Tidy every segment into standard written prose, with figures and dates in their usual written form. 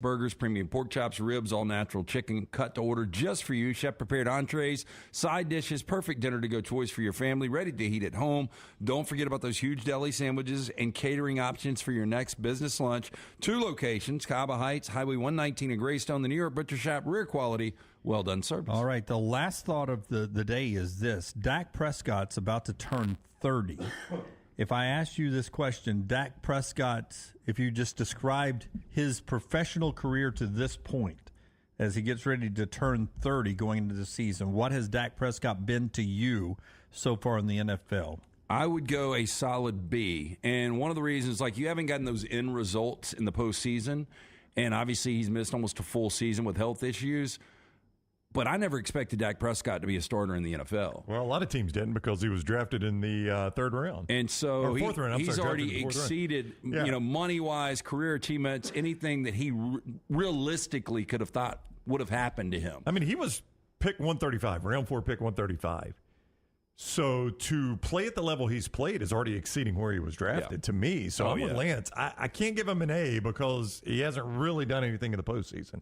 burgers, premium pork chops, ribs, all natural chicken cut to order just for you. Chef prepared entrees, side dishes, perfect dinner to go choice for your family, ready to heat at home. Don't forget about those huge deli sandwiches and catering options for your next business lunch. 2 locations, Cava Heights, Highway 119 in Greystone, the New York Butcher Shop, rear quality, well done service. All right, the last thought of the day is this. Dak Prescott's about to turn 30. If I asked you this question, Dak Prescott, if you just described his professional career to this point, as he gets ready to turn 30 going into the season, what has Dak Prescott been to you so far in the NFL? I would go a solid B. And one of the reasons, like, you haven't gotten those end results in the postseason, and obviously he's missed almost a full season with health issues. But I never expected Dak Prescott to be a starter in the NFL. Well, a lot of teams didn't because he was drafted in the third round. And so fourth round. He's already exceeded, money-wise, career achievements, anything that he realistically could have thought would have happened to him. I mean, he was pick 135, round 4 pick 135. So to play at the level he's played is already exceeding where he was drafted to me. So I'm with Lance. I can't give him an A because he hasn't really done anything in the postseason.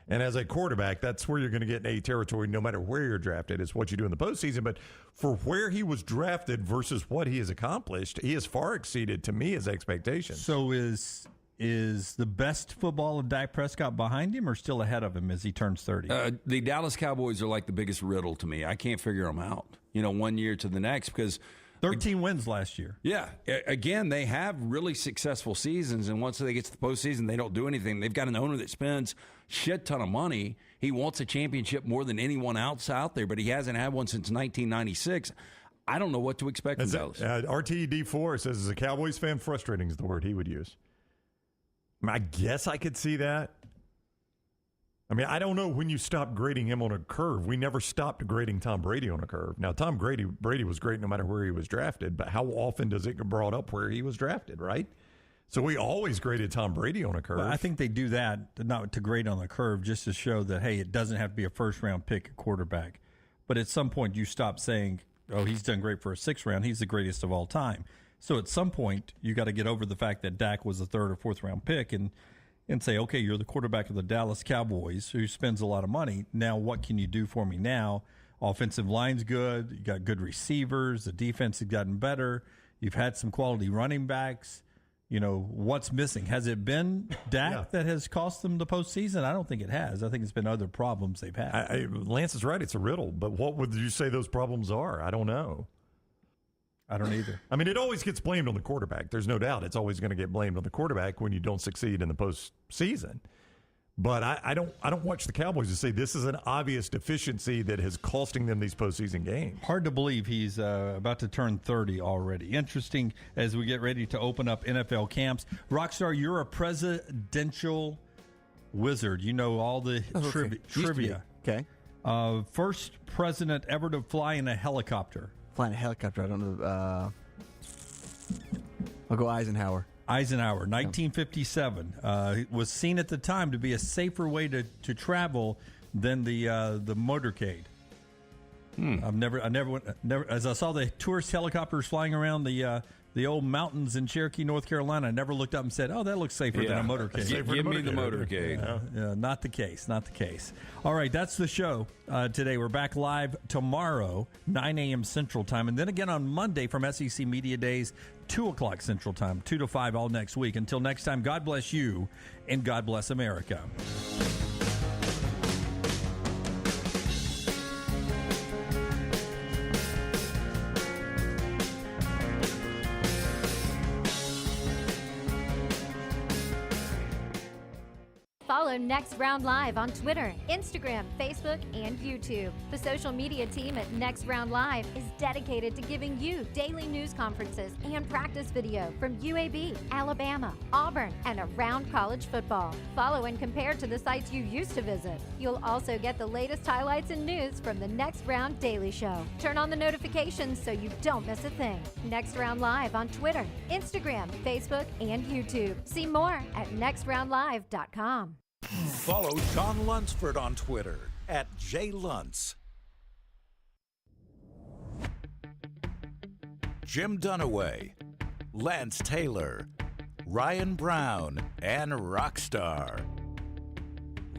And as a quarterback, that's where you're going to get in A territory no matter where you're drafted, is what you do in the postseason. But for where he was drafted versus what he has accomplished, he has far exceeded, to me, his expectations. So is the best football of Dak Prescott behind him or still ahead of him as he turns 30? The Dallas Cowboys are like the biggest riddle to me. I can't figure them out, one year to the next, because 13 wins last year. Yeah. Again, they have really successful seasons, and once they get to the postseason, they don't do anything. They've got an owner that spends shit ton of money. He wants a championship more than anyone else out there, but he hasn't had one since 1996. I don't know what to expect from Dallas. RTD4 says, as a Cowboys fan, frustrating is the word he would use. I guess I could see that. I mean, I don't know when you stop grading him on a curve. We never stopped grading Tom Brady on a curve. Now, Tom Brady was great no matter where he was drafted, but how often does it get brought up where he was drafted, right? So we always graded Tom Brady on a curve. Well, I think they do that not to grade on the curve, just to show that, hey, it doesn't have to be a first-round pick at quarterback. But at some point, you stop saying, oh, he's done great for a sixth round. He's the greatest of all time. So at some point, you got to get over the fact that Dak was a third or fourth round pick and say, okay, you're the quarterback of the Dallas Cowboys who spends a lot of money. Now, what can you do for me now? Offensive line's good. You got good receivers. The defense has gotten better. You've had some quality running backs. What's missing? Has it been Dak that has cost them the postseason? I don't think it has. I think it's been other problems they've had. Lance is right. It's a riddle. But what would you say those problems are? I don't know. I don't either. I mean, it always gets blamed on the quarterback. There's no doubt it's always going to get blamed on the quarterback when you don't succeed in the postseason. But I don't watch the Cowboys to say this is an obvious deficiency that is costing them these postseason games. Hard to believe he's about to turn 30 already. Interesting as we get ready to open up NFL camps. Rockstar, you're a presidential wizard. You know all the trivia. Okay. First president ever to fly in a helicopter. Flying a helicopter, I don't know. I'll go Eisenhower. 1957. Was seen at the time to be a safer way to travel than the motorcade. I never as I saw the tourist helicopters flying around the old mountains in Cherokee, North Carolina, I never looked up and said, oh, that looks safer than a motorcade. Give me the motorcade. Not the case. Not the case. All right, that's the show today. We're back live tomorrow, 9 a.m. Central Time, and then again on Monday from SEC Media Days, 2 o'clock Central Time, 2 to 5 all next week. Until next time, God bless you, and God bless America. Follow Next Round Live on Twitter, Instagram, Facebook, and YouTube. The social media team at Next Round Live is dedicated to giving you daily news conferences and practice video from UAB, Alabama, Auburn, and around college football. Follow and compare to the sites you used to visit. You'll also get the latest highlights and news from the Next Round Daily Show. Turn on the notifications so you don't miss a thing. Next Round Live on Twitter, Instagram, Facebook, and YouTube. See more at nextroundlive.com. Follow Sean Lunsford on Twitter @JLuntz. Jim Dunaway, Lance Taylor, Ryan Brown, and Rockstar.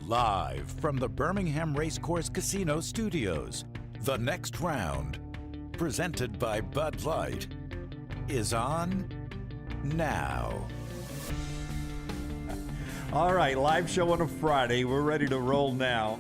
Live from the Birmingham Racecourse Casino Studios, the next round, presented by Bud Light, is on now. All right, live show on a Friday. We're ready to roll now.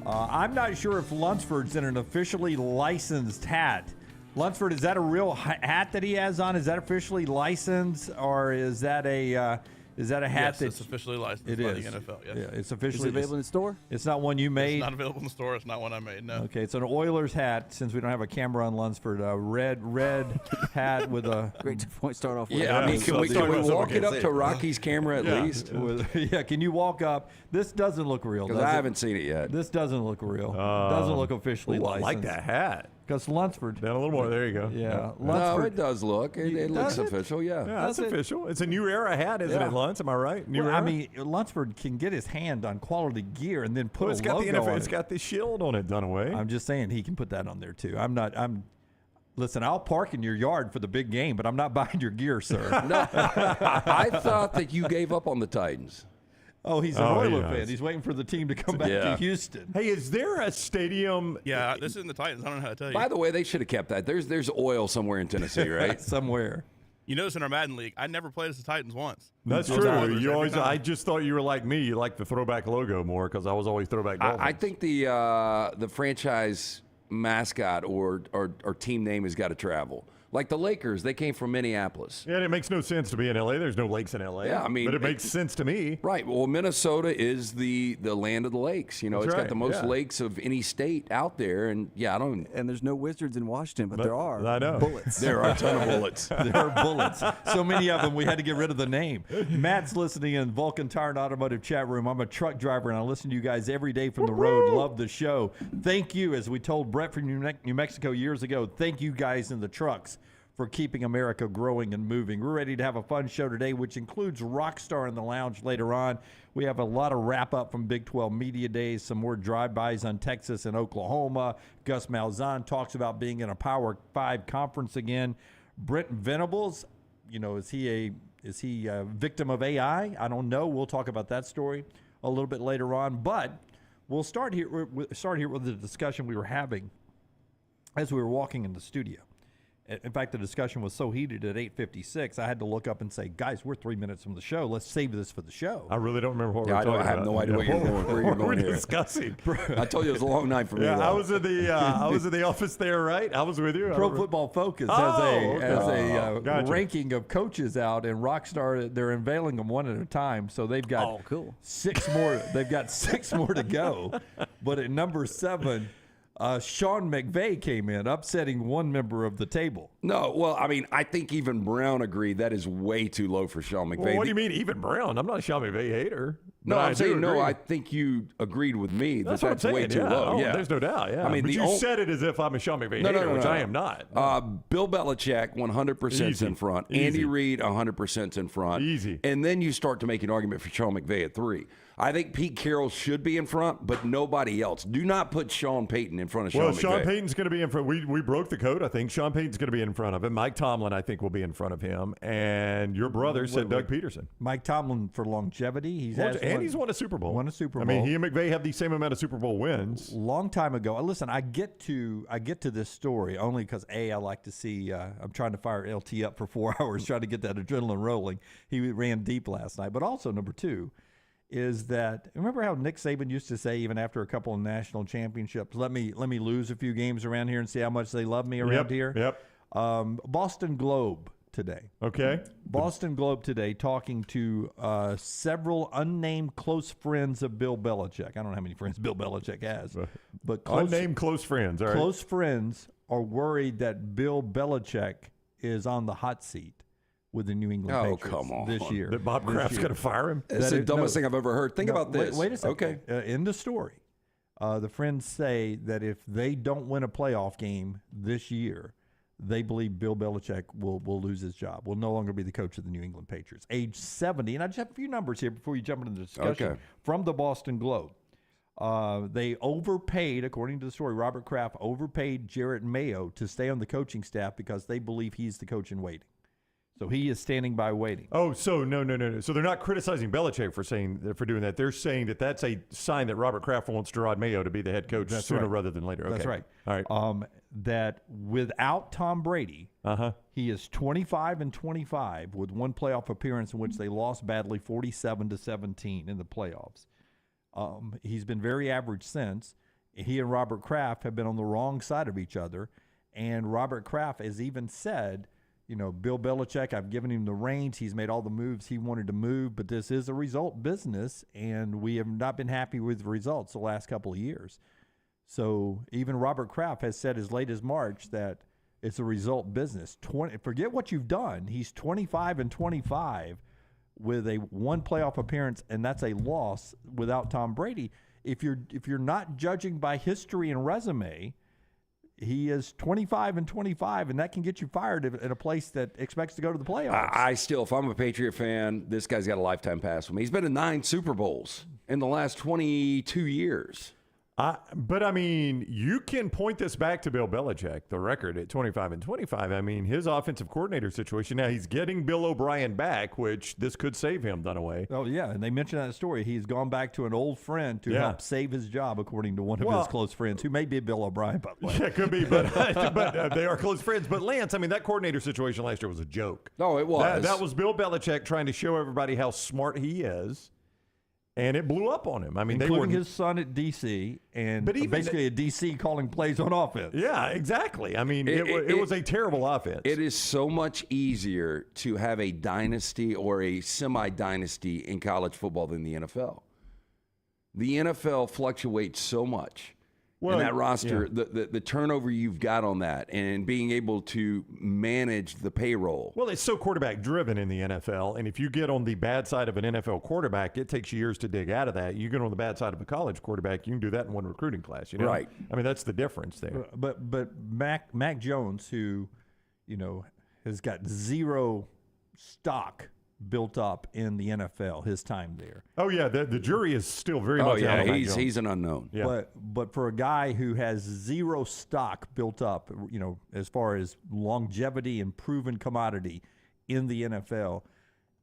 I'm not sure if Lunsford's in an officially licensed hat. Lunsford, is that a real hat that he has on? Is that officially licensed, or is that a hat yes, that's it's officially licensed by the NFL? Yes. Yeah, it's Is officially it available in the store? It's not one you made. It's not available in the store. It's not one I made. No. Okay, it's an Oilers hat. Since we don't have a camera on Lunsford, a red hat with a Great point. Start off with. Yeah, I mean, can we walk it up to Rocky's camera at least? Can you walk up? This doesn't look real. Because I haven't seen it yet. This doesn't look real. Doesn't look officially I licensed. like that hat. Because Lunsford. Down a little more. There you go. Yeah. No, Lunsford. it does look. It looks Does it? official, yeah. Yeah, that's official. It's a new era hat, isn't Yeah. it, Luntz? Am I right? New era? I mean, Lunsford can get his hand on quality gear and then put it's a got logo the NFL. on It's it. got the shield on it, Dunaway. I'm just saying he can put that on there too. Listen, I'll park in your yard for the big game, but I'm not buying your gear, sir. No, I thought that you gave up on the Titans. Oh, he's an Oh, he Oiler does. fan. He's waiting for the team to come back Yeah. to Houston. Hey, is there a stadium? Yeah, this isn't the Titans. I don't know how to tell you. By the way, they should have kept that. There's oil somewhere in Tennessee, right? Somewhere. You notice in our Madden League, I never played as the Titans once. That's I was true. Oilers You every always. time. I just thought you were like me. You like the throwback logo more because I was always throwback. Dolphins. I think the franchise mascot or team name has got to travel. Like the Lakers, they came from Minneapolis. Yeah, and it makes no sense to be in LA. There's no lakes in LA. Yeah, I mean, but it makes sense to me. Right. Well, Minnesota is the land of the lakes. You know, That's it's right, got the most yeah. lakes of any state out there. And yeah, I don't. And there's no Wizards in Washington, but there are I know. bullets. There are a ton of bullets. There are bullets. So many of them, we had to get rid of the name. Matt's listening in Vulcan Tire and Automotive chat room. I'm a truck driver, and I listen to you guys every day from the road. Love the show. Thank you, as we told Brett from New Mexico years ago, thank you guys in the trucks for keeping America growing and moving. We're ready to have a fun show today, which includes Rockstar in the Lounge later on. We have a lot of wrap-up from Big 12 Media Days, some more drive-bys on Texas and Oklahoma. Gus Malzahn talks about being in a Power 5 conference again. Brent Venables, you know, is he a victim of AI? I don't know. We'll talk about that story a little bit later on. But we'll start here with the discussion we were having as we were walking in the studio. In fact, the discussion was so heated at 8:56, I had to look up and say, guys, we're 3 minutes from the show. Let's save this for the show. I really don't remember what we Yeah, were talking about. I have no idea where you're going here. Discussing. I told you it was a long night for me. Yeah, though. I was in the office there, right? I was with you. Pro Football Focus Oh, has a gotcha. ranking of coaches out, and Rockstar, they're unveiling them one at a time. So they've got cool. 6 more. They've got 6 more to go. But at number 7, Sean McVay came in, upsetting one member of the table. No, well, I mean, I think even Brown agreed that is way too low for Sean McVay. Well, what do you mean, even Brown? I'm not a Sean McVay hater. No, but I'm I do saying no. agree. I think you agreed with me that That's what I'm saying. way too yeah. low. Oh, yeah, there's no doubt. Yeah, I mean, but the you ol- said it as if I'm a Sean McVay No, hater, no, which no. I am not. Bill Belichick, 100% Easy. in front. Easy. Andy Reid, 100% in front. Easy. And then you start to make an argument for Sean McVay at 3. I think Pete Carroll should be in front, but nobody else. Do not put Sean Payton in front of Well, Sean Sean McVay. Payton's going to be in front. We broke the code, I think. Sean Payton's going to be in front of him. Mike Tomlin, I think, will be in front of him. And your brother said Doug Peterson. Mike Tomlin for longevity. He's Won a Super Bowl. Won a Super I mean, Bowl. he and McVay have the same amount of Super Bowl wins. Long time ago. Listen, I get to this story only because I like to see. I'm trying to fire LT up for 4 hours, trying to get that adrenaline rolling. He ran deep last night. But also number 2 is that, remember how Nick Saban used to say, even after a couple of national championships, let me lose a few games around here and see how much they love me around here. Yep. Boston Globe today. Okay. Boston Globe today talking to several unnamed close friends of Bill Belichick. I don't know how many friends Bill Belichick has, but Unnamed close friends. All right. close friends are worried that Bill Belichick is on the hot seat with the New England Oh, Patriots come on. this year. That Bob This Kraft's year. going to fire him. It's the dumbest thing I've ever heard. Think about this. Wait a second. Okay. In the story, the friends say that if they don't win a playoff game this year, they believe Bill Belichick will lose his job, will no longer be the coach of the New England Patriots. Age 70, and I just have a few numbers here before you jump into the discussion. Okay. From the Boston Globe. They overpaid, according to the story, Robert Kraft overpaid Jarrett Mayo to stay on the coaching staff because they believe he's the coach in waiting. So he is standing by waiting. Oh, so no. So they're not criticizing Belichick for doing that. They're saying that that's a sign that Robert Kraft wants Gerard Mayo to be the head coach sooner rather than later. Okay. That's right. All right. That without Tom Brady, he is 25-25 with one playoff appearance in which they lost badly 47-17 in the playoffs. He's been very average since. He and Robert Kraft have been on the wrong side of each other, and Robert Kraft has even said, Bill Belichick, I've given him the reins. He's made all the moves he wanted to move, but this is a result business, and we have not been happy with the results the last couple of years. So even Robert Kraft has said as late as March that it's a result business. Forget what you've done. He's 25-25 with a one playoff appearance, and that's a loss without Tom Brady. If you're not judging by history and resume, he is 25-25, and that can get you fired at a place that expects to go to the playoffs. I still, if I'm a Patriot fan, this guy's got a lifetime pass with me. He's been in 9 Super Bowls in the last 22 years. But I mean, you can point this back to Bill Belichick, the record at 25-25. I mean, his offensive coordinator situation. Now he's getting Bill O'Brien back, which this could save him, Dunaway. Oh yeah, and they mentioned that story. He's gone back to an old friend to help save his job, according to one of his close friends, who may be Bill O'Brien, by the way. Yeah, could be, but they are close friends. But Lance, I mean, that coordinator situation last year was a joke. No, it was. That was Bill Belichick trying to show everybody how smart he is. And it blew up on him. I mean, including his son at D.C. and basically at D.C. calling plays on offense. Yeah, exactly. I mean, it was a terrible offense. It is so much easier to have a dynasty or a semi-dynasty in college football than the NFL. The NFL fluctuates so much. And that roster, the turnover you've got on that, and being able to manage the payroll. Well, it's so quarterback-driven in the NFL, and if you get on the bad side of an NFL quarterback, it takes years to dig out of that. You get on the bad side of a college quarterback, you can do that in one recruiting class. Right. I mean, that's the difference there. But Mac Jones, who, has got zero stock built up in the NFL, his time there. Oh yeah, the jury is still very much out on Mac Jones. He's an unknown. Yeah. But for a guy who has zero stock built up, as far as longevity and proven commodity in the NFL,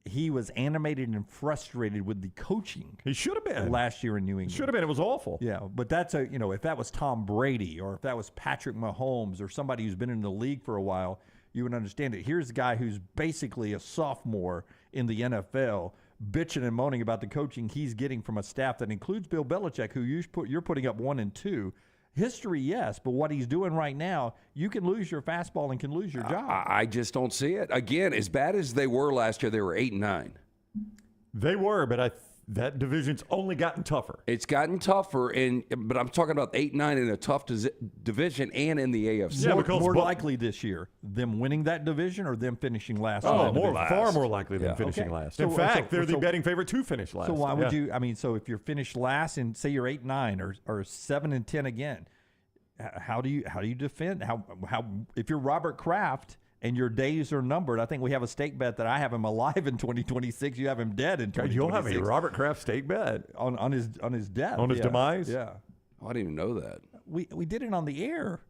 he was animated and frustrated with the coaching. He should have been last year in New England. Should have been. It was awful. Yeah, but that's if that was Tom Brady or if that was Patrick Mahomes or somebody who's been in the league for a while, you would understand it. Here's a guy who's basically a sophomore in the NFL, bitching and moaning about the coaching he's getting from a staff that includes Bill Belichick, who you're putting up 1 and 2. History, yes, but what he's doing right now, you can lose your fastball and can lose your job. I just don't see it. Again, as bad as they were last year, they were 8-9. They were, but that division's only gotten tougher. It's gotten tougher, but I'm talking about 8-9 in a tough division and in the AFC. Yeah, more likely this year, them winning that division or them finishing last? Oh, far more likely than finishing last. In fact, they're the betting favorite to finish last. So why would you? I mean, so if you're finished last and say you're 8-9 or 7-10 again, how do you defend? How if you're Robert Kraft and your days are numbered? I think we have a stake bet that I have him alive in 2026. You have him dead in 2026. You'll have a Robert Kraft stake bet on his death, on his demise. Yeah, I didn't even know that. We did it on the air.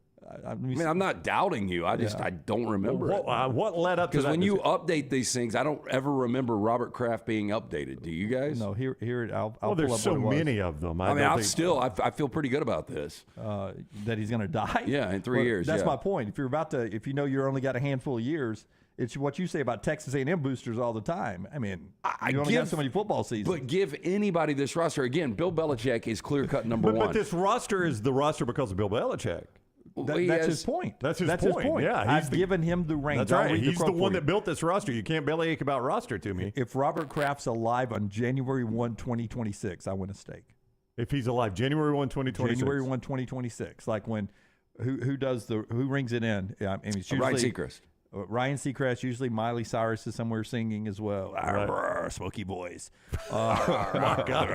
I mean, I'm not doubting you. I don't remember what led up to that. Because when you update these things, I don't ever remember Robert Kraft being updated. Do you guys? No, here I'll well, there's so many of them. I feel pretty good about this. That he's going to die. Yeah, in 3 years. That's my point. If you know you're only got a handful of years, it's what you say about Texas A&M boosters all the time. I mean, you only got so many football seasons. But give anybody this roster again. Bill Belichick is clear-cut number one. But this roster is the roster because of Bill Belichick. That's his point. That's his point. Yeah, I've given him the reins. That's right. He's the one that built this roster. You can't bellyache about roster to me. If Robert Kraft's alive on January 1, 2026, I win a stake. If he's alive, January 1, 2026. January 1, 2026. Like when, who rings it in? I mean, it's usually Ryan Seacrest. Ryan Seacrest, usually Miley Cyrus is somewhere singing as well. Right. Smoky Boys. My God.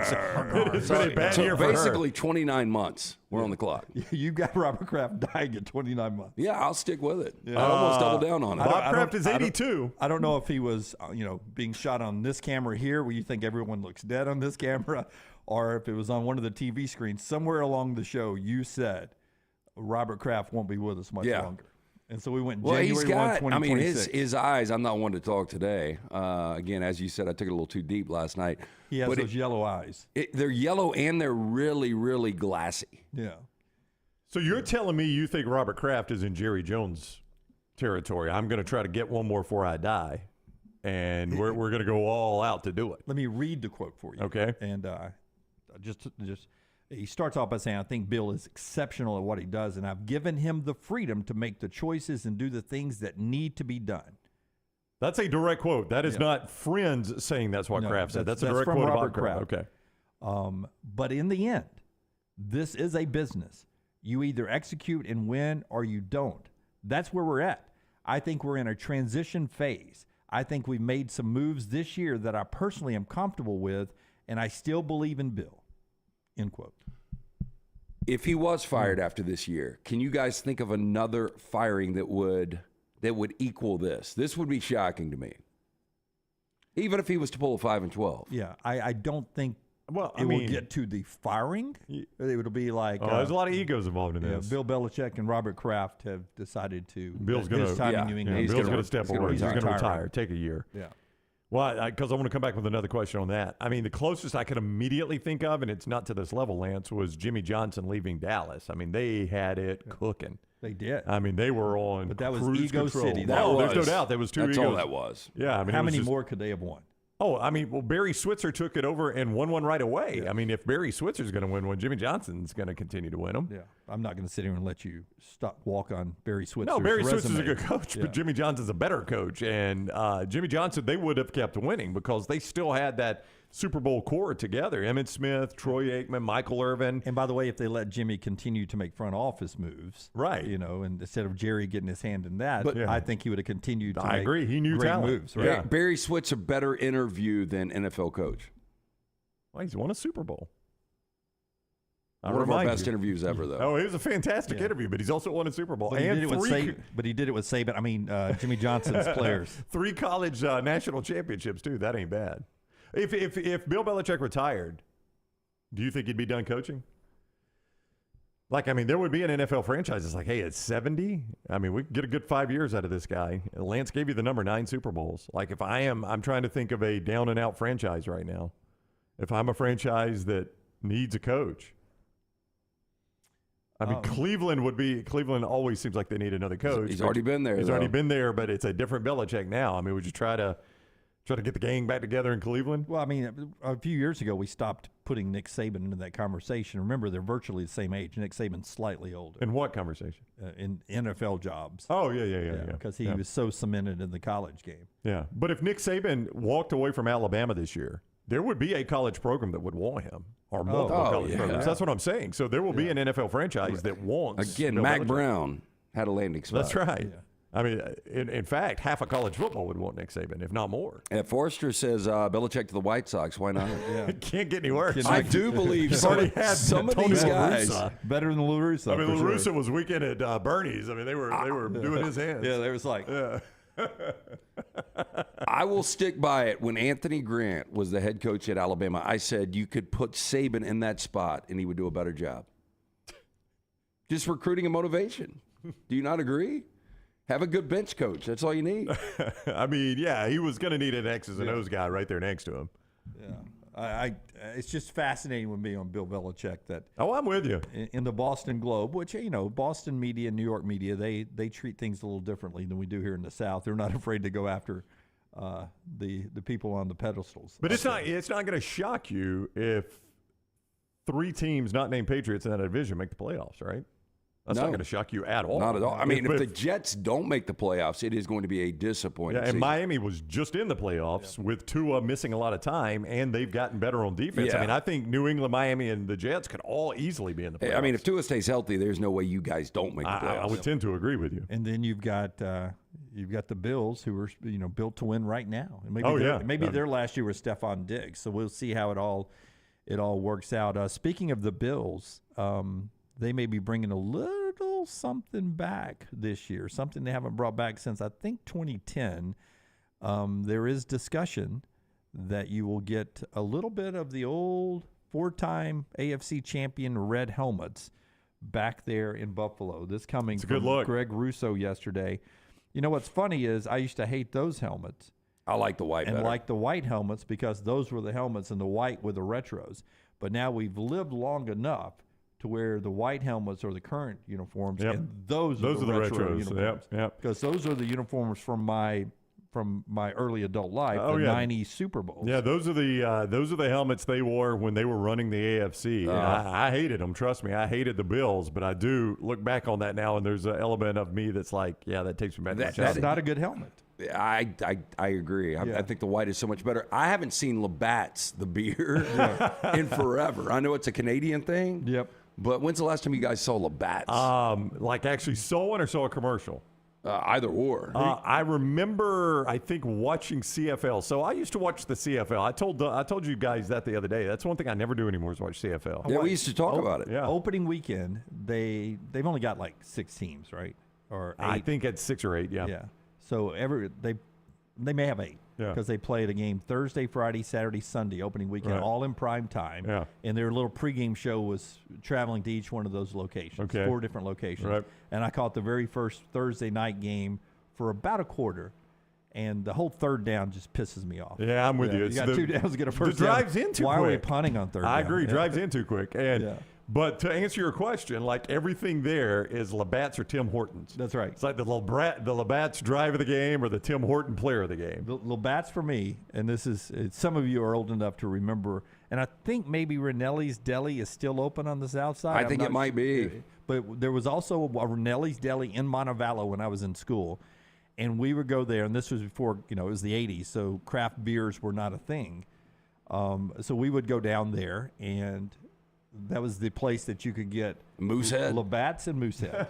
It's been a bad year for her. Basically 29 months. We're on the clock. You got Robert Kraft dying at 29 months. Yeah, I'll stick with it. Yeah. I almost double down on it. Bob Kraft is 82. I don't know if he was, being shot on this camera here where you think everyone looks dead on this camera, or if it was on one of the TV screens. Somewhere along the show, you said Robert Kraft won't be with us much longer. And so we went Well, January he's 1, got, 2026. his eyes, I'm not one to talk today. Again, as you said, I took it a little too deep last night. He has those yellow eyes. They're yellow and they're really, really glassy. Yeah. So you're telling me you think Robert Kraft is in Jerry Jones territory? I'm going to try to get one more before I die, and we're going to go all out to do it. Let me read the quote for you. Okay. And just he starts off by saying, I think Bill is exceptional at what he does, and I've given him the freedom to make the choices and do the things that need to be done. That's a direct quote. That is not friends saying that's what Kraft said. That's a direct from quote Robert about Kraft. Kraft. Okay. But in the end, this is a business. You either execute and win or you don't. That's where we're at. I think we're in a transition phase. I think we've made some moves this year that I personally am comfortable with, and I still believe in Bill. End quote. If he was fired after this year, can you guys think of another firing that would equal this? This would be shocking to me. Even if he was to pull a 5-12. Yeah, I don't think Well, I it mean, will get to the firing. It will be like there's a lot of egos involved in yeah, this. Bill Belichick and Robert Kraft have decided to. Bill's going his time in yeah, New yeah, England. Bill's going to he's step gonna away. He's going to retire. retire. Take a year. Yeah. Well, because I want to come back with another question on that. I mean, the closest I could immediately think of, and it's not to this level, Lance, was Jimmy Johnson leaving Dallas. I mean, they had it cooking. They did. I mean, they were on But that was cruise ego control. city. No, there's no doubt. There was two That's egos. all that was. Yeah, I mean, How it was many just- more could they have won? Oh, I mean, well, Barry Switzer took it over and won one right away. Yeah. I mean, if Barry Switzer's going to win one, Jimmy Johnson's going to continue to win them. Yeah, I'm not going to sit here and let you walk on Barry Switzer's No, Barry resume. Switzer's a good coach, Yeah. but Jimmy Johnson's a better coach. And Jimmy Johnson, they would have kept winning because they still had that Super Bowl core together. Emmitt Smith, Troy Aikman, Michael Irvin. And by the way, if they let Jimmy continue to make front office moves, Right. you know, and instead of Jerry getting his hand in that, But- Yeah. I think he would have continued to I make agree. He knew great talent. moves, right? Yeah. Barry Switz a better interview than NFL coach. Well, he's won a Super Bowl. I'll One of our remind best you. interviews ever, though. Oh, it was a fantastic interview, but he's also won a Super Bowl. But he, and did it with Saban. I mean, Jimmy Johnson's players. 3 college national championships, too. That ain't bad. If Bill Belichick retired, do you think he'd be done coaching? Like, I mean, there would be an NFL franchise that's like, hey, at 70, I mean, we could get a good 5 years out of this guy. Lance gave you the number 9 Super Bowls. Like, if I'm trying to think of a down-and-out franchise right now. If I'm a franchise that needs a coach. I mean, Cleveland always seems like they need another coach. He's already been there, He's though. already been there, but it's a different Belichick now. I mean, would you try to get the gang back together in Cleveland? Well, I mean, a few years ago, we stopped putting Nick Saban into that conversation. Remember, they're virtually the same age. Nick Saban's slightly older In what conversation? in NFL jobs. Oh, yeah. Because he Yeah. was so cemented in the college game. Yeah, but if Nick Saban walked away from Alabama this year, there would be a college program that would want him, or multiple college yeah. programs. That's what I'm saying. So there will be an NFL franchise that wants Again, Bill Mac Belichick. Brown had a landing spot. That's right. Yeah. I mean, in fact, half of college football would want Nick Saban, if not more. Forrester says Belichick to the White Sox. Why not? It can't get any worse. I do believe He's already some, had some of Tony these La guys. Russa. Better than La Russa. I mean, for La sure. Russa was weekend at Bernie's. I mean, they were doing his hands. Yeah, there was like, I will stick by it. When Anthony Grant was the head coach at Alabama, I said you could put Saban in that spot and he would do a better job. Just recruiting and motivation. Do you not agree? Have a good bench coach. That's all you need. I mean, yeah, he was going to need an X's and O's guy right there next to him. yeah. It's just fascinating with me on Bill Belichick that Oh, I'm with you. in the Boston Globe, which, you know, Boston media, New York media, they treat things a little differently than we do here in the South. They're not afraid to go after the people on the pedestals. But it's not going to shock you if 3 teams not named Patriots in that division make the playoffs, right? That's not No. going to shock you at all. Not at all. I mean, if But- the Jets don't make the playoffs, it is going to be a disappointing yeah, and season. Miami was just in the playoffs with Tua missing a lot of time, and they've gotten better on defense. Yeah. I mean, I think New England, Miami, and the Jets could all easily be in the playoffs. I mean, if Tua stays healthy, there's no way you guys don't make the playoffs. I would tend to agree with you. And then you've got the Bills, who are built to win right now. And maybe Oh, yeah. maybe their last year was Stephon Diggs. So we'll see how it all works out. Speaking of the Bills, they may be bringing a little something back this year, something they haven't brought back since I think 2010. There is discussion that you will get a little bit of the old 4-time AFC champion red helmets back there in Buffalo. This coming a good from look. Greg Russo yesterday. You know what's funny is I used to hate those helmets I like the white and better. like the white helmets because those were the helmets and the white were the retros. But now we've lived long enough to where the white helmets are the current uniforms, and those are the retro retros. uniforms. Yep. Because those are the uniforms from my early adult life, the 90s Super Bowls. Yeah, those are the helmets they wore when they were running the AFC. And I hated them. Trust me, I hated the Bills, but I do look back on that now, and there's an element of me that's like, yeah, that takes me back. That's not a good helmet. I agree. I think the white is so much better. I haven't seen Labatt's, the beer, in forever. I know it's a Canadian thing. Yep. But when's the last time you guys saw Labatt's? Like actually saw one or saw a commercial? Either or. I remember, I think, watching CFL. So I used to watch the CFL. I told you guys that the other day. That's one thing I never do anymore is watch CFL. Yeah, we used to talk about it. Yeah. Opening weekend, they've only got like 6 teams, right? Or 8. I think it's 6 or 8. Yeah. Yeah. So they may have 8 Yeah. because they play the game Thursday, Friday, Saturday, Sunday, opening weekend, Right. all in prime time. Yeah. And their little pregame show was traveling to each one of those locations, Okay. 4 different locations. Right. And I caught the very first Thursday night game for about a quarter. And the whole third down just pisses me off. Yeah, I'm with you. You It's got 2 downs to get a first the down. drive's in too Why are we quick. punting on third I down? agree. Yeah. Drives in too quick. And Yeah. But to answer your question, like everything there is Labatt's or Tim Hortons. That's right. It's like the Labatt's drive of the game or the Tim Horton player of the game. The Labatt's for me, and some of you are old enough to remember, and I think maybe Rinelli's Deli is still open on the south side. I think it might be. But there was also a Rinelli's Deli in Montevallo when I was in school, and we would go there, and this was before, it was the 80s, so craft beers were not a thing. So we would go down there, and that was the place that you could get Moosehead. Labatt's and Moosehead.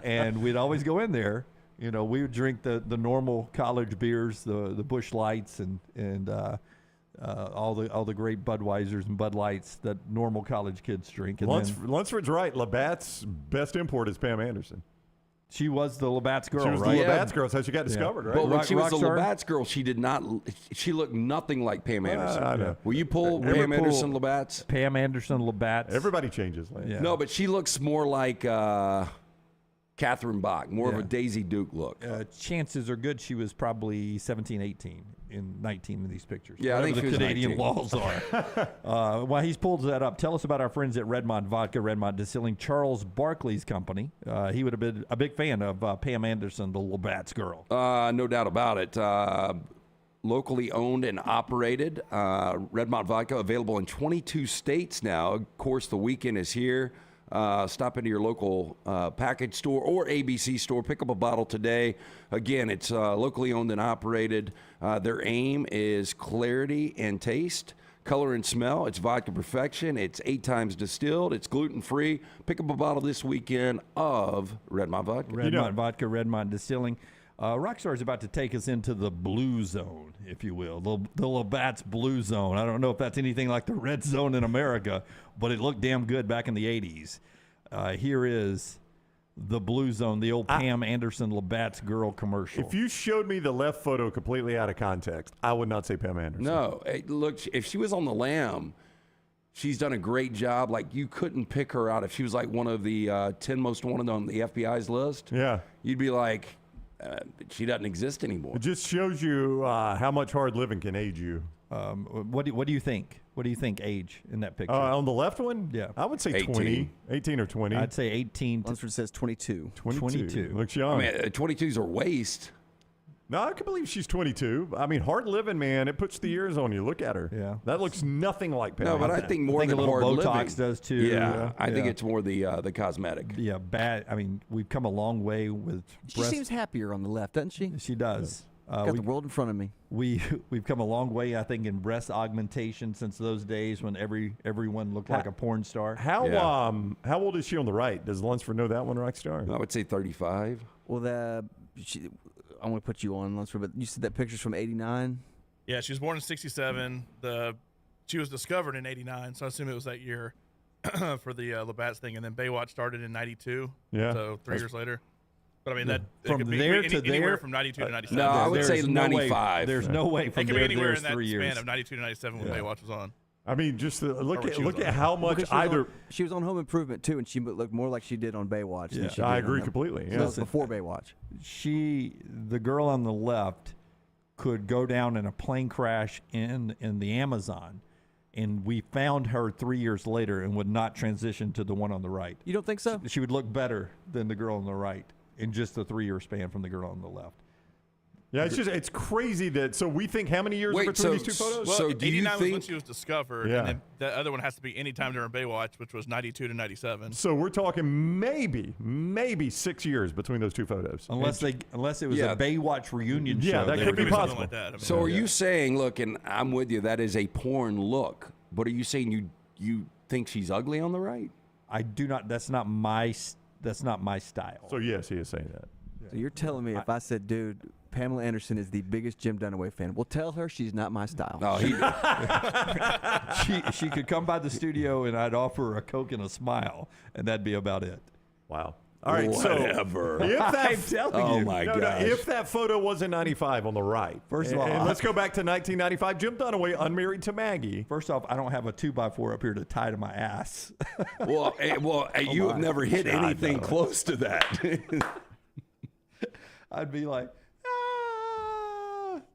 And we'd always go in there. We would drink the normal college beers, the Busch Lights and all the great Budweisers and Bud Lights that normal college kids drink. And Lunsford's right. Labatt's best import is Pam Anderson. she was the Labatt's girl, She was right? the Labatt's girl. That's how she got discovered, right? But when she was the Rockstar? Labatt's girl, she did not. She looked nothing like Pam Anderson. I know. Will you pull Pam Anderson Labatt's? Pam Anderson Labatt's. Everybody changes. Lance. Yeah. No, but she looks more like Catherine Bach, more of a Daisy Duke look. Chances are good she was probably 17, 18, in 19 in these pictures. Yeah, I think Whatever she the was Canadian 19. laws are. While he's pulled that up, tell us about our friends at Redmond Vodka, Redmond Distilling, Charles Barkley's company. He would have been a big fan of Pam Anderson, the Labatt's girl. No doubt about it. Locally owned and operated. Redmond Vodka available in 22 states now. Of course, the weekend is here. Stop into your local package store or ABC store. Pick up a bottle today. Again, it's locally owned and operated. Their aim is clarity and taste, color and smell. It's vodka perfection. It's 8 times distilled. It's gluten-free. Pick up a bottle this weekend of Redmond Vodka. Redmond Vodka, Redmond Distilling. Rockstar is about to take us into the blue zone, if you will, the Labatt's blue zone. I don't know if that's anything like the red zone in America, but it looked damn good back in the 80s. Here is the blue zone, the old Pam Anderson Labatt's girl commercial. If you showed me the left photo completely out of context, I would not say Pam Anderson. No, look, if she was on the lam, she's done a great job. Like, you couldn't pick her out. If she was like one of the 10 most wanted on the FBI's list, Yeah. you'd be like, she doesn't exist anymore. It just shows you how much hard living can age you. What do you think? What do you think age in that picture? On the left one? Yeah. I would say 18. 20. 18 or 20. I'd say 18 to Lunsford says 22. 22. Looks young. I mean, 22's her waist. No, I can believe she's 22. I mean, hard living, man. It puts the years on you. Look at her. Yeah. That looks nothing like Pam. No, but I Anderson. think more I think than a little hard Botox living. does too. Yeah, I think Yeah. it's more the cosmetic. Yeah, bad. I mean, we've come a long way with She breast. seems happier on the left, doesn't she? She does. Got the world in front of me. We've come a long way, I think, in breast augmentation since those days when everyone looked like a porn star. How Yeah. old is she on the right? Does Lunsford know that one, Rockstar? I would say 35. Well, I'm going to put you on, Lunsford, but you said that picture's from 89? Yeah, she was born in 67. She was discovered in 89, so I assume it was that year for the Labatt's thing. And then Baywatch started in 92, Yeah. so 3 years later. But I mean, that From it could be there to anywhere there? from 92 to 97. No, I would say There's no way- 95. There's no way It from could be there to anywhere there's in that 3 years. span of 92 to 97 when Baywatch was on. I mean, just look she was at on. how much either. She was on Home Improvement too, and she looked more like she did on Baywatch. Than she did I on agree Home- completely. So Yeah. it was before Baywatch. The girl on the left, could go down in a plane crash in the Amazon, and we found her 3 years later and would not transition to the one on the right. You don't think so? She would look better than the girl on the right in just a 3-year span from the girl on the left. Yeah, it's crazy that. So we think how many years Wait, between so- these two photos? Well, So do you 89 was when think- she was discovered, Yeah. and then the other one has to be any time during Baywatch, which was 92 to 97. So we're talking maybe 6 years between those two photos. Unless it was Yeah. a Baywatch reunion show. Yeah, that they could be were- Maybe something possible. like that. I mean, So are you saying, look, and I'm with you, that is a porn look, but are you saying you think she's ugly on the right? I do not. That's not my style. So yes, he is saying that. So you're telling me if I said, dude, Pamela Anderson is the biggest Jim Dunaway fan, well, tell her she's not my style. No, she could come by the studio and I'd offer her a Coke and a smile, and that'd be about it. Wow. All right, whatever. so if that, I'm telling Oh you. my no, gosh. if that photo was in 95 on the right, First of all, and let's go back to 1995. Jim Dunaway, unmarried to Maggie. First off, I don't have a 2x4 up here to tie to my ass. You have never hit anything close to that. I'd be like,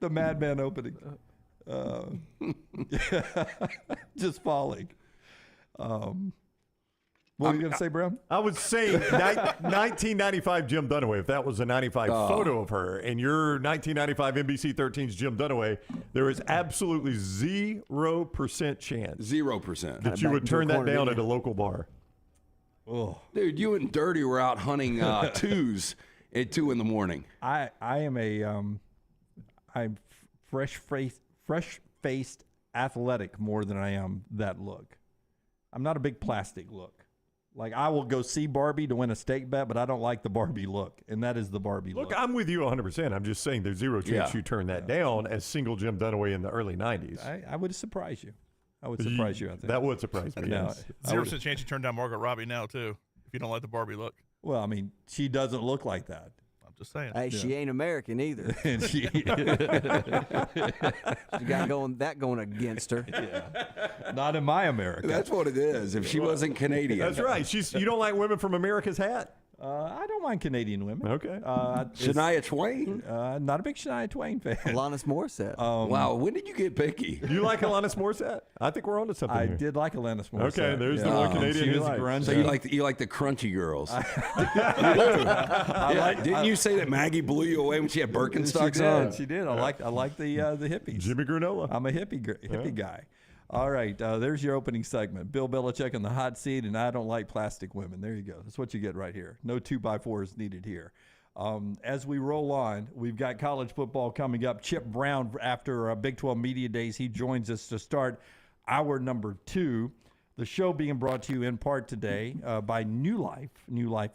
the Madman opening. Just falling. What were you going to say, Brown? I was saying 1995 Jim Dunaway. If that was a 95 photo of her, and your 1995 NBC 13's Jim Dunaway, there is absolutely 0% chance 0%. that you would turn that down at a local bar. Oh, Dude, you and Dirty were out hunting twos at 2 in the morning. I am I'm fresh-faced athletic more than I am that look. I'm not a big plastic look. Like, I will go see Barbie to win a stake bet, but I don't like the Barbie look, and that is the Barbie look. Look, I'm with you 100%. I'm just saying there's 0 chance you turn that down as single Jim Dunaway in the early 90s. I would surprise you. I would surprise you, I think. That would surprise me. No, Yes. 0% chance you turn down Margot Robbie now, too, if you don't like the Barbie look. well, I mean, she doesn't look like that. I'm just saying. Hey, she ain't American either. And she, She got going against her. not in my America. That's what it is. If she wasn't Canadian. That's right. You don't like women from America's hat? I don't mind Canadian women. Okay. Shania Twain? Not a big Shania Twain fan. Alanis Morissette. Wow, when did you get picky? You like Alanis Morissette? I think we're on to something I here. did like Alanis Morissette. Okay, there's the one Canadian She you was like. grunge. So you like the crunchy girls? I like- Didn't you say that Maggie blew you away when she had Birkenstocks on? She did. I like the hippies. Jimmy Granola. I'm a hippie guy. All right, there's your opening segment. Bill Belichick on the hot seat, and I don't like plastic women. There you go. That's what you get right here. No 2x4s needed here. As we roll on, we've got college football coming up. Chip Brown, after Big 12 Media Days, he joins us to start hour number 2. The show being brought to you in part today by New Life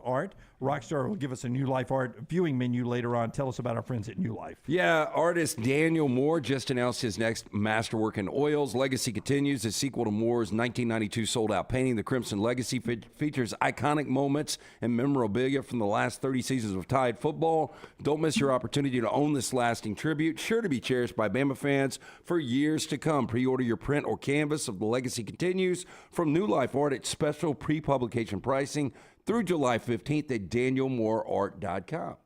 Art. Rockstar will give us a New Life Art viewing menu later on. Tell us about our friends at New Life. Yeah, artist Daniel Moore just announced his next masterwork in oils. Legacy continues. The sequel to Moore's 1992 sold-out painting, The Crimson Legacy, features iconic moments and memorabilia from the last 30 seasons of Tide football. Don't miss your opportunity to own this lasting tribute, sure to be cherished by Bama fans for years to come. Pre-order your print or canvas of The Legacy Continues from New Life Art at special pre-publication pricing through July 15th at danielmooreart.com.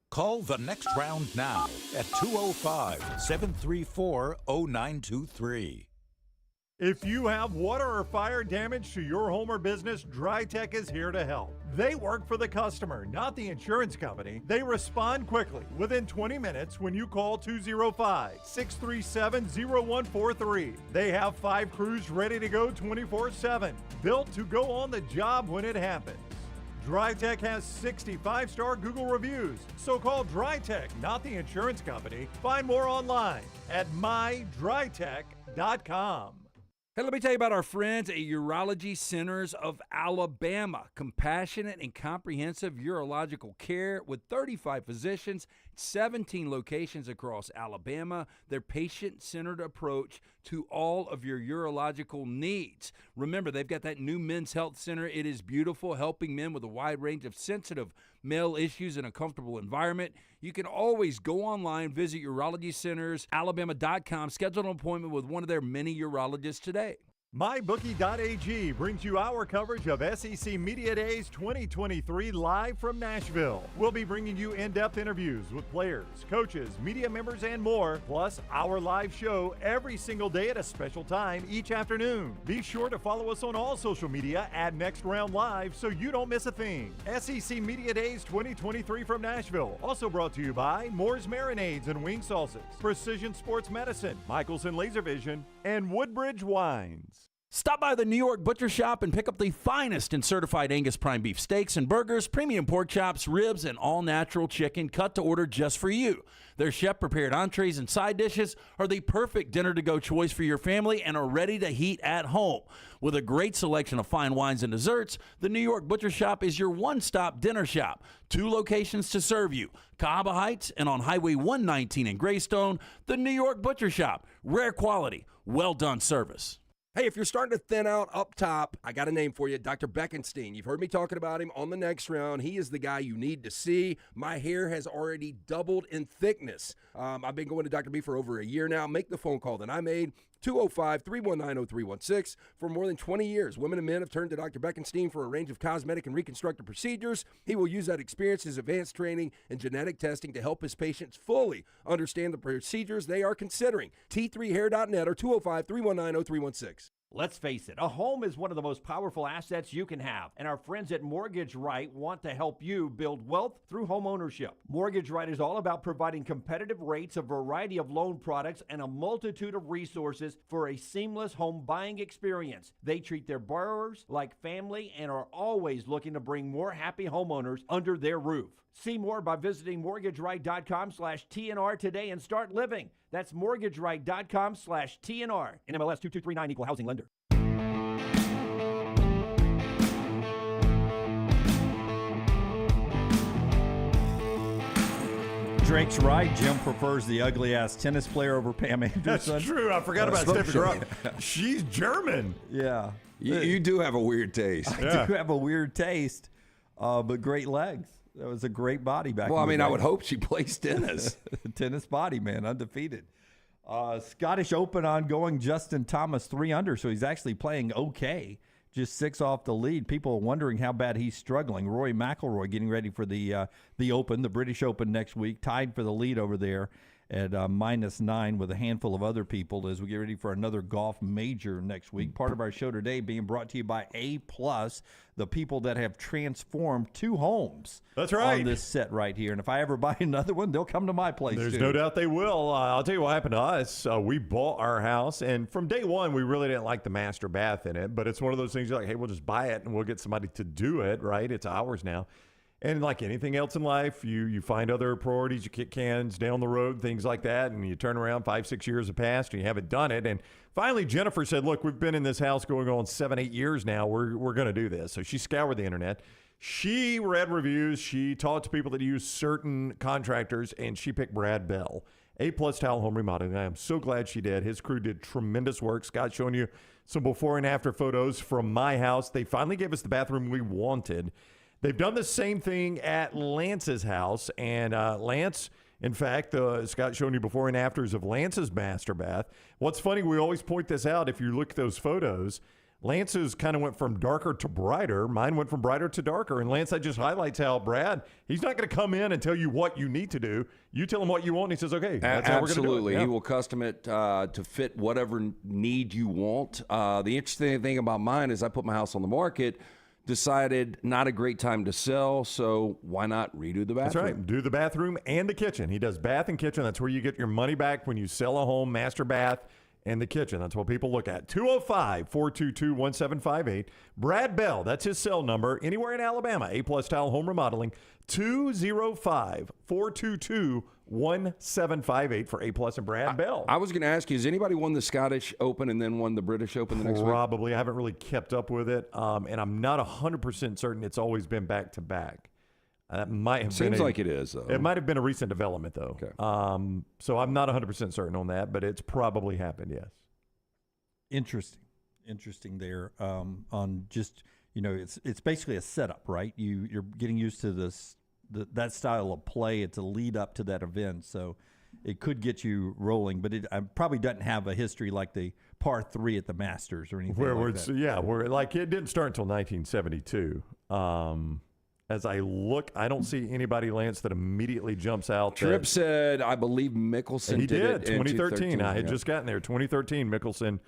Call the next round now at 205-734-0923. If you have water or fire damage to your home or business, DryTech is here to help. They work for the customer, not the insurance company. They respond quickly, within 20 minutes when you call 205-637-0143. They have 5 crews ready to go 24/7, built to go on the job when it happens. DryTech has 65-star Google reviews, so call DryTech, not the insurance company. Find more online at mydrytech.com. Hey, let me tell you about our friends at Urology Centers of Alabama. Compassionate and comprehensive urological care with 35 physicians, 17 locations across Alabama. Their patient-centered approach to all of your urological needs. Remember, they've got that new men's health center. It is beautiful, helping men with a wide range of sensitive male issues in a comfortable environment. You can always go online, visit urologycentersalabama.com, schedule an appointment with one of their many urologists today. MyBookie.ag brings you our coverage of SEC Media Days 2023 live from Nashville. We'll be bringing you in-depth interviews with players, coaches, media members, and more, plus our live show every single day at a special time each afternoon. Be sure to follow us on all social media at Next Round Live so you don't miss a thing. SEC Media Days 2023 from Nashville, also brought to you by Moore's Marinades and Wing Sauces, Precision Sports Medicine, Michelson Laser Vision, and Woodbridge Wines. Stop by the New York Butcher Shop and pick up the finest in certified Angus prime beef steaks and burgers, premium pork chops, ribs, and all-natural chicken cut to order just for you. Their chef-prepared entrees and side dishes are the perfect dinner-to-go choice for your family and are ready to heat at home. With a great selection of fine wines and desserts, the New York Butcher Shop is your one-stop dinner shop. 2 locations to serve you, Cahaba Heights and on Highway 119 in Greystone. The New York Butcher Shop, rare quality, well-done service. Hey, if you're starting to thin out up top, I got a name for you, Dr. Beckenstein. You've heard me talking about him on the Next Round. He is the guy you need to see. My hair has already doubled in thickness. I've been going to Dr. B for over a year now. Make the phone call that I made, 205-319-0316. For more than 20 years, women and men have turned to Dr. Beckenstein for a range of cosmetic and reconstructive procedures. He will use that experience, his advanced training, and genetic testing to help his patients fully understand the procedures they are considering. T3hair.net or 205-319-0316. Let's face it, a home is one of the most powerful assets you can have, and our friends at Mortgage Right want to help you build wealth through home ownership. Mortgage Right is all about providing competitive rates, a variety of loan products, and a multitude of resources for a seamless home buying experience. They treat their borrowers like family and are always looking to bring more happy homeowners under their roof. See more by visiting mortgageright.com/TNR today and start living. That's mortgageright.com/TNR. NMLS 2239, Equal Housing Lender. Drake's right. Jim prefers the ugly-ass tennis player over Pam Anderson. That's true. I forgot about Steffi Graf. She's German. Yeah. You do have a weird taste. I do have a weird taste, but great legs. That was a great body back. Well, I mean, day. I would hope she plays tennis. Tennis body, man, undefeated. Scottish Open ongoing. Justin Thomas 3 under, so he's actually playing okay. Just 6 off the lead. People are wondering how bad he's struggling. Rory McIlroy getting ready for the Open, the British Open next week, tied for the lead over there at -9 with a handful of other people as we get ready for another golf major next week. Part of our show today being brought to you by A+, the people that have transformed 2 homes. That's right. On this set right here. And if I ever buy another one, they'll come to my place There's too. no doubt they will. I'll tell you what happened to us. We bought our house, and from day one, we really didn't like the master bath in it. But it's one of those things you're like, hey, we'll just buy it, and we'll get somebody to do it, right? It's ours now. And like anything else in life, you find other priorities, you kick cans down the road, things like that, and you turn around 5-6 years have passed and you haven't done it. And finally, Jennifer said, look, we've been in this house going on 7-8 years now. We're going to do this. So she scoured the internet. She read reviews. She talked to people that use certain contractors, and she picked Brad Bell, A+ Tile Home Remodeling. I am so glad she did. His crew did tremendous work. Scott showing you some before and after photos from my house. They finally gave us the bathroom we wanted. They've done the same thing at Lance's house, and Lance, in fact, Scott showing you before and afters of Lance's master bath. What's funny, we always point this out if you look at those photos, Lance's kind of went from darker to brighter. Mine went from brighter to darker, and Lance, that just highlights how Brad, he's not going to come in and tell you what you need to do. You tell him what you want, and he says, okay, that's how we're going to do it. Yeah. He will custom it to fit whatever need you want. The interesting thing about mine is I put my house on the market, decided not a great time to sell, so why not redo the bathroom? That's right. Do the bathroom and the kitchen. He does bath and kitchen. That's where you get your money back when you sell a home, master bath and the kitchen. That's what people look at. 205-422-1758. Brad Bell, that's his cell number. Anywhere in Alabama, A+ Tile Home Remodeling. 205-422-1758 for A+ and Brad Bell. I was going to ask you, has anybody won the Scottish Open and then won the British Open the next week? Probably. I haven't really kept up with it, and I'm not 100% certain it's always been back-to-back. That might have Seems like it is, though. It might have been a recent development, though. Okay. So I'm not 100% certain on that, but it's probably happened, yes. Interesting there on just, it's basically a setup, right? You're getting used to that style of play. It's a lead up to that event. So it could get you rolling, but it probably doesn't have a history like the par 3 at the Masters or anything like that. Yeah, where like it didn't start until 1972. As I look, I don't see anybody, Lance, that immediately jumps out. Tripp said, I believe Mickelson did it 2013. I had just gotten there. 2013, Mickelson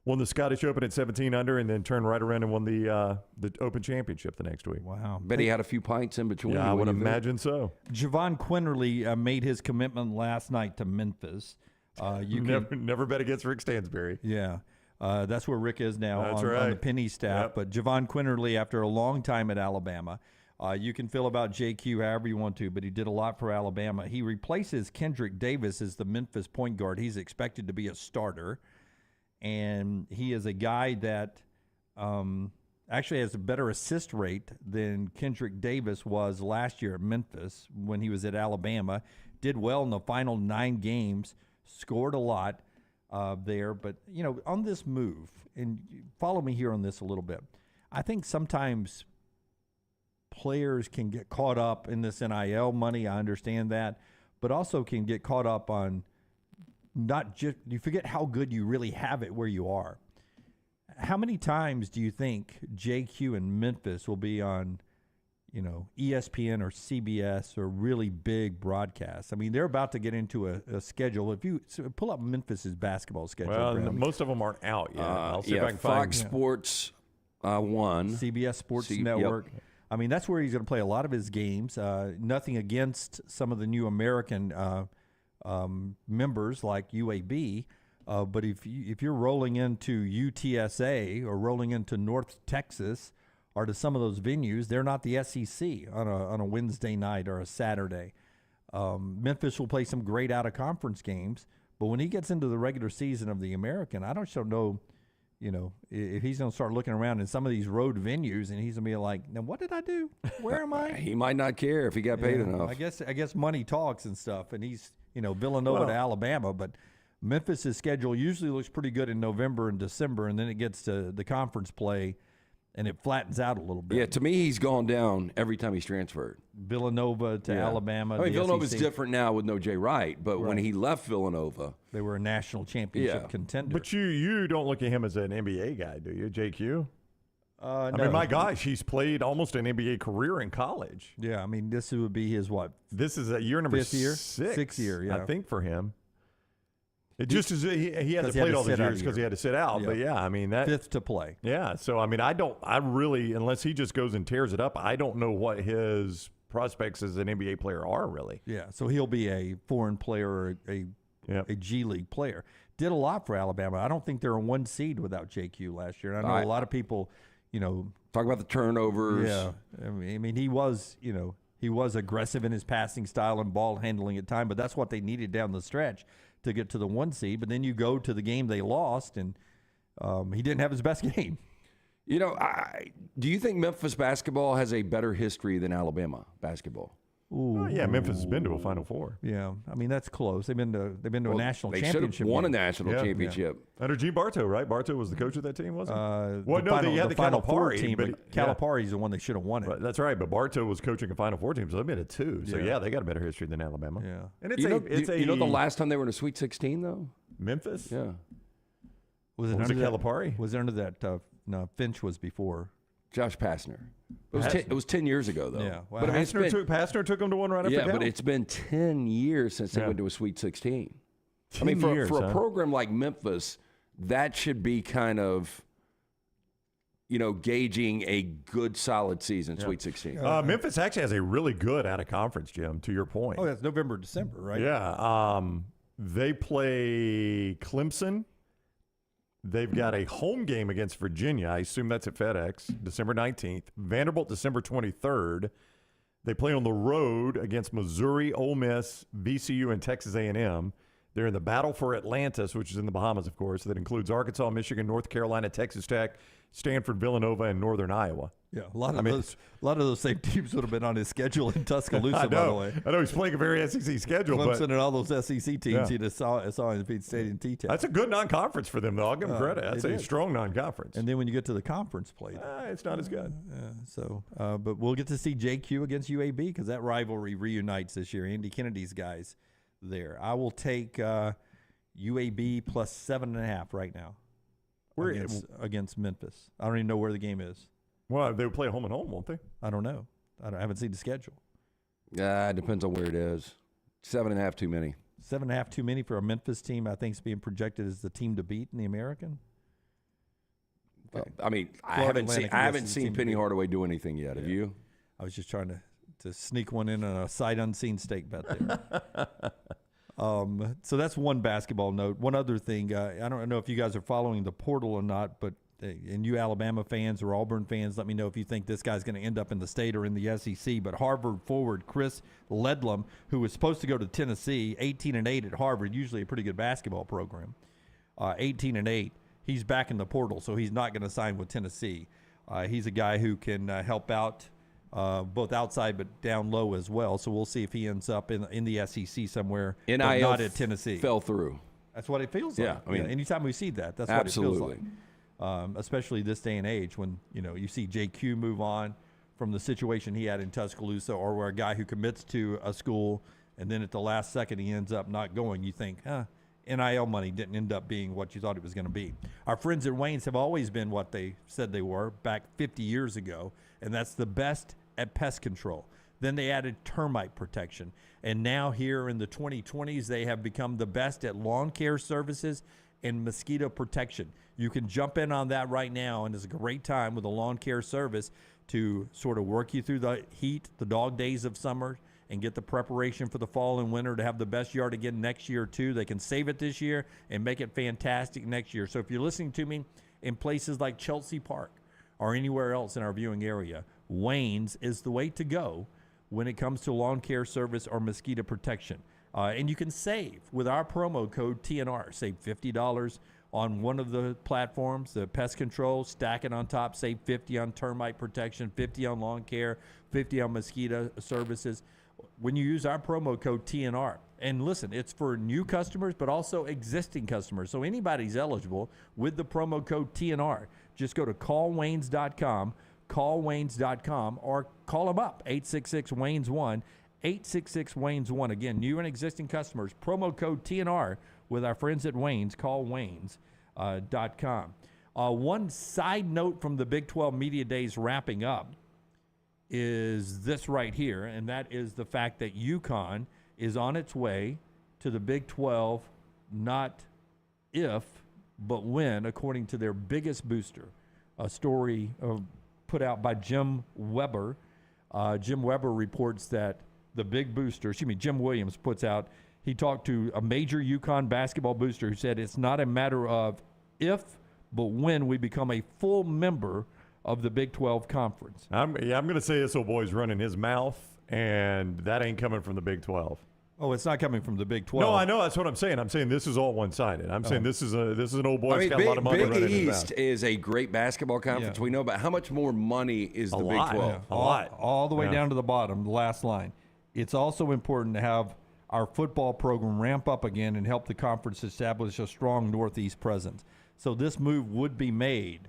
won the Scottish Open at 17 under and then turned right around and won the Open Championship the next week. Wow. Bet he had a few pints in between. Yeah, I would imagine so. Javon Quinerly made his commitment last night to Memphis. Never bet against Rick Stansbury. Yeah. That's where Rick is now on the Penny staff. Yep. But Javon Quinerly, after a long time at Alabama, you can feel about JQ however you want to, but he did a lot for Alabama. He replaces Kendrick Davis as the Memphis point guard. He's expected to be a starter. And he is a guy that actually has a better assist rate than Kendrick Davis was last year at Memphis when he was at Alabama. Did well in the final 9 games, scored a lot there. But, you know, on this move, and follow me here on this a little bit, I think sometimes players can get caught up in this NIL money. I understand that, but also can get caught up on not just, you forget how good you really have it where you are. How many times do you think JQ and Memphis will be on, you know, ESPN or CBS or really big broadcasts? I mean, they're about to get into a schedule. If you pull up Memphis's basketball schedule. Well, most of them aren't out yet. I'll see if I can Fox find Sports 1. CBS Sports Network. Yep. I mean, that's where he's going to play a lot of his games. Nothing against some of the new American members like UAB, but if you're rolling into UTSA or rolling into North Texas or to some of those venues, they're not the SEC on a Wednesday night or a Saturday. Memphis will play some great out of conference games, but when he gets into the regular season of the American, I don't know. You know, if he's going to start looking around in some of these road venues and he's going to be like, now what did I do? Where am I? He might not care if he got paid enough. I guess money talks and stuff. And he's, you know, Villanova to Alabama. But Memphis' schedule usually looks pretty good in November and December. And then it gets to the conference play and it flattens out a little bit. Yeah, to me, he's gone down every time he's transferred. Villanova to Alabama. I mean, Villanova's different now with no Jay Wright, but when he left Villanova, they were a national championship contender. But you don't look at him as an NBA guy, do you, JQ? No. I mean, my gosh, he's played almost an NBA career in college. Yeah, I mean, this would be his what? This is year number 5th year? 6. 6th year, yeah. I think for him. It just is he hasn't played all these years because he had to sit out. Yeah. But yeah, I mean that 5th to play. Yeah, so I mean I really, unless he just goes and tears it up, I don't know what his prospects as an NBA player are really. Yeah, so he'll be a foreign player or a G League player. Did a lot for Alabama. I don't think they're a 1 seed without JQ last year. And I know a lot of people, you know, talk about the turnovers. Yeah, I mean he was, you know, he was aggressive in his passing style and ball handling at time, but that's what they needed down the stretch to get to the 1 seed. But then you go to the game they lost, and he didn't have his best game. You know, do you think Memphis basketball has a better history than Alabama basketball? Ooh. Yeah, Memphis has been to a Final Four. Yeah, I mean that's close. They've been to a national championship. They should have won a national championship. Yeah. Under G. Bartow, right? Bartow was the coach of that team, wasn't he? They had the Final Four Calipari team, but Calipari's the one that should have won it. But that's right. But Bartow was coaching a Final Four team, so they've been at 2. So they got a better history than Alabama. Yeah, and it's you know the last time they were in a Sweet 16 though? Memphis. Yeah. Was it under Calipari? Was it under that? No, Finch was before. Josh Pastner. It was 10 years ago, though. Yeah, wow. But Pastner took him to one right after Cal. Yeah, but it's been 10 years since they went to a Sweet 16. I mean, for a program like Memphis, that should be kind of, you know, gauging a good, solid season, Sweet 16. Memphis actually has a really good out-of-conference, Jim, to your point. Oh, that's November, December, right? Yeah. They play Clemson. They've got a home game against Virginia. I assume that's at FedEx, December 19th. Vanderbilt, December 23rd. They play on the road against Missouri, Ole Miss, VCU, and Texas A&M. They're in the battle for Atlantis, which is in the Bahamas, of course. That includes Arkansas, Michigan, North Carolina, Texas Tech, Stanford, Villanova, and Northern Iowa. Yeah, a lot of those same teams would have been on his schedule in Tuscaloosa, by the way. I know he's playing a very SEC schedule. Clemson and all those SEC teams he just saw in the Stadium T-Tech. That's a good non-conference for them, though. I'll give them credit. That's a strong non-conference. And then when you get to the conference play, it's not as good. But we'll get to see JQ against UAB because that rivalry reunites this year. Andy Kennedy's guys, there. I will take UAB plus 7.5 right now. Against Memphis. I don't even know where the game is. Well, they would play home and home, won't they? I don't know. I haven't seen the schedule. It depends on where it is. 7.5 too many. 7.5 too many for a Memphis team. I think is being projected as the team to beat in the American. Well, I mean, I haven't seen Penny Hardaway do anything yet. Have you? I was just trying to sneak one in on a sight unseen stake bet there. So that's one basketball note. One other thing, I don't know if you guys are following the portal or not, but and you Alabama fans or Auburn fans, let me know if you think this guy's going to end up in the state or in the SEC. But Harvard forward Chris Ledlum, who was supposed to go to Tennessee, 18-8 at Harvard, usually a pretty good basketball program, 18-8. He's back in the portal, so he's not going to sign with Tennessee. He's a guy who can help out both outside but down low as well. So we'll see if he ends up in the SEC somewhere, but not at Tennessee. Fell through. That's what it feels like. Yeah, I mean, anytime we see that, that's absolutely. what it feels like. Especially this day and age when, you see JQ move on from the situation he had in Tuscaloosa, or where a guy who commits to a school and then at the last second he ends up not going. You think, NIL money didn't end up being what you thought it was going to be. Our friends at Wayne's have always been what they said they were back 50 years ago, and that's the best at pest control. Then they added termite protection. And now here in the 2020s, they have become the best at lawn care services and mosquito protection. You can jump in on that right now, and it's a great time with a lawn care service to sort of work you through the heat, the dog days of summer, and get the preparation for the fall and winter to have the best yard again next year, too. They can save it this year and make it fantastic next year. So if you're listening to me in places like Chelsea Park or anywhere else in our viewing area, Wayne's is the way to go when it comes to lawn care service or mosquito protection. And you can save with our promo code TNR. Save $50 on one of the platforms, the pest control, stack it on top, save $50 on termite protection, $50 on lawn care, $50 on mosquito services. When you use our promo code TNR, and listen, it's for new customers, but also existing customers. So anybody's eligible with the promo code TNR. Just go to callwaynes.com, callwaynes.com, or call them up, 866-WAYNES-1, 866-WAYNES-1. Again, new and existing customers, promo code TNR with our friends at Wayne's, callwaynes.com. One side note from the Big 12 Media Days wrapping up is this right here, and that is the fact that UConn is on its way to the Big 12, not if, but when, according to their biggest booster. A story put out by Jim Weber. Jim Weber reports that the big booster, Jim Williams puts out, he talked to a major UConn basketball booster who said it's not a matter of if, but when we become a full member of the Big 12 Conference. I'm going to say this old boy's running his mouth, and that ain't coming from the Big 12. Oh, it's not coming from the Big 12. No, I know. That's what I'm saying. I'm saying this is all one-sided. I'm saying this is an old boy who's got a lot of money running his mouth. Big East is a great basketball conference. We know, but how much more money is the Big 12? Yeah. A lot. All the way down to the bottom, the last line. It's also important to have our football program ramp up again and help the conference establish a strong Northeast presence. So this move would be made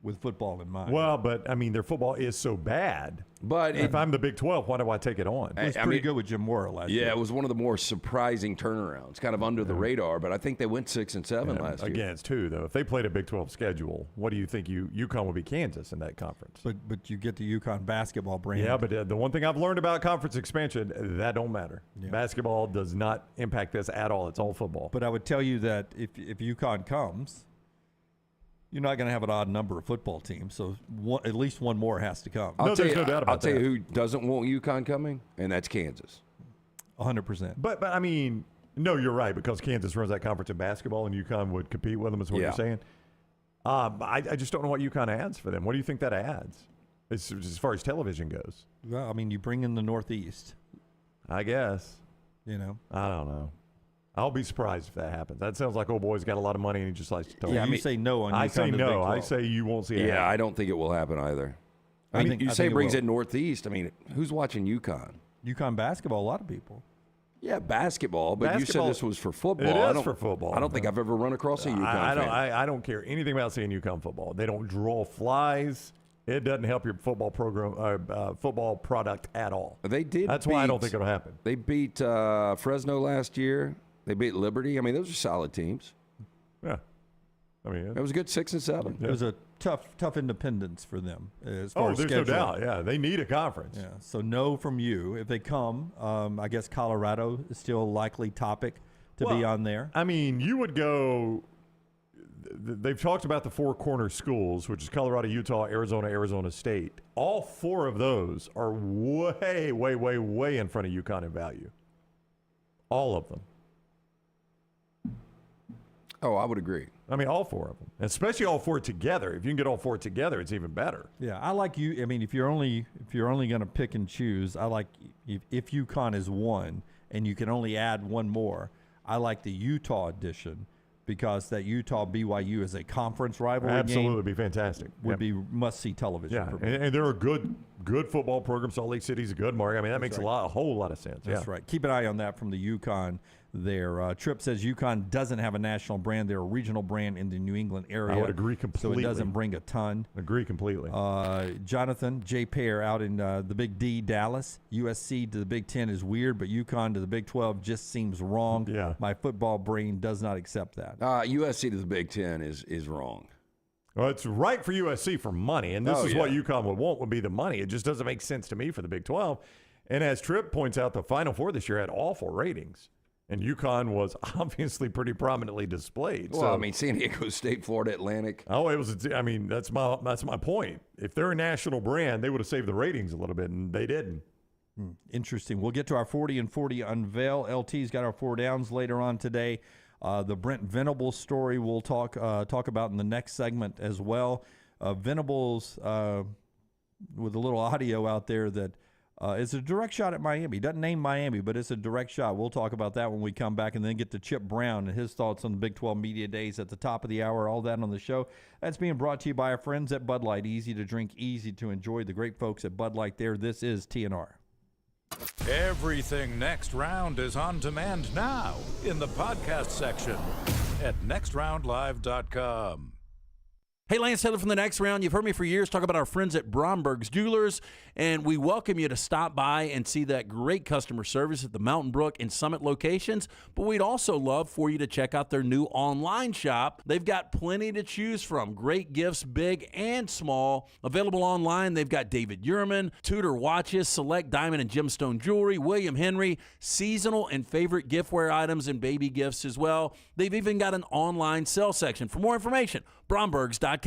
with football in mind. Well, but, I mean, their football is so bad. But if I'm the Big 12, why do I take it on? It was pretty good with Jim Moore last year. Yeah, it was one of the more surprising turnarounds, kind of under the radar, but I think they went 6-7 last year. Against who, though? If they played a Big 12 schedule, what do you think UConn would be Kansas in that conference? But you get the UConn basketball brand. Yeah, but the one thing I've learned about conference expansion, that don't matter. Yeah. Basketball does not impact this at all. It's all football. But I would tell you that if UConn comes, you're not going to have an odd number of football teams, so at least one more has to come. There's no doubt about that. I'll tell you who doesn't want UConn coming, and that's Kansas. 100%. But I mean, no, you're right, because Kansas runs that conference in basketball, and UConn would compete with them, is what you're saying. I just don't know what UConn adds for them. What do you think that adds as far as television goes? Well, I mean, you bring in the Northeast. I guess. I don't know. I'll be surprised if that happens. That sounds like old boy's got a lot of money and he just likes to talk. Yeah, you say no on UConn. I say no. I say you won't see it. Yeah, I don't think it will happen either. I mean, you say brings it Northeast. I mean, who's watching UConn? UConn basketball, a lot of people. Yeah, basketball, but you said this was for football. It is for football. I don't think I've ever run across a UConn fan. I don't care anything about seeing UConn football. They don't draw flies. it doesn't help your football program, football product at all. They did. That's why I don't think it'll happen. They beat Fresno last year. They beat Liberty. I mean, those are solid teams. Yeah. I mean, it was a good 6 and 7. It was a tough independence for them as far as there's scheduling. no doubt. Yeah, they need a conference. Yeah. So no from you. If they come, I guess Colorado is still a likely topic to be on there. I mean, you would go. They've talked about the 4 corner schools, which is Colorado, Utah, Arizona, Arizona State. All 4 of those are way, way, way, way in front of UConn in value. All of them. Oh, I would agree. I mean, all 4 of them, especially all 4 together. If you can get all 4 together, it's even better. Yeah, I like you. I mean, if you're only going to pick and choose, I like if UConn is 1 and you can only add 1 more. I like the Utah edition because that Utah BYU is a conference rivalry Absolutely, game. Be fantastic. Would be must-see television. Yeah, for me. and they're a good football program. Salt Lake City's a good market. I mean, that makes a whole lot of sense. That's right. Keep an eye on that from the UConn there. Tripp says UConn doesn't have a national brand. They're a regional brand in the New England area. I would agree completely. So it doesn't bring a ton. Agree completely. Jonathan J. Pear out in the Big D, Dallas. USC to the Big Ten is weird, but UConn to the Big 12 just seems wrong. Yeah. My football brain does not accept that. USC to the Big Ten is wrong. Well, it's right for USC for money, and this is what UConn would be the money. It just doesn't make sense to me for the Big 12. And as Tripp points out, the Final Four this year had awful ratings. And UConn was obviously pretty prominently displayed. Well, I mean, San Diego State, Florida Atlantic. Oh, it was. I mean, that's my point. If they're a national brand, they would have saved the ratings a little bit, and they didn't. Interesting. We'll get to our 40 and 40 unveil. LT's got our 4 downs later on today. The Brent Venables story we'll talk about in the next segment as well. Venables with a little audio out there that. It's a direct shot at Miami. Doesn't name Miami, but it's a direct shot. We'll talk about that when we come back and then get to Chip Brown and his thoughts on the Big 12 Media Days at the top of the hour. All that on the show. That's being brought to you by our friends at Bud Light. Easy to drink, easy to enjoy. The great folks at Bud Light there. This is TNR. Everything Next Round is on demand now in the podcast section at nextroundlive.com. Hey, Lance Taylor from The Next Round. You've heard me for years talk about our friends at Bromberg's Jewelers, and we welcome you to stop by and see that great customer service at the Mountain Brook and Summit locations, but we'd also love for you to check out their new online shop. They've got plenty to choose from. Great gifts, big and small. Available online, they've got David Yurman, Tudor watches, select diamond and gemstone jewelry, William Henry, seasonal and favorite giftware items and baby gifts as well. They've even got an online sale section. For more information, brombergs.com.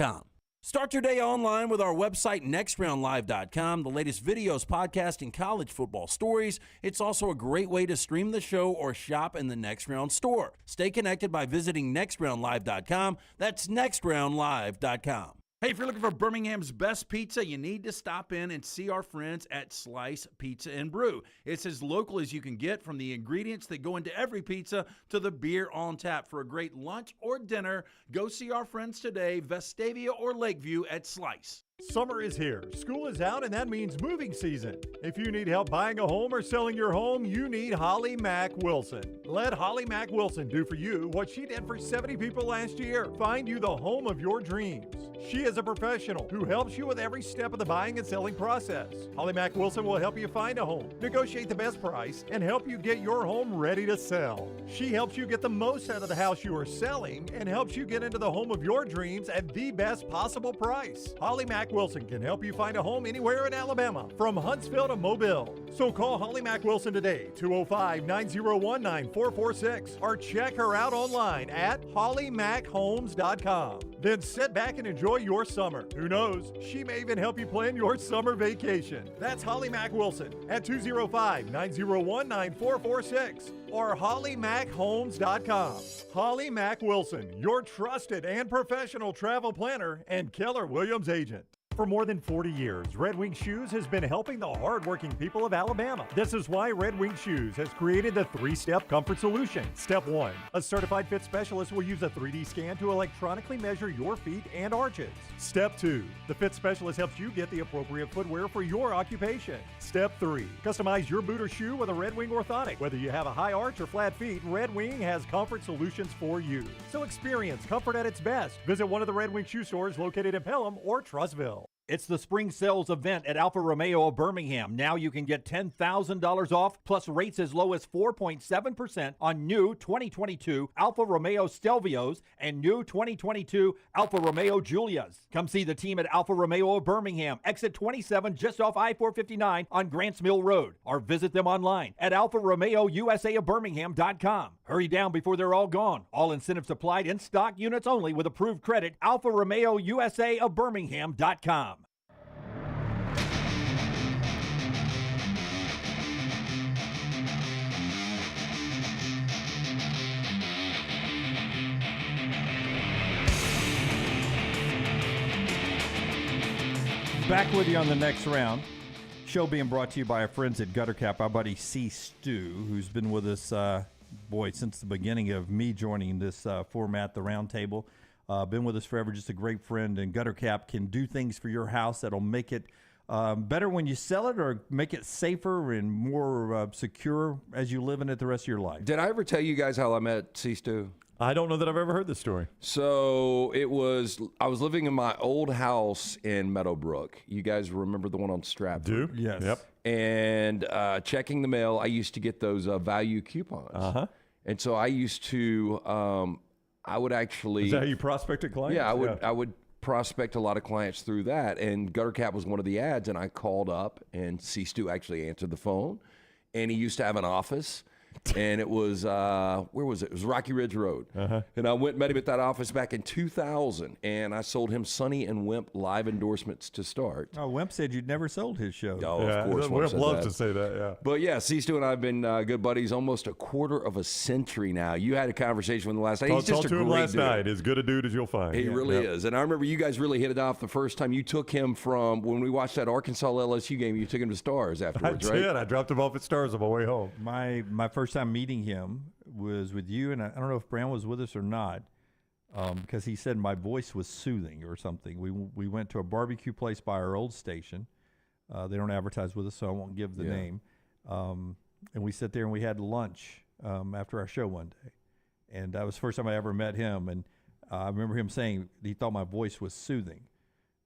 Start your day online with our website, nextroundlive.com. The latest videos, podcasts, and college football stories. It's also a great way to stream the show or shop in the Next Round store. Stay connected by visiting nextroundlive.com. That's nextroundlive.com. Hey, if you're looking for Birmingham's best pizza, you need to stop in and see our friends at Slice Pizza and Brew. It's as local as you can get, from the ingredients that go into every pizza to the beer on tap. For a great lunch or dinner, go see our friends today, Vestavia or Lakeview at Slice. Summer is here, school is out, and that means moving season. If you need help buying a home or selling your home, you need Holly Mack Wilson. Let Holly Mack Wilson do for you what she did for 70 people last year. Find you the home of your dreams. She is a professional who helps you with every step of the buying and selling process. Holly Mack Wilson will help you find a home, negotiate the best price, and help you get your home ready to sell. She helps you get the most out of the house you are selling and helps you get into the home of your dreams at the best possible price. Holly Mack Wilson can help you find a home anywhere in Alabama, from Huntsville to Mobile. So call Holly Mack Wilson today, 205-901-9446, or check her out online at hollymackhomes.com. Then sit back and enjoy your summer. Who knows, she may even help you plan your summer vacation. That's Holly Mack Wilson at 205-901-9446 or hollymackhomes.com. Holly Mack Wilson, your trusted and professional travel planner and Keller Williams agent. For more than 40 years, Red Wing Shoes has been helping the hardworking people of Alabama. This is why Red Wing Shoes has created the 3-step comfort solution. Step 1, a certified fit specialist will use a 3D scan to electronically measure your feet and arches. Step 2, the fit specialist helps you get the appropriate footwear for your occupation. Step 3, customize your boot or shoe with a Red Wing orthotic. Whether you have a high arch or flat feet, Red Wing has comfort solutions for you. So experience comfort at its best. Visit one of the Red Wing shoe stores located in Pelham or Trussville. It's the spring sales event at Alfa Romeo of Birmingham. Now you can get $10,000 off plus rates as low as 4.7% on new 2022 Alfa Romeo Stelvios and new 2022 Alfa Romeo Giulias. Come see the team at Alfa Romeo of Birmingham, exit 27 just off I-459 on Grants Mill Road, or visit them online at alfaromeousa of Birmingham.com. Hurry down before they're all gone. All incentives applied, in stock units only with approved credit. Alfa Romeo USA of Birmingham.com. Back with you on the next round. Show being brought to you by our friends at Gutter Cap. Our buddy C. Stu, who's been with us, since the beginning of me joining this format, the round table. Been with us forever, just a great friend. And Gutter Cap can do things for your house that'll make it better when you sell it, or make it safer and more secure as you live in it the rest of your life. Did I ever tell you guys how I met C. Stu? I don't know that I've ever heard this story. So I was living in my old house in Meadowbrook. You guys remember the one on Stratford? Do? Yes. Yep. And checking the mail, I used to get those value coupons. Uh-huh. And so I used to, I would actually. Is that how you prospected clients? Yeah, I would prospect a lot of clients through that. And Gutter Cap was one of the ads, and I called up, and C. Stu actually answered the phone. And he used to have an office. And it was, where was it? It was Rocky Ridge Road. Uh-huh. And I met him at that office back in 2000. And I sold him Sonny and Wimp live endorsements to start. Oh, Wimp said you'd never sold his show. Oh, of course. Wimp loves to say that, yeah. But yeah, C-Stu and I have been good buddies almost a quarter of a century now. You had a conversation with him last night. He's just a to him great last dude. night. As good a dude as you'll find. He really is. And I remember you guys really hit it off the first time. You took him from, when we watched that Arkansas LSU game, you took him to Stars afterwards, I right? did. I dropped him off at Stars on my way home. My first time meeting him was with you, and I don't know if Brown was with us or not, because he said my voice was soothing or something. We went to a barbecue place by our old station. They don't advertise with us, so I won't give the name. And we sat there and we had lunch after our show one day. And that was the first time I ever met him. And I remember him saying he thought my voice was soothing.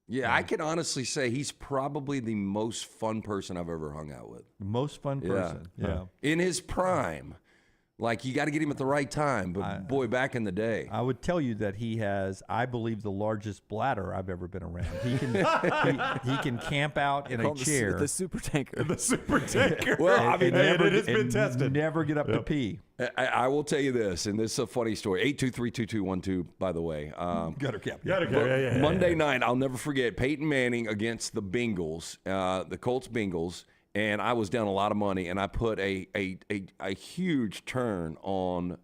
Yeah, I can honestly say he's probably the most fun person I've ever hung out with. Most fun person, yeah. In his prime. Like, you got to get him at the right time. But, boy, back in the day. I would tell you that he has, I believe, the largest bladder I've ever been around. He can he can camp out in a chair. The super tanker. The super tanker. Well, I mean, it has been tested. Never get up to pee. I will tell you this, and this is a funny story. 823-2212, by the way. Gutter Cap. Yeah. Monday night, I'll never forget, Peyton Manning against the Bengals, the Colts Bengals, and I was down a lot of money, and I put a huge turn on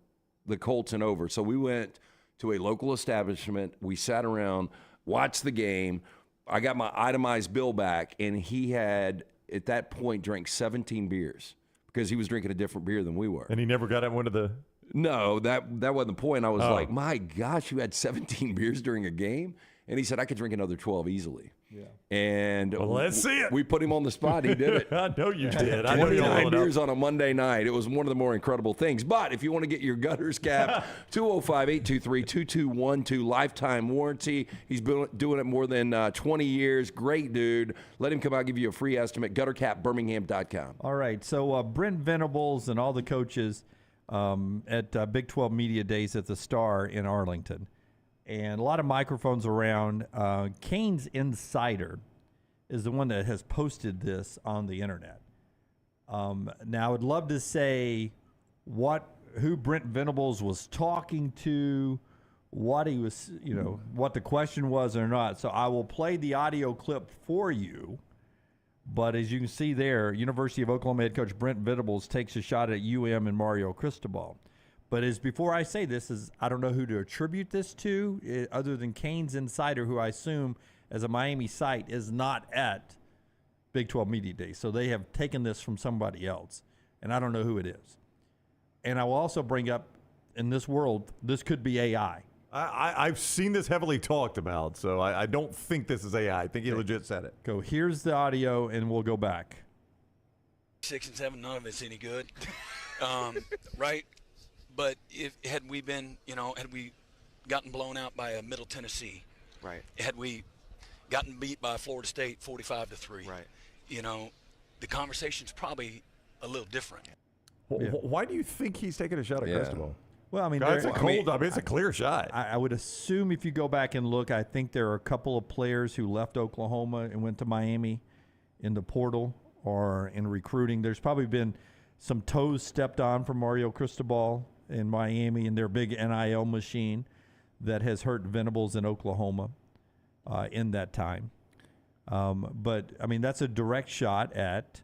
the Colts and over. So we went to a local establishment. We sat around, watched the game. I got my itemized bill back, and he had, at that point, drank 17 beers because he was drinking a different beer than we were. And he never got at one of the... No, that wasn't the point. I was like, my gosh, you had 17 beers during a game? And he said, I could drink another 12 easily. Yeah. And let's see it. We put him on the spot. He did it. I know you did. I know you 29 did. beers on a Monday night. It was one of the more incredible things. But if you want to get your gutters capped, 205-823-2212, lifetime warranty. He's been doing it more than 20 years. Great dude. Let him come out and give you a free estimate. Guttercapbirmingham.com. All right. So Brent Venables and all the coaches at Big 12 Media Days at the Star in Arlington. And a lot of microphones around. Canes Insider is the one that has posted this on the internet. Now, I would love to say who Brent Venables was talking to, what he was, what the question was or not. So I will play the audio clip for you. But as you can see there, University of Oklahoma head coach Brent Venables takes a shot at UM and Mario Cristobal. But before I say this, I don't know who to attribute this to, other than Canes Insider, who I assume, as a Miami site, is not at Big 12 Media Day. So they have taken this from somebody else, and I don't know who it is. And I will also bring up, in this world, this could be AI. I've seen this heavily talked about, so I don't think this is AI. I think he legit said it. Here's the audio, and we'll go back. 6 and 7, none of it's any good, right? But had we been, had we gotten blown out by a Middle Tennessee, right? Had we gotten beat by Florida State 45-3. Right. You know, the conversation's probably a little different. Why do you think he's taking a shot at Cristobal? Well, I mean, it's it's a clear shot. I would assume if you go back and look, I think there are a couple of players who left Oklahoma and went to Miami in the portal or in recruiting. There's probably been some toes stepped on from Mario Cristobal in Miami and their big NIL machine that has hurt Venables in Oklahoma in that time. But, I mean, that's a direct shot at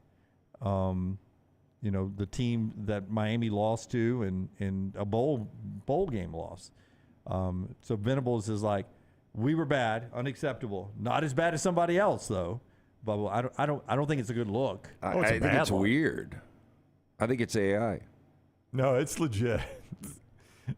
the team that Miami lost to in a bowl game loss. So Venables is like, we were bad, unacceptable. Not as bad as somebody else though. But I don't think it's a good look. I think it's weird. I think it's AI. No, it's legit.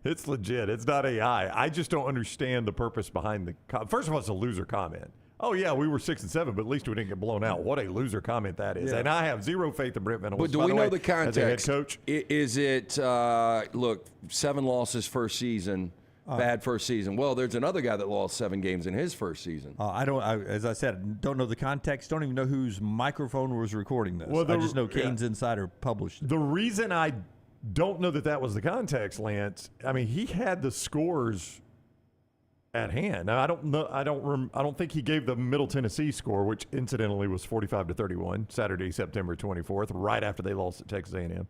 It's legit. It's not AI. I just don't understand the purpose behind the. First of all, it's a loser comment. Oh, yeah, we were 6-7, but at least we didn't get blown out. What a loser comment that is. Yeah. And I have zero faith in Brent Venables. But do we know the context? As a head coach? Is it, look, 7 losses first season, bad first season? Well, there's another guy that lost 7 games in his first season. As I said, don't know the context. Don't even know whose microphone was recording this. Well, I just know Canes Insider published it. The reason I don't know that was the context, Lance, I mean, he had the scores at hand. Now, I don't think he gave the Middle Tennessee score, which incidentally was 45-31, Saturday, September 24th, right after they lost at Texas A&M.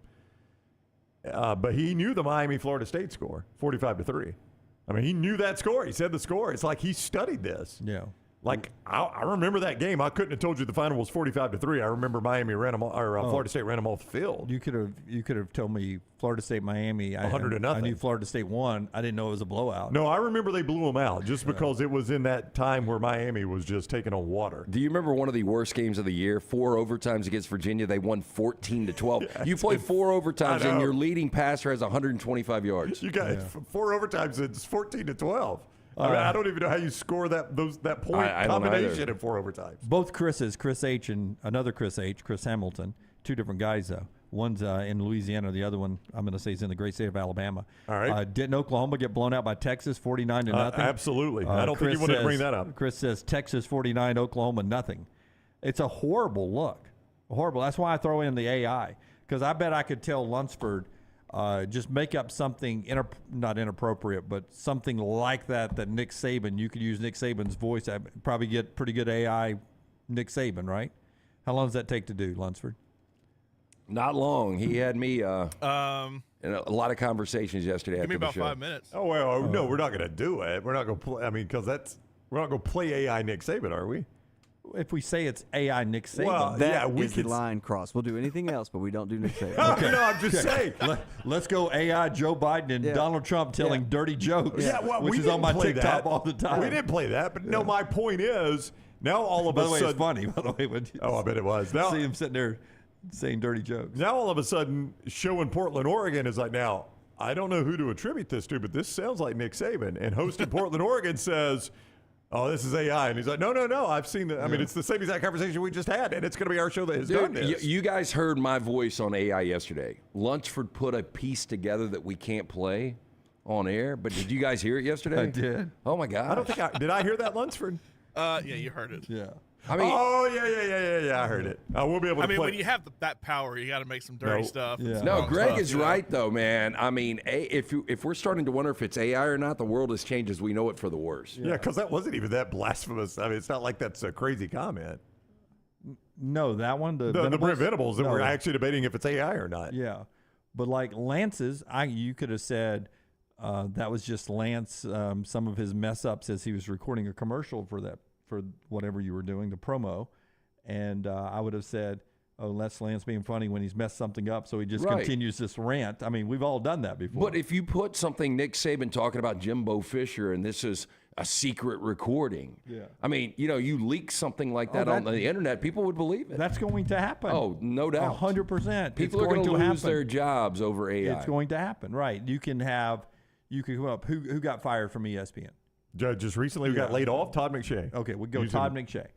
But he knew the Miami Florida State score, 45-3. I mean, he knew that score. He said the score. It's like he studied this. Yeah. Like, I remember that game. I couldn't have told you the final was 45-3. I remember Miami ran them, Florida State ran them off the field. You could have told me Florida State Miami 100-0. I knew Florida State won. I didn't know it was a blowout. No, I remember they blew them out just because it was in that time where Miami was just taking on water. Do you remember one of the worst games of the year? 4 overtimes against Virginia. They won 14-12. Yeah, you play 4 overtimes and your leading passer has 125 yards. You got 4 overtimes. It's 14-12. I mean, I don't even know how you score that point combination in 4 overtimes. Both Chris's, Chris H. and another Chris H., Chris Hamilton, 2 different guys, though. One's in Louisiana. The other one, I'm going to say, is in the great state of Alabama. All right. Didn't Oklahoma get blown out by Texas 49-0? Absolutely. I don't think you want to bring that up. Chris says Texas 49, Oklahoma nothing. It's a horrible look. Horrible. That's why I throw in the AI, because I bet I could tell Lunsford – just make up something not inappropriate, but something like that Nick Saban. You could use Nick Saban's voice. I'd probably get pretty good AI Nick Saban, right? How long does that take to do, Lunsford? Not long. He had me in a lot of conversations yesterday. Give me after about the show. 5 minutes. Oh, well, no, we're not going to do it. We're not going to play. I mean, because we're not going to play AI Nick Saban, are we? If we say it's AI Nick Saban, well, we could line cross. We'll do anything else, but we don't do Nick Saban. Okay. No, I'm just saying. Let's go AI Joe Biden and Donald Trump telling dirty jokes, which is on my TikTok all the time. We didn't play that, but no, my point is now all of a sudden. By the way, it's funny. By the way, I bet it was. Now, see him sitting there saying dirty jokes. Now all of a sudden, show in Portland, Oregon is like, now I don't know who to attribute this to, but this sounds like Nick Saban. And host in Portland, Oregon says, oh, this is AI. And he's like, no, I've seen that. I mean, it's the same exact conversation we just had, and it's going to be our show that has done this. You guys heard my voice on AI yesterday. Lunsford put a piece together that we can't play on air, but did you guys hear it yesterday? I did. Oh, my God. I don't think did I hear that, Lunsford? Yeah, you heard it. Yeah. I mean, yeah, I heard it. We'll be able to play. When you have that power, you got to make some dirty stuff. Yeah. No, Greg is right, though, man. I mean, if we're starting to wonder if it's AI or not, the world has changed as we know it for the worse. Yeah, because that wasn't even that blasphemous. I mean, it's not like that's a crazy comment. No, that one, the Brent Venables, that we're actually debating if it's AI or not. Yeah. But like Lance's, you could have said that was just Lance, some of his mess ups as he was recording a commercial for whatever you were doing, the promo. And I would have said, oh, that's Lance being funny when he's messed something up, so he just continues this rant. I mean, we've all done that before. But if you put something Nick Saban talking about Jimbo Fisher and this is a secret recording, I mean, you leak something like that on the internet, people would believe it. That's going to happen. Oh, no doubt. 100%. People are going to lose their jobs over AI. It's going to happen, right. You can come up, who got fired from ESPN? Just recently, we got laid off. Todd McShay. Okay, we'll go Todd McShay.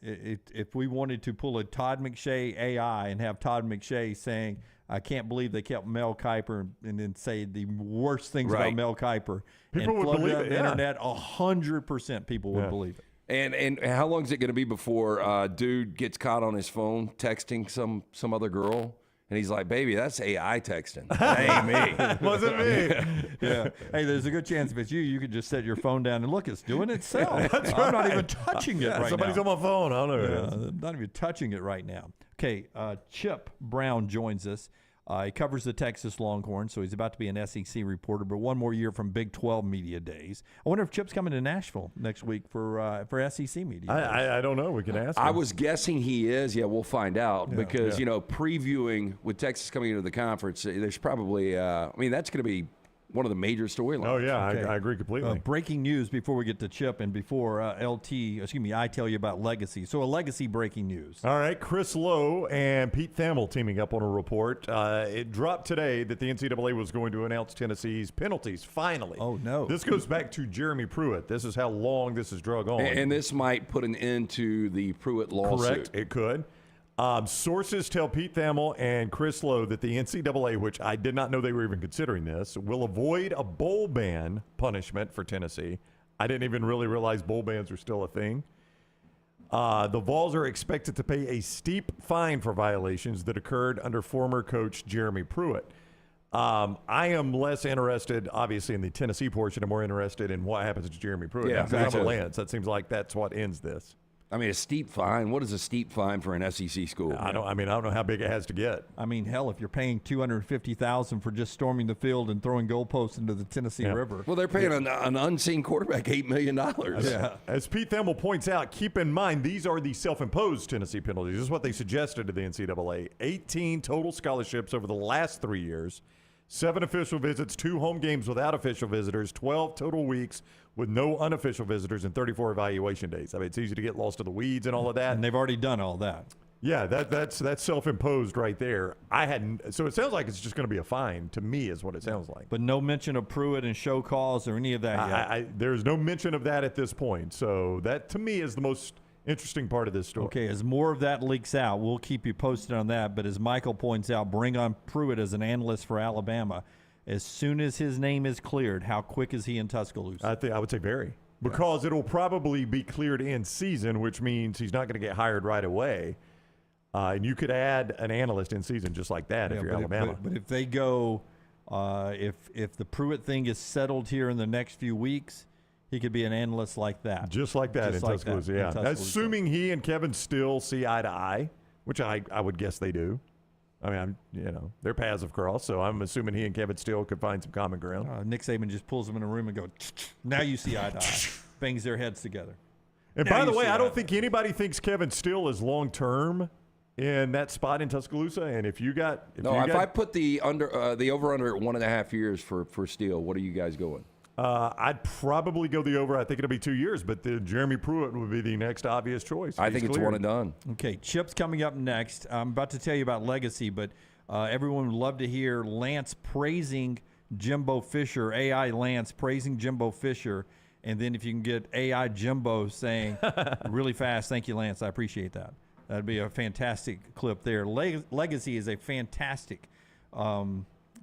If we wanted to pull a Todd McShay AI and have Todd McShay saying, I can't believe they kept Mel Kiper, and then say the worst things about Mel Kiper, people would believe it. The internet, 100% people would believe it. And how long is it going to be before dude gets caught on his phone texting some other girl? And he's like, baby, that's AI texting. That ain't me. Wasn't me. Yeah. Hey, there's a good chance if it's you could just set your phone down and look, it's doing itself. I'm not even touching it right somebody's now. on my phone. I don't know who it is. Not even touching it right now. Okay, Chip Brown joins us. He covers the Texas Longhorns, so he's about to be an SEC reporter, but one more year from Big 12 Media Days. I wonder if Chip's coming to Nashville next week for SEC Media Days. I don't know. We can ask him. I was guessing he is. Yeah, we'll find out because, previewing with Texas coming into the conference, there's probably, that's going to be one of the major storylines. Oh, yeah, Okay. I agree completely. Breaking news before we get to Chip and before I tell you about Legacy. So a Legacy breaking news. All right, Chris Lowe and Pete Thamel teaming up on a report. It dropped today that the NCAA was going to announce Tennessee's penalties, finally. Oh, no. This goes back to Jeremy Pruitt. This is how long this has drug on. And this might put an end to the Pruitt lawsuit. Correct, it could. Sources tell Pete Thamel and Chris Lowe that the NCAA, which I did not know they were even considering this, will avoid a bowl ban punishment for Tennessee. I didn't even really realize bowl bans are still a thing. The Vols are expected to pay a steep fine for violations that occurred under former coach Jeremy Pruitt. I am less interested, obviously, in the Tennessee portion. I'm more interested in what happens to Jeremy Pruitt. Yeah, I'm a Lance. That seems like that's what ends this. I mean, a steep fine. What is a steep fine for an SEC school? I don't know how big it has to get. I mean, hell, if you're paying $250,000 for just storming the field and throwing goalposts into the Tennessee River. Well, they're paying an unseen quarterback $8 million. Yeah. As Pete Thamel points out, keep in mind, these are the self-imposed Tennessee penalties. This is what they suggested to the NCAA. 18 total scholarships over the last 3 years, 7 official visits, 2 home games without official visitors, 12 total weeks with no unofficial visitors, and 34 evaluation days. I mean, it's easy to get lost in the weeds and all of that. And they've already done all that. Yeah, that's self-imposed right there. So it sounds like it's just going to be a fine, to me, is what it sounds like. But no mention of Pruitt and show cause or any of that yet. There's no mention of that at this point. So that, to me, is the most interesting part of this story. Okay, as more of that leaks out, we'll keep you posted on that. But as Michael points out, bring on Pruitt as an analyst for Alabama. As soon as his name is cleared, how quick is he in Tuscaloosa? I would say very. Because it'll probably be cleared in season, which means he's not going to get hired right away. And you could add an analyst in season just like that if you're Alabama. But if they go, if the Pruitt thing is settled here in the next few weeks, he could be an analyst like that. Just like that in Tuscaloosa, yeah. Assuming he and Kevin still see eye to eye, which I would guess they do. I mean, their paths have crossed, so I'm assuming he and Kevin Steele could find some common ground. Nick Saban just pulls them in a room and goes, now you see eye to eye. Bangs their heads together. And by the way, I don't think anybody thinks Kevin Steele is long-term in that spot in Tuscaloosa. And if I put the over-under at 1.5 years for Steele, what are you guys going? I'd probably go the over. I think it'll be 2 years, but Jeremy Pruitt would be the next obvious choice. I think it's one and done. Okay, Chip's coming up next. I'm about to tell you about Legacy, but everyone would love to hear Lance praising Jimbo Fisher, AI Lance praising Jimbo Fisher, and then if you can get AI Jimbo saying really fast, thank you, Lance, I appreciate that. That'd be a fantastic clip there. Legacy is a fantastic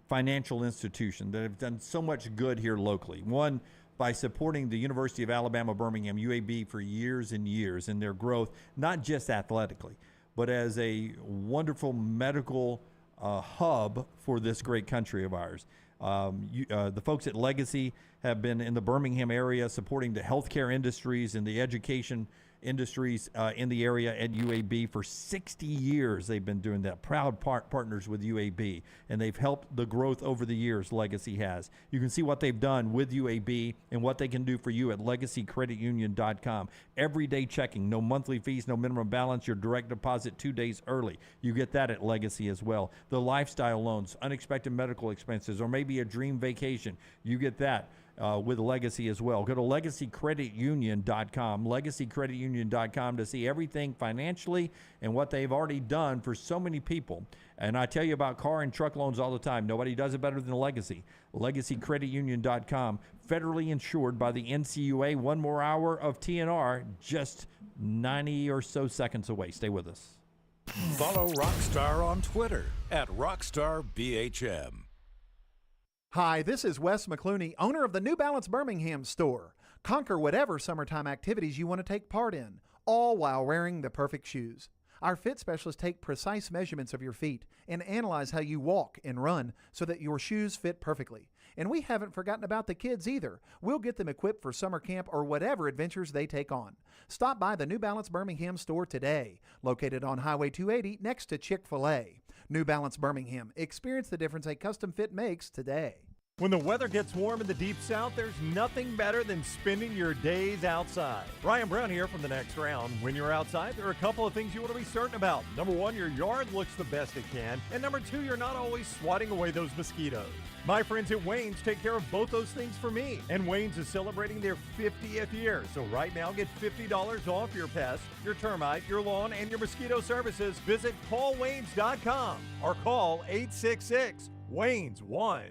financial institution that have done so much good here locally. One, by supporting the University of Alabama, Birmingham, UAB, for years and years in their growth, not just athletically, but as a wonderful medical hub for this great country of ours. The folks at Legacy have been in the Birmingham area supporting the healthcare industries and the education industries in the area at UAB for 60 years. They've been doing that. Proud partners with UAB, and they've helped the growth over the years. Legacy has. You can see what they've done with UAB and what they can do for you at legacycreditunion.com. Everyday checking, no monthly fees, no minimum balance, your direct deposit 2 days early. You get that at Legacy as well. The lifestyle loans, unexpected medical expenses, or maybe a dream vacation, you get that with Legacy as well. Go to legacycreditunion.com, legacycreditunion.com to see everything financially and what they've already done for so many people. And I tell you about car and truck loans all the time. Nobody does it better than Legacy. Legacycreditunion.com, federally insured by the NCUA. One more hour of TNR, just 90 or so seconds away. Stay with us. Follow Rockstar on Twitter at RockstarBHM. Hi, this is Wes McClooney, owner of the New Balance Birmingham store. Conquer whatever summertime activities you want to take part in, all while wearing the perfect shoes. Our fit specialists take precise measurements of your feet and analyze how you walk and run so that your shoes fit perfectly. And we haven't forgotten about the kids either. We'll get them equipped for summer camp or whatever adventures they take on. Stop by the New Balance Birmingham store today, located on Highway 280 next to Chick-fil-A. New Balance Birmingham. Experience the difference a custom fit makes today. When the weather gets warm in the Deep South, there's nothing better than spending your days outside. Ryan Brown here from The Next Round. When you're outside, there are a couple of things you want to be certain about. Number one, your yard looks the best it can. And number two, you're not always swatting away those mosquitoes. My friends at Wayne's take care of both those things for me. And Wayne's is celebrating their 50th year. So right now, get $50 off your pest, your termite, your lawn, and your mosquito services. Visit callwaynes.com or call 866-WAYNES-1.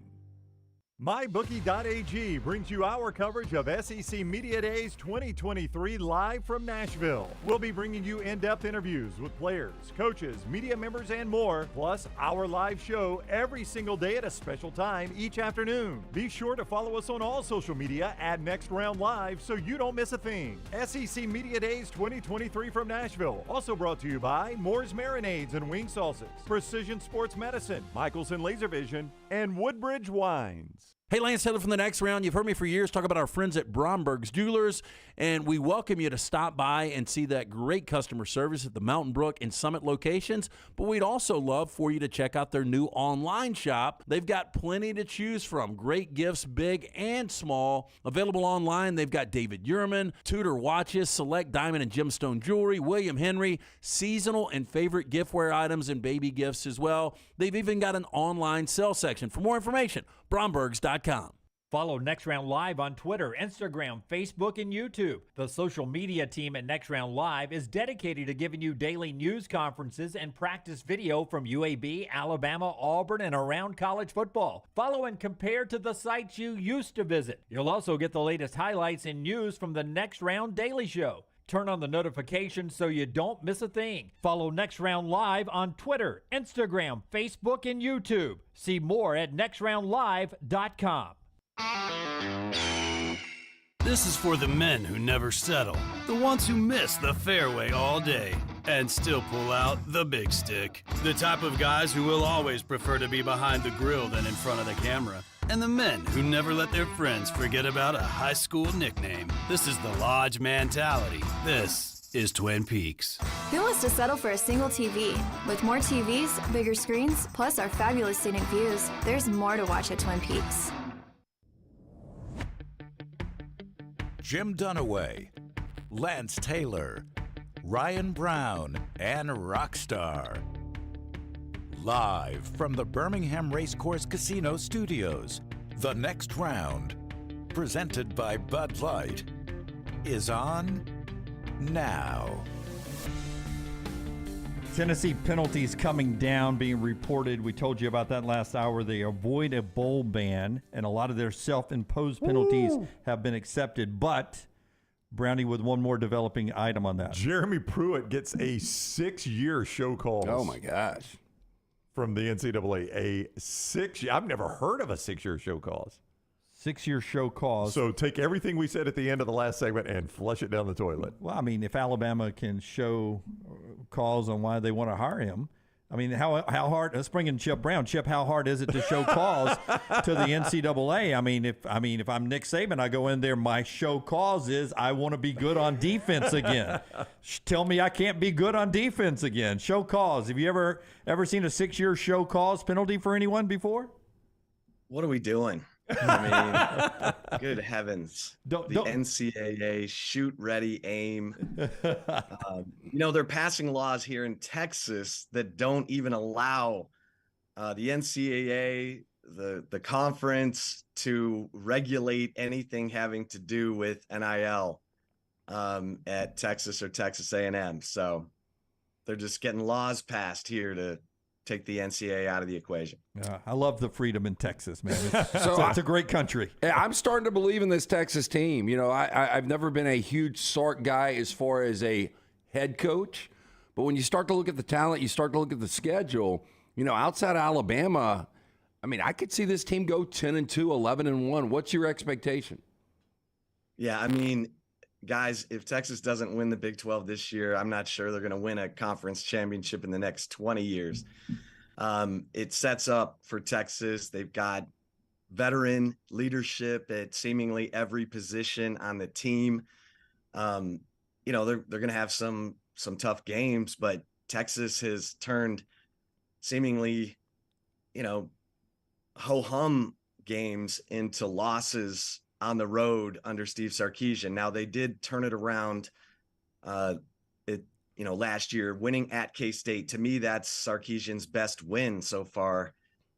MyBookie.ag brings you our coverage of SEC Media Days 2023 live from Nashville. We'll be bringing you in-depth interviews with players, coaches, media members, and more, plus our live show every single day at a special time each afternoon. Be sure to follow us on all social media at Next Round Live so you don't miss a thing. SEC Media Days 2023 from Nashville, also brought to you by Moore's Marinades and Wing Sauces, Precision Sports Medicine, Michelson Laser Vision, and Woodbridge Wines. Hey, Lance Taylor from The Next Round. You've heard me for years talk about our friends at Bromberg's Jewelers, and we welcome you to stop by and see that great customer service at the Mountain Brook and Summit locations. But we'd also love for you to check out their new online shop. They've got plenty to choose from. Great gifts, big and small. Available online, they've got David Yurman, Tudor watches, select diamond and gemstone jewelry, William Henry, seasonal and favorite giftware items, and baby gifts as well. They've even got an online sale section. For more information, Brombergs.com. Follow Next Round Live on Twitter, Instagram, Facebook, and YouTube. The social media team at Next Round Live is dedicated to giving you daily news conferences and practice video from UAB, Alabama, Auburn, and around college football. Follow and compare to the sites you used to visit. You'll also get the latest highlights and news from the Next Round Daily Show. Turn on the notifications so you don't miss a thing. Follow Next Round Live on Twitter, Instagram, Facebook, and YouTube. See more at nextroundlive.com. This is for the men who never settle, the ones who miss the fairway all day and still pull out the big stick, the type of guys who will always prefer to be behind the grill than in front of the camera, and the men who never let their friends forget about a high school nickname. This is the Lodge mentality. This is Twin Peaks. Who wants to settle for a single TV? With more TVs, bigger screens, plus our fabulous scenic views, there's more to watch at Twin Peaks. Jim Dunaway, Lance Taylor, Ryan Brown, and Rockstar. Live from the Birmingham Racecourse Casino Studios, The Next Round, presented by Bud Light, is on now. Tennessee penalties coming down, being reported. We told you about that last hour. They avoid a bowl ban, and a lot of their self-imposed penalties have been accepted. But Brownie with one more developing item on that. Jeremy Pruitt gets a 6-year show cause. Oh, my gosh. From the NCAA. A 6-year. I've never heard of a 6-year show cause. 6-year show cause. So take everything we said at the end of the last segment and flush it down the toilet. Well, I mean, if Alabama can show cause on why they want to hire him, I mean, how hard? Let's bring in Chip Brown. Chip, how hard is it to show cause to the NCAA? I mean, if I'm Nick Saban, I go in there. My show cause is I want to be good on defense again. Tell me I can't be good on defense again. Show cause. Have you ever seen a 6-year show cause penalty for anyone before? What are we doing? I mean, good heavens. The NCAA, shoot, ready, aim. They're passing laws here in Texas that don't even allow the NCAA, the conference, to regulate anything having to do with NIL at Texas or Texas A&M. So they're just getting laws passed here to take the NCAA out of the equation. Yeah, I love the freedom in Texas, man. It's a great country. I'm starting to believe in this Texas team. You know, I've never been a huge Sark guy as far as a head coach, but when you start to look at the talent, you start to look at the schedule, outside of Alabama, I mean, I could see this team go 10-2, 11-1. What's your expectation? Yeah, I mean, guys, if Texas doesn't win the Big 12 this year, I'm not sure they're going to win a conference championship in the next 20 years. It sets up for Texas. They've got veteran leadership at seemingly every position on the team. They're going to have some tough games, but Texas has turned seemingly, ho-hum games into losses on the road under Steve Sarkisian. Now they did turn it around, last year, winning at K-State. To me, that's Sarkisian's best win so far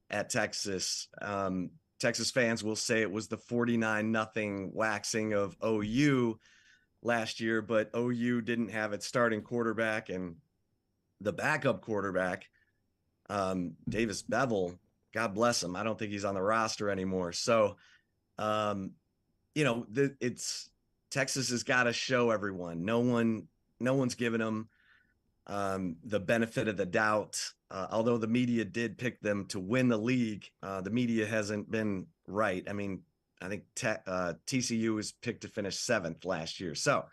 at Texas. Texas fans will say it was the 49-0 waxing of OU last year, but OU didn't have its starting quarterback, and the backup quarterback, Davis Bevel, God bless him, I don't think he's on the roster anymore. So, it's Texas has got to show everyone. No one's given them the benefit of the doubt. Although the media did pick them to win the league, the media hasn't been right. I mean, I think TCU was picked to finish 7th last year. So,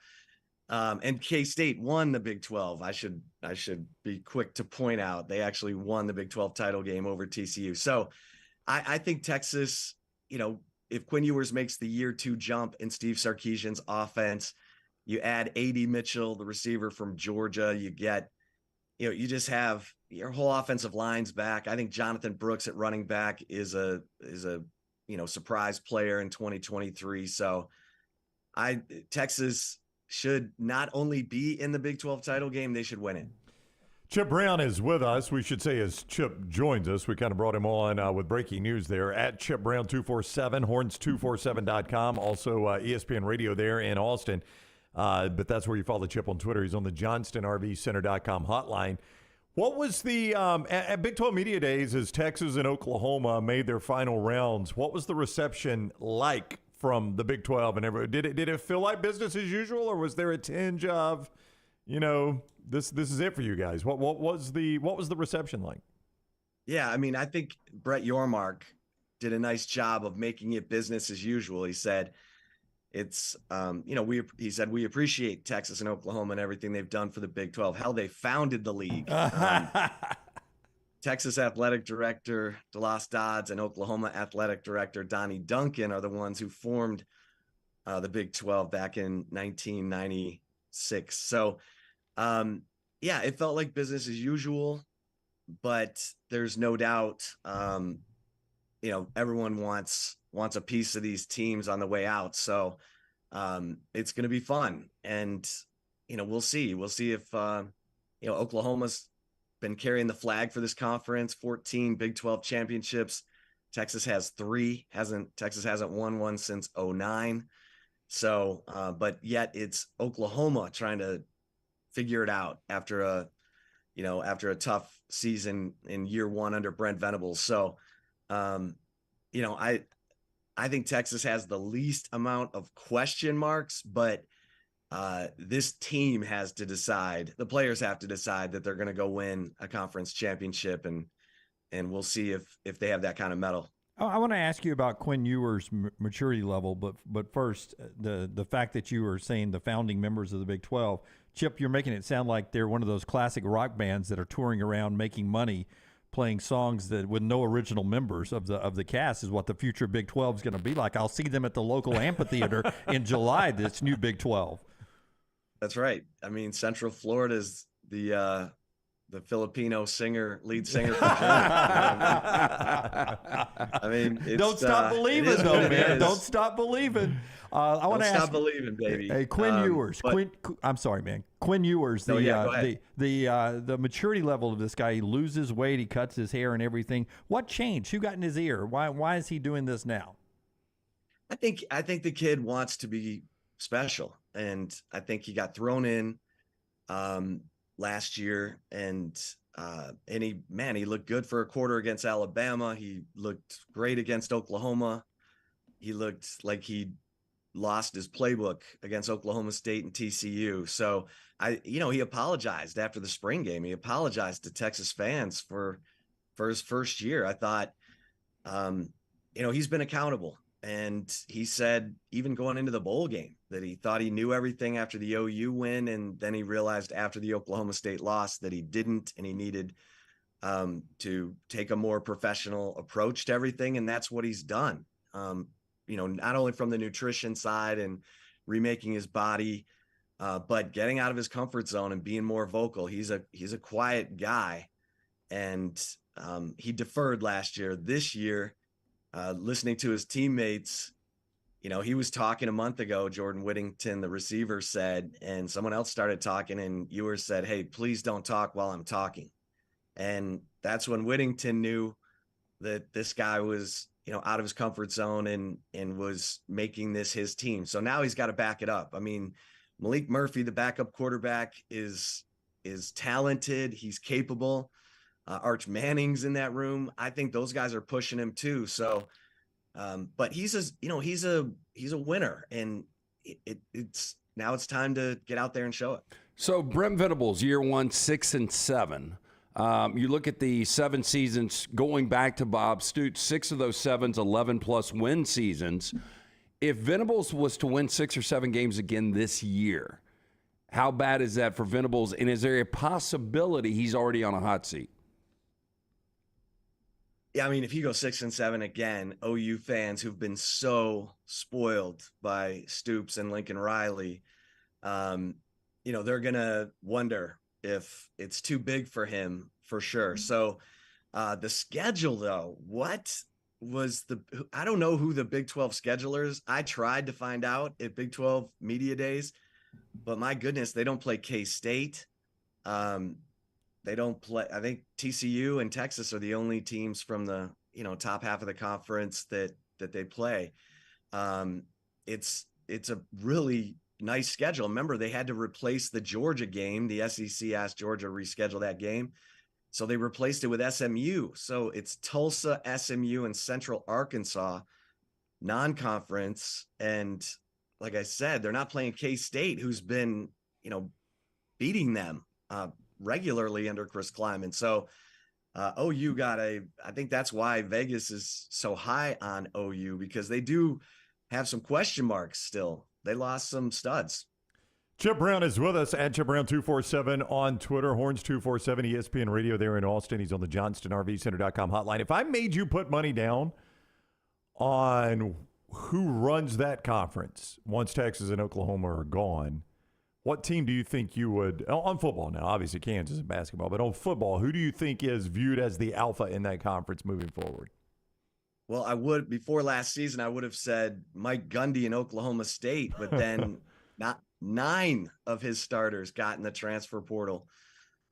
and K-State won the Big 12. I should be quick to point out they actually won the Big 12 title game over TCU. So, I think Texas, if Quinn Ewers makes the year 2 jump in Steve Sarkisian's offense, you add A.D. Mitchell, the receiver from Georgia, you get, you just have your whole offensive lines back. I think Jonathan Brooks at running back is a surprise player in 2023. So Texas should not only be in the Big 12 title game, they should win it. Chip Brown is with us. We should say as Chip joins us, we kind of brought him on with breaking news there at Chip Brown 247, horns247.com, also ESPN Radio there in Austin. But that's where you follow Chip on Twitter. He's on the JohnstonRVCenter.com hotline. What was the at Big 12 Media Days as Texas and Oklahoma made their final rounds? What was the reception like from the Big 12 and everyone? Did it feel like business as usual, or was there a tinge of, this is it for you guys? What was the reception like? Yeah, I mean, I think Brett Yormark did a nice job of making it business as usual. He said it's he said we appreciate Texas and Oklahoma and everything they've done for the Big 12. Hell, they founded the league. Texas Athletic Director DeLoss Dodds and Oklahoma Athletic Director Donnie Duncan are the ones who formed the Big 12 back in 1996. So, it felt like business as usual, but there's no doubt, everyone wants a piece of these teams on the way out. So it's going to be fun. And, we'll see. We'll see if, Oklahoma's been carrying the flag for this conference, 14 Big 12 championships. Texas has 3. Texas hasn't won one since 2009. So, but yet it's Oklahoma trying to figure it out after a tough season in year 1 under Brent Venables. So, I think Texas has the least amount of question marks, but this team has to decide. The players have to decide that they're going to go win a conference championship, and we'll see if they have that kind of mettle. I want to ask you about Quinn Ewers' maturity level, but first, the fact that you were saying the founding members of the Big 12, Chip, you're making it sound like they're one of those classic rock bands that are touring around making money, playing songs that with no original members of the cast is what the future Big 12 is going to be like. I'll see them at the local amphitheater in July. This new Big 12. That's right. I mean, Central Florida is the Filipino lead singer from Germany. I mean, don't stop believing, though, man. Don't stop believing. I want to ask. Stop believing, baby. Hey, Quinn Ewers. I'm sorry, man. Quinn Ewers. The maturity level of this guy. He loses weight. He cuts his hair and everything. What changed? Who got in his ear? Why is he doing this now? I think the kid wants to be special, and I think he got thrown in last year, and he looked good for a quarter against Alabama. He looked great against Oklahoma. He looked like he lost his playbook against Oklahoma State and TCU. So he apologized after the spring game. He apologized to Texas fans for his first year. I thought, he's been accountable, And he said, even going into the bowl game, that he thought he knew everything after the OU win. And then he realized after the Oklahoma State loss that he didn't, and he needed to take a more professional approach to everything. And that's what he's done. Not only from the nutrition side and remaking his body, but getting out of his comfort zone and being more vocal. He's a quiet guy, and he deferred last year. This year, listening to his teammates, he was talking a month ago, Jordan Whittington, the receiver, said, and someone else started talking, and Ewers said, "Hey, please don't talk while I'm talking." And that's when Whittington knew that this guy was, out of his comfort zone and was making this his team. So now he's got to back it up. I mean, Malik Murphy, the backup quarterback, is talented. He's capable. Arch Manning's in that room. I think those guys are pushing him too. So, but he's a winner, and it's time to get out there and show it. So Brent Venables, year 1, 6-7. You look at the 7 seasons going back to Bob Stoops, 6 of those 7s, 11-plus win seasons. If Venables was to win 6 or 7 games again this year, how bad is that for Venables? And is there a possibility he's already on a hot seat? Yeah, I mean, if he goes 6-7 again, OU fans who've been so spoiled by Stoops and Lincoln Riley, they're going to wonder if it's too big for him, for sure. So the schedule, though, I don't know who the Big 12 schedulers. I tried to find out at Big 12 Media Days, but my goodness, they don't play K-State. They don't play. I think TCU and Texas are the only teams from the top half of the conference that they play. It's a really nice schedule. Remember, they had to replace the Georgia game. The SEC asked Georgia to reschedule that game, so they replaced it with SMU. So it's Tulsa, SMU, and Central Arkansas, non-conference. And like I said, they're not playing K-State, who's been beating them regularly under Chris Kleiman. So OU I think that's why Vegas is so high on OU, because they do have some question marks still. They lost some studs. Chip Brown is with us at Chip Brown 247 on Twitter, Horns 247, ESPN Radio there in Austin. He's on the JohnstonRVCenter.com hotline. If I made you put money down on who runs that conference once Texas and Oklahoma are gone, what team do you think you would, on football now, obviously Kansas and basketball, but on football, who do you think is viewed as the alpha in that conference moving forward? Well, before last season, I would have said Mike Gundy in Oklahoma State, but then not 9 of his starters got in the transfer portal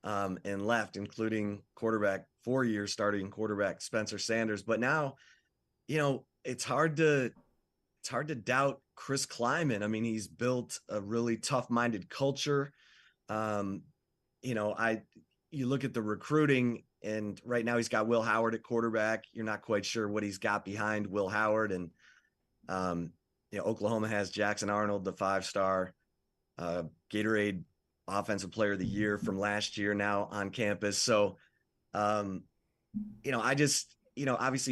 and left, including quarterback, 4-year starting quarterback Spencer Sanders. But now, it's hard to doubt Chris Kleiman. I mean, he's built a really tough-minded culture. You look at the recruiting, and right now he's got Will Howard at quarterback. You're not quite sure what he's got behind Will Howard. And, Oklahoma has Jackson Arnold, the 5-star Gatorade Offensive Player of the Year from last year, now on campus. So, obviously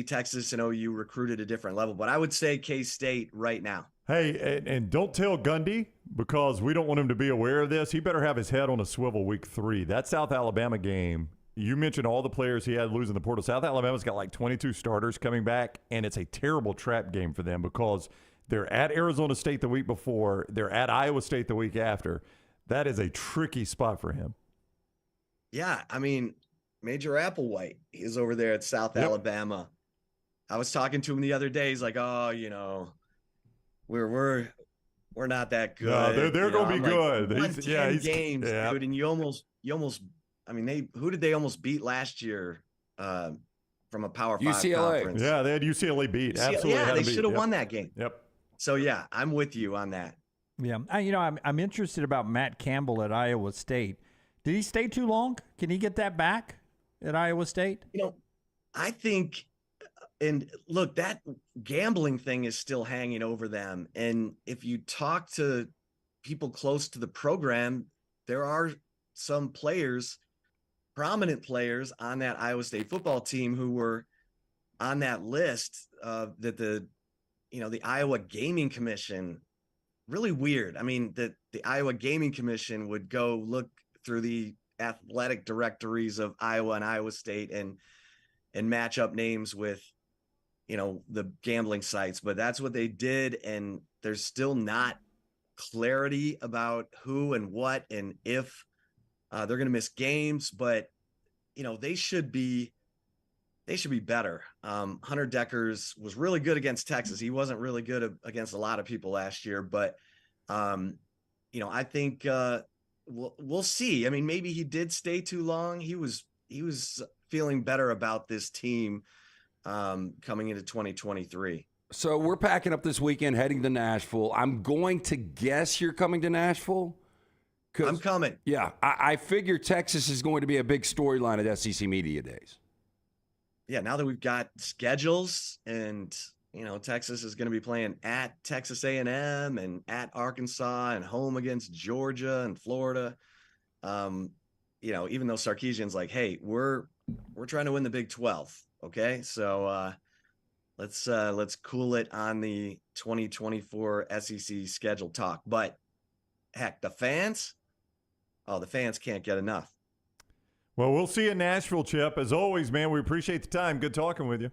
Texas and OU recruited a different level, but I would say K-State right now. Hey, and don't tell Gundy, because we don't want him to be aware of this. He better have his head on a swivel week 3. That South Alabama game, you mentioned all the players he had losing the portal. South Alabama's got like 22 starters coming back, and it's a terrible trap game for them because they're at Arizona State the week before. They're at Iowa State the week after. That is a tricky spot for him. Yeah, I mean, Major Applewhite, he's over there at South Alabama. I was talking to him the other day. He's like, we're not that good. No, they're going to be good. He's games, dude, and you almost. I mean, who did they almost beat last year from a Power 5 UCLA. conference? Yeah, they had UCLA beat. Absolutely, yeah, they should have won that game. Yep. So yeah, I'm with you on that. Yeah, I'm interested about Matt Campbell at Iowa State. Did he stay too long? Can he get that back at Iowa State? I think, and look, that gambling thing is still hanging over them. And if you talk to people close to the program, there are some players, prominent players on that Iowa State football team who were on that list that the the Iowa Gaming Commission, really weird. I mean, the Iowa Gaming Commission would go look through the athletic directories of Iowa and Iowa State and match up names with, the gambling sites, but that's what they did. And there's still not clarity about who and what, and if they're going to miss games, but they should be better. Hunter Deckers was really good against Texas. He wasn't really good against a lot of people last year, but I think we'll see. I mean, maybe he did stay too long. He was feeling better about this team coming into 2023. So we're packing up this weekend, heading to Nashville. I'm going to guess you're coming to Nashville. I'm coming. Yeah, I figure Texas is going to be a big storyline at SEC Media Days. Yeah, now that we've got schedules and, Texas is going to be playing at Texas A&M and at Arkansas and home against Georgia and Florida. Even though Sarkisian's like, hey, we're trying to win the Big 12. Okay. So let's cool it on the 2024 SEC schedule talk. But heck, the fans can't get enough. Well, we'll see you in Nashville, Chip. As always, man, we appreciate the time. Good talking with you.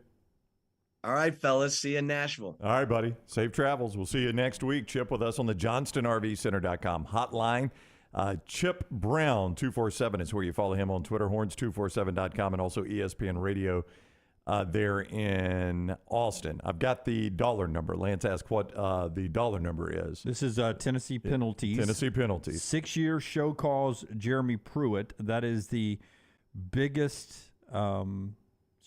All right, fellas. See you in Nashville. All right, buddy. Safe travels. We'll see you next week. Chip with us on the JohnstonRVCenter.com hotline. Chip Brown, 247 is where you follow him on Twitter, horns247.com, and also ESPN Radio there in Austin. I've got the dollar number. Lance asked what the dollar number is. This is Tennessee penalties. Tennessee penalties. 6-year show cause Jeremy Pruitt. That is the biggest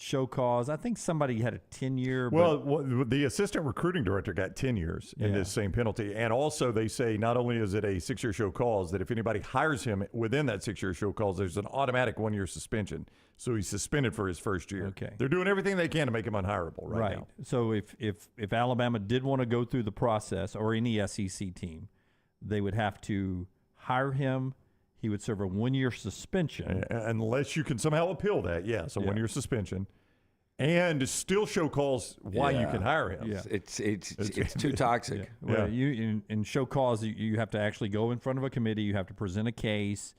show cause. I think somebody had a 10-year. Well, the assistant recruiting director got 10 years in this same penalty. And also they say not only is it a 6-year show cause, that if anybody hires him within that 6-year show cause, there's an automatic 1-year suspension. So he's suspended for his first year. Okay. They're doing everything they can to make him unhireable right now. So if Alabama did want to go through the process, or any SEC team, they would have to hire him. He would serve a 1-year suspension. Unless you can somehow appeal that, yes, a 1-year suspension. And still show cause why you can hire him. Yeah. It's too toxic. Well, in show cause, you have to actually go in front of a committee. You have to present a case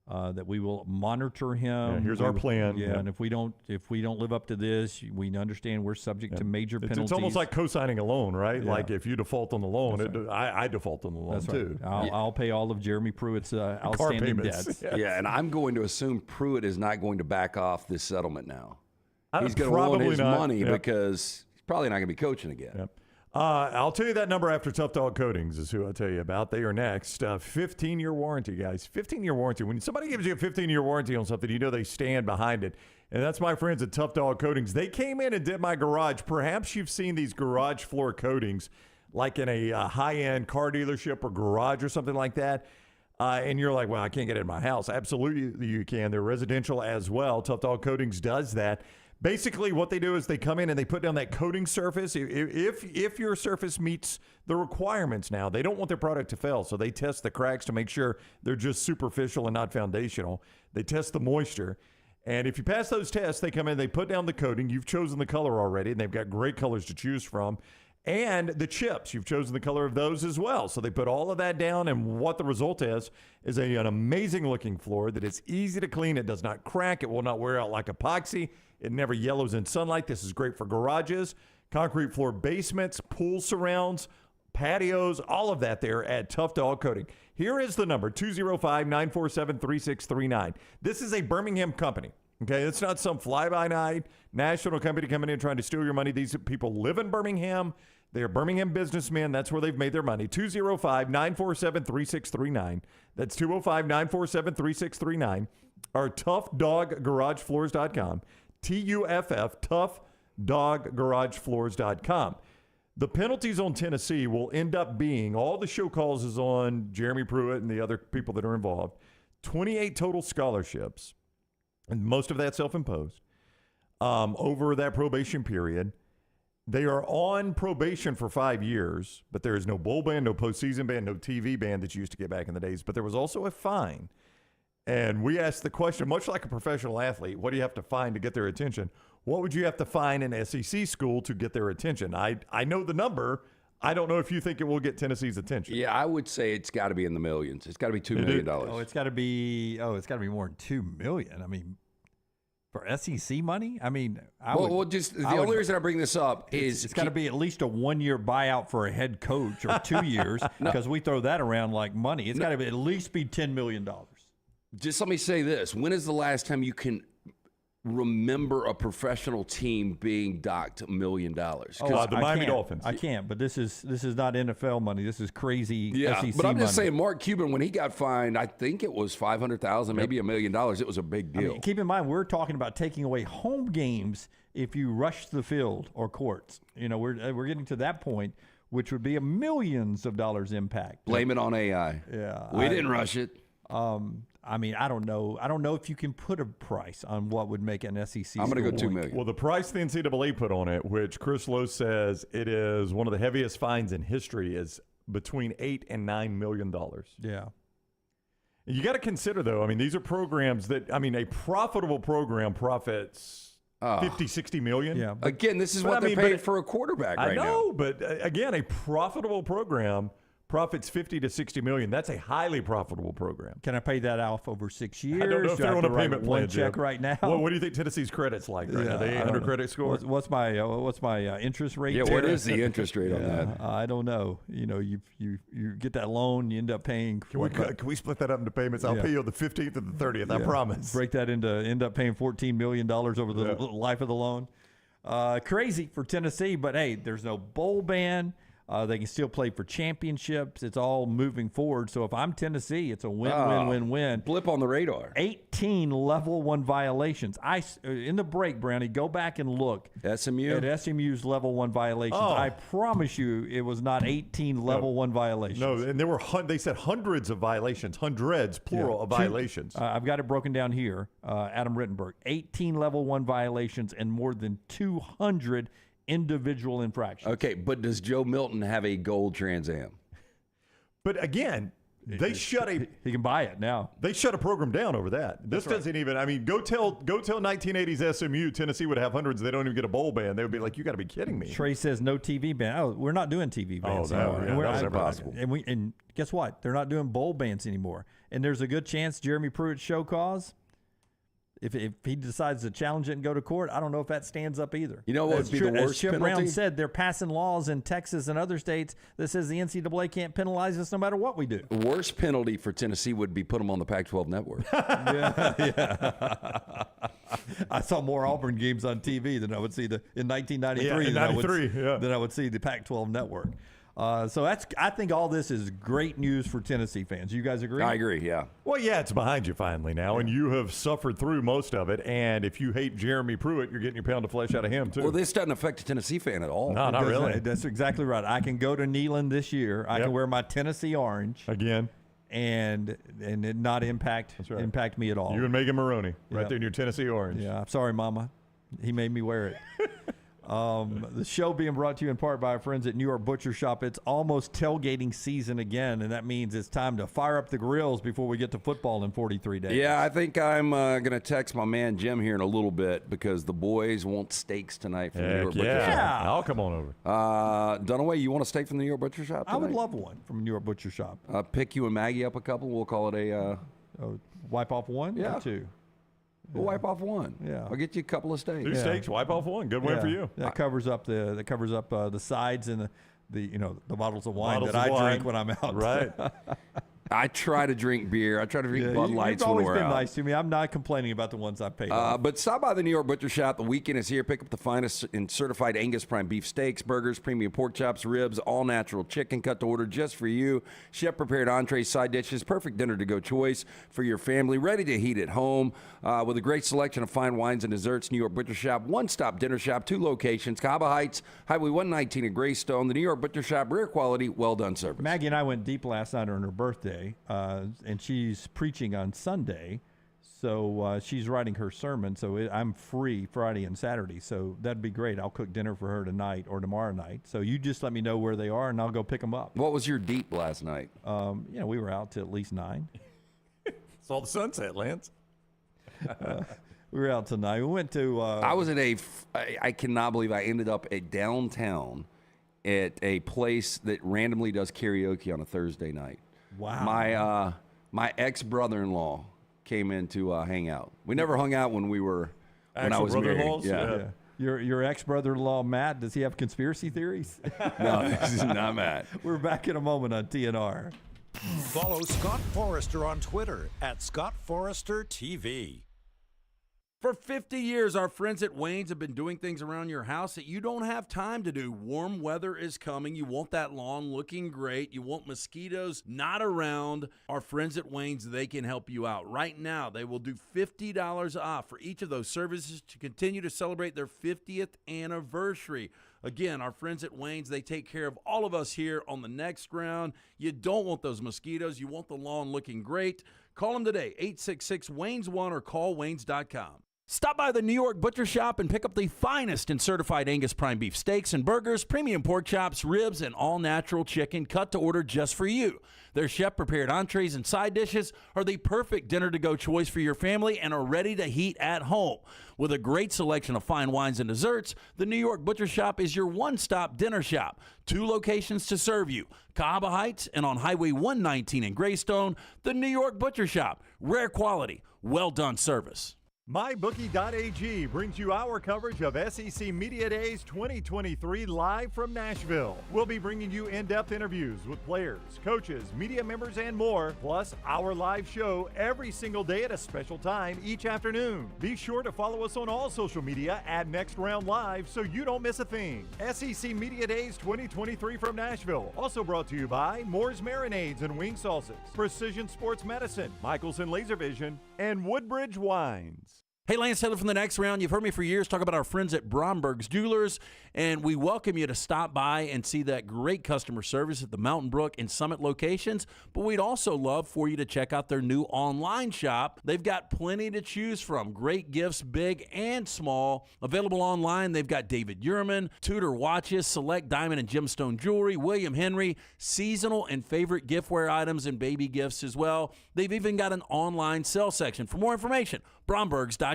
that we will monitor him. Yeah, here's our plan. Yeah, and if we don't live up to this, we understand we're subject to major penalties. It's almost like co-signing a loan, right? Yeah. Like if you default on the loan, I default on the loan too. I'll pay all of Jeremy Pruitt's outstanding debts. Yeah, and I'm going to assume Pruitt is not going to back off this settlement now. He's going to want his money because he's probably not going to be coaching again. Yep. I'll tell you that number after Tough Dog Coatings is who I'll tell you about. They are next. 15-year warranty, guys. 15-year warranty. When somebody gives you a 15-year warranty on something, they stand behind it. And that's my friends at Tough Dog Coatings. They came in and did my garage. Perhaps you've seen these garage floor coatings like in a high-end car dealership or garage or something like that. And you're like, well, I can't get it in my house. Absolutely you can. They're residential as well. Tough Dog Coatings does that. Basically, what they do is they come in and they put down that coating surface. If your surface meets the requirements now, they don't want their product to fail. So they test the cracks to make sure they're just superficial and not foundational. They test the moisture. And if you pass those tests, they come in, they put down the coating. You've chosen the color already, and they've got great colors to choose from. And the chips, you've chosen the color of those as well. So they put all of that down, and what the result is an amazing-looking floor that is easy to clean. It does not crack. It will not wear out like epoxy. It never yellows in sunlight. This is great for garages, concrete floor basements, pool surrounds, patios, all of that there at Tough Dog Coating. Here is the number, 205-947-3639. This is a Birmingham company. Okay, it's not some fly-by-night national company coming in trying to steal your money. These people live in Birmingham. They're Birmingham businessmen. That's where they've made their money. 205-947-3639. That's 205-947-3639. Or ToughDogGarageFloors.com. TUFF, ToughDogGarageFloors.com. The penalties on Tennessee will end up being, all the show causes on Jeremy Pruitt and the other people that are involved, 28 total scholarships, and most of that self-imposed, over that probation period. They are on probation for 5 years, but there is no bowl ban, no postseason ban, no TV ban that you used to get back in the days. But there was also a fine. And we asked the question, much like a professional athlete, what do you have to find to get their attention? What would you have to find in SEC school to get their attention? I know the number. I don't know if you think it will get Tennessee's attention. Yeah, I would say it's got to be in the millions. It's got to be $2 million. Oh, it's got to be more than $2 million. I mean, for SEC money? I mean, the only reason I bring this up is it's got to be at least a 1-year buyout for a head coach or 2 years because we throw that around like money. It's got to at least be $10 million. Just let me say this. When is the last time you can remember a professional team being docked $1 million? The Miami Dolphins. I can't, but this is not NFL money. This is crazy SEC but I'm just money. saying, Mark Cuban, when he got fined, I think it was $500,000, maybe $1 million. It was a big deal. I mean, keep in mind, we're talking about taking away home games if you rush the field or courts. You know, we're getting to that point, which would be a millions of dollars impact. Blame it on AI. Yeah, we didn't rush it. I mean, I don't know. I don't know if you can put a price on what would make an SEC. I'm going to go $2 million. Well, the price the NCAA put on it, which Chris Lowe says it is one of the heaviest fines in history, is between $8 and $9 million. Yeah. You got to consider, though. I mean, these are programs that. I mean, a profitable program profits 50, 60 million. Yeah. Again, this is what they're paying for a quarterback right now. I know, but again, a profitable program profits 50 to 60 million. That's a highly profitable program. Can I pay that off over 6 years? I don't know if they're on a payment plan. One check right now. Well, what do you think Tennessee's credit's like right now? They 800 credit score? What's my interest rate? Yeah, what is the interest rate on that? I don't know. You know, you get that loan, you end up paying. Can we split that up into payments? I'll pay you on the 15th and the 30th. I promise. Break that into end up paying $14 million over the life of the loan. Crazy for Tennessee, but hey, there's no bowl ban. They can still play for championships. It's all moving forward. So if I'm Tennessee, it's a win-win-win-win. Blip on the radar. 18 level 1 violations. In the break, Brownie, go back and look SMU at SMU's level 1 violations. I promise you, it was not 18 level 1 violations. No, and there were they said hundreds of violations, hundreds plural of violations. I've got it broken down here. Adam Rittenberg, 18 level 1 violations and more than 200 individual infractions. Okay, but does Joe Milton have a gold Trans Am? But again, he can buy it now. They shut a program down over that. This doesn't even. I mean, go tell 1980s SMU Tennessee would have hundreds. They don't even get a bowl ban. They would be like, you got to be kidding me. Trey says no TV ban. Oh, we're not doing TV bans anymore. Yeah, that was impossible. And guess what? They're not doing bowl bans anymore. And there's a good chance Jeremy Pruitt's show cause. If he decides to challenge it and go to court, I don't know if that stands up either. You know what would be the worst As Chip penalty? Brown said, they're passing laws in Texas and other states that says the NCAA can't penalize us no matter what we do. The worst penalty for Tennessee would be put them on the Pac-12 network. Yeah. I saw more Auburn games on TV than I would see in 1993 than I would see the Pac-12 network. So I think all this is great news for Tennessee fans. You guys agree? I agree, yeah. Well, yeah, it's behind you finally now, and you have suffered through most of it. And if you hate Jeremy Pruitt, you're getting your pound of flesh out of him, too. Well, this doesn't affect a Tennessee fan at all. No, not really. That's exactly right. I can go to Neyland this year. I can wear my Tennessee orange. Again. And it not impact me at all. You and Megan Maroney right there in your Tennessee orange. Yeah, I'm sorry, Mama. He made me wear it. The show being brought to you in part by our friends at New York Butcher Shop. It's almost tailgating season again, and that means it's time to fire up the grills before we get to football in 43 days. Yeah, I think I'm going to text my man Jim here in a little bit because the boys want steaks tonight from the New York Butcher Shop. Yeah, I'll come on over. Dunaway, you want a steak from the New York Butcher Shop tonight? I would love one from New York Butcher Shop. Pick you and Maggie up a couple. We'll call it a... wipe off one or two? We'll wipe off one. Yeah, I'll get you a couple of steaks. 2 steaks, wipe off one. Good win for you. That covers up the sides and the bottles of wine that I drink when I'm out. Right. I try to drink beer. I try to drink Bud Lights when we're out. You've always been nice to me. I'm not complaining about the ones I paid off. But stop by the New York Butcher Shop. The weekend is here. Pick up the finest in certified Angus prime beef steaks, burgers, premium pork chops, ribs, all natural chicken cut to order just for you. Chef prepared entrees, side dishes, perfect dinner to go choice for your family. Ready to heat at home with a great selection of fine wines and desserts. New York Butcher Shop, one-stop dinner shop, 2 locations, Cava Heights, Highway 119 in Greystone. The New York Butcher Shop, rare quality, well done service. Maggie and I went deep last night on her birthday. And she's preaching on Sunday, so she's writing her sermon. So I'm free Friday and Saturday, so that'd be great. I'll cook dinner for her tonight or tomorrow night. So you just let me know where they are, and I'll go pick them up. What was your deep last night? We were out till at least 9. Saw the sunset, Lance. We were out tonight. We went to. I was at I cannot believe I ended up at downtown at a place that randomly does karaoke on a Thursday night. Wow. My ex-brother-in-law came in to hang out. We never hung out when I was married. Yeah. Your ex-brother-in-law, Matt, does he have conspiracy theories? No, this is not Matt. We're back in a moment on TNR. Follow Scott Forrester on Twitter @ScottForresterTV. For 50 years, our friends at Wayne's have been doing things around your house that you don't have time to do. Warm weather is coming. You want that lawn looking great. You want mosquitoes not around. Our friends at Wayne's, they can help you out. Right now, they will do $50 off for each of those services to continue to celebrate their 50th anniversary. Again, our friends at Wayne's, they take care of all of us here on the next round. You don't want those mosquitoes. You want the lawn looking great. Call them today, 866-WAYNES1 or call Waynes.com. Stop by the New York Butcher Shop and pick up the finest in certified Angus prime beef steaks and burgers, premium pork chops, ribs, and all-natural chicken cut to order just for you. Their chef-prepared entrees and side dishes are the perfect dinner-to-go choice for your family and are ready to heat at home. With a great selection of fine wines and desserts, the New York Butcher Shop is your one-stop dinner shop. 2 locations to serve you, Cahaba Heights and on Highway 119 in Greystone. The New York Butcher Shop, rare quality, well-done service. MyBookie.ag brings you our coverage of SEC Media Days 2023 live from Nashville. We'll be bringing you in-depth interviews with players, coaches, media members, and more, plus our live show every single day at a special time each afternoon. Be sure to follow us on all social media at Next Round Live so you don't miss a thing. SEC Media Days 2023 from Nashville, also brought to you by Moore's Marinades and Wing Sauces, Precision Sports Medicine, Michelson Laser Vision, and Woodbridge Wines. Hey, Lance Taylor from the Next Round. You've heard me for years talk about our friends at Bromberg's Jewelers, and we welcome you to stop by and see that great customer service at the Mountain Brook and Summit locations. But we'd also love for you to check out their new online shop. They've got plenty to choose from. Great gifts, big and small. Available online, they've got David Yurman, Tudor watches, select diamond and gemstone jewelry, William Henry, seasonal and favorite giftware items, and baby gifts as well. They've even got an online sale section. For more information, Brombergs.com.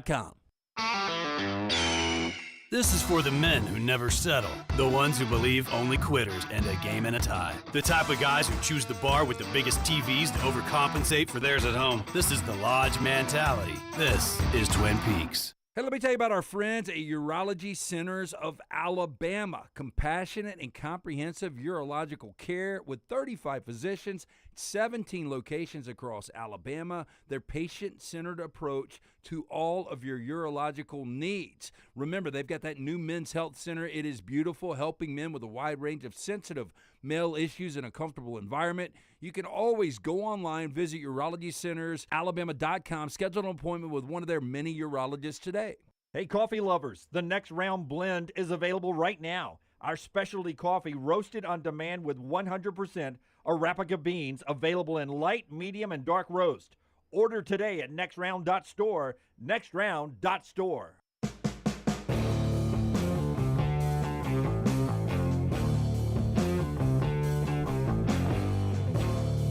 This is for the men who never settle, the ones who believe only quitters end a game in a tie, the type of guys who choose the bar with the biggest TVs to overcompensate for theirs at home. This is the Lodge mentality. This is Twin Peaks. Hey, let me tell you about our friends at Urology Centers of Alabama. Compassionate and comprehensive urological care with 35 physicians, 17 locations across Alabama. Their patient-centered approach to all of your urological needs. Remember, they've got that new men's health center. It is beautiful, helping men with a wide range of sensitive male issues in a comfortable environment. You can always go online, visit urologycentersalabama.com, schedule an appointment with one of their many urologists today. Hey, coffee lovers, the Next Round blend is available right now. Our specialty coffee roasted on demand with 100% Arabica beans, available in light, medium, and dark roast. Order today at nextround.store, nextround.store.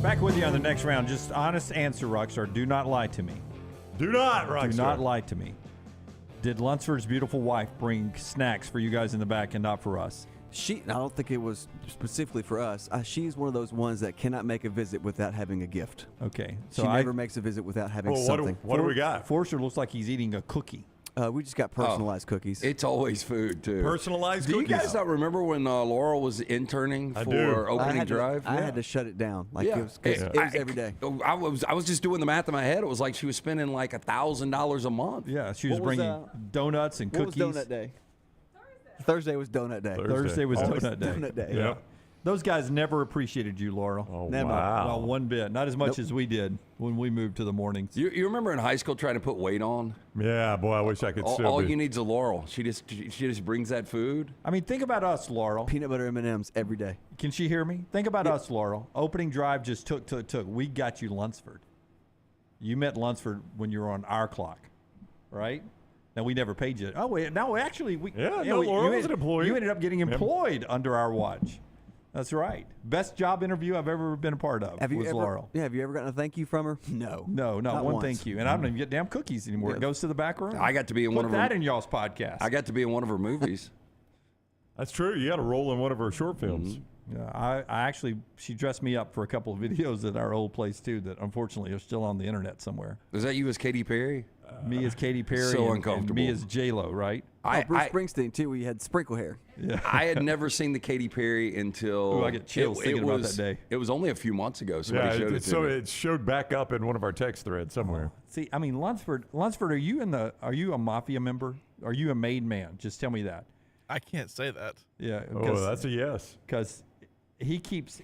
Back with you on the Next Round. Just honest answer, Rockstar. Do not lie to me. Do not, Rockstar. Do not lie to me. Did Lunsford's beautiful wife bring snacks for you guys in the back and not for us? I don't think it was specifically for us. She's one of those ones that cannot make a visit without having a gift. Okay. So she never makes a visit without having something. What do we got? Forster looks like he's eating a cookie. We just got personalized cookies. It's always food, too. Personalized cookies. Do you cookies? guys not remember when Laurel was interning for opening drive? I had to shut it down. It was every day. I was just doing the math in my head. It was like she was spending like $1,000 a month. Yeah, she was bringing donuts and cookies. What was donut day? Thursday was donut day. Thursday was donut day. Donut day. Yeah. Those guys never appreciated you, Laurel. Oh, never. Wow. Well, one bit. Not as much as we did when we moved to the mornings. You remember in high school trying to put weight on? Yeah, boy, I wish I could still all be. you need is a Laurel. She just brings that food. I mean, think about us, Laurel. Peanut butter M&Ms every day. Can she hear me? Think about us, Laurel. Opening drive just took. We got you Lunsford. You met Lunsford when you were on our clock, right? Now, we never paid you. Oh, wait. No, actually, Laurel was an employee. You ended up getting employed under our watch. That's right. Best job interview I've ever been a part of was Laurel. Yeah, have you ever gotten a thank you from her? No. No, not one once. thank you. And I don't even get damn cookies anymore. Yeah. It goes to the back room. I got to be in one of Put that her, in y'all's podcast. I got to be in one of her movies. That's true. You got to roll in one of her short films. Yeah, I actually, she dressed me up for a couple of videos at our old place, too, that unfortunately are still on the internet somewhere. Was that you as Katy Perry? Me as Katy Perry. So and uncomfortable. me as J-Lo, right? Bruce Springsteen, too, where you had sprinkle hair. Yeah. I had never seen the Katy Perry until... Ooh, I get chills thinking about that day. It was only a few months ago. Somebody showed it to me. It showed back up in one of our text threads somewhere. See, I mean, Lunsford, are you a mafia member? Are you a made man? Just tell me that. I can't say that. Yeah. Oh, that's a yes. Because he keeps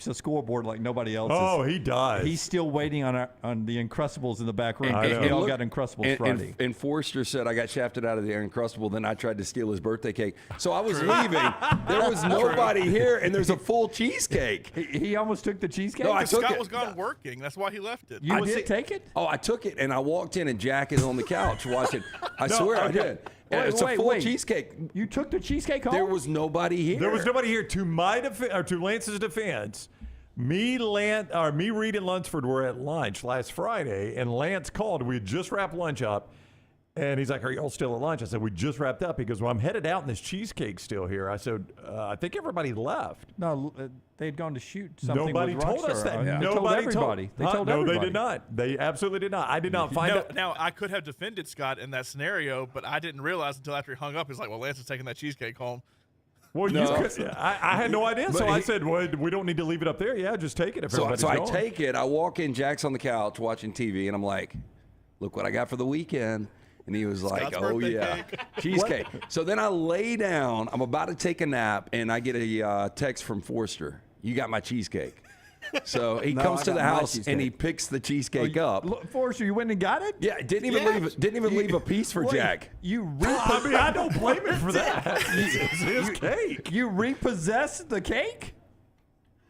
a scoreboard like nobody else. Oh, he does. He's still waiting on the Uncrustables in the back room. They all got Uncrustables Friday. And Forrester said, I got shafted out of the Uncrustable, then I tried to steal his birthday cake. So I was leaving. There was nobody here, and there's a full cheesecake. He almost took the cheesecake? No, I took Scott it. was gone working. That's why he left it. You did take it? Oh, I took it, and I walked in, and Jack is on the couch watching. I swear I did. It's a full cheesecake. You took the cheesecake home? There was nobody here. There was nobody here. To Lance's defense, me, Reed, and Lunsford were at lunch last Friday, and Lance called. We had just wrapped lunch up, and he's like, "Are y'all still at lunch?" I said, "We just wrapped up." He goes, "Well, I'm headed out, and this cheesecake's still here." I said, "I think everybody left." No, they had gone to shoot something. Nobody with told us Rockstar. that. They told everybody. They told everybody. No, they did not. They absolutely did not. I did not find out. Now, I could have defended Scott in that scenario, but I didn't realize until after he hung up. He's like, well, Lance is taking that cheesecake home. Well, I had no idea, so I said, well, we don't need to leave it up there. Yeah, just take it if everybody's I gone. take it. I walk in, Jack's on the couch watching TV, and I'm like, look what I got for the weekend. And he was like, oh, yeah, cheesecake. So then I lay down. I'm about to take a nap, and I get a text from Forster. You got my cheesecake. So he comes to the house, and he picks the cheesecake up. Look, Forster, you went and got it? Yeah, didn't even leave a piece for Jack. I don't blame him for that. It's his cake. You repossessed the cake?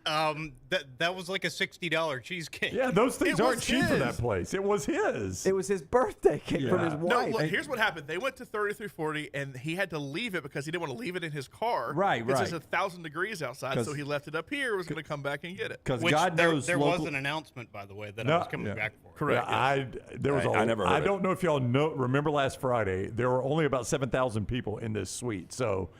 That was like a $60 cheesecake. Yeah, those things aren't cheap for that place. It was his. It was his birthday cake from his wife. No, look, here's what happened. They went to 3340, and he had to leave it because he didn't want to leave it in his car. Right. It's 1,000 degrees outside, so he left it up here. Was going to come back and get it. Because God knows there was an announcement, by the way, that I was coming back for. Correct. Yeah, I never heard I don't know if y'all remember last Friday, there were only about 7,000 people in this suite. So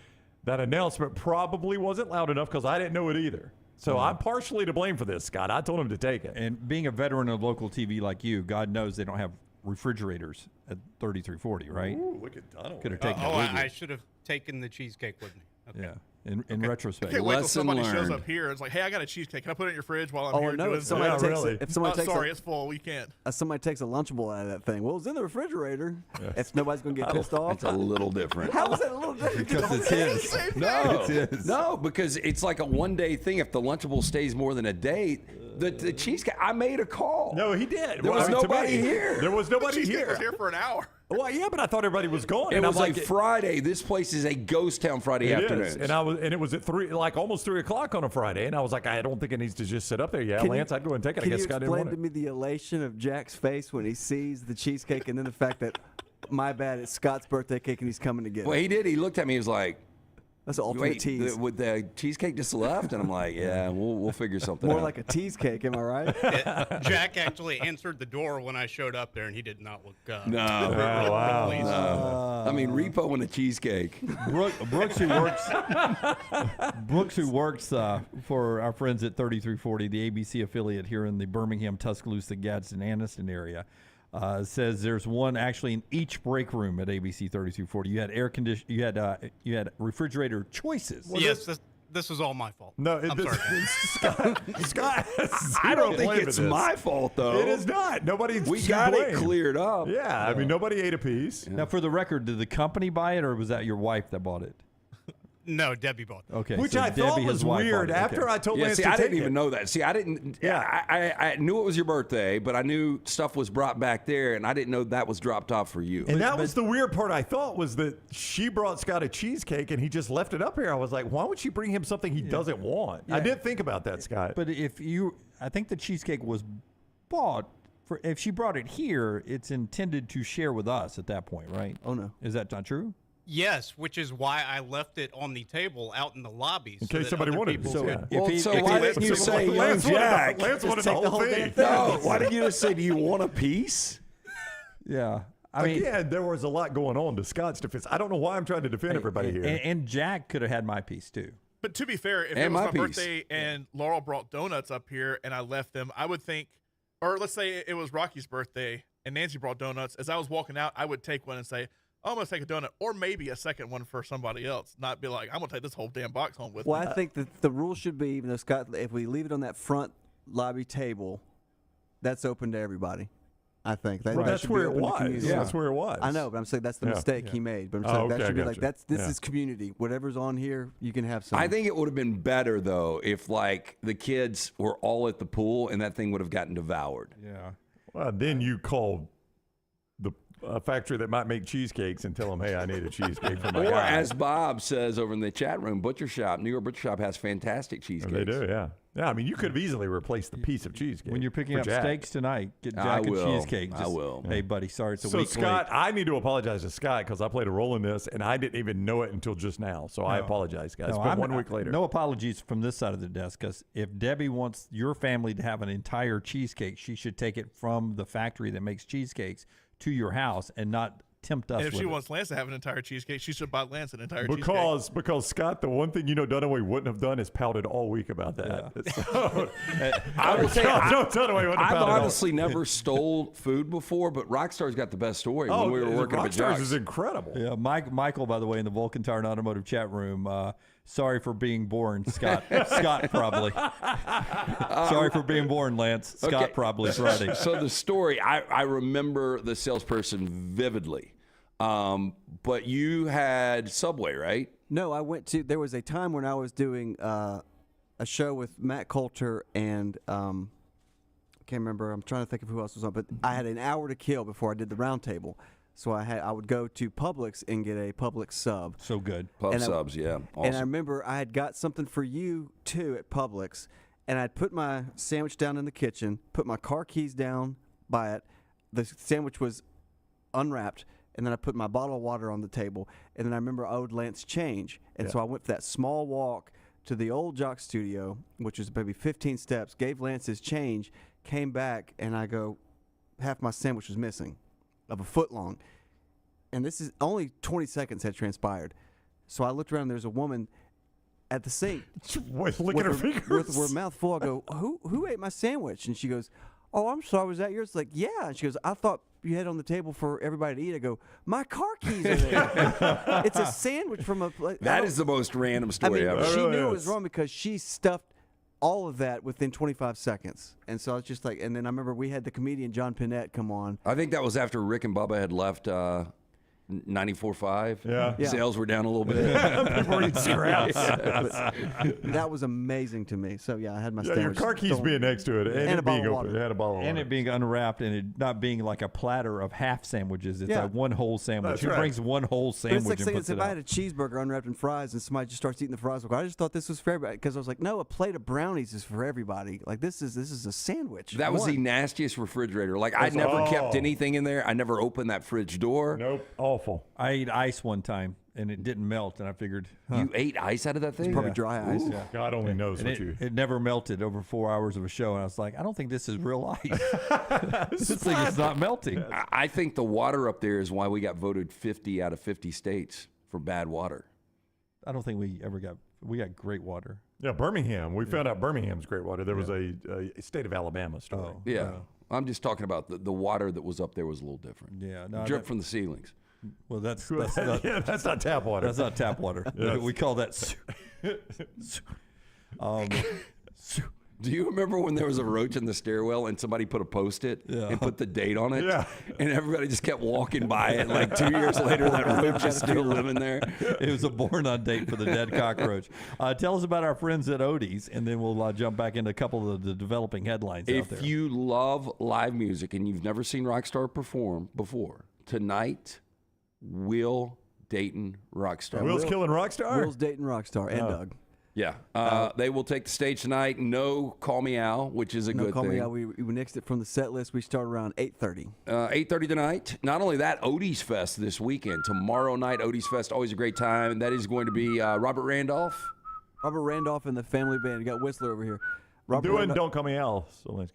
that announcement probably wasn't loud enough because I didn't know it either. So I'm partially to blame for this, Scott. I told him to take it. And being a veteran of local TV like you, God knows they don't have refrigerators at 3340, right? Ooh, look at Donald. Could have taken it with I you. should have taken the cheesecake with me. Okay. Yeah. In retrospect. I can't wait till Lesson somebody shows learned. up here. It's like, hey, I got a cheesecake. Can I put it in your fridge while I'm here doing if somebody this? takes if somebody takes sorry, it's full. We can't. Somebody takes a Lunchable out of that thing. Well, it's in the refrigerator. If nobody's going to get pissed off. It's a little different. How is that a little different? Because it's his. No, because it's like a one-day thing. If the Lunchable stays more than a day, the cheesecake, I made a call. No, he did. There was nobody here. There was nobody The cheesecake here. was here for an hour. Well, yeah, but I thought everybody was gone. It and was I'm like Friday. This place is a ghost town Friday It afternoon. is. And it was at almost 3 o'clock on a Friday, and I was like, I don't think it needs to just sit up there. Yeah, Lance, I'd go and take it. I guess Scott didn't want it. Can you explain to me the elation of Jack's face when he sees the cheesecake, and then the fact that, my bad, it's Scott's birthday cake and he's coming to get it? Well, he did. He looked at me. He was like, that's the ultimate tease. With the cheesecake just left, and I'm like, yeah, we'll figure something More out. like a teasecake, am I right? Jack actually answered the door when I showed up there, and he did not look. No. I mean, Repo and a cheesecake. Brooks, who works for our friends at 3340, the ABC affiliate here in the Birmingham, Tuscaloosa, Gadsden, Anniston area, says there's one actually in each break room at ABC 3240. You had air condition. You had refrigerator choices. Yes, this is all my fault. No, I'm sorry. Scott, I don't think it's my fault though. It is not. We got it cleared up. Yeah, I mean nobody ate a piece. Now, for the record, did the company buy it, or was that your wife that bought it? No, Debbie bought it. Okay, Which so I thought Debbie, was his wife, weird. bought it. After I told Lance See, to I take didn't even it. know that. See, I didn't. Yeah, I knew it was your birthday, but I knew stuff was brought back there, and I didn't know that was dropped off for you. And that was the weird part. I thought was that she brought Scott a cheesecake and he just left it up here. I was like, why would she bring him something he doesn't want? I did think about that, Scott. But I think the cheesecake was bought. If she brought it here, it's intended to share with us at that point, right? Oh no, is that not true? Yes, which is why I left it on the table out in the lobby. In case somebody wanted it. So why didn't you say, young Jack? Lance wanted the whole thing. No, why didn't you just say, do you want a piece? Yeah. I mean, again, there was a lot going on to Scott's defense. I don't know why I'm trying to defend everybody here. And Jack could have had my piece, too. But to be fair, if it was my birthday and Laurel brought donuts up here and I left them, I would think, or let's say it was Rocky's birthday and Nancy brought donuts. As I was walking out, I would take one and say, I'm going to take a donut, or maybe a second one for somebody else. Not be like, I'm going to take this whole damn box home with me. Well, I think that the rule should be, even though Scott, if we leave it on that front lobby table, that's open to everybody. I think that's where it was. Yeah, that's where it was. I know, but I'm saying that's the mistake he made. But I'm saying that should be like this is community. Whatever's on here, you can have some. I think it would have been better though if like the kids were all at the pool and that thing would have gotten devoured. Yeah. Well, then you call the factory that might make cheesecakes and tell them, hey, I need a cheesecake for my Or guy. as Bob says over in the chat room, Butcher Shop, New York Butcher Shop has fantastic cheesecakes. They do, yeah. Yeah, I mean, you could have easily replaced the piece of cheesecake. When you're picking up Jack. steaks tonight, get Jack and cheesecake. I will. Hey, buddy, sorry it's a so week Scott, late. I need to apologize to Scott because I played a role in this, and I didn't even know it until just now. So I apologize, guys. But 1 week later. No apologies from this side of the desk, because if Debbie wants your family to have an entire cheesecake, she should take it from the factory that makes cheesecakes to your house and not tempt us And if with she it. wants Lance to have an entire cheesecake, she should buy Lance an entire because cheesecake. Because Scott, the one thing Dunaway wouldn't have done is pouted all week about that. So, I will say, Dunaway wouldn't have I've pouted honestly never stole food before, but Rockstar's got the best story when we were working up at Rockstars Jack's. is incredible. Yeah, Michael, by the way, in the Vulcan Tire and Automotive chat room, sorry for being born, Scott. Scott probably. Sorry for being born, Lance. Scott probably is writing. So the story, I remember the salesperson vividly. But you had Subway, right? No, I went to. There was a time when I was doing a show with Matt Coulter and I can't remember. I'm trying to think of who else was on, but I had an hour to kill before I did the roundtable. So I would go to Publix and get a Publix sub. So good. Pub subs, yeah. Awesome. And I remember I had got something for you too at Publix, and I'd put my sandwich down in the kitchen, put my car keys down by it. The sandwich was unwrapped. And then I put my bottle of water on the table. And then I remember I owed Lance change. And so I went for that small walk to the old Jock studio, which was maybe 15 steps, gave Lance his change, came back, and I go, half my sandwich was missing of a foot long. And this is only 20 seconds had transpired. So I looked around, and there's a woman at the sink. Licking her fingers. With her mouth full. I go, who ate my sandwich? And she goes, oh, I'm sorry, was that yours? Like, yeah. And she goes, I thought you had it on the table for everybody to eat. I go, my car keys are there. It's a sandwich from a place. That is the most random story ever. She knew it was wrong because she stuffed all of that within 25 seconds. And so I was just like, and then I remember we had the comedian John Pinette come on. I think that was after Rick and Bubba had left 94.5. Yeah. Sales were down a little bit. People were eating scraps. That was amazing to me. So, yeah, I had my Your sandwich. car keys stolen. being next to it. And a it being bottle of open. water. It had a bottle of And water. it being unwrapped and it not being like a platter of half sandwiches. It's Yeah. like one whole sandwich. That's He right. brings one whole But sandwich it's like and saying puts if it I out. had a cheeseburger unwrapped in fries and somebody just starts eating the fries, I just thought this was for everybody. Because I was like, no, a plate of brownies is for everybody. Like, this is a sandwich. That was the One. nastiest refrigerator. Like, I never kept anything in there. I never opened that fridge door. Nope. Awful. I ate ice one time and it didn't melt, and I figured, You ate ice out of that thing? Probably dry ice. Yeah. God only knows and what you. it never melted over 4 hours of a show, and I was like, I don't think this is real ice. This thing is not melting. I think the water up there is why we got voted 50 out of 50 states for bad water. I don't think we got great water. Yeah, Birmingham. We found out Birmingham's great water. There was a state of Alabama story. Oh. Yeah. I'm just talking about the water that was up there was a little different. Yeah, no, Drip from the ceilings. Well, that's Yeah, that's not tap water. That's not tap water. Yes. We call that. Do you remember when there was a roach in the stairwell and somebody put a Post-it and put the date on it? Yeah. And everybody just kept walking by it. Like 2 years later, that roach is still living there. It was a born-on date for the dead cockroach. Tell us about our friends at Odie's, and then we'll jump back into a couple of the developing headlines out there. If you love live music and you've never seen Rockstar perform before, tonight, Will Dayton Rockstar. Will's killing Rockstar? Will's dating Rockstar and Doug. Yeah. They will take the stage tonight. No Call Me Al, which is a good Call thing. Me Al. We nixed it from the set list. We start around 8:30. 8:30 tonight. Not only that, Odie's Fest this weekend. Tomorrow night, Odie's Fest, always a great time. And that is going to be Robert Randolph. Robert Randolph and the family band. We got Whistler over here. Don't Call Me Al.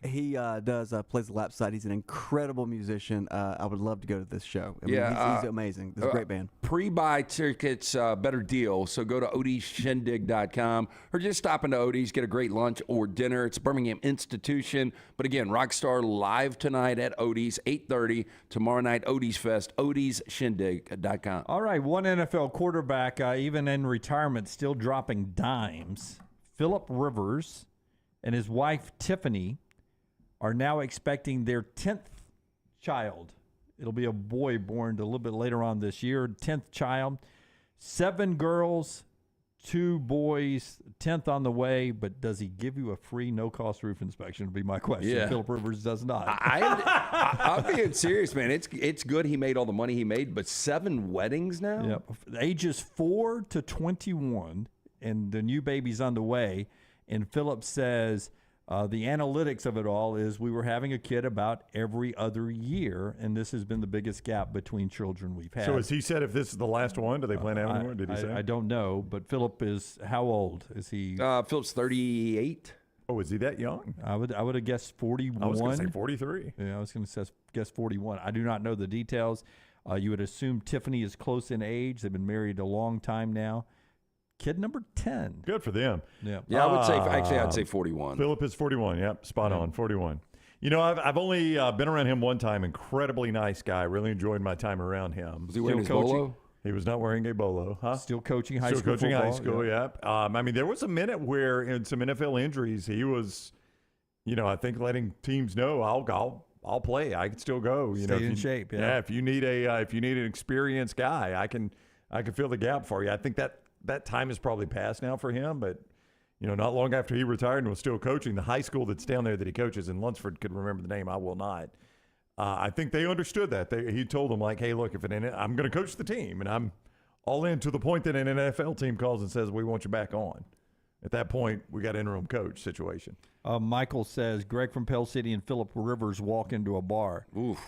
He plays the lap side. He's an incredible musician. I would love to go to this show. I mean, he's amazing. This is a great band. Pre-buy tickets, better deal. So go to odieshindig.com or just stop into Odie's, get a great lunch or dinner. It's a Birmingham institution. But again, Rockstar live tonight at Odie's, 8:30. Tomorrow night, Odie's Fest, odieshindig.com. All right, one NFL quarterback, even in retirement, still dropping dimes. Phillip Rivers and his wife, Tiffany, are now expecting their 10th child. It'll be a boy born a little bit later on this year, 10th child. 7 girls, 2 boys, 10th on the way. But does he give you a free no-cost roof inspection would be my question. Yeah. Phillip Rivers does not. I'm being serious, man. It's good he made all the money he made, but 7 weddings now? Yep. Ages 4 to 21, and the new baby's on the way. And Phillip says the analytics of it all is we were having a kid about every other year, and this has been the biggest gap between children we've had. So has he said if this is the last one, do they plan to have one? Did he say? I don't know, but Phillip is how old? Is he? Phillip's 38. Oh, is he that young? I would have guessed 41. I was going to say 43. Yeah, I was going to guess 41. I do not know the details. You would assume Tiffany is close in age. They've been married a long time now. Kid number 10. Good for them. Yeah. Yeah, I'd say 41. Phillip is 41. Yep, spot on, 41. You know, I've only been around him one time. Incredibly nice guy. Really enjoyed my time around him. Was he wearing his bolo? He was not wearing a bolo, huh? Still coaching high school football. high school, yep. I mean, there was a minute where in some NFL injuries, he was, I think letting teams know, I'll play. I can still go. Stay in shape. Yeah. If you need an experienced guy, I can fill the gap for you. I think that time is probably past now for him, but not long after he retired and was still coaching, the high school that's down there that he coaches in Lunsford could remember the name. I will not. I think they understood that. He told them like, hey, look, I'm going to coach the team, and I'm all in to the point that an NFL team calls and says we want you back on. At that point, we got interim coach situation. Michael says Greg from Pell City and Phillip Rivers walk into a bar. Oof.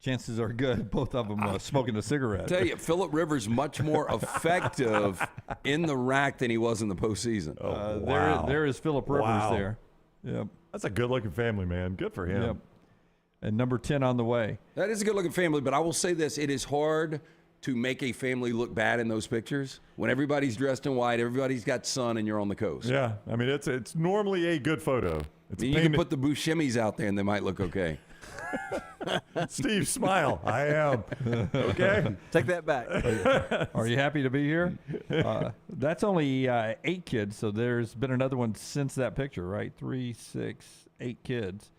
Chances are good, both of them smoking a cigarette. I tell you, Phillip Rivers much more effective in the rack than he was in the postseason. Wow. There is Phillip Rivers there. Yep. That's a good-looking family, man. Good for him. Yep. And number 10 on the way. That is a good-looking family, but I will say this. It is hard to make a family look bad in those pictures when everybody's dressed in white, everybody's got sun, and you're on the coast. Yeah. I mean, it's normally a good photo. You can put the Buscemi's out there, and they might look okay. Steve, smile. I am. Okay. Take that back. Are you happy to be here? That's only 8 kids, so there's been another one since that picture, right? 3, 6, 8 kids.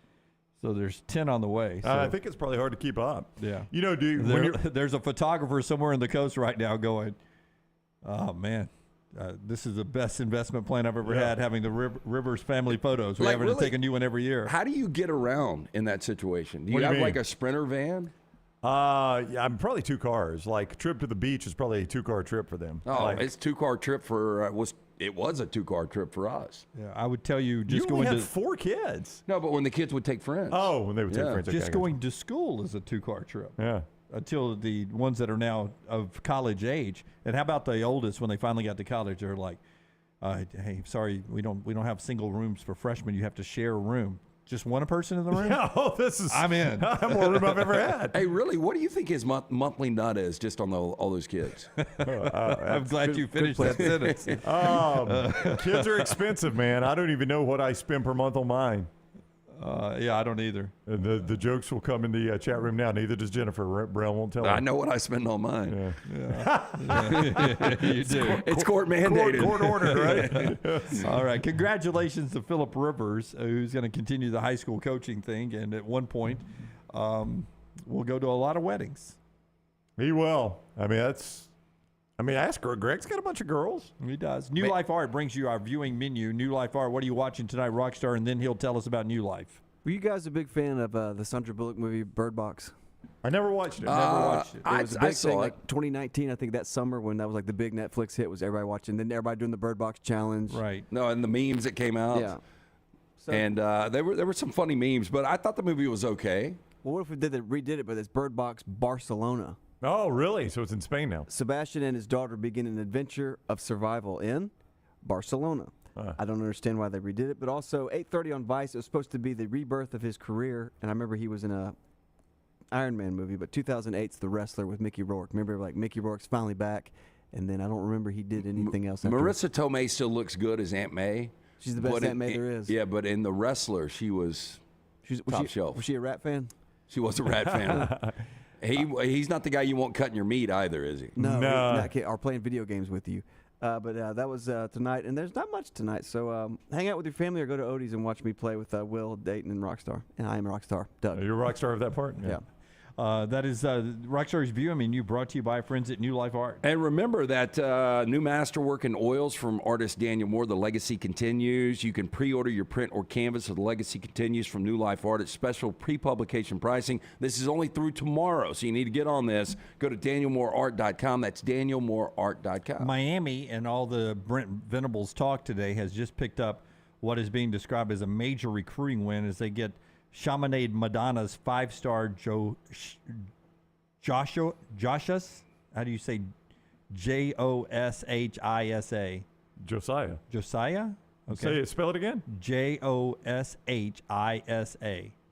So there's 10 on the way. So. I think it's probably hard to keep up. Yeah. There's a photographer somewhere in the coast right now going, oh, man. This is the best investment plan I've ever had, having the Rivers family photos. We haven't taken a new one every year. How do you get around in that situation? Do you have like a Sprinter van? Yeah, I'm probably 2 cars. Like, trip to the beach is probably a 2-car trip for them. Oh, it's 2-car trip for it was a 2-car trip for us. Yeah, I would tell you just you only going had 4 kids. No, but when the kids would take friends. Oh, when they would take friends. Just going to school is a 2-car trip. Yeah. Until the ones that are now of college age. And how about the oldest? When they finally got to college, they're like, "Hey, sorry, we don't have single rooms for freshmen. You have to share a room. Just one person in the room." Yeah, I'm in. More room I've ever had. Hey, really? What do you think his monthly nut is just on all those kids? I'm glad you finished that sentence. Kids are expensive, man. I don't even know what I spend per month on mine. Yeah, I don't either. And the jokes will come in the chat room now. Neither does Jennifer. Brown won't tell her. I know what I spend on mine. Yeah. You do. It's court mandated. Court ordered, right? All right. Congratulations to Phillip Rivers, who's going to continue the high school coaching thing. And at one point, we'll go to a lot of weddings. He will. Ask her. Greg's got a bunch of girls. He does. New Life Art brings you our viewing menu. New Life Art. What are you watching tonight, Rockstar? And then he'll tell us about New Life. Were you guys a big fan of the Sandra Bullock movie Bird Box? I never watched it. It was a big thing, saw like 2019, I think that summer when that was like the big Netflix hit was everybody watching. Then everybody doing the Bird Box Challenge. Right. No, and the memes that came out. Yeah. So, And there were some funny memes, but I thought the movie was okay. well, what if we redid it, but it's Bird Box Barcelona? Oh, really? So it's in Spain now. Sebastian and his daughter begin an adventure of survival in Barcelona. I don't understand why they redid it, but also 8:30 on Vice. It was supposed to be the rebirth of his career, and I remember he was in a Iron Man movie, but 2008's The Wrestler with Mickey Rourke. Remember, like Mickey Rourke's finally back, and then I don't remember he did anything else. Marissa Tomei still looks good as Aunt May. She's the best Aunt May there is. Yeah, but in The Wrestler, she was top shelf. Was she a Rat fan? She was a Rat fan. He's not the guy you want cutting your meat either, is he? No. Not or playing video games with you. But that was tonight, and there's not much tonight. So hang out with your family or go to Odie's and watch me play with Will, Dayton, and Rockstar. And I am Rockstar. Doug. You're Rockstar of that part? Yeah. That is Rockstar's View. I mean, you brought to you by friends at New Life Art. And remember that new masterwork in oils from artist Daniel Moore, The Legacy Continues. You can pre-order your print or canvas of The Legacy Continues from New Life Art at special pre-publication pricing. This is only through tomorrow, so you need to get on this. Go to danielmooreart.com. That's danielmooreart.com. Miami and all the Brent Venables talk today has just picked up what is being described as a major recruiting win as they get Chaminade Madonna's 5-star Joshua, how do you say Joshisa? Josiah. Josiah? Okay. Spell it again. Joshisa.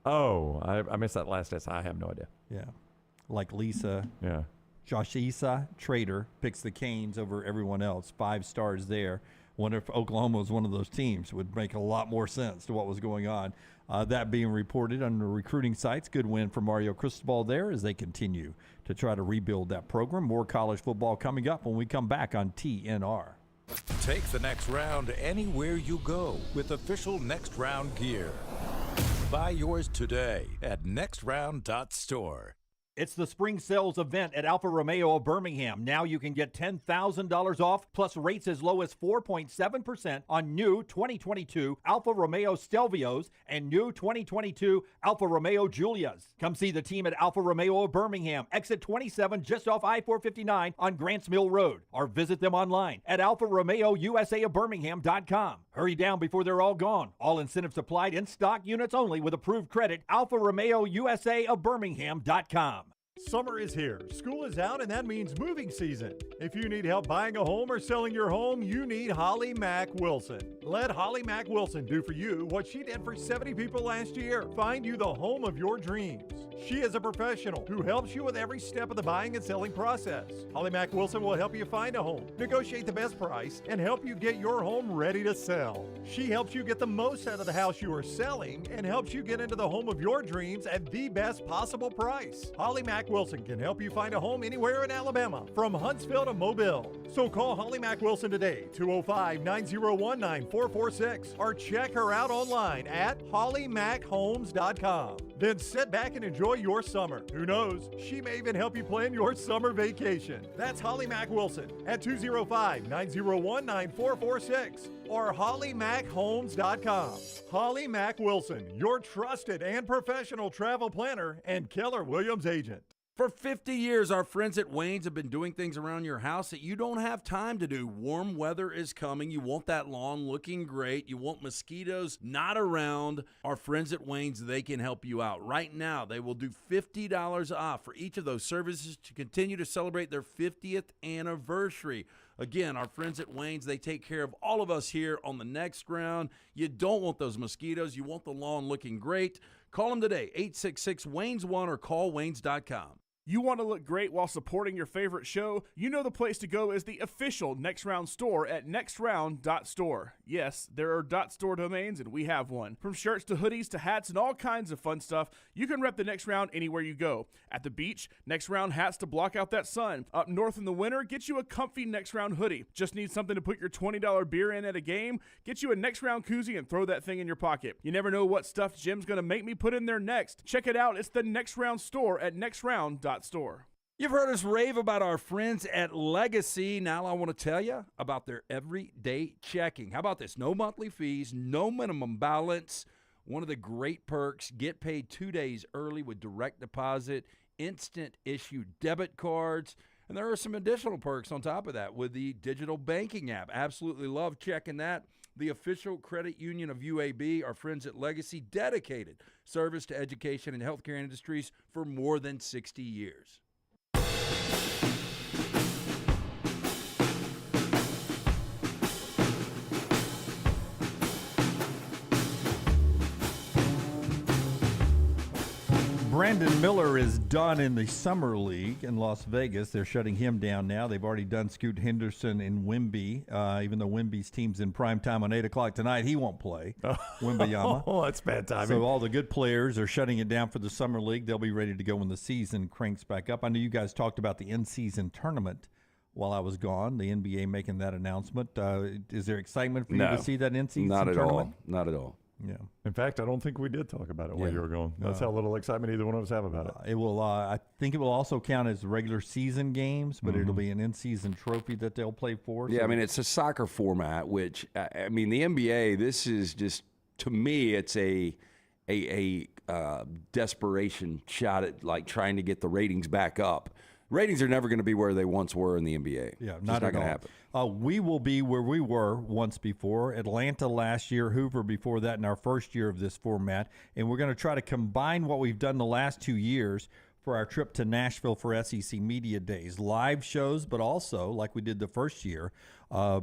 Oh, I missed that last S. I have no idea. Yeah. Like Lisa. Yeah. Joshisa Trader picks the Canes over everyone else. 5 stars there. Wonder if Oklahoma was one of those teams. Would make a lot more sense to what was going on. That being reported on the recruiting sites. Good win for Mario Cristobal there as they continue to try to rebuild that program. More college football coming up when we come back on TNR. Take the next round anywhere you go with official Next Round gear. Buy yours today at nextround.store. It's the spring sales event at Alfa Romeo of Birmingham. Now you can get $10,000 off plus rates as low as 4.7% on new 2022 Alfa Romeo Stelvios and new 2022 Alfa Romeo Giulias. Come see the team at Alfa Romeo of Birmingham, exit 27 just off I-459 on Grants Mill Road, or visit them online at alfaromeo.usa.birmingham.com. Hurry down before they're all gone. All incentives applied in stock units only with approved credit. Alfa Romeo USA of Birmingham.com. Summer is here, school is out, and that means moving season. If you need help buying a home or selling your home, you need Holly Mack Wilson. Let Holly Mack Wilson do for you what she did for 70 people last year. Find you the home of your dreams. She is a professional who helps you with every step of the buying and selling process. Holly Mack Wilson will help you find a home, negotiate the best price, and help you get your home ready to sell. She helps you get the most out of the house you are selling and helps you get into the home of your dreams at the best possible price. Holly Mack Wilson can help you find a home anywhere in Alabama, from Huntsville to Mobile. So call Holly Mack Wilson today, 205-901-9446, or check her out online at hollymackhomes.com. Then sit back and enjoy your summer. Who knows? She may even help you plan your summer vacation. That's Holly Mack Wilson at 205-901-9446 or hollymackhomes.com. Holly Mack Wilson, your trusted and professional travel planner and Keller Williams agent. For 50 years, our friends at Wayne's have been doing things around your house that you don't have time to do. Warm weather is coming. You want that lawn looking great. You want mosquitoes not around. Our friends at Wayne's, they can help you out. Right now, they will do $50 off for each of those services to continue to celebrate their 50th anniversary. Again, our friends at Wayne's, they take care of all of us here on the next round. You don't want those mosquitoes. You want the lawn looking great. Call them today, 866-WAYNES1 or call Waynes.com. You want to look great while supporting your favorite show? You know the place to go is the official Next Round store at nextround.store. Yes, there are .store domains, and we have one. From shirts to hoodies to hats and all kinds of fun stuff, you can rep the Next Round anywhere you go. At the beach, Next Round hats to block out that sun. Up north in the winter, get you a comfy Next Round hoodie. Just need something to put your $20 beer in at a game? Get you a Next Round koozie and throw that thing in your pocket. You never know what stuff Jim's going to make me put in there next. Check it out. It's the Next Round store at nextround.store. You've heard us rave about our friends at Legacy. Now I want to tell you about their everyday checking. How about this? No monthly fees, no minimum balance. One of the great perks, get paid 2 days early with direct deposit instant issue debit cards. And there are some additional perks on top of that with the digital banking app. Absolutely love checking that. The official credit union of UAB, our friends at Legacy, dedicated service to education and healthcare industries for more than 60 years. Brandon Miller is done in the Summer League in Las Vegas. They're shutting him down now. They've already done Scoot Henderson in Wemby. Even though Wemby's team's in prime time on 8 o'clock tonight, he won't play. Wembyama. Oh, that's bad timing. So all the good players are shutting it down for the Summer League. They'll be ready to go when the season cranks back up. I know you guys talked about the in-season tournament while I was gone, the NBA making that announcement. Is there excitement for you to see that in-season tournament? Not at all. Not at all. Yeah. In fact, I don't think we did talk about it while you were gone. That's how little excitement either one of us have about it. It will. I think it will also count as regular season games, but it'll be an in-season trophy that they'll play for. Yeah, I mean, it's a soccer format, which, I mean, the NBA, this is just, to me, it's a desperation shot at, like, trying to get the ratings back up. Ratings are never going to be where they once were in the NBA. Yeah, not going to happen. We will be where we were once before. Atlanta last year, Hoover before that in our first year of this format. And we're going to try to combine what we've done the last 2 years for our trip to Nashville for SEC Media Days. Live shows, but also, like we did the first year,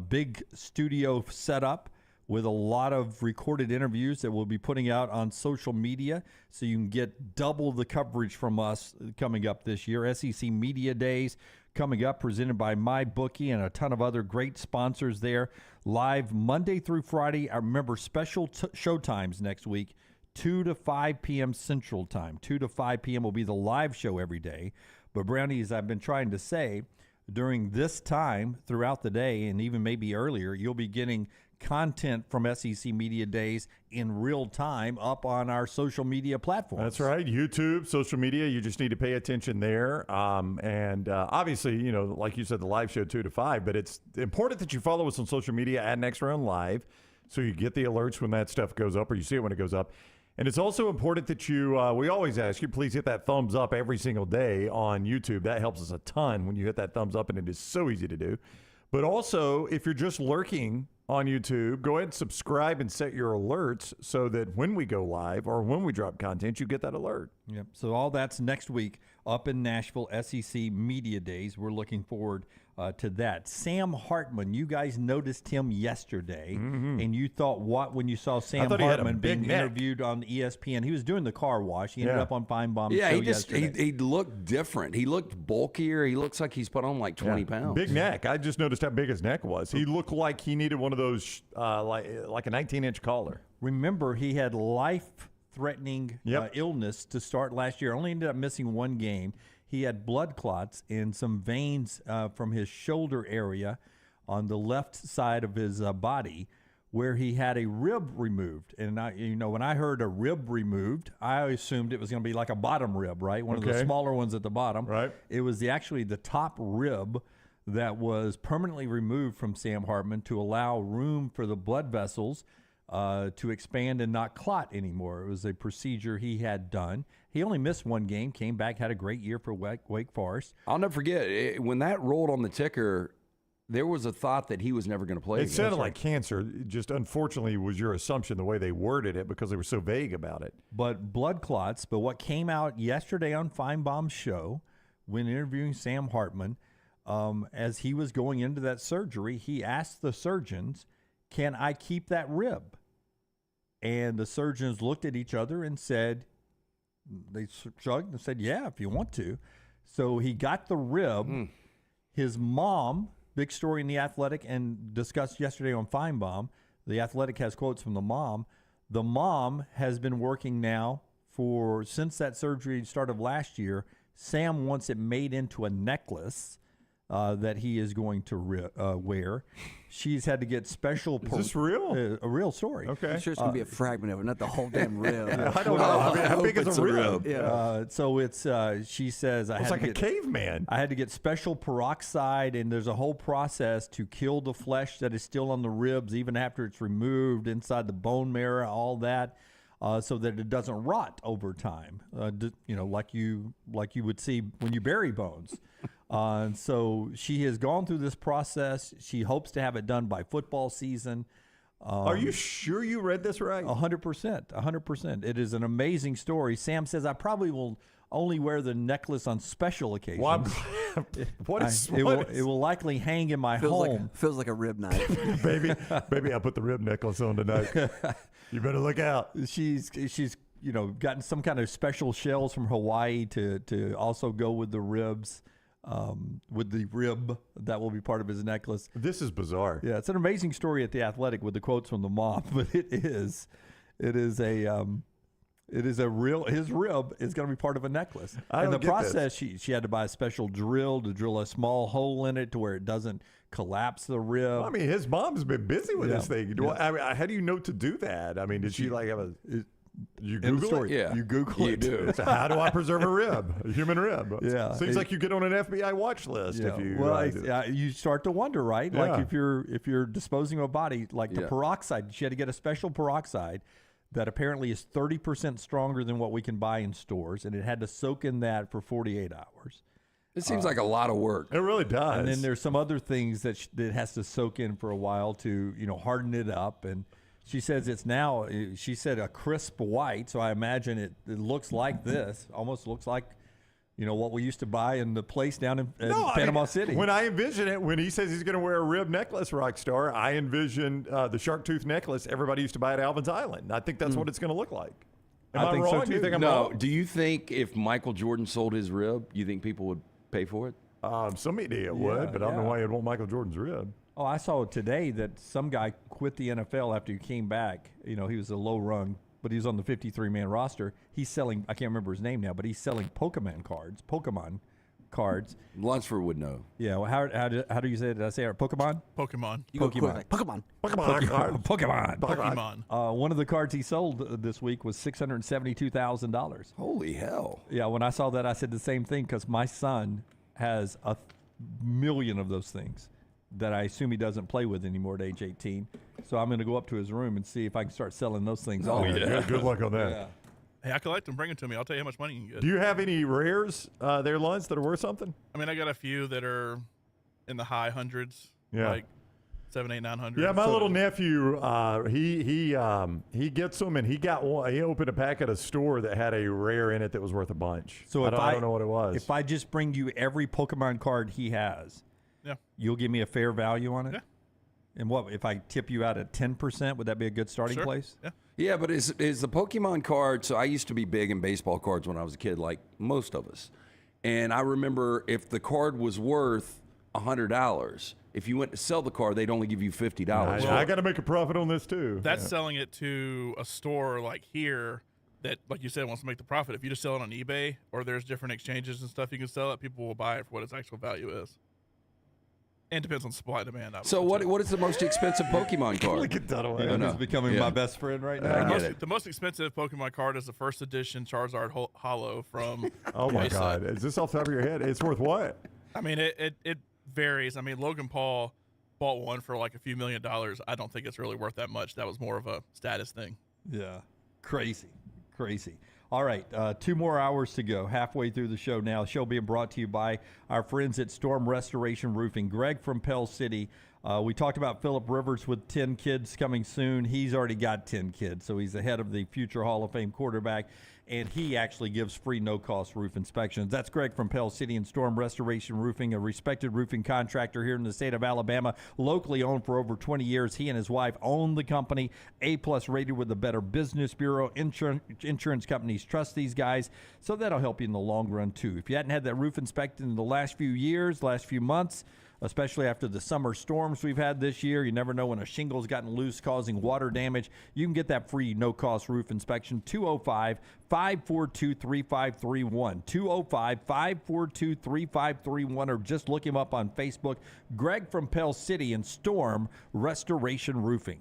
big studio setup with a lot of recorded interviews that we'll be putting out on social media, so you can get double the coverage from us coming up this year. SEC Media Days coming up, presented by MyBookie and a ton of other great sponsors there. Live Monday through Friday. I remember special show times next week, 2 to 5 p.m. Central Time. 2 to 5 p.m. will be the live show every day. But, Brownie, as I've been trying to say, during this time throughout the day and even maybe earlier, you'll be getting content from SEC Media Days in real time up on our social media platforms. That's right. YouTube, social media, you just need to pay attention there. Obviously, you know, like you said, the live show 2 to 5, but it's important that you follow us on social media at Next Round Live so you get the alerts when that stuff goes up or you see it when it goes up. And it's also important that you, we always ask you, please hit that thumbs up every single day on YouTube. That helps us a ton when you hit that thumbs up, and it is so easy to do. But also, if you're just lurking on YouTube, go ahead and subscribe and set your alerts so that when we go live or when we drop content, you get that alert. Yep. So all that's next week up in Nashville, SEC Media Days. We're looking forward to that. Sam Hartman, you guys noticed him yesterday, and you thought what when you saw Sam Hartman being interviewed on ESPN? He was doing the car wash. He ended up on Feinbaum's show yesterday. He looked different. He looked bulkier. He looks like he's put on like 20 pounds. Big neck. I just noticed how big his neck was. He looked like he needed one of those, like a 19-inch collar. Remember, he had life-threatening illness to start last year. Only ended up missing one game. He had blood clots in some veins from his shoulder area on the left side of his body, where he had a rib removed. And when I heard a rib removed, I assumed it was going to be like a bottom rib, right? One of the smaller ones at the bottom. Right. It was actually the top rib that was permanently removed from Sam Hartman to allow room for the blood vessels to expand and not clot anymore. It was a procedure he had done. He only missed one game, came back, had a great year for Wake Forest. I'll never forget, when that rolled on the ticker, there was a thought that he was never going to play. It sounded like cancer. Just unfortunately was your assumption the way they worded it because they were so vague about it. But blood clots. But what came out yesterday on Feinbaum's show when interviewing Sam Hartman, as he was going into that surgery, he asked the surgeons, "Can I keep that rib?" And the surgeons looked at each other and said, they shrugged and said, "Yeah, if you want to." So he got the rib. His mom, big story in The Athletic and discussed yesterday on Feinbaum, The Athletic has quotes from the mom. The mom has been working now since that surgery started last year. Sam wants it made into a necklace that he is going to wear. She's had to get special. Is this real? A real story. Okay. I'm sure it's going to be a fragment of it, not the whole damn rib. I don't know. I mean, how big is a rib? So it's. She says it's like a caveman. I had to get special peroxide, and there's a whole process to kill the flesh that is still on the ribs, even after it's removed inside the bone marrow. All that. so that it doesn't rot over time, like you would see when you bury bones. And so she has gone through this process. She hopes to have it done by football season. Are you sure you read this right? 100%. 100%. It is an amazing story. Sam says, I probably will only wear the necklace on special occasions. Well, it will likely hang in my home. Feels like a rib knife. Baby, I put the rib necklace on tonight. You better look out. She's gotten some kind of special shells from Hawaii to also go with the ribs. With the rib that will be part of his necklace. This is bizarre. Yeah, it's an amazing story at The Athletic with the quotes from the mom, but his rib is going to be part of a necklace. In the process, she had to buy a special drill to drill a small hole in it to where it doesn't collapse the rib. Well, I mean, his mom's been busy with this thing. How do you know to do that? I mean, did she like have a... You Google it? Yeah. You Google it. Do. So how do I preserve a human rib? Yeah. Seems like you get on an FBI watch list if you... you start to wonder, right? Yeah. Like if you're disposing of a body, like the peroxide, she had to get a special peroxide that apparently is 30% stronger than what we can buy in stores, and it had to soak in that for 48 hours. It seems like a lot of work. It really does. And then there's some other things that it has to soak in for a while to, harden it up. And she says it's now, she said a crisp white, so I imagine it looks like this, almost looks like, what we used to buy in the place down in Panama City. When I envision it, when he says he's going to wear a rib necklace, Rockstar, I envision the shark tooth necklace everybody used to buy at Alvin's Island. I think that's what it's going to look like. Am I think so wrong? too. Do you think I'm wrong? Do you think if Michael Jordan sold his rib, you think people would pay for it? Some idiot would, but I don't know why you'd want Michael Jordan's rib. Oh, I saw today that some guy quit the NFL after he came back. He was a low rung, but he was on the 53-man roster. He's selling, I can't remember his name now, but he's selling Pokemon cards. Lunsford would know. Yeah, well, how do you say it? Did I say it? Pokemon? Pokemon. Pokemon. One of the cards he sold this week was $672,000. Holy hell. Yeah, when I saw that, I said the same thing because my son has 1 million of those things that I assume he doesn't play with anymore at age 18. So I'm going to go up to his room and see if I can start selling those things off. Good luck on that. Yeah. Hey, I collect them. Bring them to me. I'll tell you how much money you can get. Do you have any rares there, Lance, that are worth something? I mean, I got a few that are in the high hundreds. Yeah. Like 700, 800, 900. Yeah, my little nephew, he gets them, and he got one. He opened a pack at a store that had a rare in it that was worth a bunch. So I don't know what it was. If I just bring you every Pokemon card he has, you'll give me a fair value on it? Yeah. And what if I tip you out at 10%? Would that be a good starting place? Yeah. Yeah, but is the Pokemon card, so I used to be big in baseball cards when I was a kid, like most of us. And I remember if the card was worth $100, if you went to sell the card, they'd only give you $50. I got to make a profit on this too. That's selling it to a store like here that, like you said, wants to make the profit. If you just sell it on eBay or there's different exchanges and stuff you can sell it, people will buy it for what its actual value is. And depends on supply and demand. So what is the most expensive Pokemon card? Look at that one. He's becoming my best friend right now. The most expensive Pokemon card is the first edition Charizard Holo from Oh my God. Is this off the top of your head? It's worth what? I mean, it varies. I mean, Logan Paul bought one for like a few $1 million. I don't think it's really worth that much. That was more of a status thing. Yeah. Crazy. All right, 2 more hours to go, halfway through the show now. The show being brought to you by our friends at Storm Restoration Roofing. Greg from Pell City. We talked about Phillip Rivers with 10 kids coming soon. He's already got 10 kids, so he's ahead of the future Hall of Fame quarterback, and he actually gives free no-cost roof inspections. That's Greg from Pell City and Storm Restoration Roofing, a respected roofing contractor here in the state of Alabama, locally owned for over 20 years. He and his wife own the company, A-plus rated with the Better Business Bureau. Insurance companies trust these guys, so that'll help you in the long run, too. If you hadn't had that roof inspected in the last few years, last few months, especially after the summer storms we've had this year. You never know when a shingle's gotten loose causing water damage. You can get that free no-cost roof inspection, 205-542-3531, 205-542-3531, or just look him up on Facebook. Greg from Pell City and Storm Restoration Roofing.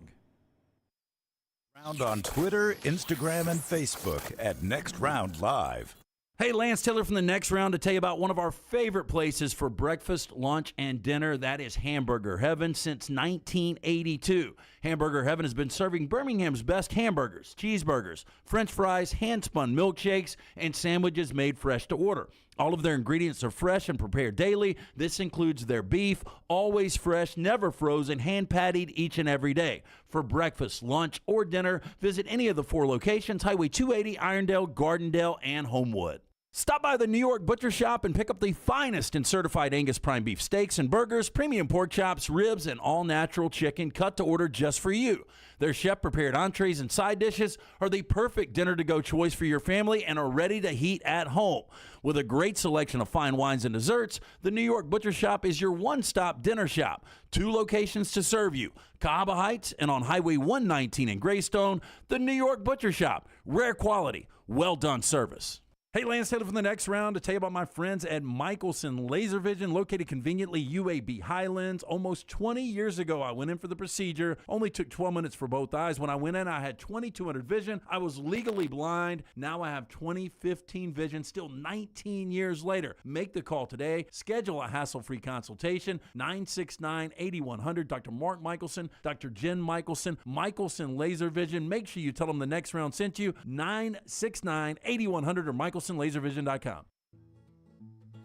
Round on Twitter, Instagram, and Facebook at Next Round Live. Hey, Lance Taylor from the Next Round to tell you about one of our favorite places for breakfast, lunch, and dinner. That is Hamburger Heaven since 1982. Hamburger Heaven has been serving Birmingham's best hamburgers, cheeseburgers, French fries, hand-spun milkshakes, and sandwiches made fresh to order. All of their ingredients are fresh and prepared daily. This includes their beef, always fresh, never frozen, hand-pattied each and every day. For breakfast, lunch, or dinner, visit any of the 4 locations, Highway 280, Irondale, Gardendale, and Homewood. Stop by the New York Butcher Shop and pick up the finest in certified Angus prime beef steaks and burgers, premium pork chops, ribs, and all-natural chicken cut to order just for you. Their chef-prepared entrees and side dishes are the perfect dinner-to-go choice for your family and are ready to heat at home. With a great selection of fine wines and desserts, the New York Butcher Shop is your one-stop dinner shop. 2 locations to serve you, Cahaba Heights and on Highway 119 in Greystone. The New York Butcher Shop, rare quality, well-done service. Hey, Lance Taylor from the Next Round to tell you about my friends at Michelson Laser Vision, located conveniently UAB Highlands. Almost 20 years ago, I went in for the procedure. Only took 12 minutes for both eyes. When I went in, I had 2200 vision. I was legally blind. Now I have 20/15 vision, still 19 years later. Make the call today. Schedule a hassle-free consultation. 969-8100. Dr. Mark Michelson, Dr. Jen Michelson, Michelson Laser Vision. Make sure you tell them the Next Round sent you. 969-8100 or MichelsonLaserVision.com.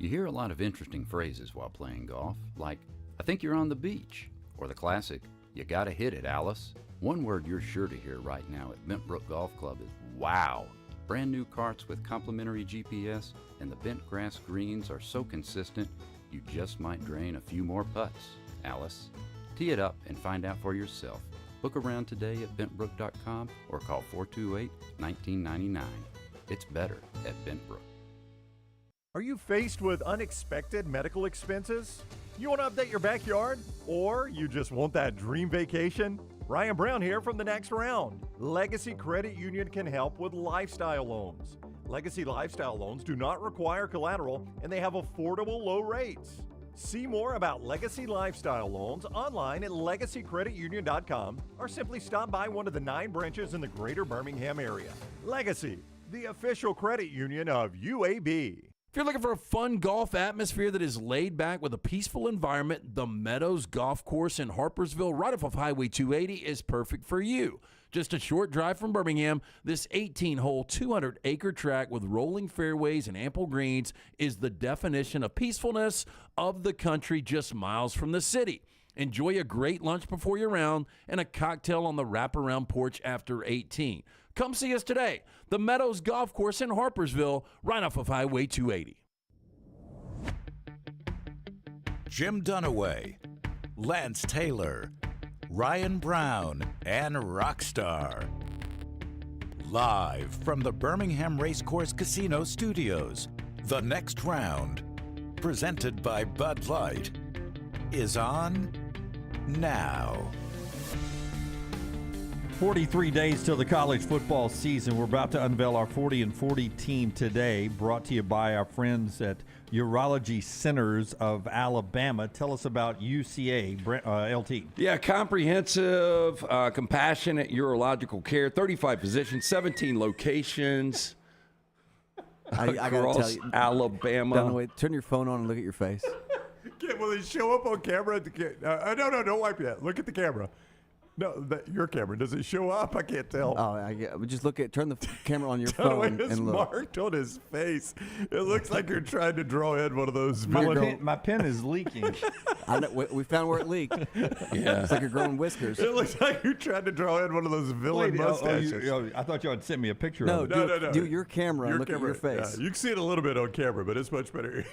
You hear a lot of interesting phrases while playing golf, like, I think you're on the beach, or the classic, you gotta hit it, Alice. One word you're sure to hear right now at Bentbrook Golf Club is wow. Brand new carts with complimentary GPS, and the bent grass greens are so consistent, you just might drain a few more putts, Alice. Tee it up and find out for yourself. Book around today at bentbrook.com or call 428-1999. It's better at Bentbrook. Are you faced with unexpected medical expenses? You want to update your backyard? Or you just want that dream vacation? Ryan Brown here from the Next Round. Legacy Credit Union can help with lifestyle loans. Legacy lifestyle loans do not require collateral and they have affordable low rates. See more about Legacy Lifestyle Loans online at legacycreditunion.com or simply stop by one of the 9 branches in the greater Birmingham area. Legacy, the official credit union of UAB. If you're looking for a fun golf atmosphere that is laid back with a peaceful environment, the Meadows Golf Course in Harpersville, right off of Highway 280, is perfect for you. Just a short drive from Birmingham, this 18-hole, 200-acre track with rolling fairways and ample greens is the definition of peacefulness of the country just miles from the city. Enjoy a great lunch before your round and a cocktail on the wraparound porch after 18. Come see us today. The Meadows Golf Course in Harpersville, right off of Highway 280. Jim Dunaway, Lance Taylor, Ryan Brown, and Rockstar. Live from the Birmingham Racecourse Casino Studios, The Next Round, presented by Bud Light, is on now. 43 days till the college football season. We're about to unveil our 40 and 40 team today, brought to you by our friends at Urology Centers of Alabama. Tell us about UCA, LT. Yeah, comprehensive, compassionate urological care, 35 physicians, 17 locations. I got to tell you, Alabama. Dunaway, turn your phone on and look at your face. Will they show up on camera? No, don't wipe that. Look at the camera. No, your camera. Does it show up? I can't tell. Oh, just look at. Turn the camera on your phone and look. Marked on his face. It looks like you're trying to draw in one of those. My pen is leaking. I know, we found where it leaked. Yeah, it's like you're growing whiskers. It looks like you're trying to draw in one of those villain mustaches. I thought you had sent me a picture. No, of it. No. Do your camera and look at your face. Yeah, you can see it a little bit on camera, but it's much better.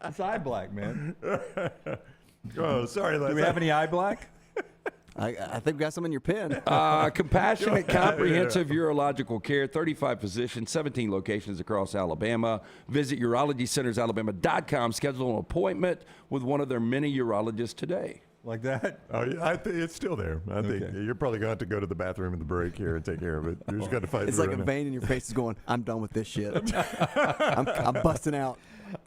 It's eye black, man. Oh, sorry, Les. Do we have any eye black? I think we got some in your pen. Compassionate, comprehensive urological care, 35 physicians, 17 locations across Alabama. Visit urologycentersalabama.com. Schedule an appointment with one of their many urologists today. Like that? Oh, yeah, I think it's still there. I think Okay. you're probably going to have to go to the bathroom in the break here and take care of it. You're just going to fight It's through like it a now. vein in your face is going, I'm done with this shit. I'm busting out.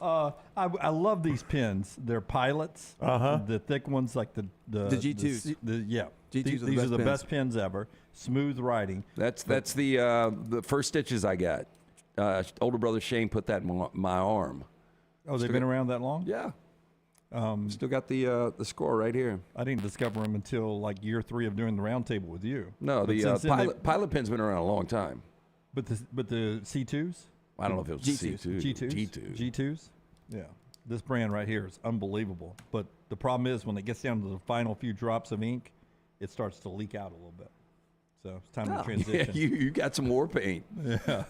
I love these pins. They're pilots. The thick ones, like the G2s. Yeah. G2s These are the best pins ever. Smooth riding. That's the first stitches I got. Older brother Shane put that in my arm. Oh, they've been around that long? Yeah. Still got the score right here. I didn't discover them until like year 3 of doing the roundtable with you. No, the pilot pin's been around a long time. But the C2s? I don't know if it was G2s. C2. G2s? Yeah. This brand right here is unbelievable. But the problem is when it gets down to the final few drops of ink, it starts to leak out a little bit. So it's time to transition. Yeah, you got some war paint. Yeah.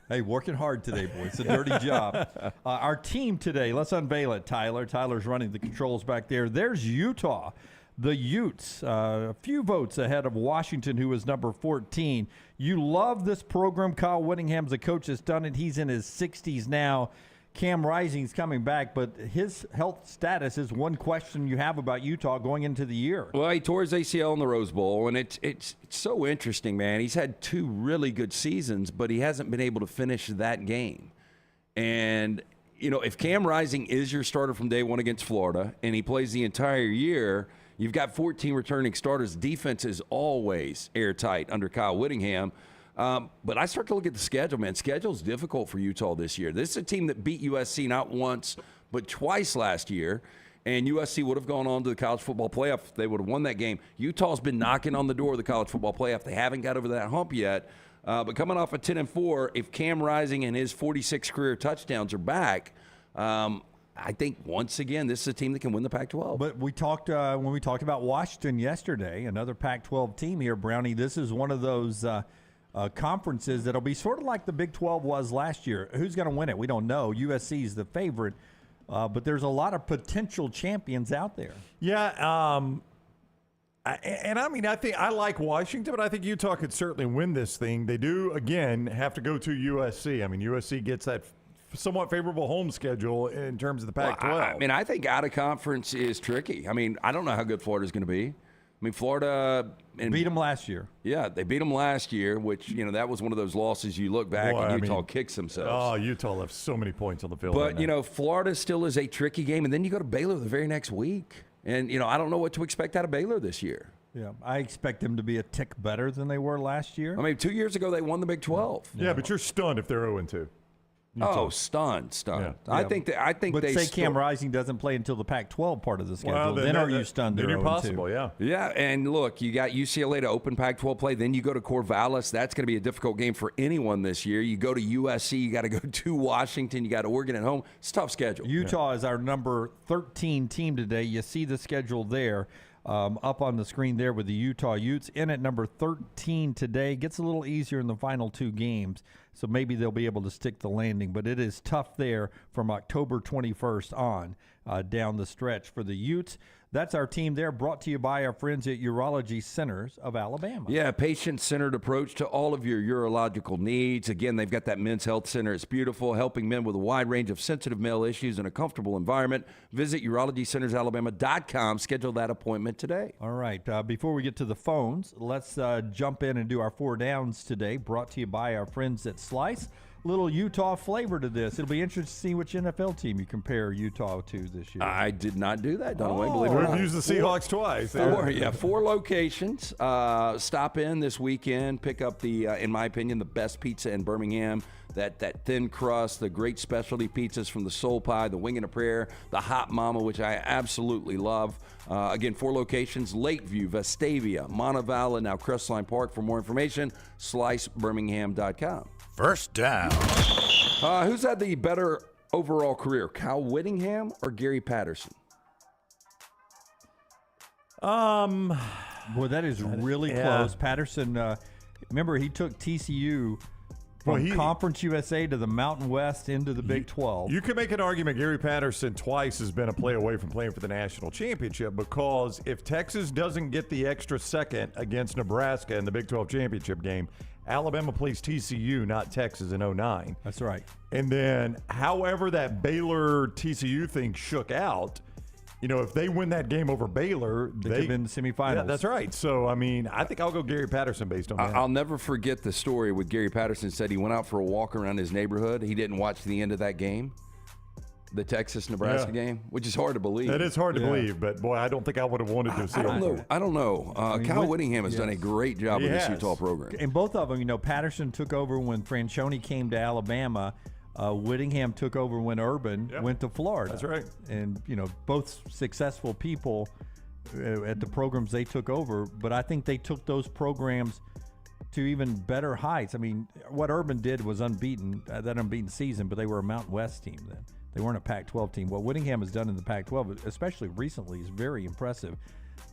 Hey, working hard today, boys. It's a dirty job. Our team today, let's unveil it, Tyler. Tyler's running the controls back there. There's Utah. The Utes, a few votes ahead of Washington, who is number 14. You love this program. Kyle Whittingham's the coach that's done it. He's in his 60s now. Cam Rising's coming back, but his health status is one question you have about Utah going into the year. Well, he tore his ACL in the Rose Bowl, and it's so interesting, man. He's had 2 really good seasons, but he hasn't been able to finish that game. And, you know, if Cam Rising is your starter from day one against Florida, and he plays the entire year, you've got 14 returning starters. Defense is always airtight under Kyle Whittingham. But I start to look at the schedule, man. Schedule's difficult for Utah this year. This is a team that beat USC not once, but twice last year. And USC would have gone on to the college football playoff if they would have won that game. Utah's been knocking on the door of the college football playoff. They haven't got over that hump yet. But coming off of 10-4, if Cam Rising and his 46 career touchdowns are back, I think once again this is a team that can win the Pac-12. But we talked when we talked about Washington yesterday, another Pac-12 team here, Brownie. This is one of those conferences that'll be sort of like the Big 12 was last year. Who's going to win it? We don't know. USC is the favorite, but there's a lot of potential champions out there. Yeah, I think I like Washington, but I think Utah could certainly win this thing. They do, again, have to go to USC. I mean, USC gets that somewhat favorable home schedule in terms of the Pac-12. Well, I think out of conference is tricky. I mean, I don't know how good Florida's going to be. I mean, Florida beat them last year. Yeah, they beat them last year, which, you know, that was one of those losses you look back and Utah kicks themselves. Oh, Utah left so many points on the field. But, you know, Florida still is a tricky game. And then you go to Baylor the very next week. And, you know, I don't know what to expect out of Baylor this year. Yeah, I expect them to be a tick better than they were last year. I mean, 2 years ago they won the Big 12. Yeah, but you're stunned if they're 0-2. Oh, stunned. Yeah. I think But they say Cam Rising doesn't play until the Pac-12 part of the schedule. Then are you stunned? Then you're possible, yeah. Yeah, and look, you got UCLA to open Pac-12 play. Then you go to Corvallis. That's going to be a difficult game for anyone this year. You go to USC. You got to go to Washington. You got Oregon at home. It's a tough schedule. Utah is our number 13 team today. You see the schedule there. Up on the screen there with the Utah Utes in at number 13 today. Gets a little easier in the final 2 games, so maybe they'll be able to stick the landing. But it is tough there from October 21st on down the stretch for the Utes. That's our team there, brought to you by our friends at Urology Centers of Alabama. Yeah, patient-centered approach to all of your urological needs. Again, they've got that men's health center. It's beautiful, helping men with a wide range of sensitive male issues in a comfortable environment. Visit urologycentersalabama.com. Schedule that appointment today. All right. Before we get to the phones, let's jump in and do our 4 downs today, brought to you by our friends at Slice. Little Utah flavor to this. It'll be interesting to see which NFL team you compare Utah to this year. I did not do that, Dunaway, believe it or not. We've used the Seahawks twice. 4 locations. Stop in this weekend. Pick up the, in my opinion, the best pizza in Birmingham. That thin crust, the great specialty pizzas from the Soul Pie, the Wing and a Prayer, the Hot Mama, which I absolutely love. Again, 4 locations: Lakeview, Vestavia, Montevallo, and now Crestline Park. For more information, slicebirmingham.com. First down. Who's had the better overall career, Kyle Whittingham or Gary Patterson? Boy, that is really close. Patterson, remember, he took TCU from Conference USA to the Mountain West into the Big 12. You can make an argument Gary Patterson twice has been a play away from playing for the national championship, because if Texas doesn't get the extra second against Nebraska in the Big 12 championship game, Alabama plays TCU, not Texas, in 2009. That's right. And then however that Baylor-TCU thing shook out, if they win that game over Baylor, they could have been the semifinals. Yeah, that's right. So, I think I'll go Gary Patterson based on that. I'll never forget the story with Gary Patterson said he went out for a walk around his neighborhood. He didn't watch the end of that game, the Texas-Nebraska game, which is hard to believe. That is hard to believe, but, boy, I don't think I would have wanted to see it. I don't know. Kyle Whittingham has done a great job with this Utah program. And both of them, Patterson took over when Franchione came to Alabama. Whittingham took over when Urban went to Florida. That's right. And, both successful people at the programs they took over. But I think they took those programs to even better heights. What Urban did was unbeaten, that unbeaten season, but they were a Mountain West team then. They weren't a Pac-12 team. What Whittingham has done in the Pac-12, especially recently, is very impressive.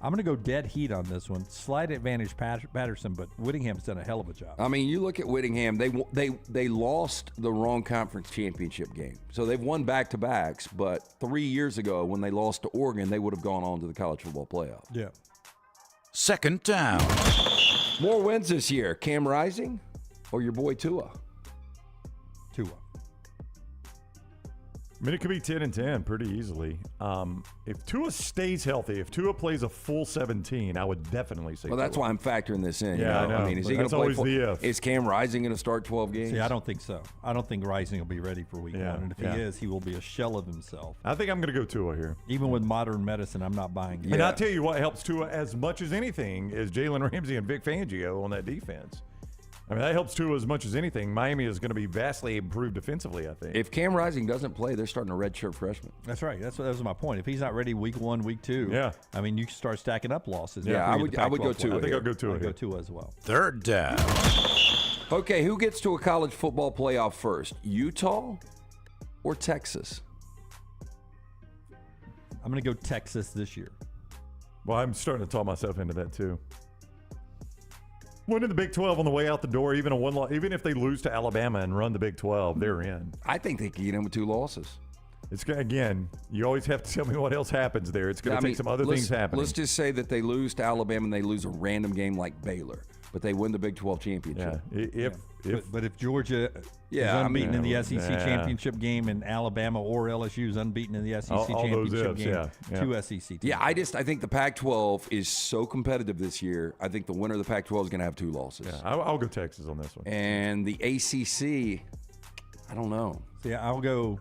I'm going to go dead heat on this one. Slight advantage Patterson, but Whittingham's done a hell of a job. You look at Whittingham, they lost the wrong conference championship game. So they've won back-to-backs, but 3 years ago when they lost to Oregon, they would have gone on to the college football playoff. Yeah. Second down. More wins this year, Cam Rising or your boy Tua? Tua. It could be 10-10 pretty easily. If Tua stays healthy, if Tua plays a full 17, I would definitely say. Well, that's why I'm factoring this in. Yeah, I know. Is he going to play? The if. Is Cam Rising going to start 12 games? See, I don't think so. I don't think Rising will be ready for week 1. And if he is, he will be a shell of himself. I think I'm going to go Tua here. Even with modern medicine, I'm not buying it. And I'll tell you what helps Tua as much as anything is Jalen Ramsey and Vic Fangio on that defense. That helps Tua as much as anything. Miami is going to be vastly improved defensively, I think. If Cam Rising doesn't play, they're starting a redshirt freshman. That's right. That was my point. If he's not ready week 1, week 2, you can start stacking up losses. Yeah, I would go Tua. I think I'll go Tua. I'll go Tua as well. Third down. Okay, who gets to a college football playoff first, Utah or Texas? I'm going to go Texas this year. Well, I'm starting to talk myself into that too. Winning the Big 12 on the way out the door, even if they lose to Alabama and run the Big 12, they're in. I think they can get in with 2 losses. It's again, you always have to tell me what else happens there. It's going to take some other things happening. Let's just say that they lose to Alabama and they lose a random game like Baylor, but they win the Big 12 championship. But if Georgia is unbeaten in the SEC championship game and Alabama or LSU is unbeaten in the SEC championship game, 2 SEC teams. Yeah, I think the Pac-12 is so competitive this year. I think the winner of the Pac-12 is going to have 2 losses. Yeah, I'll go Texas on this one. And the ACC, I don't know. Yeah, I'll go.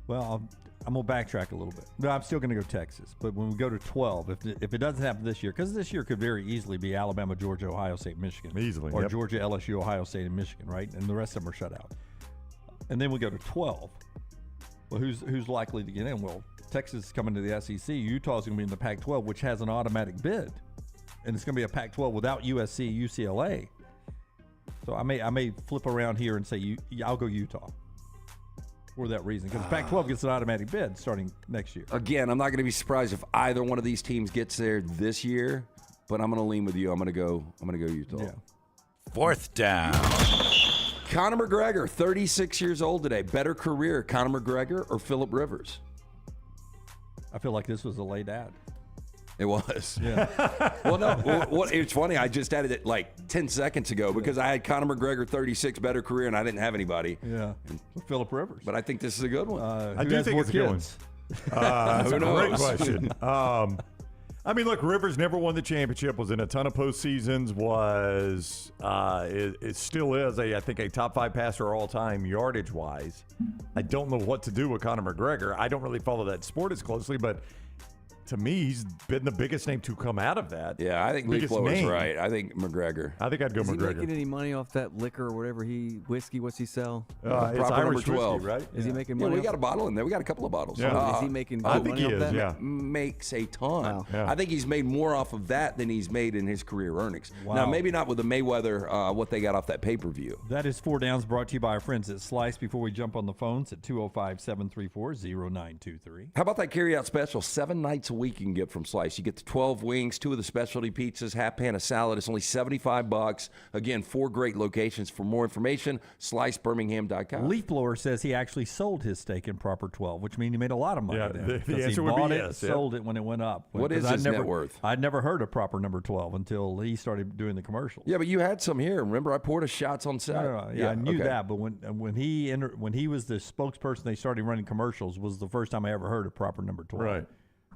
Well, I'm going to backtrack a little bit. No, I'm still going to go Texas. But when we go to 12, if it doesn't happen this year, because this year could very easily be Alabama, Georgia, Ohio State, Michigan. Easily. Or Georgia, LSU, Ohio State, and Michigan, right? And the rest of them are shut out. And then we go to 12. Well, who's likely to get in? Well, Texas is coming to the SEC. Utah's going to be in the Pac-12, which has an automatic bid. And it's going to be a Pac-12 without USC, UCLA. So I may flip around here and say I'll go Utah. For that reason, because Pac-12 gets an automatic bid starting next year. Again, I'm not going to be surprised if either one of these teams gets there this year, but I'm going to lean with you. I'm going to go Utah. Yeah. Fourth down. Conor McGregor, 36 years old today. Better career, Conor McGregor or Phillip Rivers? I feel like this was a late ad. It was. Yeah. Well, no. It's funny. I just added it like 10 seconds ago because I had Conor McGregor 36 better career and I didn't have anybody. Yeah. Phillip Rivers. But I think this is a good one. I do think it's a good one. That's a great question. Look, Rivers never won the championship. Was in a ton of postseasons. It still is I think a top 5 passer all time yardage wise. I don't know what to do with Conor McGregor. I don't really follow that sport as closely, but to me, he's been the biggest name to come out of that. Yeah, I think Lee Flo is right. I think McGregor. I think I'd go McGregor. Is he making any money off that liquor or whatever whiskey? What's he sell? It's Irish 12, whiskey, right? Is he making money? Yeah, we got a bottle in there. We got a couple of bottles. Yeah. Is he making I money think he off is, that? yeah. Makes a ton. Wow. Yeah. I think he's made more off of that than he's made in his career earnings. Wow. Now, maybe not with the Mayweather, what they got off that pay-per-view. That is 4 Downs, brought to you by our friends at Slice. Before we jump on the phones at 205-734-0923. How about that carry-out special? 7 nights a week. week you can get from Slice. You get the 12 wings, 2 of the specialty pizzas, half pan of salad. It's only $75. Again, 4 great locations. For more information, slicebirmingham.com. Leaf Blower says he actually sold his steak in proper 12, which means he made a lot of money. Yeah, then, the answer he would be bought yes, sold it when it went up. What is his net worth? I'd never heard of proper number 12 until he started doing the commercials. Yeah, but you had some here. Remember, I poured us shots on set. Yeah, I knew that, but when he was the spokesperson, they started running commercials. Was the first time I ever heard of proper number 12.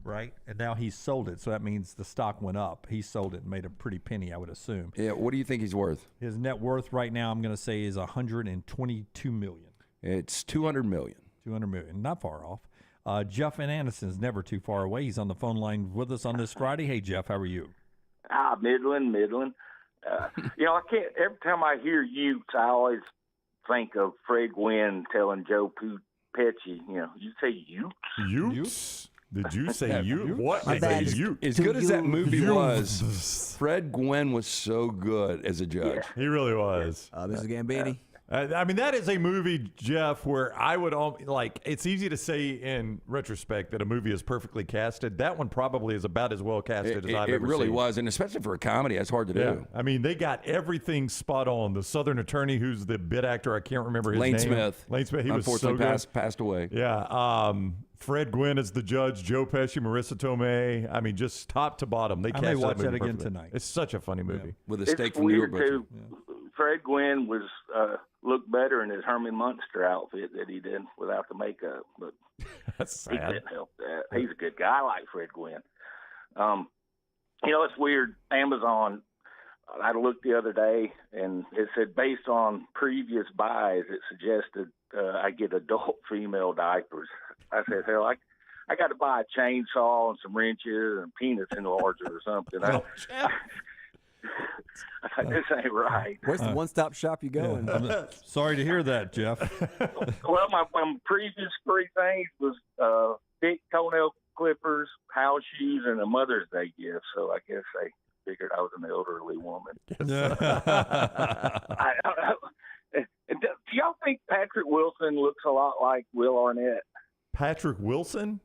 Right, and now he's sold it, so that means the stock went up. He sold it and made a pretty penny, I would assume. Yeah, what do you think he's worth? His net worth right now, I'm going to say, is $122 million. It's $200 million. $200 million, not far off. Jeff Anderson's never too far away. He's on the phone line with us on this Friday. Hey, Jeff, how are you? Midland. I can't. Every time I hear Utes, I always think of Fred Gwynn telling Joe Pesci, you say Utes? Utes? Did you say Utes? What My is bad. a Ute? As good as that movie was, Fred Gwynn was so good as a judge. He really was. This is Gambini. I mean, that is a movie, Jeff, where I would it's easy to say in retrospect that a movie is perfectly casted. That one probably is about as well casted as I've ever seen. It really was, and especially for a comedy, that's hard to do. I mean, they got everything spot on. The Southern attorney, who's the bit actor, I can't remember his name. Lane Smith. He was so unfortunately good. passed away. Yeah. Fred Gwynn is the judge. Joe Pesci, Marissa Tomei. I mean, just top to bottom. They I may cast watch movie that again perfectly. tonight. It's such a funny movie. With a It's steak from New York weird, Butcher. too. Fred Gwynn was looked better in his Herman Munster outfit that he did without the makeup, but That's he sad. didn't help that. He's a good guy. I like Fred Gwynn. It's weird. Amazon, I looked the other day, and it said based on previous buys, it suggested I get adult female diapers. I said, hell, I got to buy a chainsaw and some wrenches and penis enlarger or something. I thought, this ain't right. Where's the one-stop shop you going? Sorry to hear that, Jeff. Well, my previous 3 things was thick toenail clippers, house shoes, and a Mother's Day gift. So I guess they figured I was an elderly woman. Do y'all think Patrick Wilson looks a lot like Will Arnett? Patrick Wilson?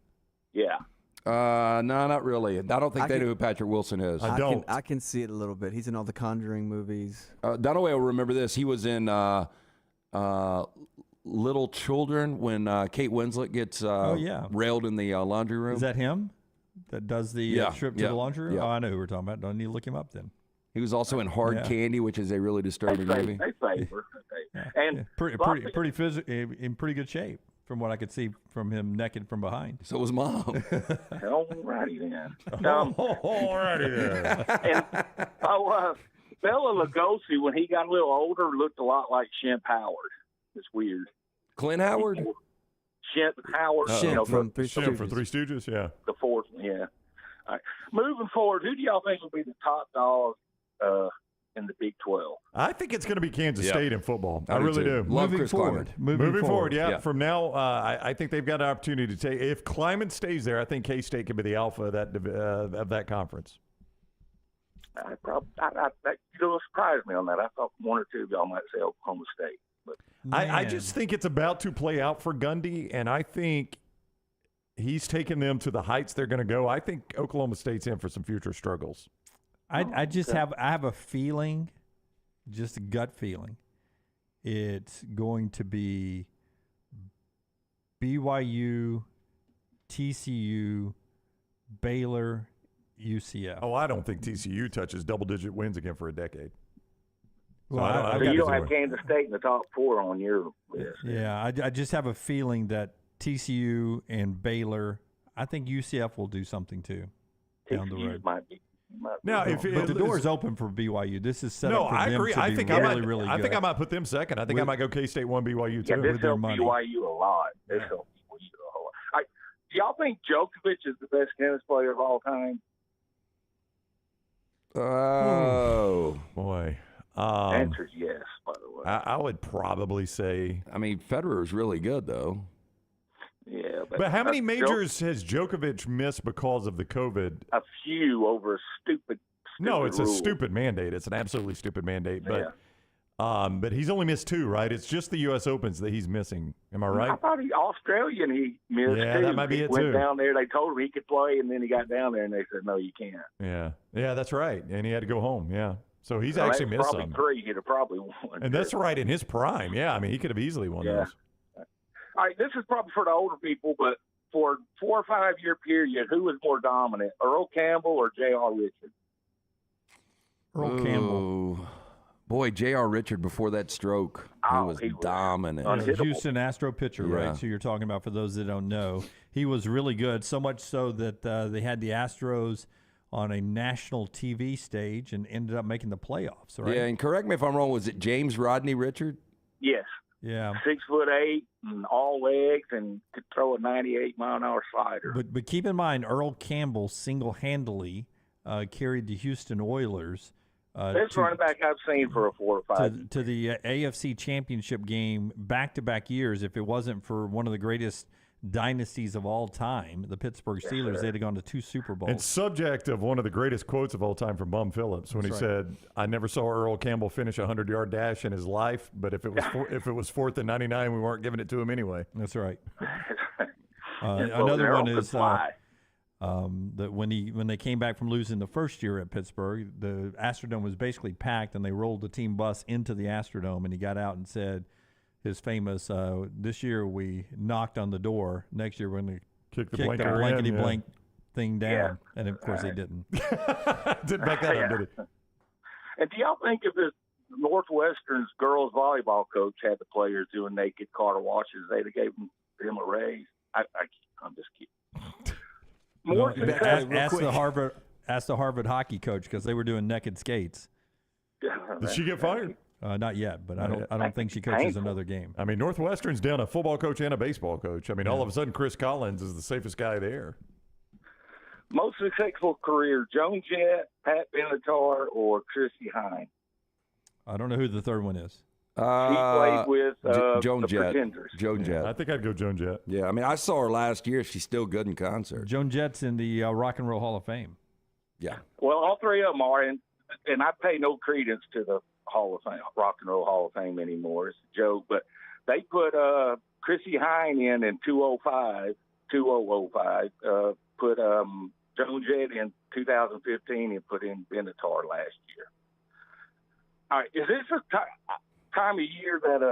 Yeah. No, not really. I don't think they know who Patrick Wilson is. I can see it a little bit. He's in all the Conjuring movies. Dunaway will remember this. He was in Little Children when Kate Winslet gets railed in the laundry room. Is that him that does the trip to the laundry room? Yeah. Oh, I know who we're talking about. Don't need to look him up then. He was also in Hard Candy, which is a really disturbing movie. They favor. And in pretty good shape from what I could see from him naked from behind. So was Mom. Alrighty then. Alrighty then. And Bela Lugosi, when he got a little older, looked a lot like Shemp Howard. It's weird. Clint Howard? Shemp Howard. From Three Stooges, yeah. The fourth one, yeah. All right. Moving forward, who do y'all think will be the top dog in the Big 12? I think it's going to be Kansas State in football. I really do. Love Chris forward. Kleiman. Moving forward, yeah. From now, I think they've got an opportunity to take. If Kleiman stays there, I think K-State can be the alpha of that conference. That surprised me on that. I thought 1 or 2 of y'all might say Oklahoma State. But I just think it's about to play out for Gundy, and I think he's taken them to the heights they're going to go. I think Oklahoma State's in for some future struggles. I have a feeling, just a gut feeling, it's going to be BYU, TCU, Baylor, UCF. Oh, I don't think TCU touches double-digit wins again for a decade. Well, so you don't have Kansas State in the top 4 on your list. Yeah, I just have a feeling that TCU and Baylor, I think UCF will do something too down the road. Might be Now, but the door is open for BYU. This is set up for I them agree. to be really good. I think I might put them second. I think I might go K-State 1, BYU 2. This helps BYU a lot. This helps BYU a whole lot. Do y'all think Djokovic is the best tennis player of all time? Oh, boy. Answer's yes, by the way. I would probably say. I mean, Federer's really good, though. Yeah, but how many majors has Djokovic missed because of the COVID? A few over a stupid no, it's a rule. stupid mandate. It's an absolutely stupid mandate. But But he's only missed 2, right? It's just the U.S. Opens that he's missing. Am I right? I thought Australian he missed Yeah, too. that might be he it, went too. down there. They told him he could play, and then he got down there, and they said, no, you can't. Yeah, that's right. And he had to go home. Yeah, so he's So actually that's missed probably some. 3. He'd have probably won. And that's right in his prime. Yeah, I mean, he could have easily won those. All right, this is probably for the older people, but for 4 or 5 year period, who was more dominant, Earl Campbell or J.R. Richard? Earl Campbell. Boy, J.R. Richard before that stroke, he was dominant. Houston Astro pitcher, Yeah. right? So you're talking about, for those that don't know, he was really good, so much so that they had the Astros on a national TV stage and ended up making the playoffs, right? Yeah, and correct me if I'm wrong, was it James Rodney Richard? Yes. Yeah. 6'8" and all legs and could throw a 98-mile-an-hour slider. But keep in mind, Earl Campbell single-handedly carried the Houston Oilers. Best running back I've seen for a 4 or 5. To the AFC Championship game back-to-back years. If it wasn't for one of the greatest dynasties of all time, the Pittsburgh Steelers, they'd have gone to 2 Super Bowls. And subject of one of the greatest quotes of all time from Bum Phillips when That's he right. said, "I never saw Earl Campbell finish a 100-yard dash in his life, but if it was 4th and 99, we weren't giving it to him anyway." That's right. Well, Another Earl one could is fly. that when they came back from losing the first year at Pittsburgh, the Astrodome was basically packed, and they rolled the team bus into the Astrodome, and he got out and said his famous, "This year we knocked on the door. Next year we're going to kick the blankety in, yeah. blank thing down." Yeah. And of course they didn't. Didn't back that up, did it? And do y'all think if this Northwestern's girls volleyball coach had the players doing naked car washes, they'd have gave them a raise? I'm just kidding. More No, ask the Harvard hockey coach, because they were doing naked skates. Did she get fired? Not yet, but I don't think she coaches another game. I mean, Northwestern's down a football coach and a baseball coach. I mean, all of a sudden, Chris Collins is the safest guy there. Most successful career, Joan Jett, Pat Benatar, or Chrissy Hine? I don't know who the third one is. She played with Joan the Jett. Pretenders. Joan Jett. I think I'd go Joan Jett. Yeah, I mean, I saw her last year. She's still good in concert. Joan Jett's in the Rock and Roll Hall of Fame. Yeah. Well, all 3 of them are, and I pay no credence to the Hall of Fame, Rock and Roll Hall of Fame anymore. It's a joke, but they put Chrissy Hine in 2005, put Joan Jett in 2015, and put in Benatar last year. All right, is this a time of year that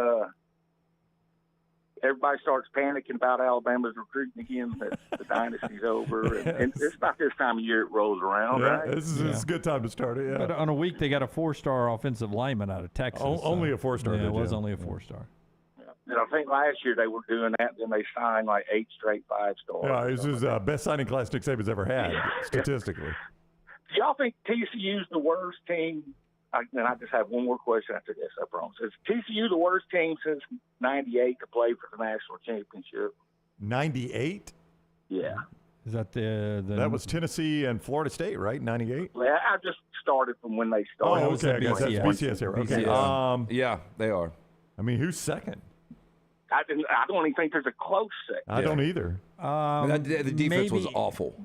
everybody starts panicking about Alabama's recruiting again, that the dynasty's over? And it's about this time of year it rolls around, right? This is a good time to start it, yeah. But on a week, they got a 4-star offensive lineman out of Texas. Only a 4-star. Yeah, it was only a 4-star. And I think last year they were doing that, then they signed like 8 straight 5-stars. Yeah, this is the best signing class Nick Saban's ever had, statistically. Do y'all think TCU's the worst team? And I just have one more question after this, I promise. Is TCU the worst team since '98 to play for the national championship? 98? Yeah. Is that the That was Tennessee and Florida State, right? 98? Well, I just started from when they started. Oh, okay. I guess that's BCS era. Okay. Yeah, they are. I mean, who's second? I don't even think there's a close second. I don't either. The defense was awful.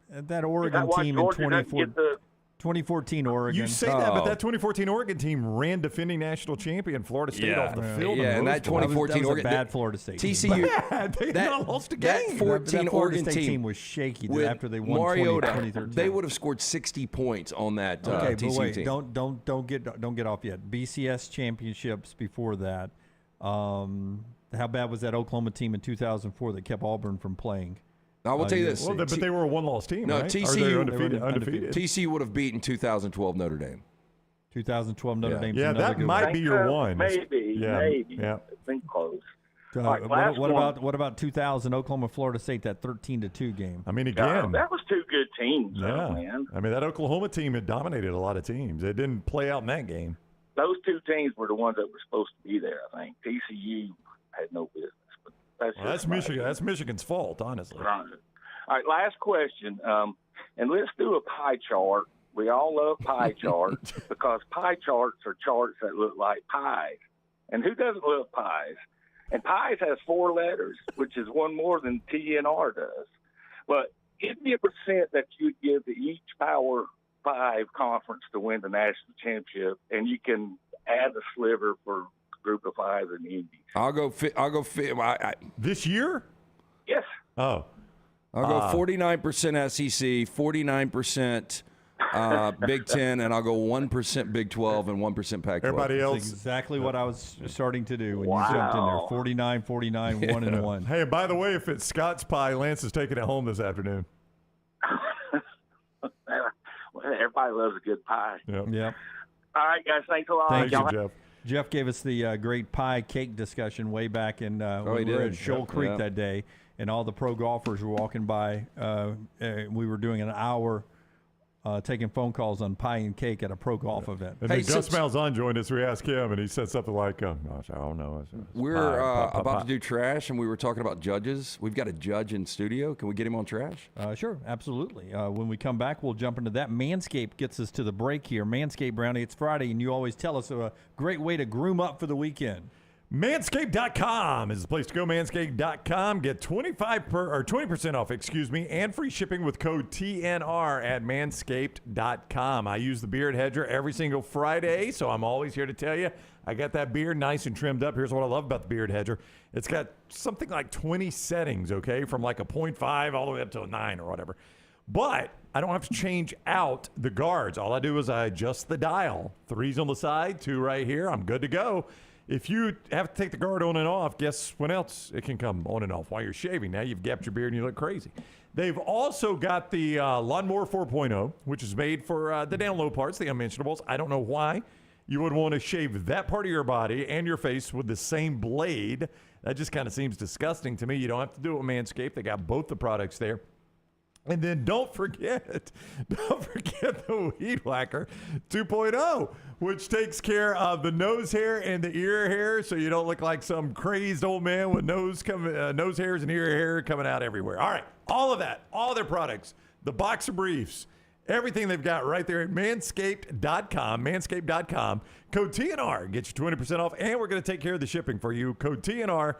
That Oregon team in 2014 Oregon. You say that, but that 2014 Oregon team ran defending national champion Florida State off the field. Yeah, and that 2014 Oregon bad Florida State TCU. They not lost a game. That 14 that Oregon State team was shaky after they won 2013. They would have scored 60 points on that okay, TCU but wait, team. Don't get off yet. BCS championships before that. How bad was that Oklahoma team in 2004 that kept Auburn from playing? I will tell you this. Well, but they were a one-loss team, No, right? TCU undefeated. TCU would have beaten 2012 Notre Dame. 2012 Notre Dame. Yeah, that might be your one. Maybe. Yeah. I think close. What about 2000 Oklahoma Florida State, that 13-2 game? I mean, again, that was 2 good teams, yeah. man. I mean, that Oklahoma team had dominated a lot of teams. It didn't play out in that game. Those 2 teams were the ones that were supposed to be there, I think. TCU had no business. But That's Michigan. That's Michigan's fault, honestly. Right. All right, last question. And let's do a pie chart. We all love pie charts because pie charts are charts that look like pies. And who doesn't love pies? And pies has 4 letters, which is one more than TNR does. But give me a percent that you would give to each Power 5 conference to win the national championship, and you can add a sliver for group of five and the Indies. I'll go. This year? Yes. Oh. I'll go 49% SEC, 49% Big Ten, and I'll go 1% Big 12 and 1% Pac-12. Everybody else? That's exactly what I was starting to do when you jumped in there. 49, 49, 1 and 1. Hey, and by the way, if it's Scott's pie, Lance is taking it home this afternoon. Everybody loves a good pie. Yep. All right, guys. Thanks a lot. Thank you, Jeff. Jeff gave us the great pie cake discussion way back in when we were at Shoal Creek that day, and all the pro golfers were walking by. We were doing an hour taking phone calls on pie and cake at a pro golf event. And then Gus Malzahn joined us. We asked him, and he said something like, I don't know. We're about to do trash, and we were talking about judges. We've got a judge in studio. Can we get him on trash? Sure, absolutely. When we come back, we'll jump into that. Manscaped gets us to the break here. Manscaped, Brownie, it's Friday, and you always tell us a great way to groom up for the weekend. Manscaped.com is the place to go. Manscaped.com. Get 20% off, and free shipping with code TNR at Manscaped.com. I use the Beard Hedger every single Friday, so I'm always here to tell you I got that beard nice and trimmed up. Here's what I love about the Beard Hedger. It's got something like 20 settings, okay, from like a 0.5 all the way up to a 9 or whatever. But I don't have to change out the guards. All I do is I adjust the dial. 3's on the side, 2 right here. I'm good to go. If you have to take the guard on and off, guess when else it can come on and off? While you're shaving. Now you've gapped your beard and you look crazy. They've also got the Lawnmower 4.0, which is made for the down low parts, the unmentionables. I don't know why you would want to shave that part of your body and your face with the same blade. That just kind of seems disgusting to me. You don't have to do it with Manscaped. They got both the products there. And then don't forget the Weed Whacker 2.0, which takes care of the nose hair and the ear hair, so you don't look like some crazed old man with nose hairs and ear hair coming out everywhere. All right, all of that, all their products, the boxer briefs, everything they've got right there at Manscaped.com, Manscaped.com. Code TNR gets you 20% off, and we're going to take care of the shipping for you. Code TNR.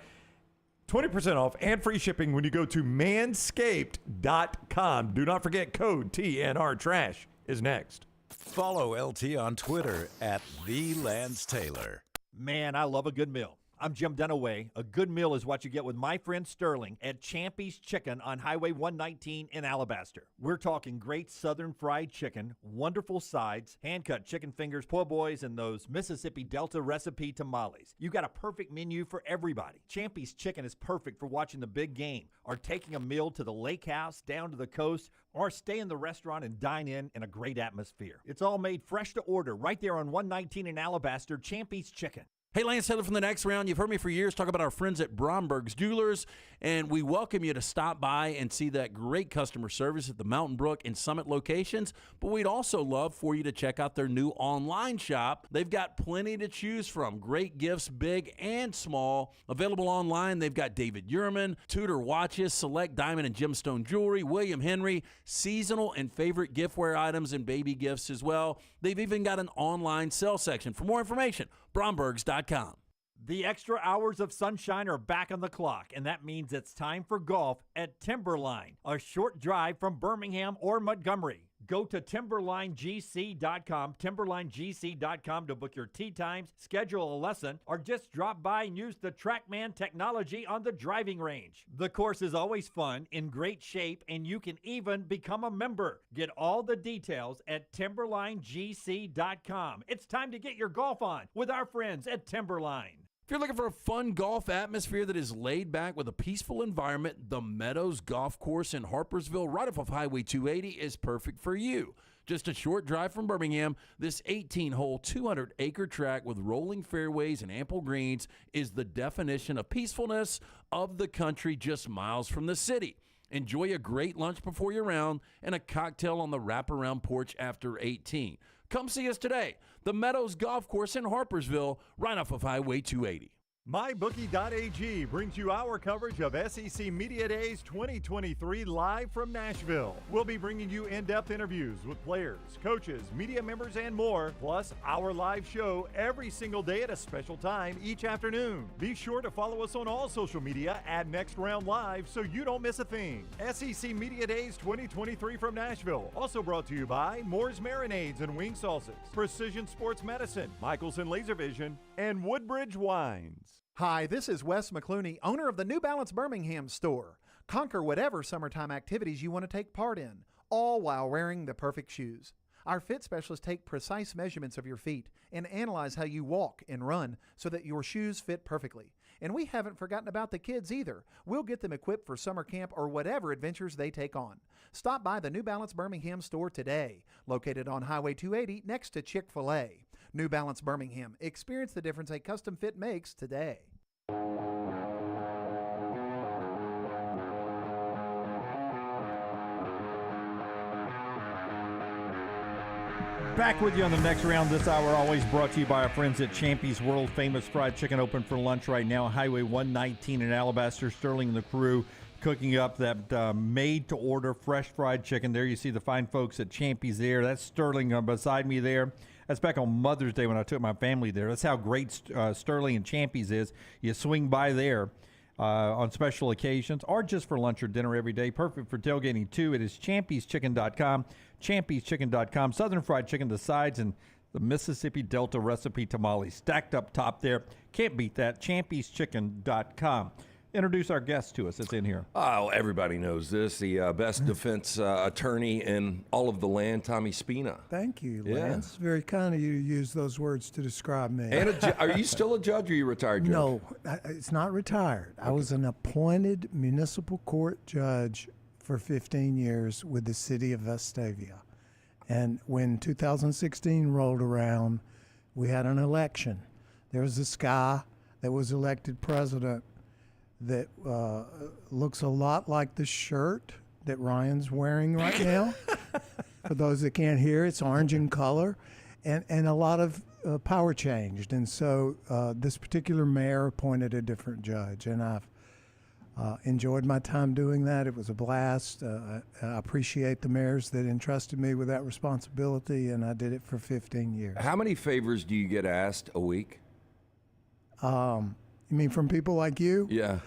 20% off and free shipping when you go to manscaped.com. Do not forget code TNR. Trash is next. Follow LT on Twitter at @TheLanceTaylor. Man, I love a good meal. I'm Jim Dunaway. A good meal is what you get with my friend Sterling at Champy's Chicken on Highway 119 in Alabaster. We're talking great southern fried chicken, wonderful sides, hand-cut chicken fingers, po' boys, and those Mississippi Delta recipe tamales. You got a perfect menu for everybody. Champy's Chicken is perfect for watching the big game or taking a meal to the lake house, down to the coast, or stay in the restaurant and dine in a great atmosphere. It's all made fresh to order right there on 119 in Alabaster, Champy's Chicken. Hey, Lance Taylor from The Next Round. You've heard me for years talk about our friends at Bromberg's Jewelers, and we welcome you to stop by and see that great customer service at the Mountain Brook and Summit locations, but we'd also love for you to check out their new online shop. They've got plenty to choose from. Great gifts, big and small. Available online, they've got David Yurman, Tudor watches, select diamond and gemstone jewelry, William Henry, seasonal and favorite giftware items and baby gifts as well. They've even got an online sale section. For more information, Brombergs.com. The extra hours of sunshine are back on the clock, and that means it's time for golf at Timberline, a short drive from Birmingham or Montgomery. Go to TimberlineGC.com, TimberlineGC.com to book your tee times, schedule a lesson, or just drop by and use the TrackMan technology on the driving range. The course is always fun, in great shape, and you can even become a member. Get all the details at TimberlineGC.com. It's time to get your golf on with our friends at Timberline. If you're looking for a fun golf atmosphere that is laid back with a peaceful environment, the Meadows Golf Course in Harpersville, right off of Highway 280, is perfect for you. Just a short drive from Birmingham, this 18-hole, 200-acre track with rolling fairways and ample greens is the definition of peacefulness of the country just miles from the city. Enjoy a great lunch before your round and a cocktail on the wraparound porch after 18. Come see us today. The Meadows Golf Course in Harpersville, right off of Highway 280. MyBookie.ag brings you our coverage of SEC Media Days 2023 live from Nashville. We'll be bringing you in-depth interviews with players, coaches, media members, and more, plus our live show every single day at a special time each afternoon. Be sure to follow us on all social media at Next Round Live so you don't miss a thing. SEC Media Days 2023 from Nashville, also brought to you by Moore's Marinades and Wing Sauces, Precision Sports Medicine, Michelson Laser Vision, and Woodbridge Wines. Hi, this is Wes McClooney, owner of the New Balance Birmingham store. Conquer whatever summertime activities you want to take part in, all while wearing the perfect shoes. Our fit specialists take precise measurements of your feet and analyze how you walk and run so that your shoes fit perfectly. And we haven't forgotten about the kids either. We'll get them equipped for summer camp or whatever adventures they take on. Stop by the New Balance Birmingham store today, located on Highway 280 next to Chick-fil-A. New Balance Birmingham. Experience the difference a custom fit makes today. Back with you on the next round this hour, always brought to you by our friends at Champy's World Famous Fried Chicken, open for lunch right now. Highway 119 in Alabaster. Sterling and the crew cooking up that made-to-order fresh fried chicken. There you see the fine folks at Champy's there. That's Sterling beside me there. That's back on Mother's Day when I took my family there. That's how great Sterling and Champy's is. You swing by there on special occasions or just for lunch or dinner every day. Perfect for tailgating, too. It is champy'schicken.com, champy'schicken.com. Southern fried chicken, the sides, and the Mississippi Delta recipe tamale stacked up top there. Can't beat that. champy'schicken.com. Introduce our guest to us that's in here. Oh, everybody knows this. The best defense attorney in all of the land, Tommy Spina. Thank you, Yeah. Lance. It's very kind of you to use those words to describe me. And are you still a judge or are you retired judge? No, it's not retired. I was an appointed municipal court judge for 15 years with the city of Vestavia. And when 2016 rolled around, we had an election. There was this guy that was elected president that looks a lot like the shirt that Ryan's wearing right now. For those that can't hear, it's orange in color, and a lot of power changed. And so this particular mayor appointed a different judge, and I've enjoyed my time doing that. It was a blast. I appreciate the mayors that entrusted me with that responsibility, and I did it for 15 years. How many favors do you get asked a week? You mean from people like you? Yeah.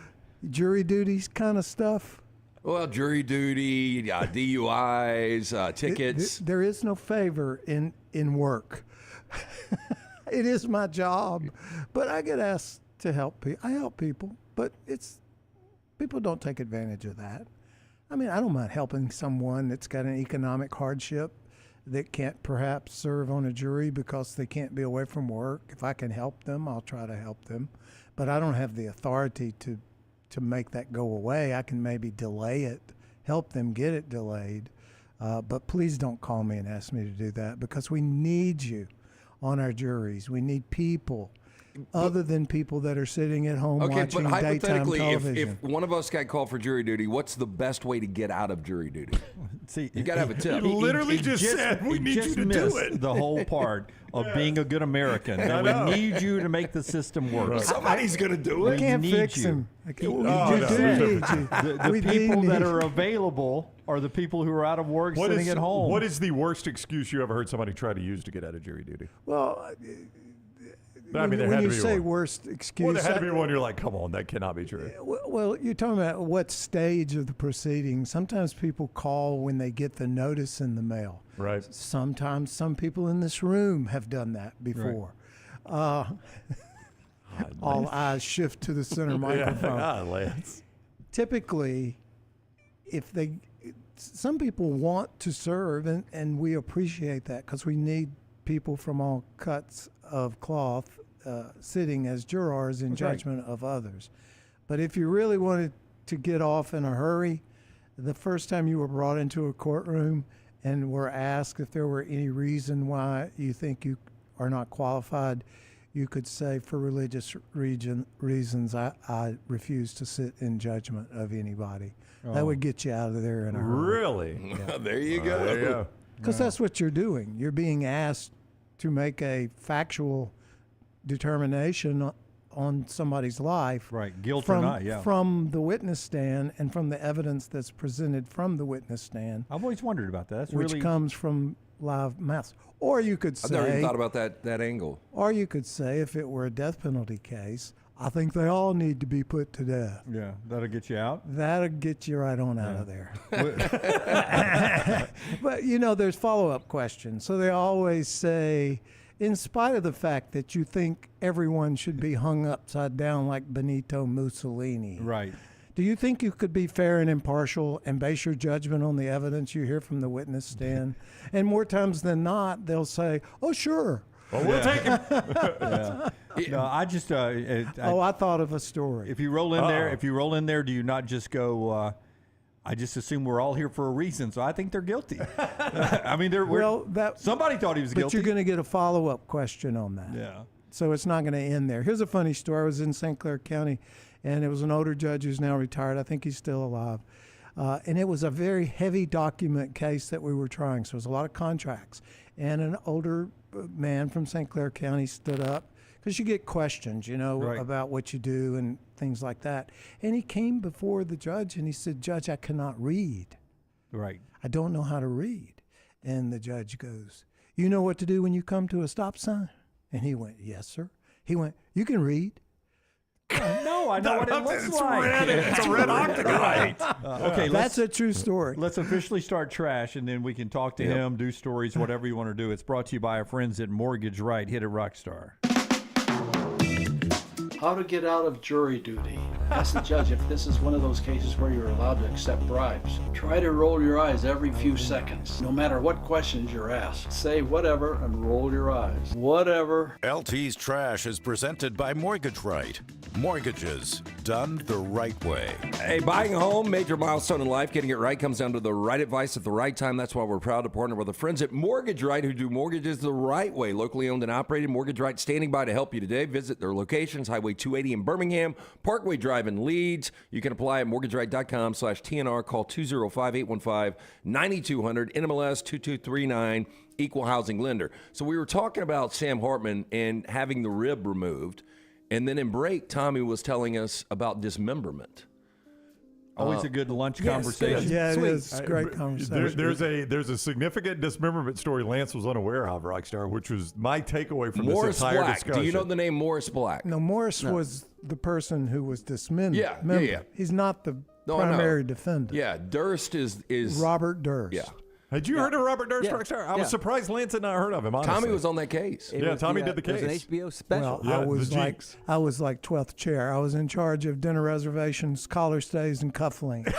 Jury duties kind of stuff? Well, jury duty, DUIs, tickets. There is no favor in work. It is my job, but I get asked to help people. I help people, but people don't take advantage of that. I mean, I don't mind helping someone that's got an economic hardship that can't perhaps serve on a jury because they can't be away from work. If I can help them, I'll try to help them. But I don't have the authority to make that go away. I can maybe delay it, help them get it delayed. But please don't call me and ask me to do that because we need you on our juries. We need people other than people that are sitting at home watching daytime hypothetically, television. if one of us got called for jury duty, what's the best way to get out of jury duty? See, you got to have a tip. You literally just said we need you to do it. The whole part of being a good American. That we need you to make the system work. Somebody's going to do it. I can't fix him. The people that are available are the people who are out of work sitting at home. What is the worst excuse you ever heard somebody try to use to get out of jury duty? Well, but I mean, there when had you to be say one. worst excuse, Well, there had to be one you're like, come on, that cannot be true. Well, you're talking about what stage of the proceedings. Sometimes people call when they get the notice in the mail. Right. Sometimes some people in this room have done that before. All eyes shift to the center microphone. Lance. Typically, some people want to serve, and we appreciate that because we need people from all cuts of cloth sitting as jurors in judgment of others. But if you really wanted to get off in a hurry, the first time you were brought into a courtroom and were asked if there were any reason why you think you are not qualified, you could say, for religious reasons, I refuse to sit in judgment of anybody. That would get you out of there in a hurry. Really? Yeah. There you go. Because that's what you're doing. You're being asked to make a factual determination on somebody's life, right? Guilt from, or not, yeah. From the witness stand and from the evidence that's presented from the witness stand. I've always wondered about that. That's which really comes from live maths. Or you could say, I've never even thought about that angle. Or you could say, if it were a death penalty case, I think they all need to be put to death. Yeah, that'll get you out. That'll get you right on out of there. But, there's follow-up questions. So they always say, in spite of the fact that you think everyone should be hung upside down like Benito Mussolini. Right. Do you think you could be fair and impartial and base your judgment on the evidence you hear from the witness stand? And more times than not, they'll say, oh, sure. Well, we'll take him. No, I just. I thought of a story. If you roll in there, do you not just go? I just assume we're all here for a reason, so I think they're guilty. I mean, somebody thought he was guilty. But you're going to get a follow-up question on that. Yeah. So it's not going to end there. Here's a funny story. I was in St. Clair County, and it was an older judge who's now retired. I think he's still alive. And it was a very heavy document case that we were trying. So it was a lot of contracts. And an older man from St. Clair County stood up, because you get questions, right. about what you do and things like that. And he came before the judge and he said, Judge, I cannot read. Right. I don't know how to read. And the judge goes, you know what to do when you come to a stop sign? And he went, yes, sir. He went, you can read. No, I know what it looks like. It's a red octagon. Right. Okay, that's a true story. Let's officially start trash, and then we can talk to him, do stories, whatever you want to do. It's brought to you by our friends at Mortgage Right. Hit it, Rockstar. How to get out of jury duty. Ask the judge if this is one of those cases where you're allowed to accept bribes. Try to roll your eyes every few seconds, no matter what questions you're asked. Say whatever and roll your eyes. Whatever. LT's Trash is presented by Mortgage Right. Mortgages done the right way. Hey, buying a home, major milestone in life. Getting it right comes down to the right advice at the right time. That's why we're proud to partner with the friends at Mortgage Right, who do mortgages the right way. Locally owned and operated, Mortgage Right standing by to help you today. Visit their locations, Highway 280 in Birmingham, Parkway Drive in Leeds. You can apply at mortgageright.com/TNR. Call 205-815-9200, NMLS 2239, Equal Housing Lender. So we were talking about Sam Hartman and having the rib removed. And then in break, Tommy was telling us about dismemberment. Always a good lunch conversation. Yeah, it is. It's a great conversation. There's a significant dismemberment story Lance was unaware of, Rockstar, which was my takeaway from Morris this entire Black. discussion. Do you know the name Morris Black? No, Morris was the person who was dismembered. Yeah. He's not the primary defendant. Yeah, Durst is Robert Durst. Yeah. Had you heard of Robert Durst, Rockstar? I was surprised Lance had not heard of him, honestly. Tommy was on that case. Tommy did the case. It was an HBO special. Well, I was like 12th chair. I was in charge of dinner reservations, collar stays, and cufflinks.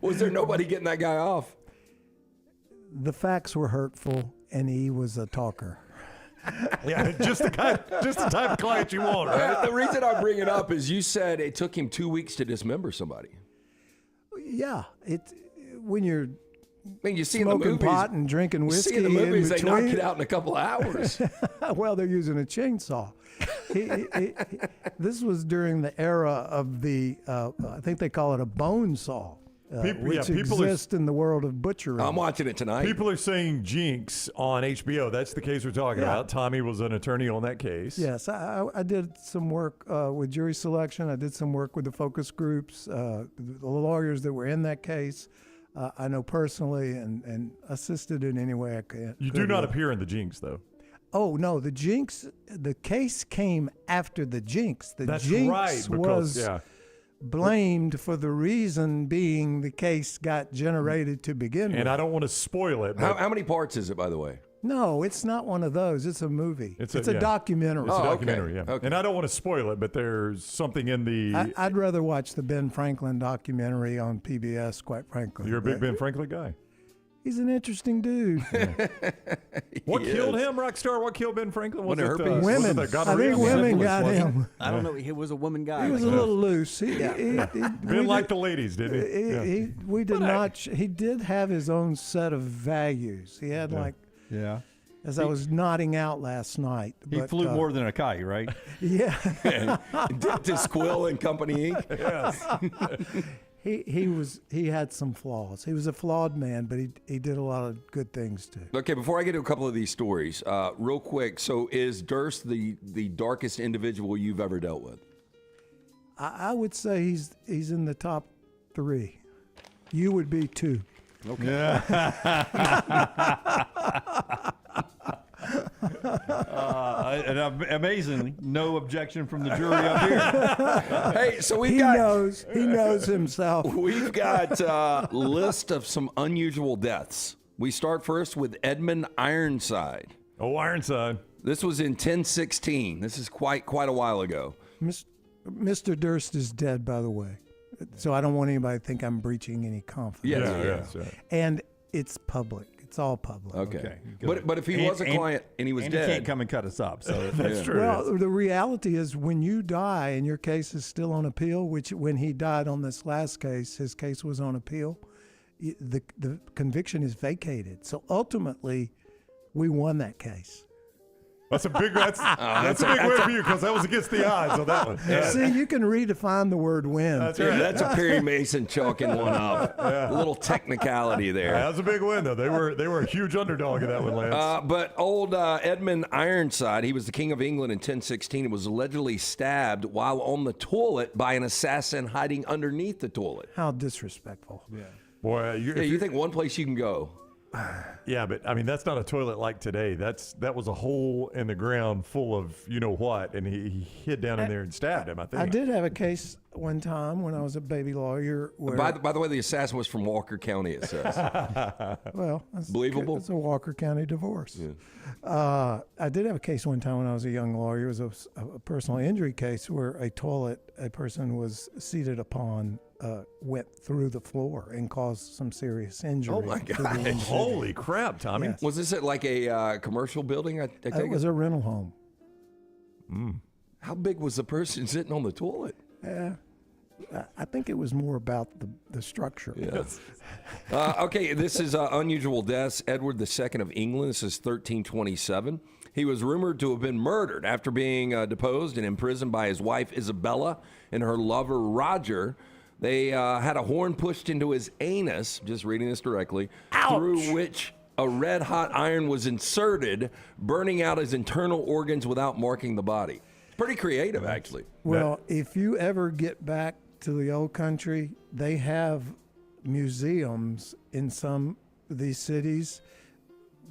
Was there nobody getting that guy off? The facts were hurtful, and he was a talker. Yeah, just the type of client you want, right? The reason I bring it up is you said it took him 2 weeks to dismember somebody. Yeah, when you're you see smoking in the movies, pot and drinking whiskey. You see in the movies, in they knock it out in a couple of hours. Well, they're using a chainsaw. This was during the era of the, I think they call it a bone saw. Which exists in the world of butchery. I'm watching it tonight. People are saying Jinx on HBO. That's the case we're talking about. Tommy was an attorney on that case. Yes, I did some work with jury selection. I did some work with the focus groups, the lawyers that were in that case. I know personally and assisted in any way I could. You do not appear in the Jinx, though. Oh, no, the case came after the Jinx. That's Jinx right, because, was blamed for the reason being the case got generated to begin with. And I don't want to spoil it. How many parts is it, by the way? No, it's not one of those. It's a movie. It's a documentary. It's a documentary, Okay. And I don't want to spoil it, but there's something in the... I'd rather watch the Ben Franklin documentary on PBS, quite frankly. You're a big Ben Franklin guy. He's an interesting dude. What killed him, Rockstar? What killed Ben Franklin? Was it women? I think women got him. I don't know. He was a woman guy. He was a little loose. Ben liked the ladies, didn't he? We did not. He did have his own set of values. He had as I was nodding out last night. He flew more than a kite, right? Yeah. Dipped his quill in Company Inc. Yes. He had some flaws. He was a flawed man, but he did a lot of good things too. Okay, before I get to a couple of these stories, real quick. So, is Durst the darkest individual you've ever dealt with? I would say he's in the top 3. You would be 2. Okay. Yeah. And amazingly, no objection from the jury up here. Hey, so he knows himself. We've got a list of some unusual deaths. We start first with Edmund Ironside. Oh, Ironside. This was in 1016. This is quite a while ago. Mr. Durst is dead, by the way. So I don't want anybody to think I'm breaching any confidence. Yeah. And it's public. It's all public. Okay. But if he was a client and he was dead, he can't come and cut us up. So that's true. Well, the reality is when you die and your case is still on appeal, which when he died on this last case, his case was on appeal, the conviction is vacated. So ultimately, we won that case. That's a big win for you because that was against the odds on that one. Yeah. See, you can redefine the word win. That's right. That's a Perry Mason chalking one up. A little technicality there. That was a big win, though. They were a huge underdog in that one, Lance. But old Edmund Ironside, he was the king of England in 1016 and was allegedly stabbed while on the toilet by an assassin hiding underneath the toilet. How disrespectful. Yeah. Boy, you think one place you can go. Yeah, but I mean that's not a toilet like today. That was a hole in the ground full of you know what, and he hid down in there and stabbed him. I think I did have a case one time when I was a baby lawyer. Where, by the way, the assassin was from Walker County. It says. Well, that's believable. It's a Walker County divorce. Yeah. I did have a case one time when I was a young lawyer. It was a personal injury case where a person was seated upon. Went through the floor and caused some serious injury. Oh my God! Holy crap, Tommy! Yes. Was this at like a commercial building? I take it was a rental home. How big was the person sitting on the toilet? Yeah, I think it was more about the structure. Yes. Okay, this is unusual deaths. Edward II of England. This is 1327. He was rumored to have been murdered after being deposed and imprisoned by his wife Isabella and her lover Roger. They had a horn pushed into his anus, just reading this directly, through which a red-hot iron was inserted, burning out his internal organs without marking the body. It's pretty creative, actually. Well, if you ever get back to the old country, they have museums in some of these cities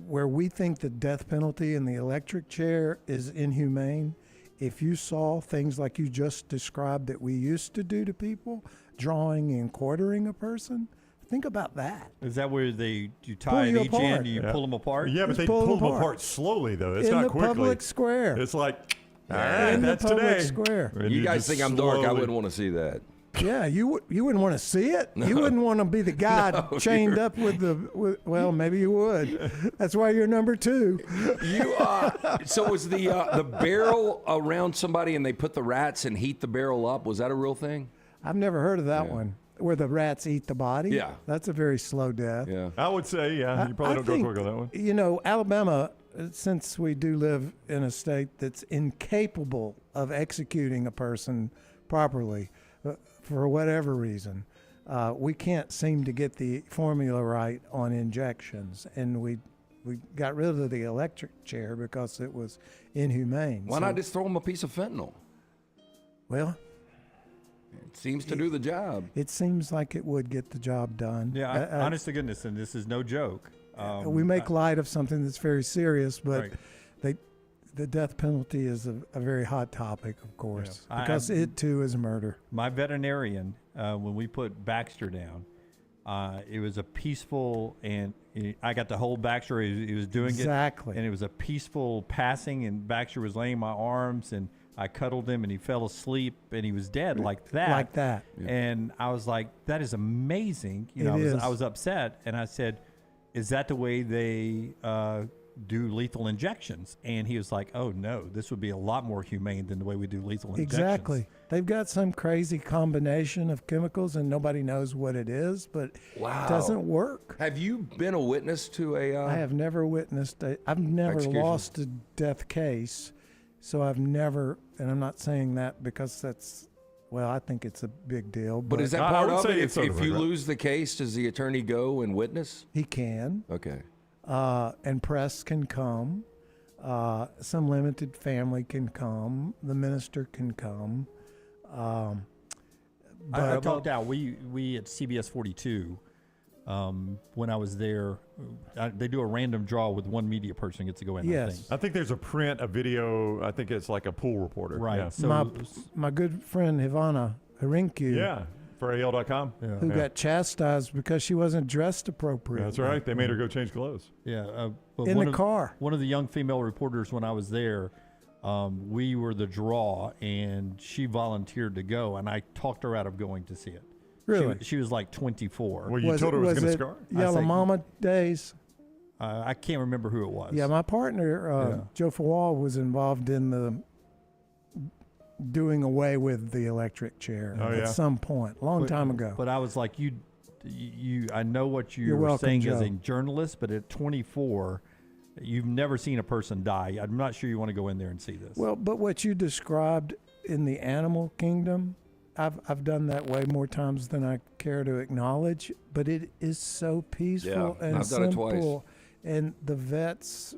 where we think the death penalty and the electric chair is inhumane. If you saw things like you just described that we used to do to people, drawing and quartering a person, think about that. Is that where you tie at each end and you pull them apart? Yeah, but they pull them apart slowly, though. It's not quickly. In the public square. It's like, all right, that's the public today. Square. And you guys think I'm slowly... dark? I wouldn't want to see that. Yeah, you wouldn't want to see it. No. You wouldn't want to be the guy chained up with well, maybe you would. That's why you're number 2. So was the barrel around somebody and they put the rats and heat the barrel up? Was that a real thing? I've never heard of that one. Where the rats eat the body? Yeah. That's a very slow death. Yeah. I would say, yeah. You probably don't go quick on that one. You know, Alabama, since we do live in a state that's incapable of executing a person properly, for whatever reason, we can't seem to get the formula right on injections. And we got rid of the electric chair because it was inhumane. Why not just throw them a piece of fentanyl? Well... It seems to do the job. It seems like it would get the job done. Yeah, honest to goodness, and this is no joke. We make light of something that's very serious, but the death penalty is a very hot topic, of course, because it too is murder. My veterinarian, when we put Baxter down, it was a peaceful, and I got to hold Baxter. He was doing it. Exactly. And it was a peaceful passing, and Baxter was laying in my arms, and I cuddled him, and he fell asleep, and he was dead like that. Like that. Yeah. And I was like, that is amazing. You know, I was upset, and I said, is that the way they do lethal injections? And he was like, oh, no, this would be a lot more humane than the way we do lethal injections. Exactly. They've got some crazy combination of chemicals, and nobody knows what it is, but it doesn't work. Have you been a witness to a... I have never witnessed I've never lost a death case. So I've never, and I'm not saying that because that's Well, I think it's a big deal. But is that part of it? If you lose the case, does the attorney go and witness? He can. Okay. And press can come. Some limited family can come. The minister can come. I talked out. We at CBS 42, when I was there, they do a random draw with one media person gets to go in. Yes. I think there's a print, a video. I think it's like a pool reporter. Right. Yeah. So my good friend Ivana Harinkyu. Yeah. For AL.com. Who got chastised because she wasn't dressed appropriately. That's right. They made her go change clothes. Yeah. In the car. One of the young female reporters when I was there, we were the draw, and she volunteered to go, and I talked her out of going to see it. Really? She was like 24. Well, you told her it was going to scar? Yellow Mama days? I can't remember who it was. Yeah, my partner, Joe Fawal, was involved in the doing away with the electric chair at some point, long time ago. But I was like, I know what you're welcome, saying Joe. as a journalist, but at 24, you've never seen a person die. I'm not sure you want to go in there and see this. Well, but what you described in the animal kingdom, I've done that way more times than I care to acknowledge, but it is so peaceful and I've done it simple. twice. And the vets,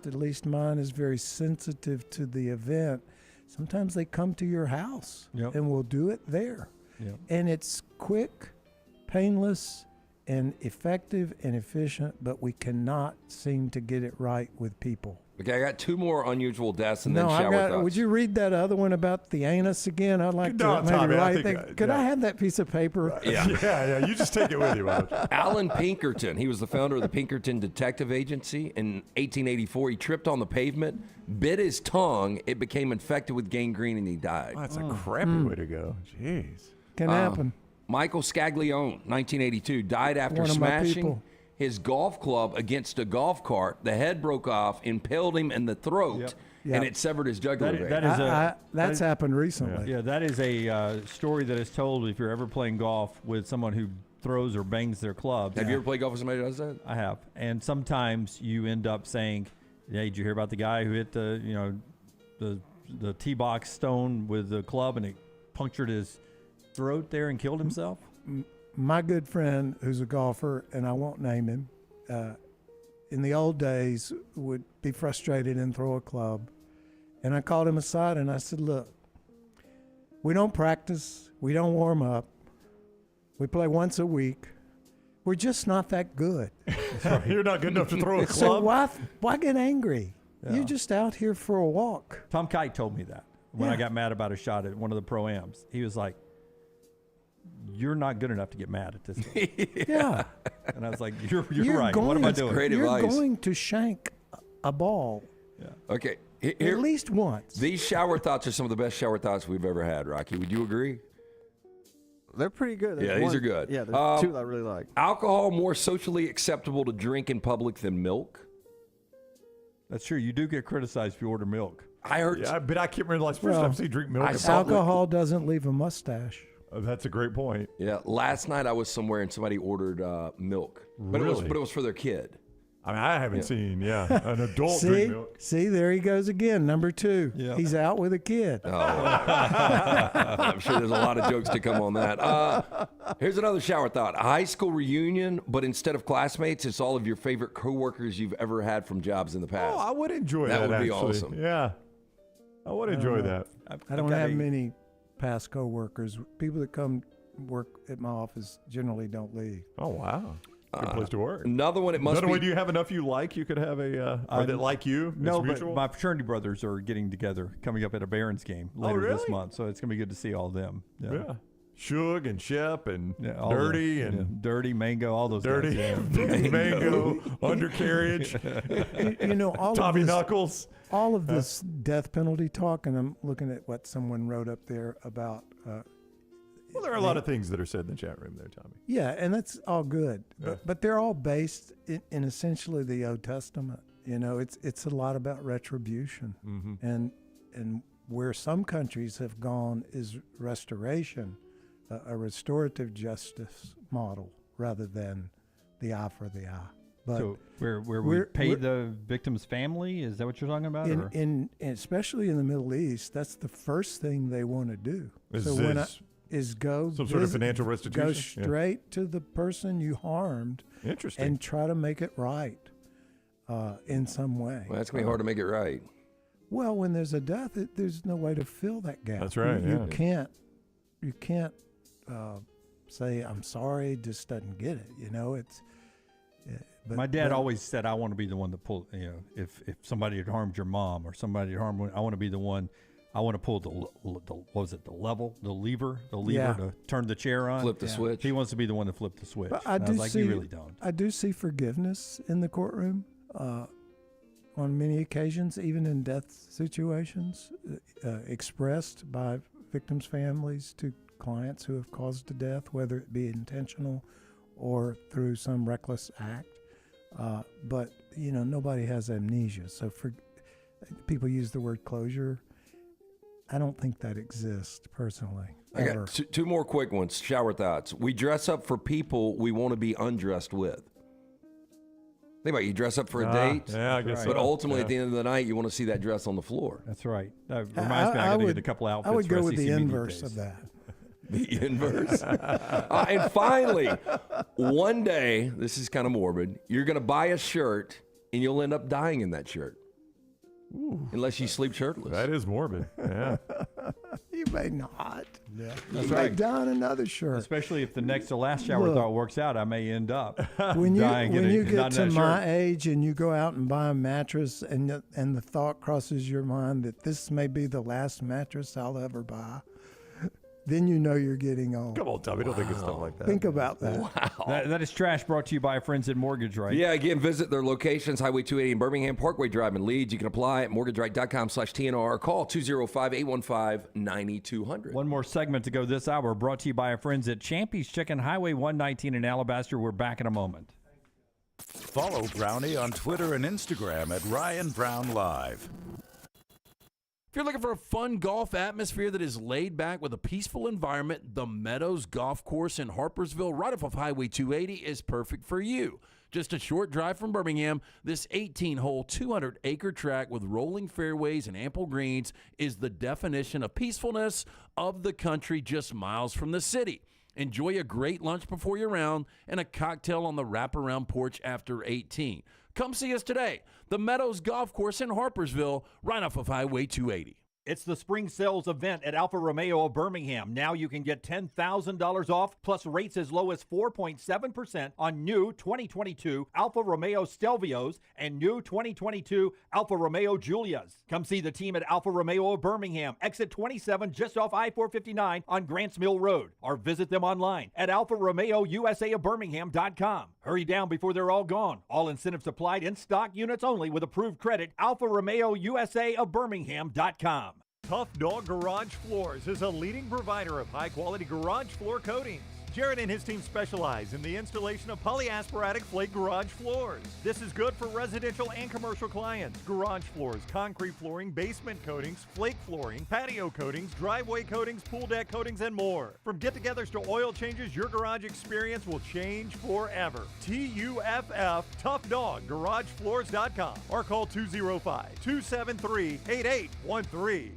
at least mine, is very sensitive to the event. Sometimes they come to your house and we'll do it there. Yep. And it's quick, painless, and effective and efficient, but we cannot seem to get it right with people. Okay, I got two more unusual deaths and then shower thoughts. Would you read that other one about the anus again? I'd like to maybe Tommy, write that. Could I have that piece of paper? Yeah. You just take it with you. Alan Pinkerton, he was the founder of the Pinkerton Detective Agency. In 1884, he tripped on the pavement, bit his tongue, it became infected with gangrene, and he died. Oh, that's a crappy way to go. Jeez. Can happen. Michael Scaglione, 1982, died after One of my smashing people. his golf club against a golf cart. The head broke off, impaled him in the throat, and it severed his jugular vein. That's happened recently. Yeah, that is a story that is told if you're ever playing golf with someone who throws or bangs their clubs. Have you ever played golf with somebody who does that? I have. And sometimes you end up saying, hey, did you hear about the guy who hit the tee box stone with the club and it punctured his throat there and killed himself? My good friend, who's a golfer, and I won't name him, in the old days would be frustrated and throw a club. And I called him aside and I said, look, we don't practice. We don't warm up. We play once a week. We're just not that good. You're not good enough to throw a club. So why get angry? Yeah. You're just out here for a walk. Tom Kite told me that when I got mad about a shot at one of the Pro-Ams. He was like, you're not good enough to get mad at this thing. Yeah. And I was like, you're right. What am I doing? You're going to shank a ball. Yeah. Okay. At least once. These shower thoughts are some of the best shower thoughts we've ever had, Rocky. Would you agree? They're pretty good. These are good. Yeah, there's two I really like. Alcohol more socially acceptable to drink in public than milk? That's true. You do get criticized if you order milk. I heard. Yeah, but I can't remember the last first time I see drink milk. Alcohol doesn't leave a mustache. Oh, that's a great point. Yeah, last night I was somewhere and somebody ordered milk, but it was for their kid. I mean, I haven't seen an adult drink milk. See, there he goes again, number 2. Yep. He's out with a kid. Oh. I'm sure there's a lot of jokes to come on that. Here's another shower thought: a high school reunion, but instead of classmates, it's all of your favorite coworkers you've ever had from jobs in the past. Oh, I would enjoy that. That would be actually. awesome. Yeah, I would enjoy that. I don't have many past coworkers. People that come work at my office generally don't leave. Oh, wow. Good place to work. Another one. It must be. Do you have enough you like? You could have a or that like you. No, it's but mutual? my fraternity brothers are getting together, coming up at a Barons game later this really? month. So it's gonna be good to see all of them. Yeah. Shug and Shep and all Dirty the, and Dirty Mango, all those Dirty guys. Mango, Undercarriage. All Tommy of this, Knuckles. All of this death penalty talk, and I'm looking at what someone wrote up there about. Well, there are a lot of things that are said in the chat room there, Tommy. Yeah, and that's all good, Yeah. but they're all based in essentially the Old Testament. You know, it's a lot about retribution, and where some countries have gone is restoration, a restorative justice model rather than the eye for the eye. But so where we pay the victim's family, is that what you're talking about? Especially in the Middle East, that's the first thing they want to do. Go some sort of financial restitution. Go straight to the person you harmed. Interesting. And try to make it right in some way. Well, that's going to be hard to make it right. Well, when there's a death, there's no way to fill that gap. That's right. You can't say I'm sorry. Just doesn't get it. But my dad always said, "I want to be the one to pull." If somebody had harmed your mom or somebody had harmed, I want to be the one. I want to pull the lever to turn the chair on, flip the switch. He wants to be the one to flip the switch. But I was like, you really don't. I do see forgiveness in the courtroom on many occasions, even in death situations, expressed by victims' families to clients who have caused a death, whether it be intentional or through some reckless act. But nobody has amnesia, so people use the word closure. I don't think that exists personally. I got two more quick ones. Shower thoughts. We dress up for people we want to be undressed with. Think about it, you dress up for a date. Yeah, I guess. But ultimately, at the end of the night, you want to see that dress on the floor. That's right. That reminds me, I got to get a couple outfits. I would go with the SEC inverse of that. The inverse. And finally, one day, this is kind of morbid, you're going to buy a shirt and you'll end up dying in that shirt. Ooh, unless you sleep shirtless. That is morbid. Yeah. You may not. Yeah, you may don another shirt. Especially if the next to last shower thought works out, I may end up when you dying. When you get to my shirt. age and you go out and buy a mattress and the thought crosses your mind that this may be the last mattress I'll ever buy, then you know you're getting old. Come on, Tommy. Don't think it's stuff like that. Think about that. Wow. That is trash brought to you by Friends at Mortgage Right. Yeah, again, visit their locations, Highway 280 in Birmingham, Parkway Drive in Leeds. You can apply at mortgageright.com/TNR. Call 205-815-9200. One more segment to go this hour, brought to you by our friends at Champy's Chicken, Highway 119 in Alabaster. We're back in a moment. Follow Brownie on Twitter and Instagram at Ryan Brown Live. If you're looking for a fun golf atmosphere that is laid back with a peaceful environment, the Meadows Golf Course in Harpersville, right off of Highway 280, is perfect for you. Just a short drive from Birmingham, this 18-hole, 200-acre track with rolling fairways and ample greens is the definition of peacefulness of the country just miles from the city. Enjoy a great lunch before your round and a cocktail on the wraparound porch after 18. Come see us today. The Meadows Golf Course in Harpersville, right off of Highway 280. It's the spring sales event at Alfa Romeo of Birmingham. Now you can get $10,000 off, plus rates as low as 4.7% on new 2022 Alfa Romeo Stelvios and new 2022 Alfa Romeo Giulias. Come see the team at Alfa Romeo of Birmingham, exit 27 just off I-459 on Grants Mill Road, or visit them online at alfaromeousaofbirmingham.com. Hurry down before they're all gone. All incentives applied, in stock units only with approved credit. alfaromeousaofbirmingham.com. Tough Dog Garage Floors is a leading provider of high-quality garage floor coatings. Jared and his team specialize in the installation of polyasparatic flake garage floors. This is good for residential and commercial clients. Garage floors, concrete flooring, basement coatings, flake flooring, patio coatings, driveway coatings, pool deck coatings, and more. From get-togethers to oil changes, your garage experience will change forever. TUFF, Tough Dog, GarageFloors.com, or call 205-273-8813.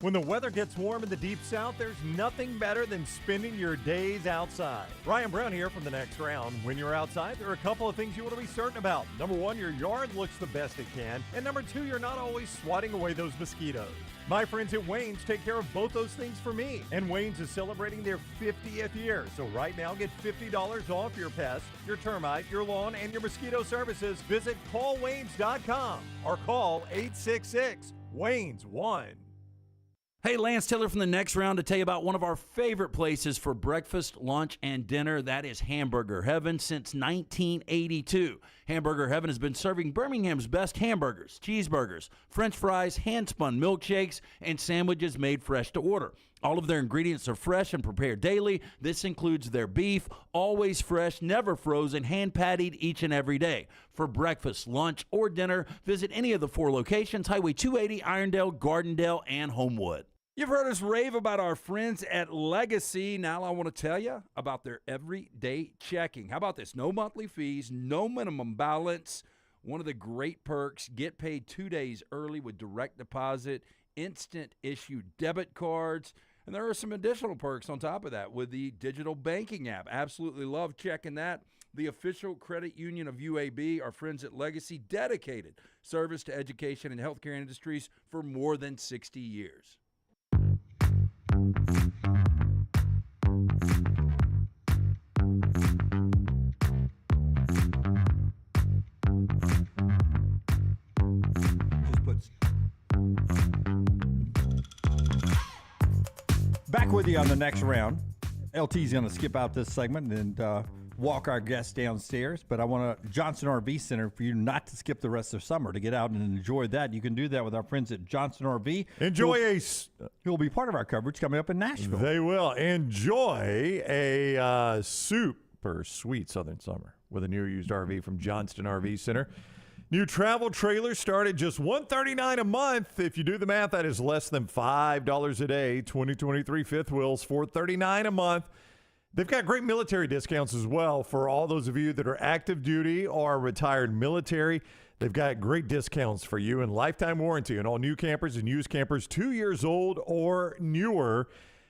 When the weather gets warm in the Deep South, there's nothing better than spending your days outside. Ryan Brown here from The Next Round. When you're outside, there are a couple of things you want to be certain about. Number one, your yard looks the best it can. And number two, you're not always swatting away those mosquitoes. My friends at Wayne's take care of both those things for me. And Wayne's is celebrating their 50th year. So right now, get $50 off your pest, your termite, your lawn, and your mosquito services. Visit callwaynes.com or call 866-WAYNES-1. Hey, Lance Taylor from The Next Round to tell you about one of our favorite places for breakfast, lunch, and dinner. That is Hamburger Heaven since 1982. Hamburger Heaven has been serving Birmingham's best hamburgers, cheeseburgers, French fries, hand-spun milkshakes, and sandwiches made fresh to order. All of their ingredients are fresh and prepared daily. This includes their beef, always fresh, never frozen, hand-pattied each and every day. For breakfast, lunch, or dinner, visit any of the 4 locations, Highway 280, Irondale, Gardendale, and Homewood. You've heard us rave about our friends at Legacy. Now I want to tell you about their everyday checking. How about this? No monthly fees, no minimum balance. One of the great perks, get paid 2 days early with direct deposit, instant issue debit cards. And there are some additional perks on top of that with the digital banking app. Absolutely love checking that. The official credit union of UAB, our friends at Legacy, dedicated service to education and healthcare industries for more than 60 years. Back with you on the next round. LT's going to skip out this segment and walk our guests downstairs, but I want Johnson RV Center for you not to skip the rest of summer, to get out and enjoy that. You can do that with our friends at Johnson RV. Enjoy who will be part of our coverage coming up in Nashville. They will. Enjoy a super sweet southern summer with a new used RV from Johnston RV Center. New travel trailers start at just $139 a month. If you do the math, that is less than $5 a day. 2023 fifth wheels, $439 a month. They've got great military discounts as well for all those of you that are active duty or retired military. They've got great discounts for you and lifetime warranty on all new campers and used campers 2 years old or newer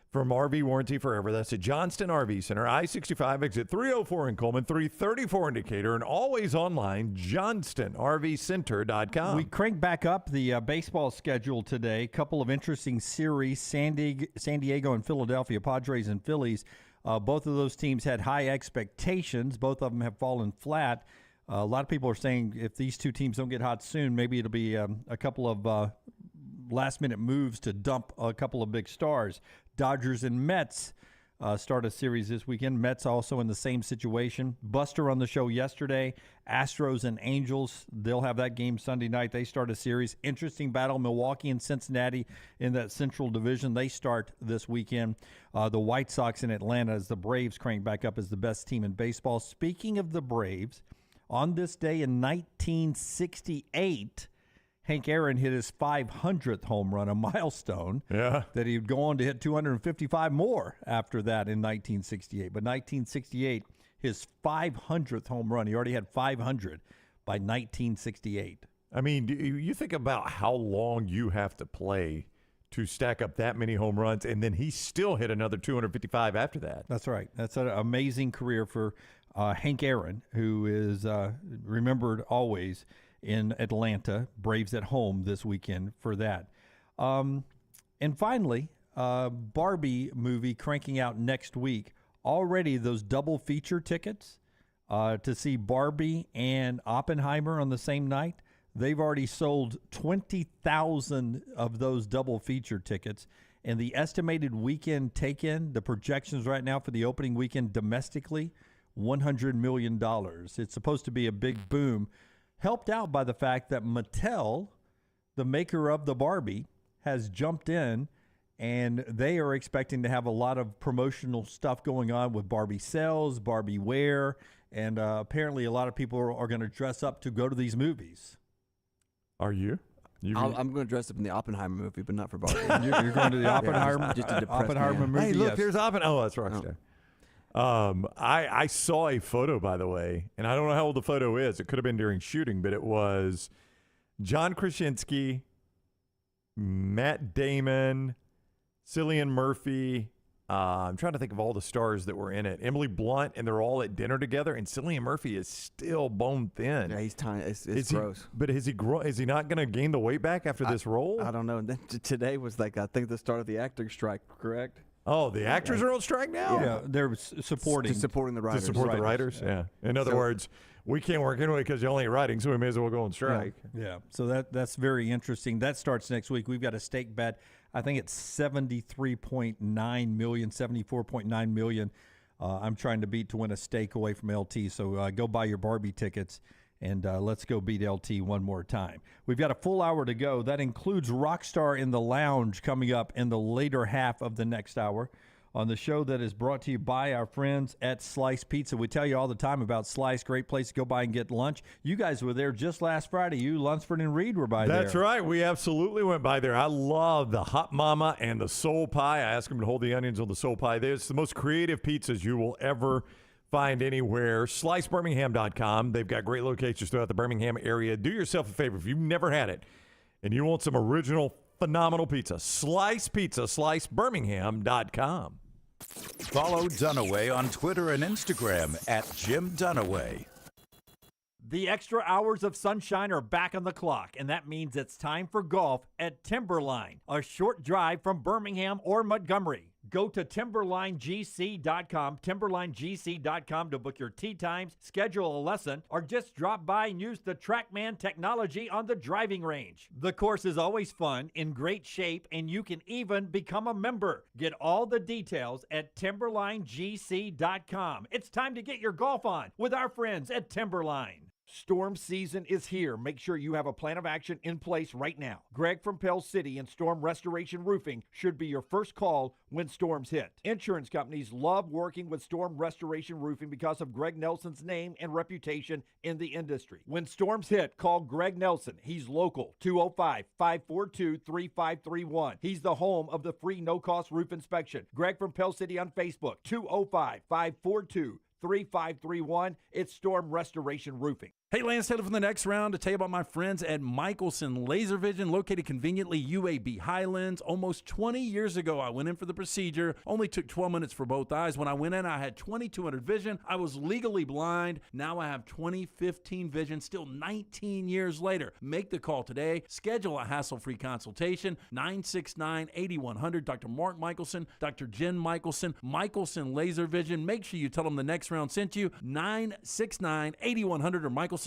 from RV Warranty Forever. That's at Johnston RV Center, I-65 exit 304 in Coleman, 334 in Decatur, and always online, johnstonrvcenter.com. We crank back up the baseball schedule today. A couple of interesting series, San Diego and Philadelphia, Padres and Phillies. Both of those teams had high expectations. Both of them have fallen flat. A lot of people are saying if these two teams don't get hot soon, maybe it'll be a couple of last-minute moves to dump a couple of big stars. Dodgers and Mets start a series this weekend. Mets also in the same situation. Buster on the show yesterday. Astros and Angels, they'll have that game Sunday night. They start a series. Interesting battle. Milwaukee and Cincinnati in that Central Division. They start this weekend. The White Sox in Atlanta as the Braves crank back up as the best team in baseball. Speaking of the Braves, on this day in 1968, Hank Aaron hit his 500th home run, a milestone that he'd go on to hit 255 more after that in 1968. But 1968, his 500th home run. He already had 500 by 1968. I mean, you think about how long you have to play to stack up that many home runs, and then he still hit another 255 after that. That's right. That's an amazing career for Hank Aaron, who is remembered always in Atlanta. Braves at home this weekend for that. And finally, Barbie movie cranking out next week. Already those double feature tickets to see Barbie and Oppenheimer on the same night, they've already sold 20,000 of those double feature tickets. And the estimated weekend take-in, the projections right now for the opening weekend domestically, $100 million. It's supposed to be a big boom, helped out by the fact that Mattel, the maker of the Barbie, has jumped in, and they are expecting to have a lot of promotional stuff going on with Barbie sales, Barbie wear, and apparently a lot of people are going to dress up to go to these movies. Are you? I'm going to dress up in the Oppenheimer movie, but not for Barbie. You're going to the Oppenheimer, just to depress Oppenheimer movie? Hey, look, yes. here's Oppenheimer. Oh, that's Rockstar. I saw a photo, by the way, and I don't know how old the photo is. It could have been during shooting, but it was John Krasinski, Matt Damon, Cillian Murphy. I'm trying to think of all the stars that were in it. Emily Blunt, and they're all at dinner together, and Cillian Murphy is still bone thin. Yeah, he's tiny. It's gross. But is he not going to gain the weight back after this role? I don't know. Today was I think the start of the acting strike, correct? Oh, the actors are on strike now? Yeah, they're supporting the writers. To support the writers, yeah. In other words, we can't work anyway because you're only writing, so we may as well go on strike. Yeah. So that's very interesting. That starts next week. We've got a stake bet. I think it's $73.9 million, $74.9 million. I'm trying to beat to win a stake away from LT. So go buy your Barbie tickets, and let's go beat LT one more time. We've got a full hour to go. That includes Rockstar in the Lounge coming up in the later half of the next hour. on the show that is brought to you by our friends at Slice Pizza. We tell you all the time about Slice, great place to go by and get lunch. You guys were there just last Friday. You, Lunsford, and Reed were by there. That's right. We absolutely went by there. I love the Hot Mama and the soul pie. I asked them to hold the onions on the soul pie. It's the most creative pizzas you will ever find anywhere. SliceBirmingham.com. They've got great locations throughout the Birmingham area. Do yourself a favor if you've never had it and you want some original, phenomenal pizza. Slice Pizza, SliceBirmingham.com. Follow Dunaway on Twitter and Instagram at Jim Dunaway. The extra hours of sunshine are back on the clock, and that means it's time for golf at Timberline, a short drive from Birmingham or Montgomery. Go to timberlinegc.com, timberlinegc.com to book your tee times, schedule a lesson, or just drop by and use the TrackMan technology on the driving range. The course is always fun, in great shape, and you can even become a member. Get all the details at timberlinegc.com. It's time to get your golf on with our friends at Timberline. Storm season is here. Make sure you have a plan of action in place right now. Greg from Pell City and Storm Restoration Roofing should be your first call when storms hit. Insurance companies love working with Storm Restoration Roofing because of Greg Nelson's name and reputation in the industry. When storms hit, call Greg Nelson. He's local, 205-542-3531. He's the home of the free no-cost roof inspection. Greg from Pell City on Facebook, 205-542-3531. It's Storm Restoration Roofing. Hey, Lance Taylor from the Next Round to tell you about my friends at Michelson Laser Vision, located conveniently UAB Highlands. Almost 20 years ago, I went in for the procedure. Only took 12 minutes for both eyes. When I went in, I had 2200 vision. I was legally blind. Now I have 20/15 vision, still 19 years later. Make the call today. Schedule a hassle-free consultation, 969-8100. Dr. Mark Michelson, Dr. Jen Michelson, Michelson Laser Vision. Make sure you tell them the Next Round sent you, 969-8100 or MichelsonLaserVision.com.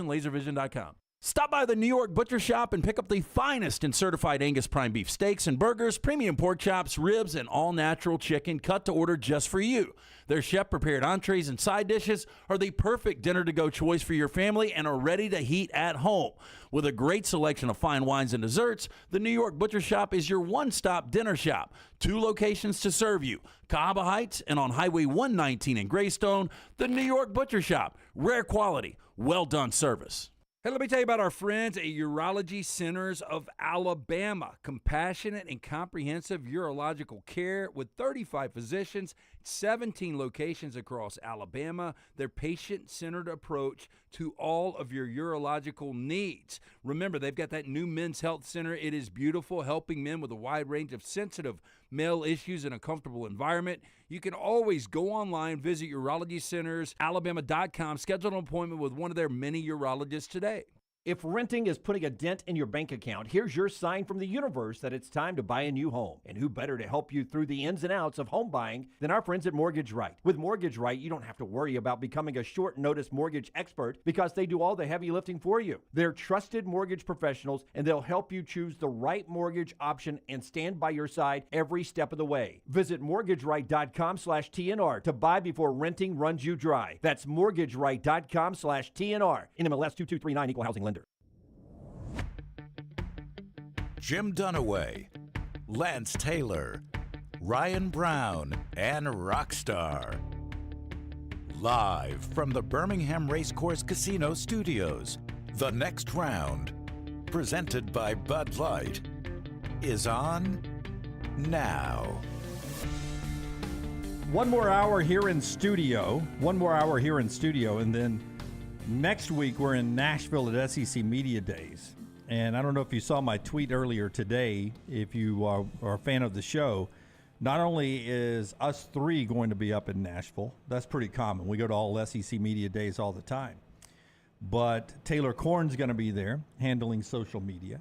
Stop by the New York Butcher Shop and pick up the finest in certified Angus prime beef steaks and burgers, premium pork chops, ribs, and all-natural chicken cut to order just for you. Their chef-prepared entrees and side dishes are the perfect dinner-to-go choice for your family and are ready to heat at home. With a great selection of fine wines and desserts, the New York Butcher Shop is your one-stop dinner shop. 2 locations to serve you, Cahaba Heights and on Highway 119 in Greystone. The New York Butcher Shop, rare quality, well-done service. Hey, let me tell you about our friends at Urology Centers of Alabama. Compassionate and comprehensive urological care with 35 physicians, 17 locations across Alabama. Their patient-centered approach to all of your urological needs. Remember, they've got that new men's health center. It is beautiful, helping men with a wide range of sensitive male issues in a comfortable environment. You can always go online, visit urologycentersalabama.com, schedule an appointment with one of their many urologists today. If renting is putting a dent in your bank account, here's your sign from the universe that it's time to buy a new home. And who better to help you through the ins and outs of home buying than our friends at Mortgage Right. With Mortgage Right, you don't have to worry about becoming a short notice mortgage expert because they do all the heavy lifting for you. They're trusted mortgage professionals, and they'll help you choose the right mortgage option and stand by your side every step of the way. Visit mortgageright.com/TNR to buy before renting runs you dry. That's mortgageright.com/TNR. NMLS 2239, Equal Housing Lender. Jim Dunaway, Lance Taylor, Ryan Brown, and Rockstar. Live from the Birmingham Racecourse Casino Studios, The Next Round, presented by Bud Light, is on now. One more hour here in studio, and then next week we're in Nashville at SEC Media Days. And I don't know if you saw my tweet earlier today. If you are a fan of the show, not only is us three going to be up in Nashville, that's pretty common. We go to all SEC Media Days all the time. But Taylor Korn's going to be there handling social media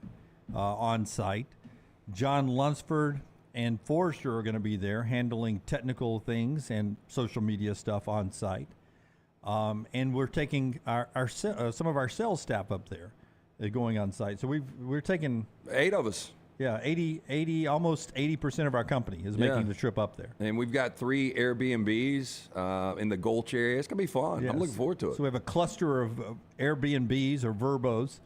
on site. John Lunsford and Forrester are going to be there handling technical things and social media stuff on site. And we're taking our some of our sales staff up there. Going on site. So we're taking 8 of us. Yeah, 80, almost 80% of our company is making the trip up there. And we've got 3 Airbnbs in the Gulch area. It's going to be fun. Yes. I'm looking forward to it. So we have a cluster of Airbnbs or Verbos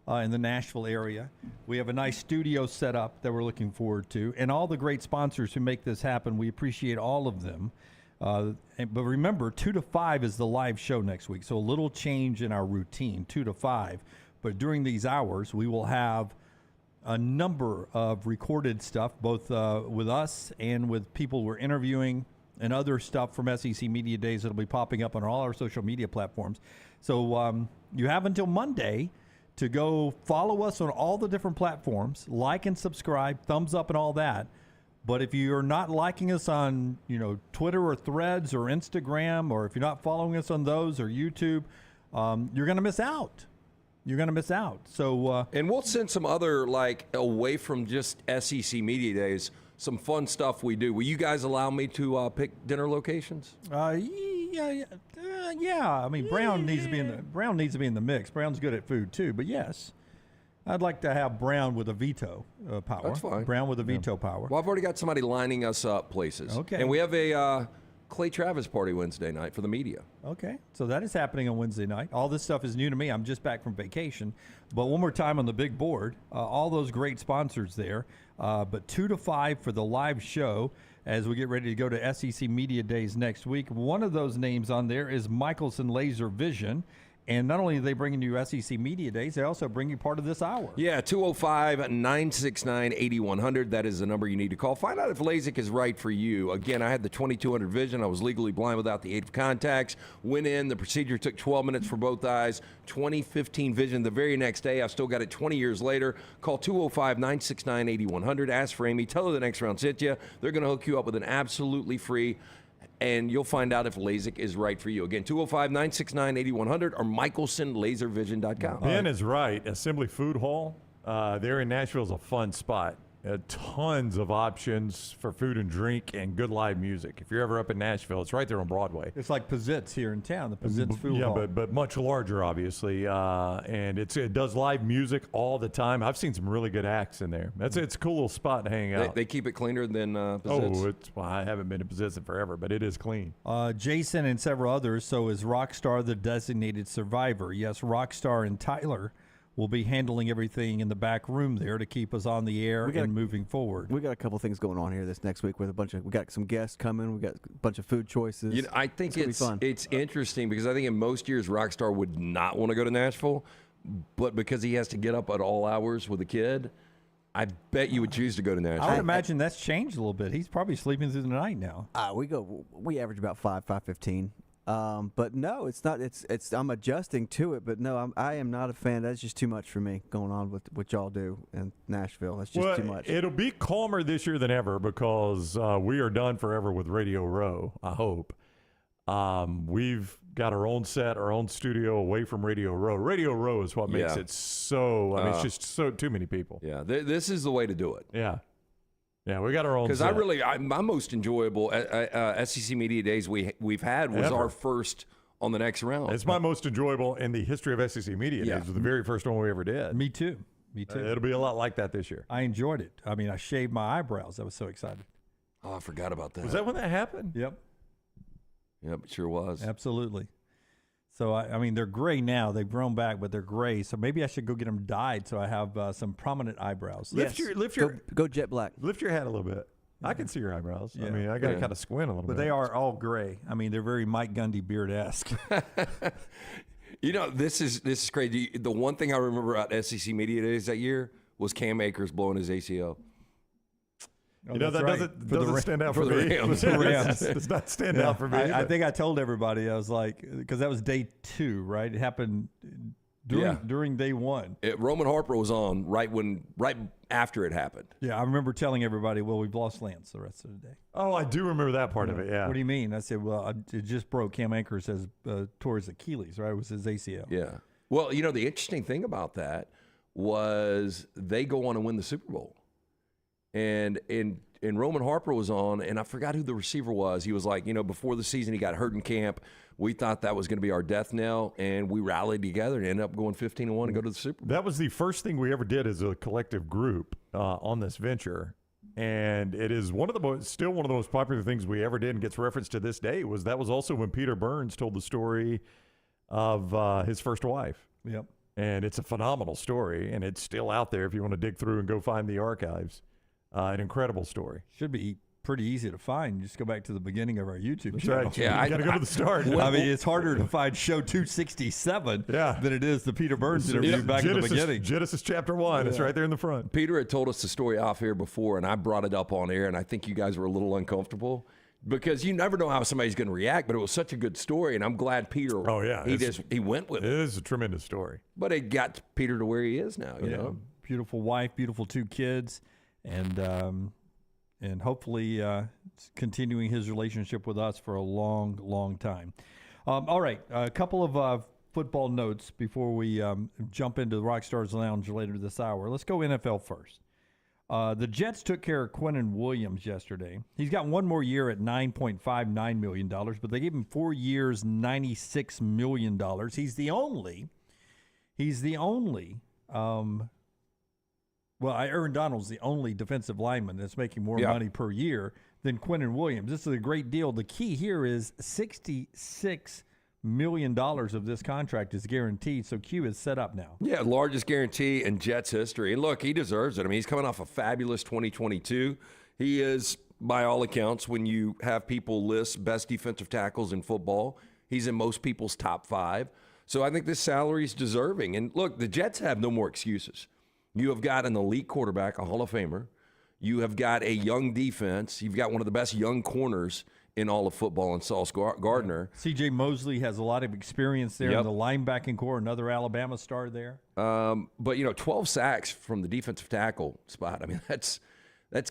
in the Nashville area. We have a nice studio set up that we're looking forward to, and all the great sponsors who make this happen. We appreciate all of them. But remember, 2 to 5 is the live show next week, so a little change in our routine, 2 to 5. But during these hours, we will have a number of recorded stuff, both with us and with people we're interviewing, and other stuff from SEC Media Days that'll be popping up on all our social media platforms. So you have until Monday to go follow us on all the different platforms, like and subscribe, thumbs up and all that. But if you're not liking us on, Twitter or Threads or Instagram, or if you're not following us on those or YouTube, you're going to miss out. You're going to miss out. So, and we'll send some other, away from just SEC Media Days, some fun stuff we do. Will you guys allow me to pick dinner locations? Yeah. I mean, Brown needs to be in the mix. Brown's good at food too, but yes, I'd like to have Brown with a veto power. That's fine. Brown with a veto power. Well, I've already got somebody lining us up places. Okay. And we have a Clay Travis party Wednesday night for the media. Okay. So that is happening on Wednesday night. All this stuff is new to me. I'm just back from vacation. But one more time on the big board, all those great sponsors there. But 2 to 5 for the live show as we get ready to go to SEC Media Days next week. One of those names on there is Michelson Laser Vision. And not only are they bringing you SEC Media Days, they also bring you part of this hour. Yeah, 205-969-8100. That is the number you need to call. Find out if LASIK is right for you. Again, I had the 2200 vision. I was legally blind without the aid of contacts. Went in. The procedure took 12 minutes for both eyes. 2015 vision the very next day. I've still got it 20 years later. Call 205-969-8100. Ask for Amy. Tell her the next round sent you. They're going to hook you up with an absolutely free, and you'll find out if LASIK is right for you. Again, 205-969-8100 or michelsonlaservision.com. Ben is right. Assembly Food Hall there in Nashville is a fun spot. Tons of options for food and drink and good live music. If you're ever up in Nashville, it's right there on Broadway. It's like Pizzitz here in town, the Pizzitz Food Hall. Yeah, but much larger, obviously. And it does live music all the time. I've seen some really good acts in there. It's a cool little spot to hang out. They keep it cleaner than Pizzitz? I haven't been to Pizzitz in forever, but it is clean. Jason and several others. So is Rockstar the designated survivor? Yes, Rockstar and Tyler will be handling everything in the back room there to keep us on the air and moving forward. We got a couple things going on here this next week with we got some guests coming. We got a bunch of food choices. I think it's interesting because I think in most years Rockstar would not want to go to Nashville, but because he has to get up at all hours with a kid, I bet you would choose to go to Nashville. I would imagine that's changed a little bit. He's probably sleeping through the night now. We average about 5:15. But no, it's not. It's. I'm adjusting to it, but no, I am not a fan. That's just too much for me going on with what y'all do in Nashville. That's just too much. It'll be calmer this year than ever because we are done forever with Radio Row. I hope. We've got our own set, our own studio away from Radio Row. Radio Row is what makes it so. I mean, it's just so too many people. Yeah, this is the way to do it. Yeah. Yeah, we got our own. Because my most enjoyable SEC Media Days we've had was our first on the next round. It's my most enjoyable in the history of SEC Media Days. It was the very first one we ever did. Me too. It'll be a lot like that this year. I enjoyed it. I mean, I shaved my eyebrows. I was so excited. Oh, I forgot about that. Was that when that happened? Yep. Yep, it sure was. Absolutely. So, I mean, they're gray now. They've grown back, but they're gray. So maybe I should go get them dyed so I have some prominent eyebrows. Go jet black. Lift your hat a little bit. I can see your eyebrows. Yeah. I mean, I got to kind of squint a little bit. But they are all gray. I mean, they're very Mike Gundy beard-esque. This is crazy. The one thing I remember about SEC Media Days that year was Cam Akers blowing his ACL. That doesn't stand out for me. The Rams. Does not stand out for me. I think I told everybody, I was like, because that was day 2, right? It happened during day 1. Roman Harper was on right after it happened. Yeah, I remember telling everybody, well, we've lost Lance the rest of the day. Oh, I do remember that part of it, yeah. What do you mean? I said, well, it just broke. Cam Akers tore his Achilles, right? It was his ACL. Yeah. Well, the interesting thing about that was they go on and win the Super Bowl. And Roman Harper was on, and I forgot who the receiver was. He was like, before the season, he got hurt in camp. We thought that was going to be our death knell, and we rallied together and ended up going 15-1 and go to the Super Bowl. That was the first thing we ever did as a collective group on this venture, and it is still one of the most popular things we ever did, and gets referenced to this day. That was also when Peter Burns told the story of his first wife. Yep. And it's a phenomenal story, and it's still out there if you want to dig through and go find the archives. An incredible story. Should be pretty easy to find. Just go back to the beginning of our YouTube That's channel. right. Yeah, you got to go to the start. I mean, it's harder to find show 267 than it is the Peter Burns interview back at the beginning. Genesis chapter 1. It's right there in the front. Peter had told us the story off air before, and I brought it up on air, and I think you guys were a little uncomfortable. Because you never know how somebody's going to react, but it was such a good story, and I'm glad Peter. He went with it. It is a tremendous story, but it got Peter to where he is now. You know, beautiful wife, beautiful 2 kids, and hopefully continuing his relationship with us for a long, long time. All right, a couple of football notes before we jump into the Rockstars Lounge later this hour. Let's go NFL first. The Jets took care of Quinnen Williams yesterday. He's got one more year at $9.59 million, but they gave him 4 years, $96 million. He's the only, Aaron Donald's the only defensive lineman that's making more money per year than Quinnen Williams. This is a great deal. The key here is $66 million of this contract is guaranteed, so Q is set up now. Yeah, largest guarantee in Jets history. And look, he deserves it. I mean, he's coming off a fabulous 2022. He is, by all accounts, when you have people list best defensive tackles in football, he's in most people's top 5. So I think this salary is deserving. And look, the Jets have no more excuses. You have got an elite quarterback, a Hall of Famer. You have got a young defense. You've got one of the best young corners in all of football, and Sauce Gardner. C.J. Mosley has a lot of experience there in the linebacking core, another Alabama star there. But, 12 sacks from the defensive tackle spot. I mean, that's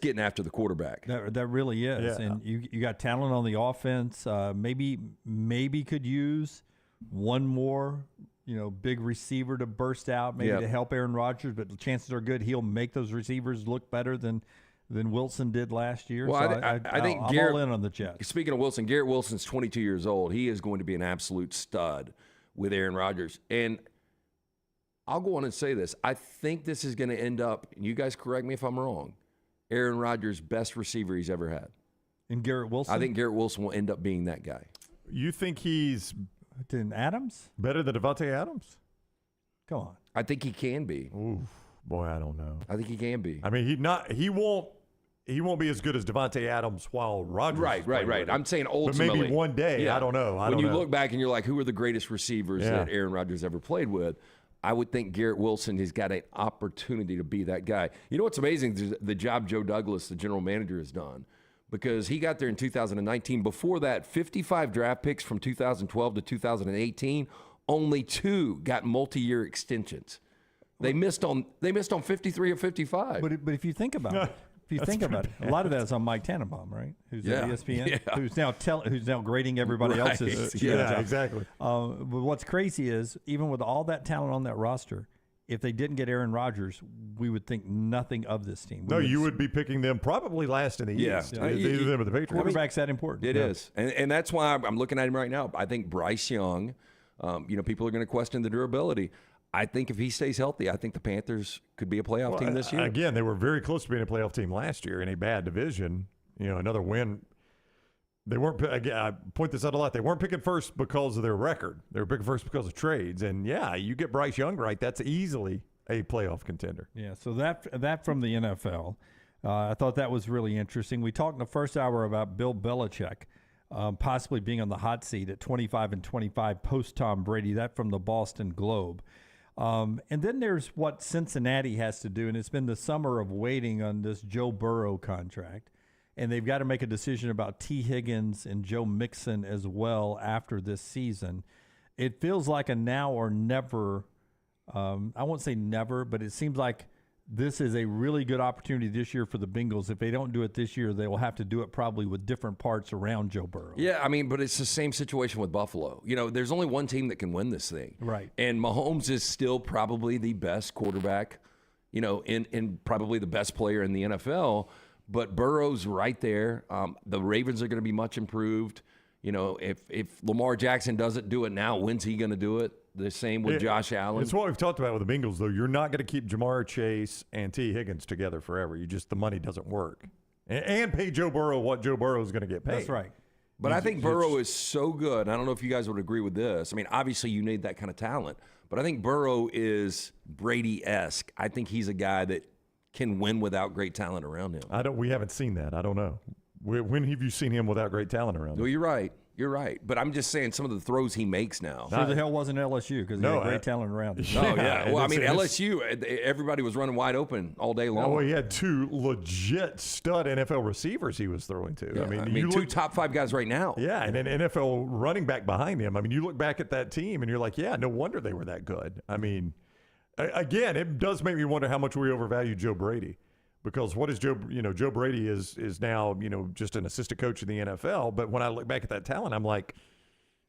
getting after the quarterback. That really is. Yeah. And you got talent on the offense. Maybe could use one more, big receiver to burst out, maybe to help Aaron Rodgers, but the chances are good he'll make those receivers look better than Wilson did last year. Well, so I think I'm all in on the Jets. Speaking of Wilson, Garrett Wilson's 22 years old. He is going to be an absolute stud with Aaron Rodgers. And I'll go on and say this. I think this is going to end up, and you guys correct me if I'm wrong, Aaron Rodgers' best receiver he's ever had. And Garrett Wilson? I think Garrett Wilson will end up being that guy. You think he's Adams? Better than Devontae Adams? Come on. I think he can be. Ooh, boy, I don't know. I think he can be. I mean, he won't be as good as Devontae Adams while Rodgers. Right. I'm saying ultimately. But maybe one day. I don't know. When you look back and you're like, who are the greatest receivers that Aaron Rodgers ever played with? I would think Garrett Wilson has got an opportunity to be that guy. You know what's amazing? The job Joe Douglas, the general manager, has done. Because he got there in 2019. Before that, 55 draft picks from 2012 to 2018, only 2 got multi-year extensions. They missed on 53 or 55. But if you think about it, a lot of that is on Mike Tannenbaum, right? Who's at ESPN, who's now grading everybody else's. Yeah, exactly. But what's crazy is even with all that talent on that roster, if they didn't get Aaron Rodgers, we would think nothing of this team. You would be picking them probably last in the East. Either them or the Patriots. Quarterback's that important. It is. And that's why I'm looking at him right now. I think Bryce Young, people are going to question the durability. I think if he stays healthy, I think the Panthers could be a playoff team this year. Again, they were very close to being a playoff team last year in a bad division. Another win. They weren't. Again, I point this out a lot. They weren't picking first because of their record. They were picking first because of trades. And you get Bryce Young right, that's easily a playoff contender. Yeah. So that from the NFL, I thought that was really interesting. We talked in the first hour about Bill Belichick possibly being on the hot seat at 25-25 post Tom Brady. That from the Boston Globe. And then there's what Cincinnati has to do, and it's been the summer of waiting on this Joe Burrow contract. And they've got to make a decision about T. Higgins and Joe Mixon as well after this season. It feels like a now or never. I won't say never, but it seems like this is a really good opportunity this year for the Bengals. If they don't do it this year, they will have to do it probably with different parts around Joe Burrow. Yeah, but it's the same situation with Buffalo. There's only one team that can win this thing. Right. And Mahomes is still probably the best quarterback, in probably the best player in the NFL. But Burrow's right there. The Ravens are going to be much improved. If Lamar Jackson doesn't do it now, when's he going to do it? The same with Josh Allen. It's what we've talked about with the Bengals, though. You're not going to keep Jamar Chase and T. Higgins together forever. The money doesn't work. And pay Joe Burrow what Joe Burrow is going to get paid. That's right. But I think Burrow is so good. I don't know if you guys would agree with this. I mean, obviously you need that kind of talent, but I think Burrow is Brady-esque. I think he's a guy that can win without great talent around him. We haven't seen that. I don't know. When have you seen him without great talent around him? Well, you're right. You're right. But I'm just saying some of the throws he makes now. Sure the hell wasn't LSU because he had great talent around him. Oh, yeah. Well, I mean, LSU, everybody was running wide open all day long. Oh, well, he had two legit stud NFL receivers he was throwing to. Yeah, I mean two top 5 guys right now. Yeah, and an NFL running back behind him. I mean, you look back at that team and you're like, yeah, no wonder they were that good. I mean, again, it does make me wonder how much we overvalue Joe Brady. Because what is Joe Brady is now, just an assistant coach in the NFL. But when I look back at that talent, I'm like,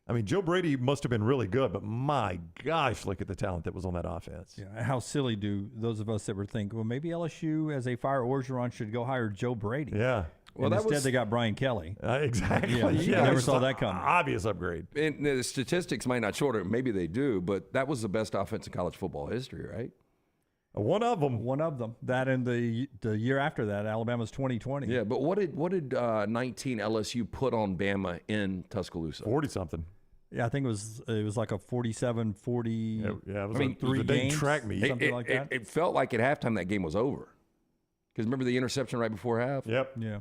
I mean, Joe Brady must have been really good, but my gosh, look at the talent that was on that offense. Yeah, how silly do those of us that were thinking, well, maybe LSU, as they fire Orgeron, should go hire Joe Brady. Yeah. Well, instead they got Brian Kelly. Exactly. Yeah, never saw that coming. Obvious upgrade. And the statistics might not show it. Maybe they do, but that was the best offense in college football history, right? One of them. That and the year after that, Alabama's 2020. Yeah, but what did 19 LSU put on Bama in Tuscaloosa? 40-something. Yeah, I think it was like a 47-40. Yeah, it was 3 games. Track meet. Something like that. It felt like at halftime that game was over. Because remember the interception right before half? Yep. Yeah.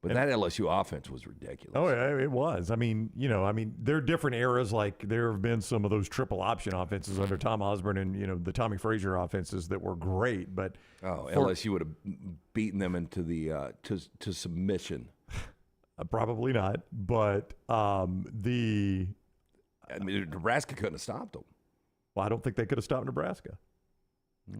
But that LSU offense was ridiculous. Oh, yeah, it was. I mean, there are different eras. Like there have been some of those triple option offenses under Tom Osborne and, the Tommy Frazier offenses that were great. But LSU would have beaten them into the to submission. Probably not. But Nebraska couldn't have stopped them. Well, I don't think they could have stopped Nebraska. Yeah.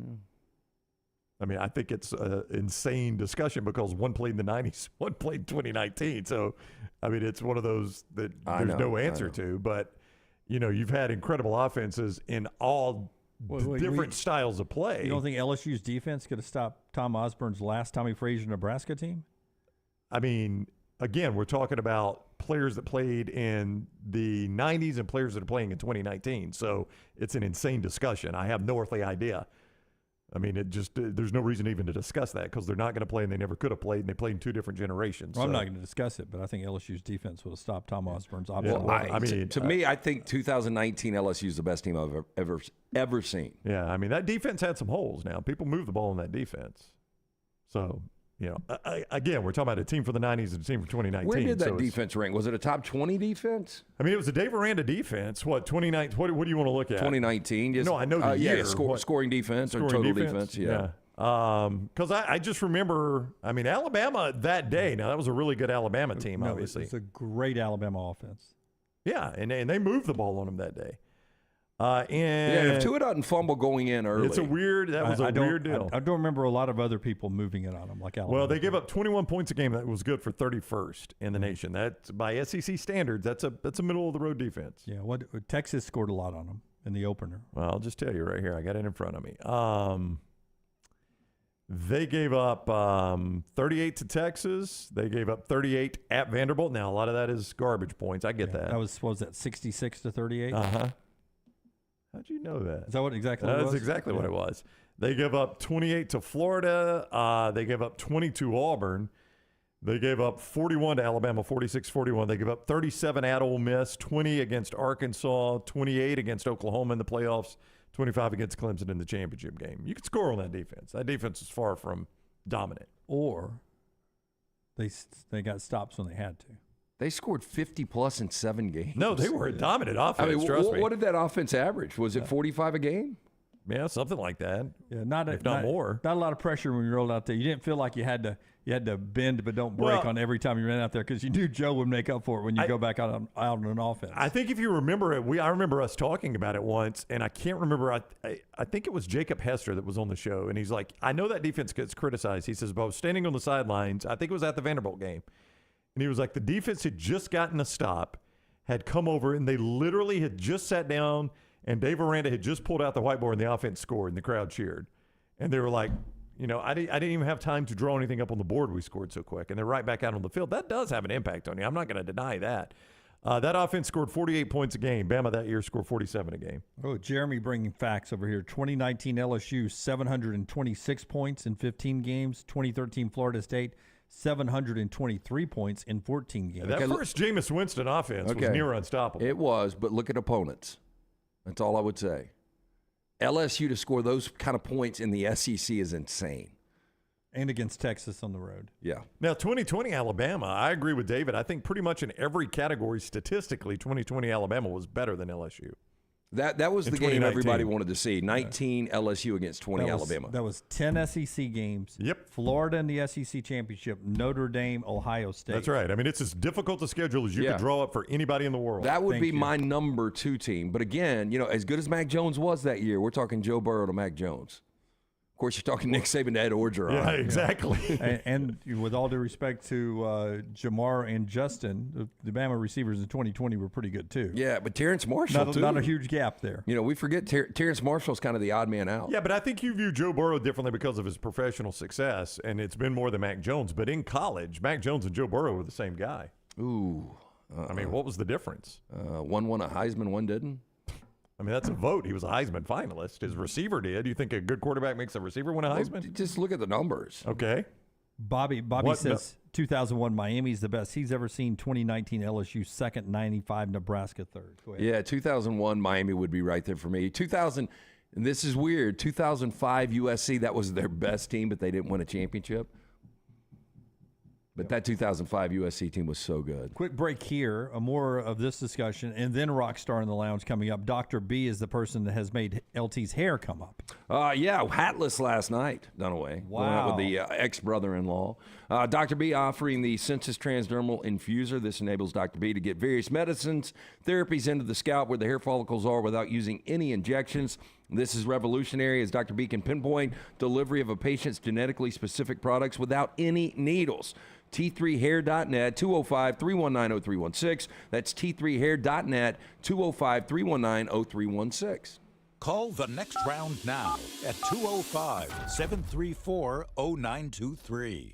I mean, I think it's an insane discussion because one played in the 90s, one played in 2019. So, I mean, it's one of those that there's no answer to. But, you've had incredible offenses in all different styles of play. You don't think LSU's defense could have stopped Tom Osborne's last Tommy Frazier Nebraska team? I mean, again, we're talking about players that played in the 90s and players that are playing in 2019. So, it's an insane discussion. I have no earthly idea. I mean, there's no reason even to discuss that because they're not going to play and they never could have played and they played in 2 different generations. Well, I'm not going to discuss it, but I think LSU's defense would have stopped Tom Osborne's offense. Well, to me, I think 2019 LSU is the best team I've ever seen. Yeah, I mean, that defense had some holes now. People move the ball in that defense. So, again, we're talking about a team for the 90s and a team for 2019. Where did that defense rank? Was it a top 20 defense? I mean, it was a Dave Aranda defense. What, 2019? What do you want to look at? 2019. Just, no, I know the year. Scoring defense or total defense. Yeah. Because I just remember, I mean, Alabama that day. Now, that was a really good Alabama team, obviously. It's a great Alabama offense. Yeah, and they moved the ball on them that day. If Tua doesn't fumble going in early, it's a weird. That was a weird deal. I don't remember a lot of other people moving it on them like Alabama. Well, they gave up 21 points a game. That was good for 31st in the nation. That's by SEC standards. That's a middle of the road defense. Yeah. Texas scored a lot on them in the opener. Well, I'll just tell you right here. I got it in front of me. They gave up 38 to Texas. They gave up 38 at Vanderbilt. Now a lot of that is garbage points. I get that. That was 66 to 38. How'd you know that? Is that what exactly it was? That's exactly what it was. They gave up 28 to Florida. They gave up 20 to Auburn. They gave up 41 to Alabama, 46-41. They gave up 37 at Ole Miss, 20 against Arkansas, 28 against Oklahoma in the playoffs, 25 against Clemson in the championship game. You could score on that defense. That defense is far from dominant. Or they got stops when they had to. They scored 50-plus in 7 games. No, they were a dominant offense, I mean, trust me. What did that offense average? Was it 45 a game? Yeah, something like that. Yeah, if not more. Not a lot of pressure when you rolled out there. You didn't feel like you had to bend but don't break on every time you ran out there because you knew Joe would make up for it when you go back out on an offense. I think if you remember it, I remember us talking about it once, and I can't remember. I think it was Jacob Hester that was on the show, and he's like, I know that defense gets criticized. He says, but I was standing on the sidelines. I think it was at the Vanderbilt game. And he was like, the defense had just gotten a stop, had come over, and they literally had just sat down, and Dave Aranda had just pulled out the whiteboard, and the offense scored, and the crowd cheered. And they were like, I didn't even have time to draw anything up on the board. We scored so quick. And they're right back out on the field. That does have an impact on you. I'm not going to deny that. That offense scored 48 points a game. Bama that year scored 47 a game. Oh, Jeremy bringing facts over here. 2019 LSU, 726 points in 15 games. 2013 Florida State, 723 points in 14 games. That first Jameis Winston offense was near unstoppable. It was, but look at opponents. That's all I would say. LSU to score those kind of points in the SEC is insane. And against Texas on the road. Yeah. Now, 2020 Alabama, I agree with David. I think pretty much in every category statistically, 2020 Alabama was better than LSU. That was the game everybody wanted to see. 19 LSU against 20 Alabama. That was 10 SEC games. Yep. Florida in the SEC championship, Notre Dame, Ohio State. That's right. I mean, it's as difficult a schedule as you could draw up for anybody in the world. That would be my number 2 team. But again, as good as Mac Jones was that year, we're talking Joe Burrow to Mac Jones. Of course, you're talking Nick Saban to Ed Orgeron. Yeah, exactly. and with all due respect to Jamar and Justin, the Bama receivers in 2020 were pretty good too. Yeah, but Terrence Marshall, too. Not a huge gap there. We forget Terrence Marshall's kind of the odd man out. Yeah, but I think you view Joe Burrow differently because of his professional success, and it's been more than Mac Jones. But in college, Mac Jones and Joe Burrow were the same guy. Ooh. I mean, what was the difference? One won a Heisman, one didn't. I mean, that's a vote. He was a Heisman finalist. His receiver did. Do you think a good quarterback makes a receiver win a Heisman? Just look at the numbers. Okay. Bobby says 2001 Miami's the best he's ever seen. 2019 LSU second, 95 Nebraska third. Go ahead. Yeah, 2001 Miami would be right there for me. 2000, and this is weird, 2005 USC, that was their best team, but they didn't win a championship. But that 2005 USC team was so good. Quick break here. More of this discussion, and then Rockstar in the Lounge coming up. Dr. B is the person that has made LT's hair come up. Yeah, hatless last night, Dunaway. Wow. Going out with the ex-brother-in-law. Dr. B offering the Sensus Transdermal Infuser. This enables Dr. B to get various medicines, therapies into the scalp where the hair follicles are without using any injections. This is revolutionary as Dr. B can pinpoint delivery of a patient's genetically specific products without any needles. T3hair.net, 205-319-0316. That's T3hair.net, 205-319-0316. Call the next round now at 205-734-0923.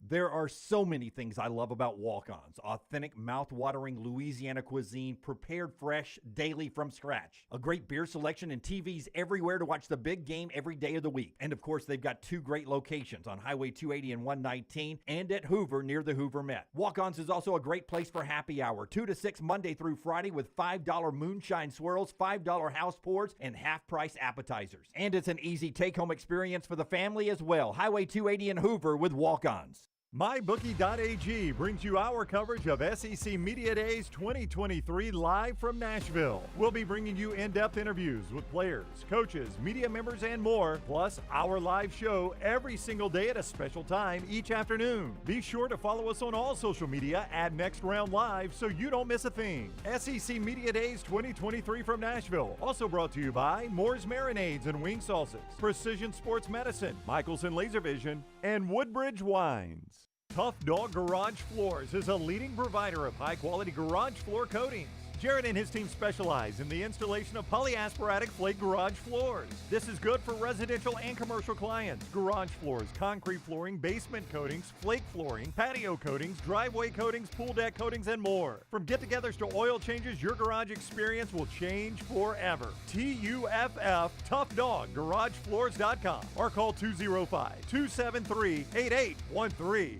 There are so many things I love about walk-ons. Authentic, mouth-watering Louisiana cuisine, prepared fresh, daily from scratch. A great beer selection and TVs everywhere to watch the big game every day of the week. And, of course, they've got 2 great locations on Highway 280 and 119 and at Hoover near the Hoover Met. Walk-ons is also a great place for happy hour, 2 to 6 Monday through Friday with $5 moonshine swirls, $5 house pours, and half-price appetizers. And it's an easy take-home experience for the family as well. Highway 280 and Hoover with walk-ons. MyBookie.ag brings you our coverage of SEC Media Days 2023 live from Nashville. We'll be bringing you in-depth interviews with players, coaches, media members, and more, plus our live show every single day at a special time each afternoon. Be sure to follow us on all social media at Next Round Live so you don't miss a thing. SEC Media Days 2023 from Nashville. Also brought to you by Moore's Marinades and Wing Sauces, Precision Sports Medicine, Michelson Laser Vision, and Woodbridge Wines. Tough Dog Garage Floors is a leading provider of high-quality garage floor coatings. Jared and his team specialize in the installation of polyasparatic flake garage floors. This is good for residential and commercial clients. Garage floors, concrete flooring, basement coatings, flake flooring, patio coatings, driveway coatings, pool deck coatings, and more. From get-togethers to oil changes, your garage experience will change forever. TUFF, Tough Dog, GarageFloors.com, or call 205-273-8813.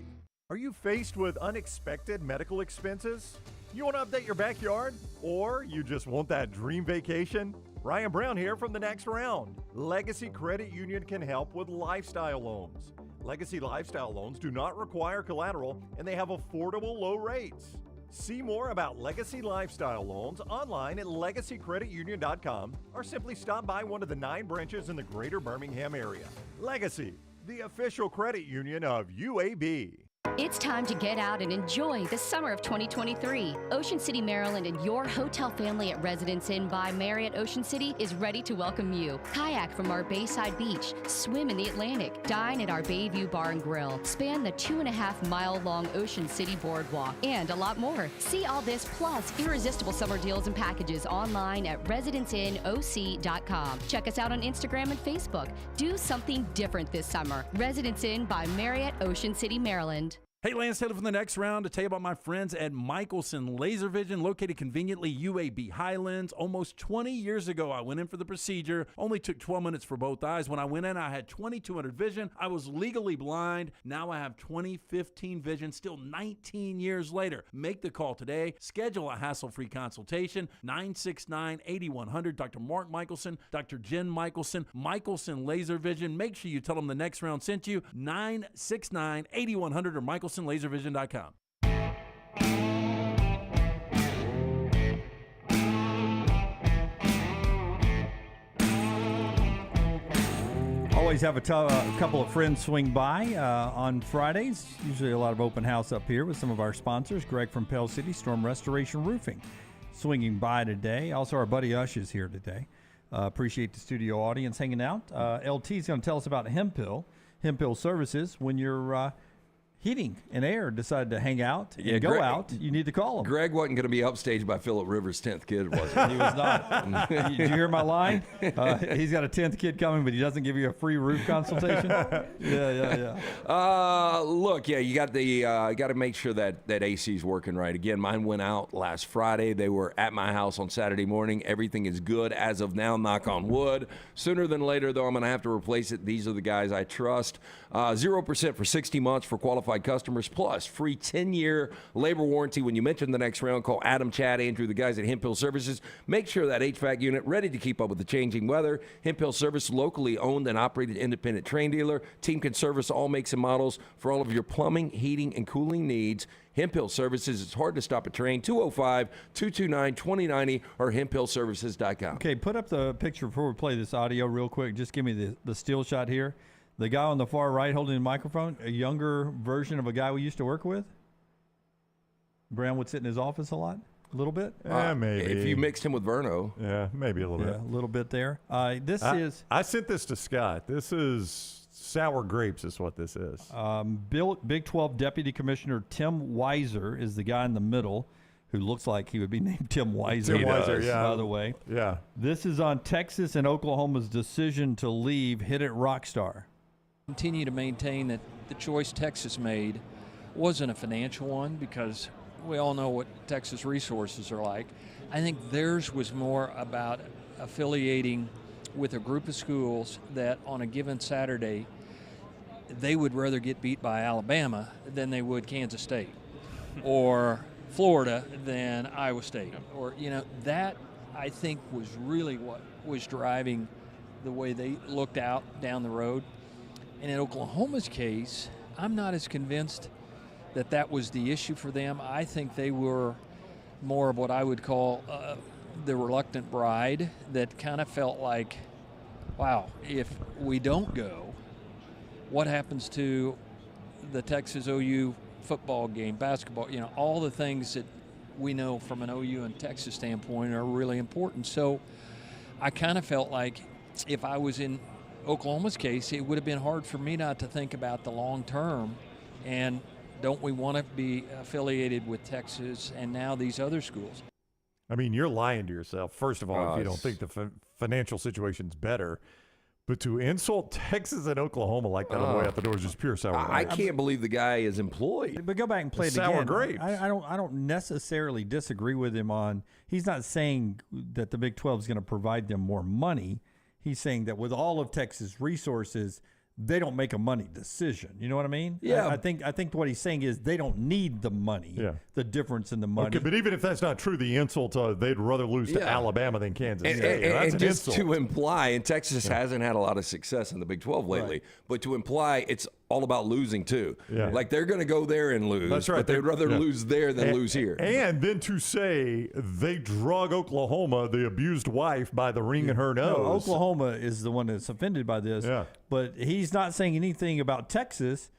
Are you faced with unexpected medical expenses? You want to update your backyard? Or you just want that dream vacation? Ryan Brown here from The Next Round. Legacy Credit Union can help with lifestyle loans. Legacy Lifestyle Loans do not require collateral and they have affordable low rates. See more about Legacy Lifestyle Loans online at legacycreditunion.com or simply stop by one of the 9 branches in the greater Birmingham area. Legacy, the official credit union of UAB. It's time to get out and enjoy the summer of 2023. Ocean City, Maryland, and your hotel family at Residence Inn by Marriott Ocean City is ready to welcome you. Kayak from our Bayside Beach, swim in the Atlantic, dine at our Bayview Bar and Grill, span the 2.5-mile-long Ocean City Boardwalk, and a lot more. See all this plus irresistible summer deals and packages online at residenceInOC.com. Check us out on Instagram and Facebook. Do something different this summer. Residence Inn by Marriott Ocean City, Maryland. Hey, Lance Taylor from the next round to tell you about my friends at Michelson Laser Vision, located conveniently UAB Highlands. Almost 20 years ago, I went in for the procedure. Only took 12 minutes for both eyes. When I went in, I had 2200 vision. I was legally blind. Now I have 20/15 vision, still 19 years later. Make the call today. Schedule a hassle-free consultation. 969-8100. Dr. Mark Michelson, Dr. Jen Michelson, Michelson Laser Vision. Make sure you tell them the next round sent you. 969-8100 or MichelsonLaserVision.com. Always have a couple of friends swing by on Fridays. Usually a lot of open house up here with some of our sponsors. Greg from Pell City Storm Restoration Roofing swinging by today. Also, our buddy Ush is here today. Appreciate the studio audience hanging out. LT is going to tell us about Hempill Services. When you're heating and air decide to hang out and go out, you need to call him. Greg wasn't going to be upstaged by Phillip Rivers' 10th kid, was he? He was not. Did you hear my line? He's got a 10th kid coming, but he doesn't give you a free roof consultation? Yeah. Look, you got to make sure that AC's working right. Again, mine went out last Friday. They were at my house on Saturday morning. Everything is good as of now, knock on wood. Sooner than later, though, I'm going to have to replace it. These are the guys I trust. 0% for 60 months for qualified customers, plus free 10-year labor warranty. When you mention the next round, call Adam, Chad, Andrew, the guys at Hempill Services. Make sure that HVAC unit ready to keep up with the changing weather. Hempill Service, locally owned and operated independent train dealer. Team can service all makes and models for all of your plumbing, heating, and cooling needs. Hempill Services, it's hard to stop a train. 205-229-2090 or hempillservices.com. Okay, put up the picture before we play this audio real quick. Just give me the still shot here. The guy on the far right holding the microphone, a younger version of a guy we used to work with. Brown would sit in his office a lot, a little bit. Maybe. If you mixed him with Verno. Yeah, maybe a little bit. A little bit there. I sent this to Scott. This is sour grapes is what this is. Big 12 Deputy Commissioner Tim Weiser is the guy in the middle who looks like he would be named Tim Weiser. Tim Weiser, yeah. By the way. Yeah. This is on Texas and Oklahoma's decision to leave Hit It Rockstar. Continue to maintain that the choice Texas made wasn't a financial one, because we all know what Texas resources are like. I think theirs was more about affiliating with a group of schools that on a given Saturday they would rather get beat by Alabama than they would Kansas State or Florida than Iowa State. Or, that I think was really what was driving the way they looked out down the road. And in Oklahoma's case, I'm not as convinced that that was the issue for them. I think they were more of what I would call the reluctant bride that kind of felt like, wow, if we don't go, what happens to the Texas OU football game, basketball, all the things that we know from an OU and Texas standpoint are really important. So I kind of felt like if I was in Oklahoma's case, it would have been hard for me not to think about the long term, and don't we want to be affiliated with Texas and now these other schools? I mean, you're lying to yourself, first of all, if you don't think the financial situation's better. But to insult Texas and Oklahoma like that on the way out the door is just pure sour grapes. I can't believe the guy is employed. But go back and play it again. Sour grapes. I don't necessarily disagree with him on. He's not saying that the Big 12 is going to provide them more money. He's saying that with all of Texas resources, they don't make a money decision. You know what I mean? Yeah. I think what he's saying is they don't need the money. Yeah. The difference in the money. Okay, but even if that's not true, the insult they'd rather lose to Alabama than Kansas State. And just to imply, and Texas hasn't had a lot of success in the Big 12 lately, but to imply it's all about losing too. Yeah. Like they're going to go there and lose, that's right. But they'd rather lose there than lose here. And then to say they drug Oklahoma, the abused wife, by the ring in her nose. No, Oklahoma is the one that's offended by this. Yeah. But he's not saying anything about Texas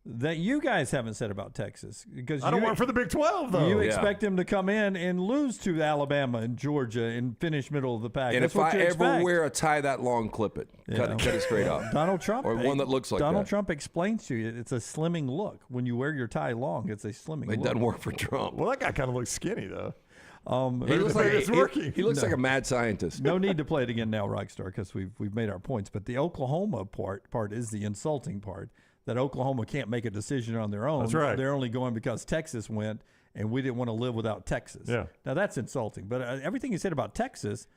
that you guys haven't said about Texas. Because I don't work for the Big 12, though. You expect him to come in and lose to Alabama and Georgia and finish middle of the pack. And That's if what I you ever expect. wear a tie that long, clip it. Cut it straight off. Donald Trump. Or one that looks like Donald that. Trump explains to you it's a slimming look. When you wear your tie long, it's a slimming look. It doesn't work for Trump. Well, that guy kind of looks skinny, though. He looks like it's working. He looks like a mad scientist. No need to play it again now, Rockstar, because we've made our points. But the Oklahoma part is the insulting part. that Oklahoma can't make a decision on their own. That's right. They're only going because Texas went, and we didn't want to live without Texas. Yeah. Now, that's insulting. But everything you said about Texas,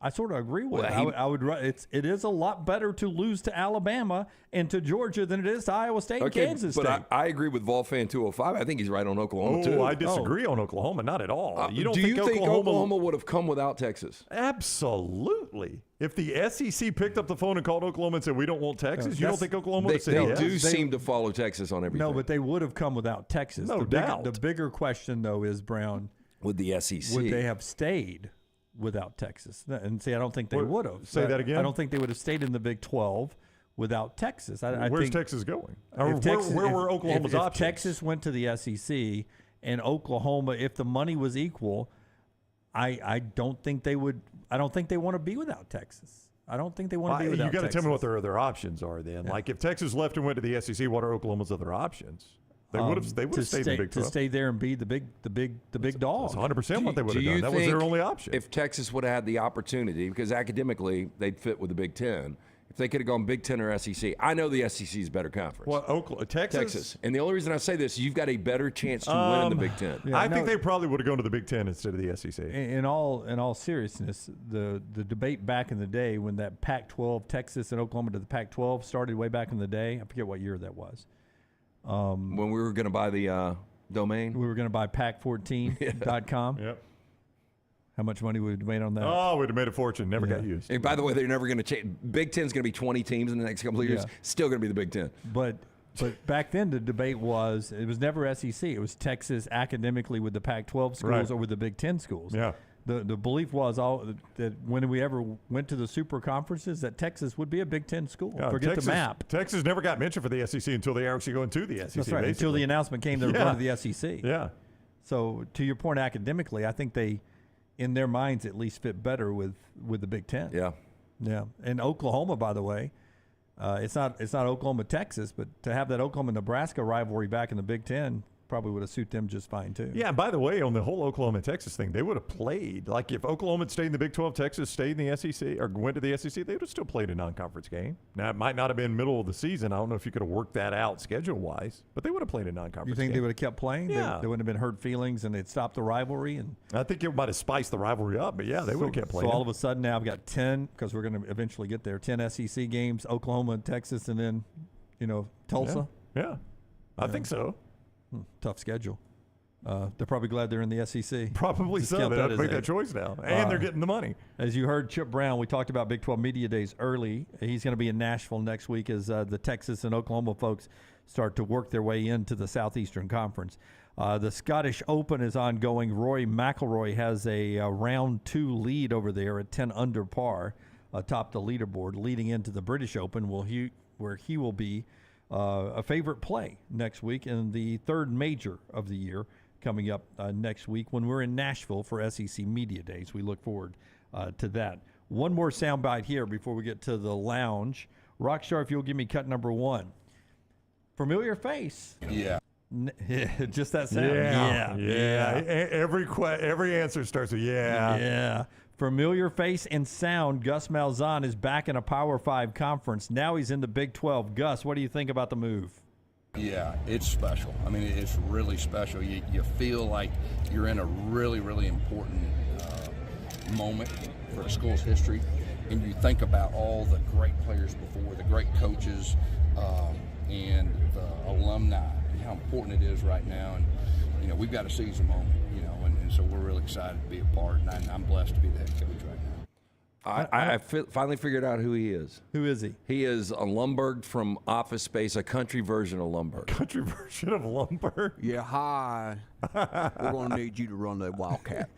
I sort of agree with. Well, it is a lot better to lose to Alabama and to Georgia than it is to Iowa State and Kansas State. But I agree with Volfan 205. I think he's right on Oklahoma, too. I disagree on Oklahoma. Not at all. Do you think Oklahoma would have come without Texas? Absolutely. If the SEC picked up the phone and called Oklahoma and said, we don't want Texas, you don't think Oklahoma would say yes? They do seem to follow Texas on everything. No, but they would have come without Texas. No doubt. The bigger question, though, is, Brown, with the SEC, would they have stayed without Texas? And see, I don't think they would have. Say that again? I don't think they would have stayed in the Big 12 without Texas. Where's Texas going? Where were Oklahoma's options? If Texas went to the SEC and Oklahoma, if the money was equal, I don't think they would. I don't think they want to be without Texas. I don't think they want to be without Texas. You got to tell me what their other options are then. Yeah. Like if Texas left and went to the SEC, what are Oklahoma's other options? They would have stayed in the Big 12. To stay there and be the big dog. That's 100% what they would have done. That was their only option. If Texas would have had the opportunity, because academically they'd fit with the Big Ten, if they could have gone Big Ten or SEC, I know the SEC is a better conference. Well, Texas. And the only reason I say this, you've got a better chance to win in the Big Ten. I think they probably would have gone to the Big Ten instead of the SEC. In all seriousness, the debate back in the day when that Pac-12, Texas and Oklahoma to the Pac-12 started way back in the day, I forget what year that was. When we were going to buy the domain? We were going to buy pac14.com. Yep. How much money would we have made on that? Oh, we'd have made a fortune. Never got used. And by the way, they're never going to change. Big Ten's going to be 20 teams in the next couple of years. Still going to be the Big Ten. But back then the debate was, it was never SEC. It was Texas academically with the Pac-12 schools or with the Big Ten schools. Yeah. The belief was that when we ever went to the super conferences that Texas would be a Big Ten school. Forget the map. Texas never got mentioned for the SEC until they actually go into the SEC. That's right. Until the announcement came they were going to the SEC. Yeah. So to your point academically, I think they, in their minds at least, fit better with the Big Ten. Yeah. Yeah. And Oklahoma, by the way, it's not Oklahoma, Texas, but to have that Oklahoma-Nebraska rivalry back in the Big Ten probably would have suited them just fine too. Yeah, by the way, on the whole Oklahoma-Texas thing, they would have played. Like if Oklahoma had stayed in the Big 12, Texas stayed in the SEC or went to the SEC, they would have still played a non-conference game. Now, it might not have been middle of the season. I don't know if you could have worked that out schedule-wise, but they would have played a non-conference game. You think they would have kept playing? Yeah. They wouldn't have been hurt feelings and they'd stopped the rivalry? And I think it might have spiced the rivalry up, but yeah, they would have kept playing. So all of a sudden now I've got 10, because we're going to eventually get there, 10 SEC games, Oklahoma and Texas, and then, Tulsa? Yeah. I think so. Tough schedule. They're probably glad they're in the SEC. Probably so. They have to make that choice now. And they're getting the money. As you heard Chip Brown, we talked about Big 12 Media Days early. He's going to be in Nashville next week as the Texas and Oklahoma folks start to work their way into the Southeastern Conference. The Scottish Open is ongoing. Rory McIlroy has a round 2 lead over there at 10 under par atop the leaderboard, leading into the British Open, where he will be a favorite play next week in the third major of the year, coming up next week when we're in Nashville for SEC Media Days. We look forward to that. One more soundbite here before we get to the lounge. Rockstar, if you'll give me cut number 1. Familiar face. Yeah. Just that sound. Yeah. Every answer starts with yeah. Yeah. Familiar face and sound. Gus Malzahn is back in a Power 5 conference. Now he's in the Big 12. Gus, what do you think about the move? Yeah, it's special. I mean, it's really special. You feel like you're in a really, really important moment for the school's history. And you think about all the great players before, the great coaches, and the alumni, and how important it is right now. And, we've got to seize the moment, and so we're really excited to be a part. And I'm blessed to be the head coach right now. I finally figured out who he is. Who is he? He is a Lumberg from Office Space, a country version of Lumberg. Country version of Lumberg? Yeah, hi. We're going to need you to run the Wildcat.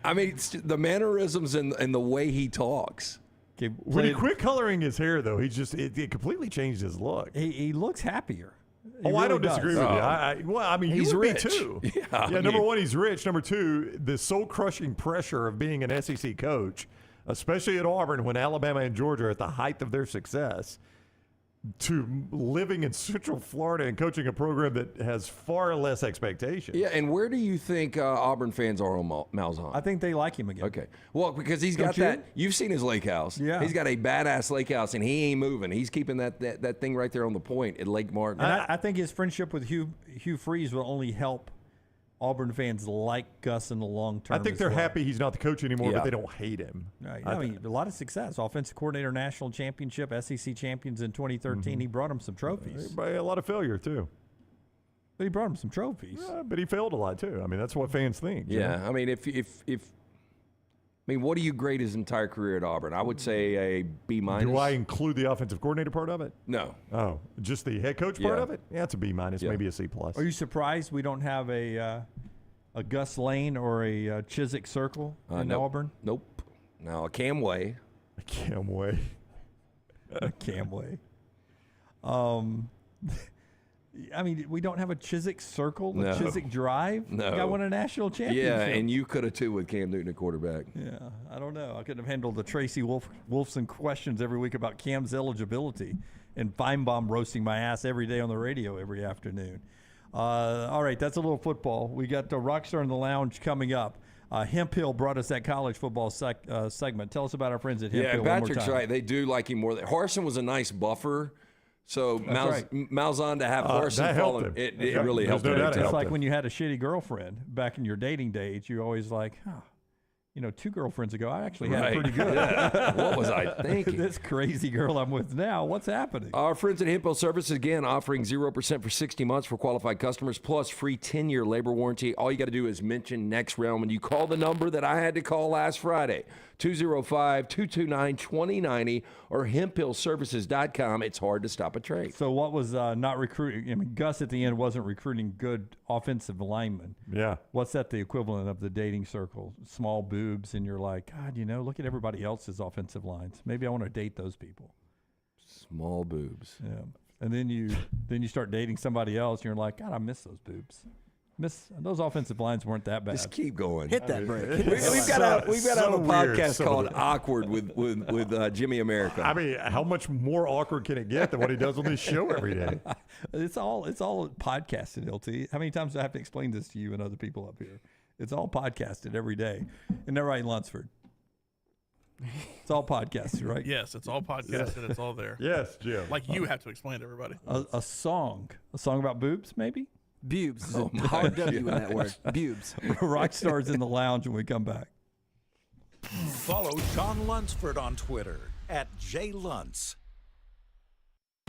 I mean, it's the mannerisms and the way he talks. When he quit coloring his hair, though, it completely changed his look. He looks happier. I don't disagree with you. He's you would rich. Be too. Yeah, number one, he's rich. Number two, the soul-crushing pressure of being an SEC coach, especially at Auburn when Alabama and Georgia are at the height of their success. to living in Central Florida and coaching a program that has far less expectations. Yeah, and where do you think Auburn fans are on Malzahn? I think they like him again. Okay. Well, because he's got that. You've seen his lake house. Yeah. He's got a badass lake house, and he ain't moving. He's keeping that thing right there on the point at Lake Martin. And I think his friendship with Hugh Freeze will only help Auburn fans like Gus in the long term. I think they're happy he's not the coach anymore, but they don't hate him. I mean, a lot of success. Offensive coordinator, national championship, SEC champions in 2013. He brought him some trophies. By a lot of failure, too. But he brought him some trophies. But he failed a lot, too. I mean, that's what fans think. Yeah. I mean, what do you grade his entire career at Auburn? I would say a B-. Do I include the offensive coordinator part of it? No. Oh, just the head coach part of it? Yeah, it's a B-, maybe a C+. Are you surprised we don't have a Gus Lane or a Cheesecake Circle in Auburn? Nope. No, a Camway. A Camway. A Camway. I mean, we don't have a Cheesecake Circle, a Cheesecake Drive. No. The guy won a national championship. Yeah, and you could have too with Cam Newton at quarterback. Yeah, I don't know. I couldn't have handled the Tracy Wolfson questions every week about Cam's eligibility and Feinbaum roasting my ass every day on the radio every afternoon. All right, that's a little football. We got the Rockstar in the Lounge coming up. Hemp Hill brought us that college football segment. Tell us about our friends at Hemp Hill. Yeah, Patrick's right. They do like him more. Harsin was a nice buffer. So Malzahn to have Harsin fall him, it really helped him. It's like when you had a shitty girlfriend back in your dating days, you're always like, 2 girlfriends ago, I actually had it pretty good. Yeah. What was I thinking? This crazy girl I'm with now, what's happening? Our friends at Hemp Hill Service, again, offering 0% for 60 months for qualified customers, plus free 10-year labor warranty. All you got to do is mention Next Round when you call the number that I had to call last Friday, 205-229-2090 or hemphillservices.com. It's hard to stop a trade. So what was not recruiting? I mean, Gus at the end wasn't recruiting good offensive linemen. Yeah. What's that the equivalent of the dating circle? Small boobs, and you're like, God, look at everybody else's offensive lines. Maybe I want to date those people. Small boobs. Yeah. And then you start dating somebody else, and you're like, God, I miss those boobs. Those offensive lines weren't that bad. Just keep going. Hit that break. We've got to have a podcast called Awkward with Jimmy America. I mean, how much more awkward can it get than what he does on this show every day? It's all podcasted, LT. How many times do I have to explain this to you and other people up here? It's all podcasted every day. Isn't that right, Lunsford? It's all podcasted, right? Yes, it's all podcasted. It's all there. Yes, Jim. Like you have to explain to everybody. A song about boobs, maybe? Bubes. Hard W in that word. Bubes. Rockstars in the Lounge when we come back. Follow Sean Lunsford on Twitter @JLuntz.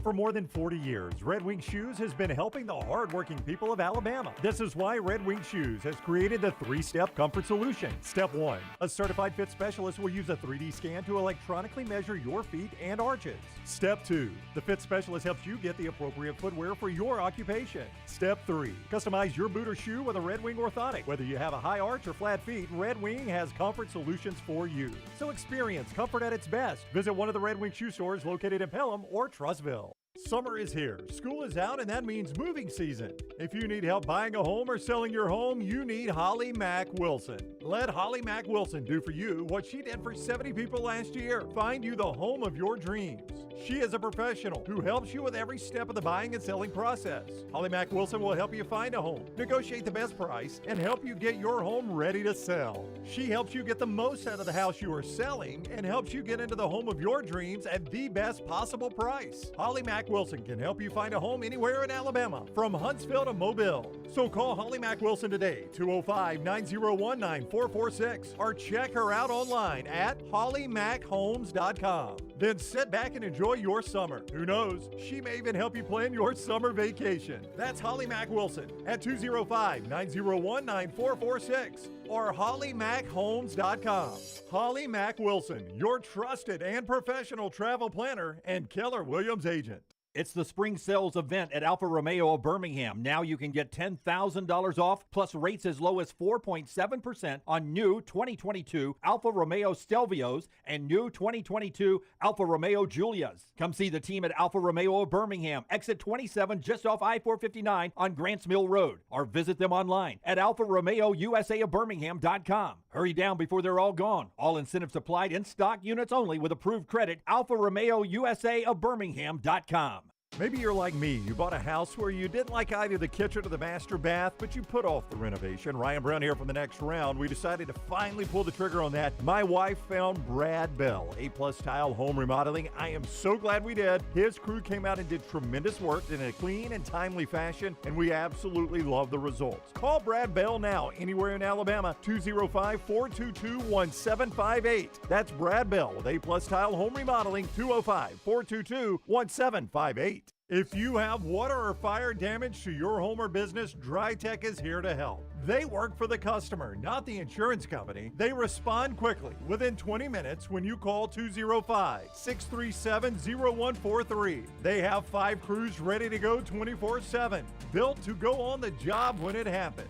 For more than 40 years, Red Wing Shoes has been helping the hardworking people of Alabama. This is why Red Wing Shoes has created the 3-step comfort solution. Step 1, a certified fit specialist will use a 3D scan to electronically measure your feet and arches. Step 2, the fit specialist helps you get the appropriate footwear for your occupation. Step 3, customize your boot or shoe with a Red Wing orthotic. Whether you have a high arch or flat feet, Red Wing has comfort solutions for you. So experience comfort at its best. Visit one of the Red Wing shoe stores located in Pelham or Trussville. Summer is here, school is out, and that means moving season. If you need help buying a home or selling your home, you need Holly Mack Wilson. Let Holly Mack Wilson do for you what she did for 70 people last year. Find you the home of your dreams. She is a professional who helps you with every step of the buying and selling process. Holly Mack Wilson will help you find a home, negotiate the best price, and help you get your home ready to sell. She helps you get the most out of the house you are selling and helps you get into the home of your dreams at the best possible price. Holly Mack Wilson can help you find a home anywhere in Alabama, from Huntsville to Mobile. So call Holly Mack Wilson today, 205-901-9446, or check her out online at hollymackhomes.com. Then sit back and enjoy your summer. Who knows, she may even help you plan your summer vacation. That's Holly Mack Wilson at 205-901-9446 or hollymackhomes.com. Holly Mack Wilson, your trusted and professional travel planner and Keller Williams agent. It's the spring sales event at Alfa Romeo of Birmingham. Now you can get $10,000 off, plus rates as low as 4.7% on new 2022 Alfa Romeo Stelvios and new 2022 Alfa Romeo Giulias. Come see the team at Alfa Romeo of Birmingham, exit 27 just off I-459 on Grants Mill Road, or visit them online at alfaromeousaofbirmingham.com. Hurry down before they're all gone. All incentives applied, in stock units only with approved credit. Alfa Romeo USA of Birmingham.com. Maybe you're like me. You bought a house where you didn't like either the kitchen or the master bath, but you put off the renovation. Ryan Brown here from the next round. We decided to finally pull the trigger on that. My wife found Brad Bell, A-plus Tile Home Remodeling. I am so glad we did. His crew came out and did tremendous work in a clean and timely fashion, and we absolutely love the results. Call Brad Bell now, anywhere in Alabama, 205-422-1758. That's Brad Bell with A-plus Tile Home Remodeling, 205-422-1758. If you have water or fire damage to your home or business, DryTech is here to help. They work for the customer, not the insurance company. They respond quickly, within 20 minutes when you call 205-637-0143. They have 5 crews ready to go 24/7, built to go on the job when it happens.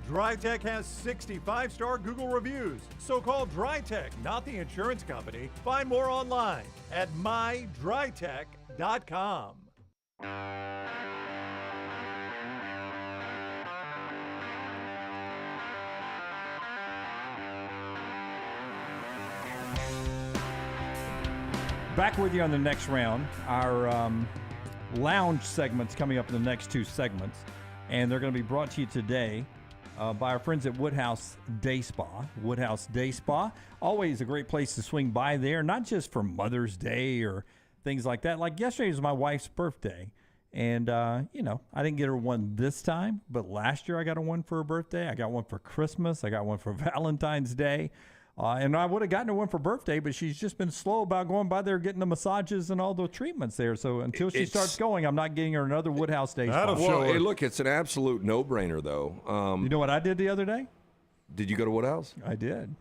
DryTech has 65-star Google reviews, so call DryTech, not the insurance company. Find more online at mydrytech.com. Back with you on the next round. Our lounge segment's coming up in the next 2 segments, and they're going to be brought to you today by our friends at Woodhouse Day Spa. Woodhouse Day Spa, always a great place to swing by there, not just for Mother's Day or things like that. Like yesterday was my wife's birthday, and, I didn't get her one this time, but last year I got her one for her birthday. I got one for Christmas. I got one for Valentine's Day. And I would have gotten her one for birthday, but she's just been slow about going by there, getting the massages and all the treatments there. So until she starts going, I'm not getting her another Woodhouse Day Spa. Well, hey, look, it's an absolute no-brainer, though. You know what I did the other day? Did you go to Woodhouse? I did.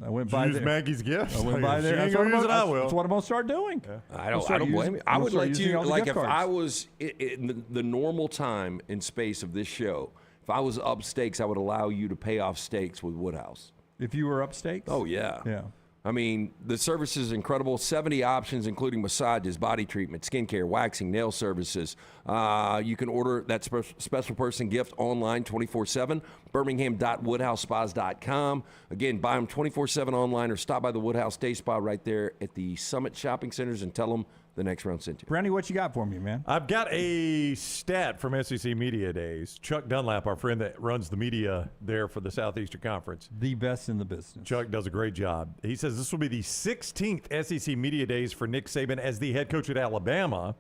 I went by there. Maggie's gift. I went by there. That's what I'm going to start doing. Yeah. I don't blame you. I would let you, like, if I was in the normal time and space of this show, if I was up stakes, I would allow you to pay off stakes with Woodhouse. If you were up stakes? Oh, yeah. Yeah. I mean, the service is incredible. 70 options, including massages, body treatment, skincare, waxing, nail services. You can order that special person gift online 24/7, birmingham.woodhousespas.com. Again, buy them 24/7 online or stop by the Woodhouse Day Spa right there at the Summit Shopping Centers and tell them the next round sent you. Brownie, what you got for me, man? I've got a stat from SEC Media Days. Chuck Dunlap, our friend that runs the media there for the Southeastern Conference. The best in the business. Chuck does a great job. He says this will be the 16th SEC Media Days for Nick Saban as the head coach at Alabama,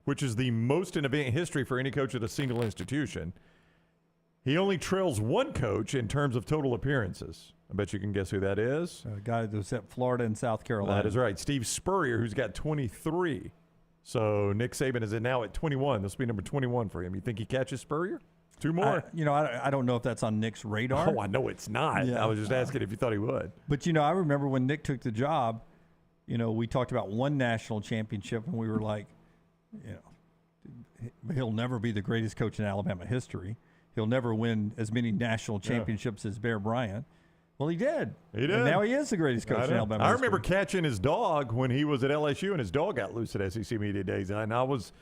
which is the most in event history for any coach at a single institution. He only trails one coach in terms of total appearances. I bet you can guess who that is. A guy that was at Florida and South Carolina. That is right. Steve Spurrier, who's got 23. So Nick Saban is now at 21. This will be number 21 for him. You think he catches Spurrier? 2 more. I don't know if that's on Nick's radar. Oh, I know it's not. Yeah. I was just asking if you thought he would. But, I remember when Nick took the job, we talked about one national championship, and we were like, he'll never be the greatest coach in Alabama history. He'll never win as many national championships as Bear Bryant. Well, he did. He did. And now he is the greatest coach in Alabama history. I remember catching his dog when he was at LSU, and his dog got loose at SEC Media Days. And I was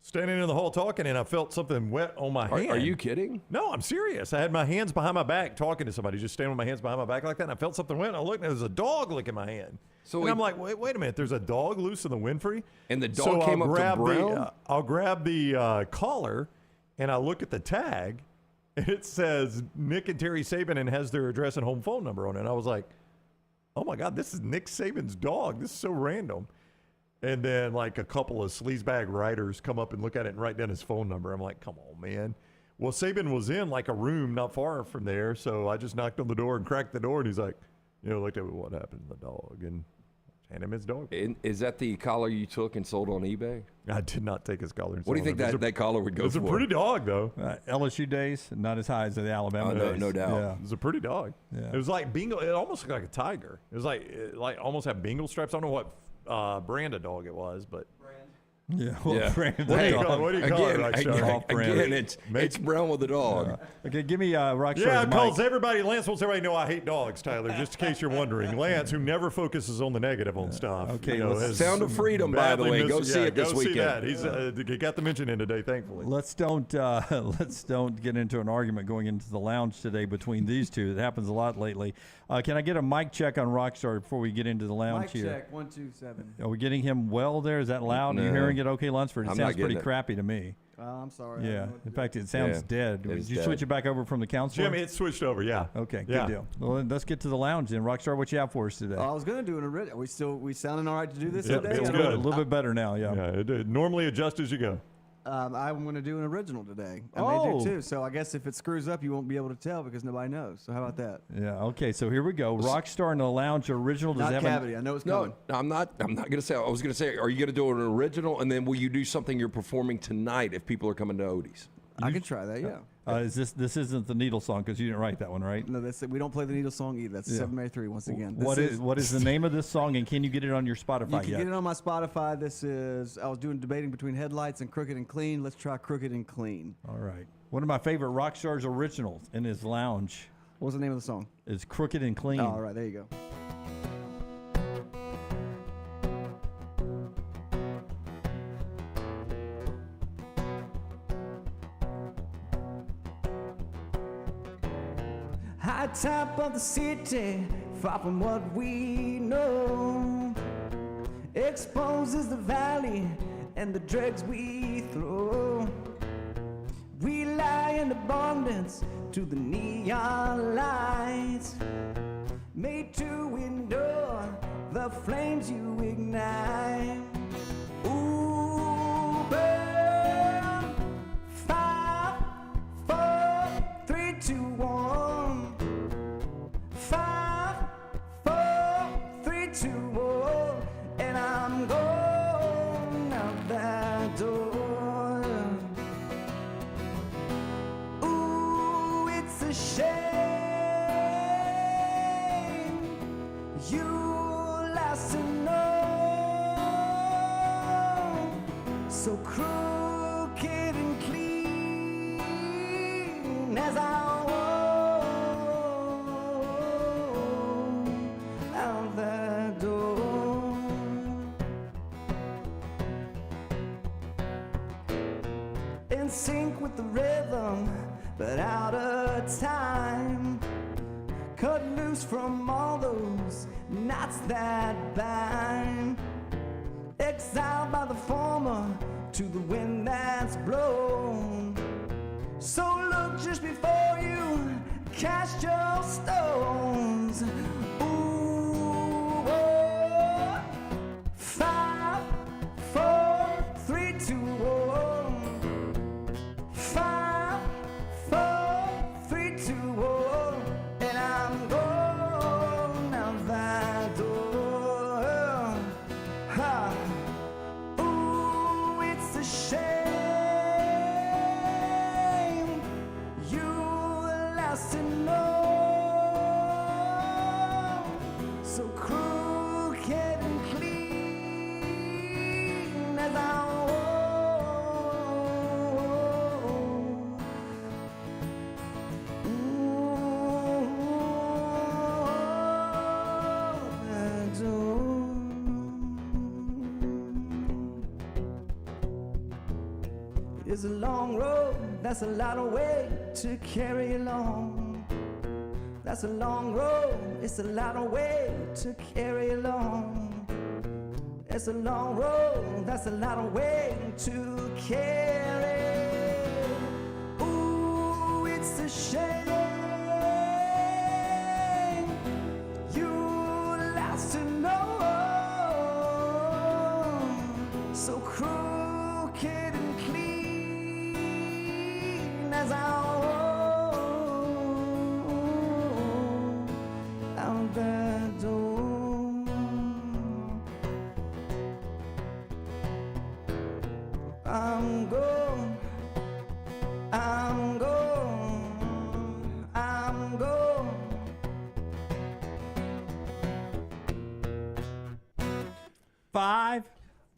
standing in the hall talking, and I felt something wet on my hand. Are you kidding? No, I'm serious. I had my hands behind my back talking to somebody, just standing with my hands behind my back like that, and I felt something wet, and I looked, and there was a dog licking my hand. And I'm like, wait a minute, there's a dog loose in the Winfrey? And the dog came up to Brown? I'll grab the collar, and I look at the tag, and it says Nick and Terry Saban and has their address and home phone number on it. And I was like, oh, my God, this is Nick Saban's dog. This is so random. And then, like, a couple of sleazebag writers come up and look at it and write down his phone number. I'm like, come on, man. Well, Saban was in, like, a room not far from there, so I just knocked on the door and cracked the door, and he's like, looked at what happened to the dog, and hand him his dog. Is that the collar you took and sold on eBay? I did not take his collar. What do you think that collar would go for? It's a pretty dog, though. LSU days, not as high as the Alabama days. No doubt. Yeah. It was a pretty dog. Yeah. It was like Bengal. It almost looked like a tiger. It was like almost had Bengal stripes. I don't know what brand of dog it was, but. Yeah, What do you call it, Rockstar? Again, it's Brown with the dog. Okay, give me Rockstar. Yeah, because Lance wants everybody to know I hate dogs, Tyler, just in case you're wondering. Lance, who never focuses on the negative on stuff. Okay, Sound of Freedom, by the way. Go see it this weekend. See that. He got the mention in today, thankfully. Let's don't get into an argument going into the lounge today between these two. It happens a lot lately. Can I get a mic check on Rockstar before we get into the lounge here? Mic check, 1, 2, 7. Are we getting him well there? Is that loud? No. Are you hearing hearing it, OK Lunsford? It I'm sounds not pretty getting it. crappy to me. I'm sorry. Yeah. In fact, it sounds dead. Did you switch it back over from the console? Jimmy, it's switched over. Yeah. Okay. Yeah. Good deal. Well, then let's get to the lounge then. Rockstar, what you have for us today? I was going to do an original. We sounding all right to do this Yeah, today? it's good. A little bit better now. Yeah. It normally adjust as you go. I'm going to do an original today. And they do too. So I guess if it screws up, you won't be able to tell because nobody knows. So how about that? Yeah. Okay. So here we go. Rockstar in the Lounge original. Does Not it have Cavity. I know it's coming. No, I'm not going to say. I was going to say, are you going to do an original, and then will you do something you're performing tonight if people are coming to Odie's? I can try that. Yeah. This isn't the Needle song because you didn't write that one, right? No, we don't play the Needle song either. That's 783 once again. What is the name of this song, and can you get it on your Spotify You can yet? get it on my Spotify. This is I was debating between Headlights and Crooked and Clean. Let's try Crooked and Clean. All right. One of my favorite Rockstar's originals in his lounge. What's the name of the song? It's Crooked and Clean. Oh, all right, there you go. High top of the city, far from what we know, exposes the valley and the dregs we throw. We lie in abundance to the neon lights, made to endure the flames you ignite. Ooh, burn, 5, 4, 3, 2, 1. 5, 4, 3, 2, 1, and I'm going out that door. Ooh, it's a shame you last to know, so crooked and clean as I out the door. In sync with the rhythm, but out of time. Cut loose from all those knots that bind. Exiled by the former to the wind that's blown. So look just before you cast your stones. Ooh, oh, 5, 4, 3, 2, 1. 5, 4, 3, 2, 1, and I'm going out that door. Ha. Ooh, it's a shame you last to know, so crooked and clean as I It's a long road, that's a lot of weight to carry along. That's a long road, it's a lot of weight to carry along. It's a long road, that's a lot of weight to carry. Ooh, it's a shame you last to know, so crooked and clean as our out the door. I'm going, I'm going, I'm going. 5,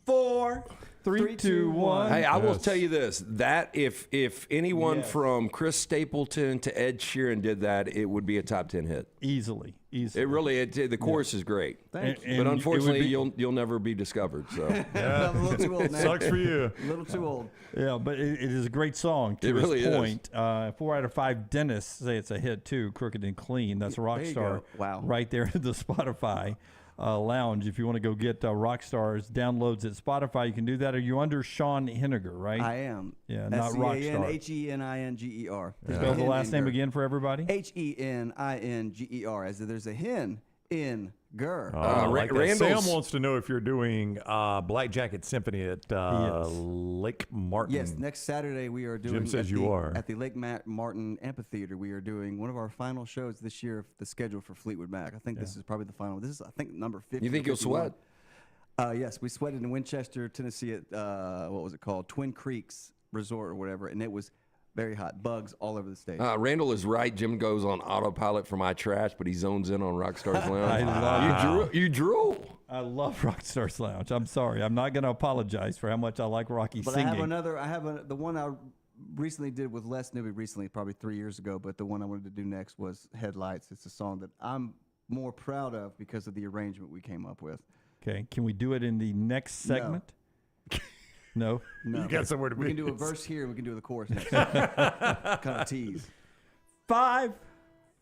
4, 3, 2, 1. Hey, I will tell you this: that if anyone Yes. from Chris Stapleton to Ed Sheeran did that, it would be a top 10 hit. Easily. It really, the chorus is great. Thank you. But And unfortunately, it would you'll never be discovered. So I'm a little too old now. Sucks for you. A little too old. Yeah, but it is a great song. To It really his is. point, 4 out of 5 dentists say it's a hit too. Crooked and Clean. That's There you Rockstar. go. Wow. Right there in the Spotify. Lounge. If you want to go get Rockstars downloads at Spotify, you can do that. Are you under Sean Henniger, right? I am. Yeah, not Rockstar. Heninger. Spell the last name again for everybody. Heninger, as there's a hen in Gur. Sam wants to know if you're doing Black Jacket Symphony at Lake Martin. Yes, next Saturday we are doing. Jim says you are at the Lake Martin Amphitheater. We are doing one of our final shows this year. The schedule for Fleetwood Mac. I think this is probably the final. This is number 50. You think you'll sweat? Yes, we sweated in Winchester, Tennessee at what was it called, Twin Creeks Resort or whatever, and it was very hot. Bugs all over the stage. Randall is right. Jim goes on autopilot for my trash, but he zones in on Rockstars Lounge. I love you drool. I love Rockstars Lounge. I'm sorry. I'm not going to apologize for how much I like Rocky singing. I have the one I recently did with Les Newby recently, probably 3 years ago, but the one I wanted to do next was Headlights. It's a song that I'm more proud of because of the arrangement we came up with. Okay. Can we do it in the next segment? No. You got somewhere to be. We can do a verse here. We can do the chorus next. Kind of tease. 5,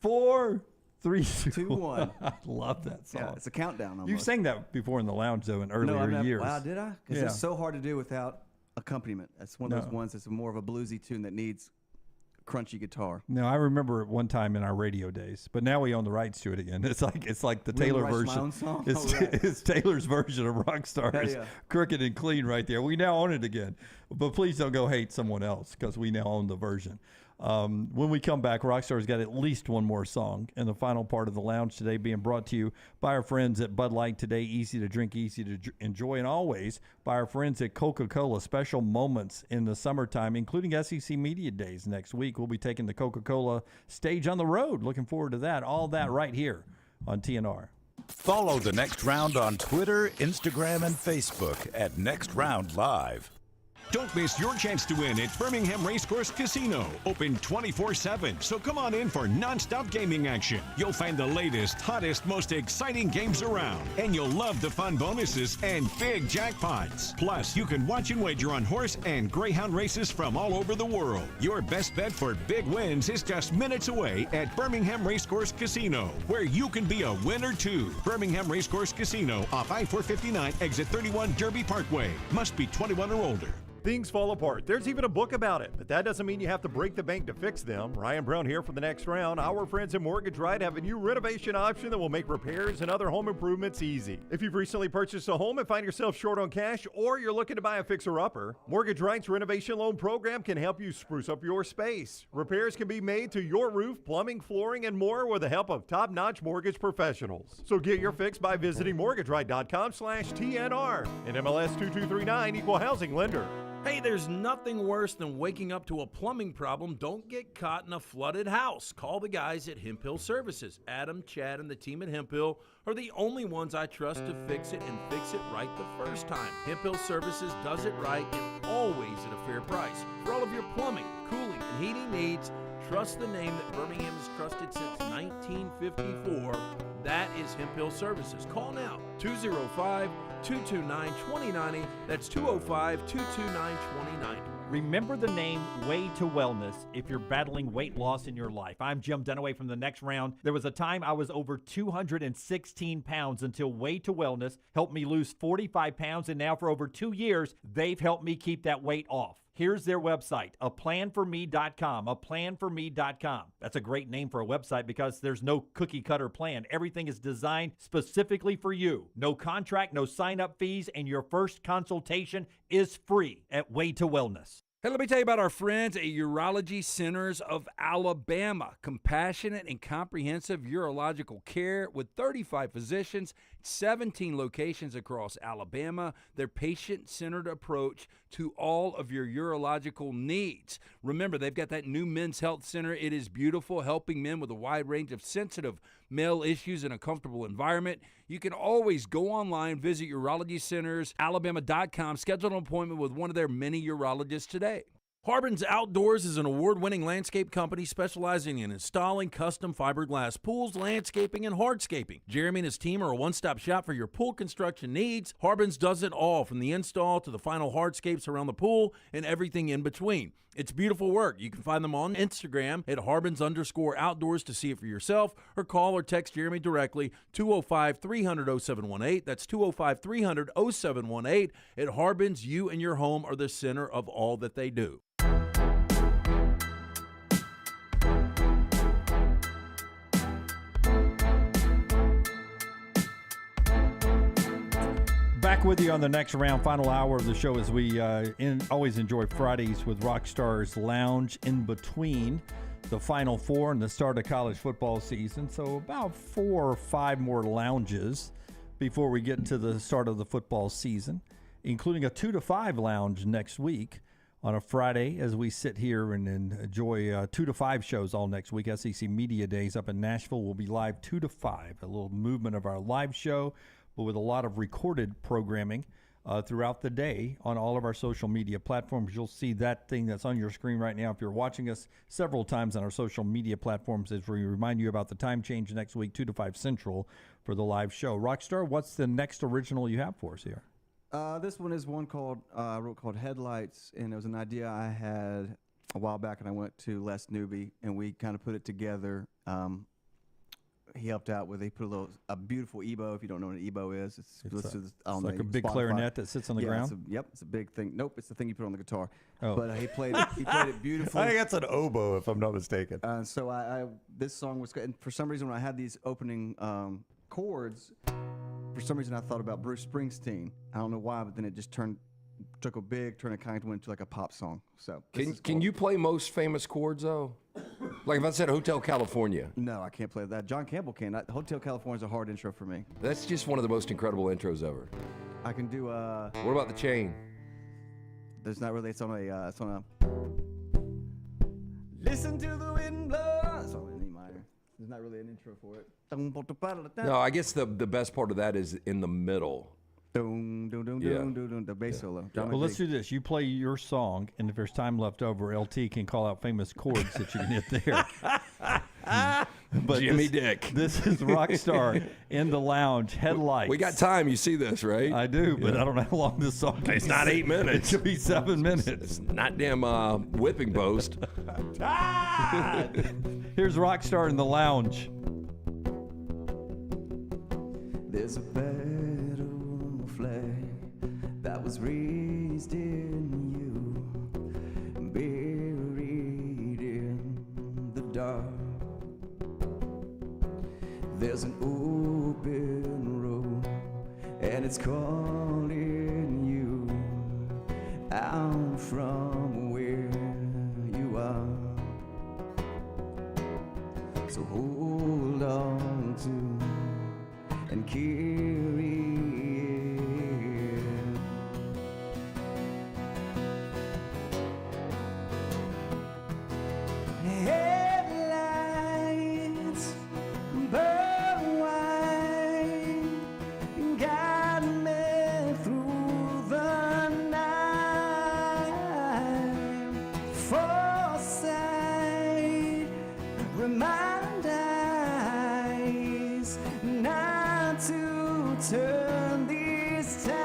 4, 3, 2, 1. I love that song. Yeah, it's a countdown almost. You sang that before in the lounge, though, in earlier years. Wow, did I? Because it's so hard to do without accompaniment. That's one of those ones that's more of a bluesy tune that needs crunchy guitar. No, I remember it one time in our radio days, but now we own the rights to it again. It's like the Taylor version. My own song? It's Tayller's version of Rockstars. Yeah. Crooked and clean right there. We now own it again. But please don't go hate someone else because we now own the version. When we come back, Rockstar's got at least one more song in the final part of the lounge today, being brought to you by our friends at Bud Light today. Easy to drink, easy to enjoy, and always by our friends at Coca-Cola. Special moments in the summertime, including SEC Media Days next week. We'll be taking the Coca-Cola stage on the road. Looking forward to that. All that right here on TNR. Follow The Next Round on Twitter, Instagram, and Facebook at Next Round Live. Don't miss your chance to win at Birmingham Racecourse Casino. Open 24/7, so come on in for nonstop gaming action. You'll find the latest, hottest, most exciting games around, and you'll love the fun bonuses and big jackpots. Plus, you can watch and wager on horse and greyhound races from all over the world. Your best bet for big wins is just minutes away at Birmingham Racecourse Casino, where you can be a winner too. Birmingham Racecourse Casino off I-459, exit 31 Derby Parkway. Must be 21 or older. Things fall apart. There's even a book about it, but that doesn't mean you have to break the bank to fix them. Ryan Brown here for the Next Round. Our friends at Mortgage Right have a new renovation option that will make repairs and other home improvements easy. If you've recently purchased a home and find yourself short on cash, or you're looking to buy a fixer-upper, Mortgage Right's renovation loan program can help you spruce up your space. Repairs can be made to your roof, plumbing, flooring, and more with the help of top-notch mortgage professionals. So get your fix by visiting mortgageright.com/TNR. And MLS 2239, Equal Housing Lender. Hey, there's nothing worse than waking up to a plumbing problem. Don't get caught in a flooded house. Call the guys at Hemp Hill Services. Adam, Chad, and the team at Hemp Hill are the only ones I trust to fix it and fix it right the first time. Hemp Hill Services does it right and always at a fair price. For all of your plumbing, cooling, and heating needs, trust the name that Birmingham has trusted since 1954. That is Hemp Hill Services. Call now, 205-229-2090. That's 205-229-2090. Remember the name Way to Wellness if you're battling weight loss in your life. I'm Jim Dunaway from the Next Round. There was a time I was over 216 pounds until Way to Wellness helped me lose 45 pounds, and now for over 2 years, they've helped me keep that weight off. Here's their website, aplanforme.com, aplanforme.com. That's a great name for a website because there's no cookie-cutter plan. Everything is designed specifically for you. No contract, no sign-up fees, and your first consultation is free at Way to Wellness. Hey, let me tell you about our friends at Urology Centers of Alabama. Compassionate and comprehensive urological care with 35 physicians, 17 locations across Alabama. Their patient-centered approach to all of your urological needs. Remember, they've got that new men's health center. It is beautiful, helping men with a wide range of sensitive male issues in a comfortable environment. You can always go online, visit urologycentersalabama.com, schedule an appointment with one of their many urologists today. Hartman's Outdoors is an award-winning landscape company specializing in installing custom fiberglass pools, landscaping, and hardscaping. Jeremy and his team are a one-stop shop for your pool construction needs. Hartman's does it all, from the install to the final hardscapes around the pool and everything in between. It's beautiful work. You can find them on Instagram at Hartman's_outdoors to see it for yourself, or call or text Jeremy directly, 205-300-0718. That's 205-300-0718. At Hartman's, you and your home are the center of all that they do. Back with you on the next round, final hour of the show, as we always enjoy Fridays with Rockstar's Lounge in between the Final Four and the start of college football season. So about 4 or 5 more lounges before we get into the start of the football season, including a 2 to 5 lounge next week on a Friday as we sit here and enjoy 2 to 5 shows all next week. SEC Media Days up in Nashville will be live 2 to 5, a little movement of our live show, but with a lot of recorded programming throughout the day on all of our social media platforms. You'll see that thing that's on your screen right now if you're watching us several times on our social media platforms, as we remind you about the time change next week, 2 to 5 Central, for the live show. Rockstar, what's the next original you have for us here? This one is one I wrote called Headlights, and it was an idea I had a while back, and I went to Les Newby, and we kind of put it together. He helped out with. He put a beautiful EBO. If you don't know what an EBO is, it's like a big clarinet that sits on the ground. It's a big thing. Nope, it's the thing you put on the guitar. Oh. But he played it. He played it beautifully. I think that's an oboe, if I'm not mistaken. So I this song was good. And for some reason, when I had these opening chords, for some reason I thought about Bruce Springsteen. I don't know why, but then it just took a big turn and kind of went into like a pop song. So can you play most famous chords though? Like if I said Hotel California. No, I can't play that. John Campbell can. Hotel California is a hard intro for me. That's just one of the most incredible intros ever. I can do What about The Chain? There's not really. It's on a. Listen to the wind blow. It's on an E minor. There's not really an intro for it. No, I guess the best part of that is in the middle. The bass solo. Well, let's do this. You play your song, and if there's time left over, LT can call out famous chords that you can hit there. But Jimmy Dick. This is Rockstar in the Lounge, Headlights. We got time. You see this, right? I do, but I don't know how long this song is. It's not 8 minutes. It could be 7 minutes. It's not damn whipping post. Here's Rockstar in the Lounge. There's a battle flag that was raised in you, buried in the dark. There's an open road, and it's calling you out from where you are. So hold on to and carry it. Headlights burn white, guide me through the night. Foresight, remind eyes not to turn this time.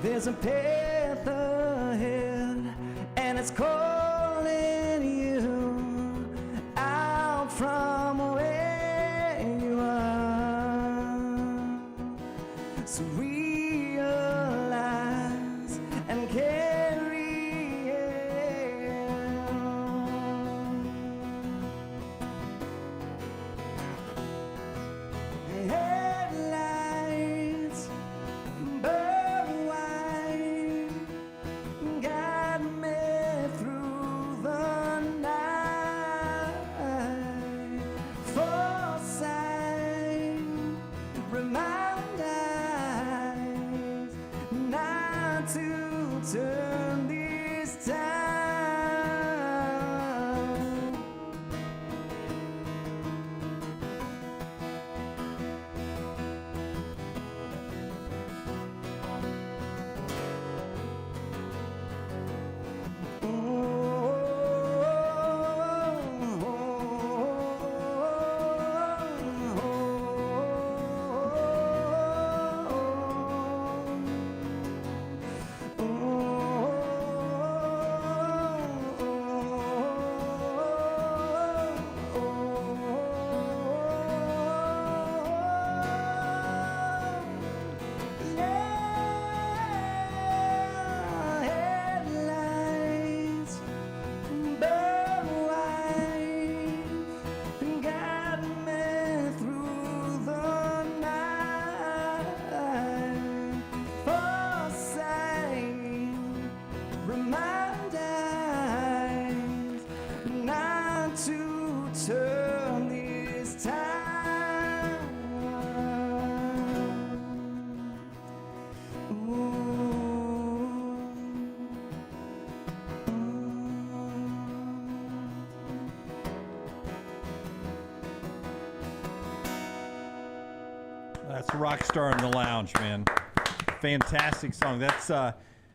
There's a path ahead, and it's calling you out from where you are. So realize and carry Headlights burn white, guide me through the night. Foresight, remind eyes not to turn this time. That's Rockstar in the Lounge, man. Fantastic song. That's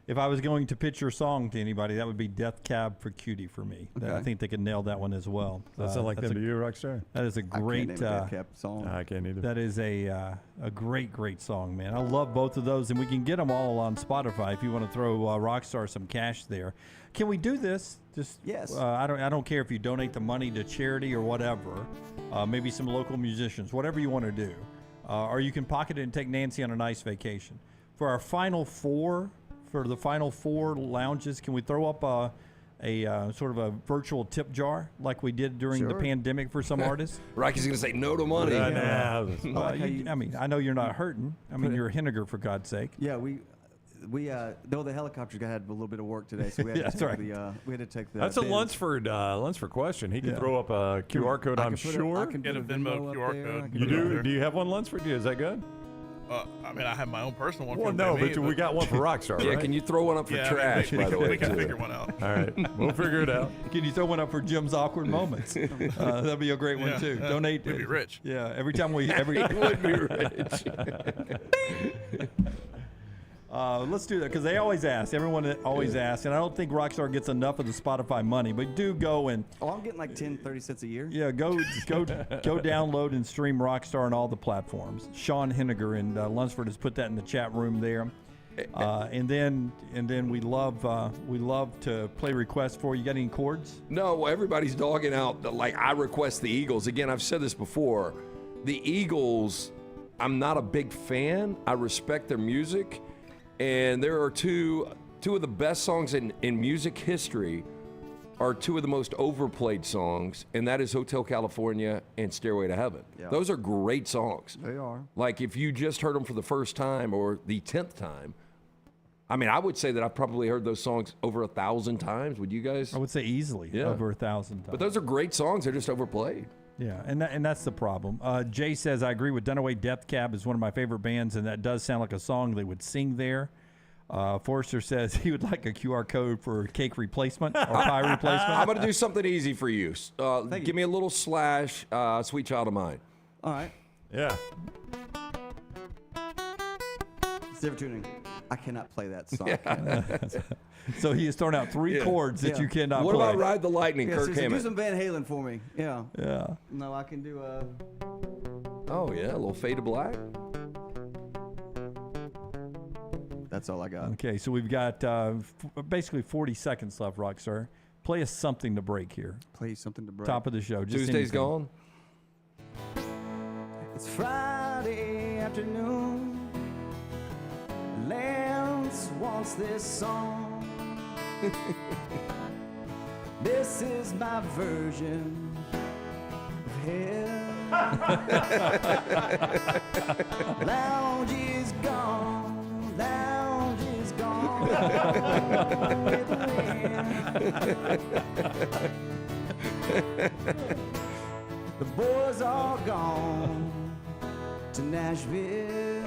if I was going to pitch your song to anybody, that would be Death Cab for Cutie for me. Okay. I think they could nail that one as well. Does that sound like them to you, Rockstar? That is a great Death Cab song. I can't either. That is a great song, man. I love both of those, and we can get them all on Spotify if you want to throw Rockstar some cash there. Can we do this? Just yes. I don't care if you donate the money to charity or whatever. Maybe some local musicians, whatever you want to do. Or you can pocket it and take Nancy on a nice vacation. For our final four, for the final four lounges, can we throw up a sort of a virtual tip jar like we did during the pandemic for some artists? Rocky's going to say no to money. I mean, I know you're not hurting. I mean, you're a Henniger, for God's sake. Yeah, we though the helicopters had a little bit of work today, so we had to take we had to take the. That's a Lunsford question. He can throw up a QR code. I'm sure. I can get a Venmo QR code. You do? Do you have one, Lunsford? Is that good? I mean, I have my own personal one. Well, no, but we got one for Rockstar. Yeah, right? can you throw one up for trash? We by the way, we can figure one out. All right, we'll figure it out. Can you throw one up for Jim's awkward moments? That'd be a great one too. Donate. We'd be rich. Yeah, every time we would be rich. Let's do that because they always ask. Everyone always asks, and I don't think Rockstar gets enough of the Spotify money. But do go and I'm getting like 30 cents a year. yeah, go download and stream Rockstar on all the platforms. Sean Henniger and Lunsford has put that in the chat room there. And then we love to play requests for you. Got any chords? No, everybody's dogging out. Like I request the Eagles again. I've said this before. The Eagles, I'm not a big fan. I respect their music. And there are two of the best songs in music history are two of the most overplayed songs, and that is Hotel California and Stairway to Heaven. Yeah. Those are great songs. They are. Like if you just heard them for the first time or the 10th time, I mean, I would say that I've probably heard those songs over 1,000 times. Would you guys? I would say easily over 1,000 times. But those are great songs. They're just overplayed. Yeah, and that's the problem. Jay says, I agree with Dunaway. Death Cab is one of my favorite bands, and that does sound like a song they would sing there. Forrester says he would like a QR code for cake replacement or pie replacement. I'm going to do something easy for you. Give me a little slash, Sweet Child of Mine. All right. Yeah. Zero tuning. I cannot play that song. So he is throwing out three chords that you cannot what play. What about Ride the Lightning, Kirk so Hammett? Do some Van Halen for me. Yeah. Yeah. No, I can do a... Oh, yeah, a little Fade to Black. That's all I got. Okay, so we've got basically 40 seconds left, Rockstar. Play us something to break here. Play something to break. Top of the show. Just Tuesday's anything. gone. It's Friday afternoon. Lance wants this song. This is my version of hell. Lounge is gone. Lounge is gone. With the wind. The boys are gone to Nashville.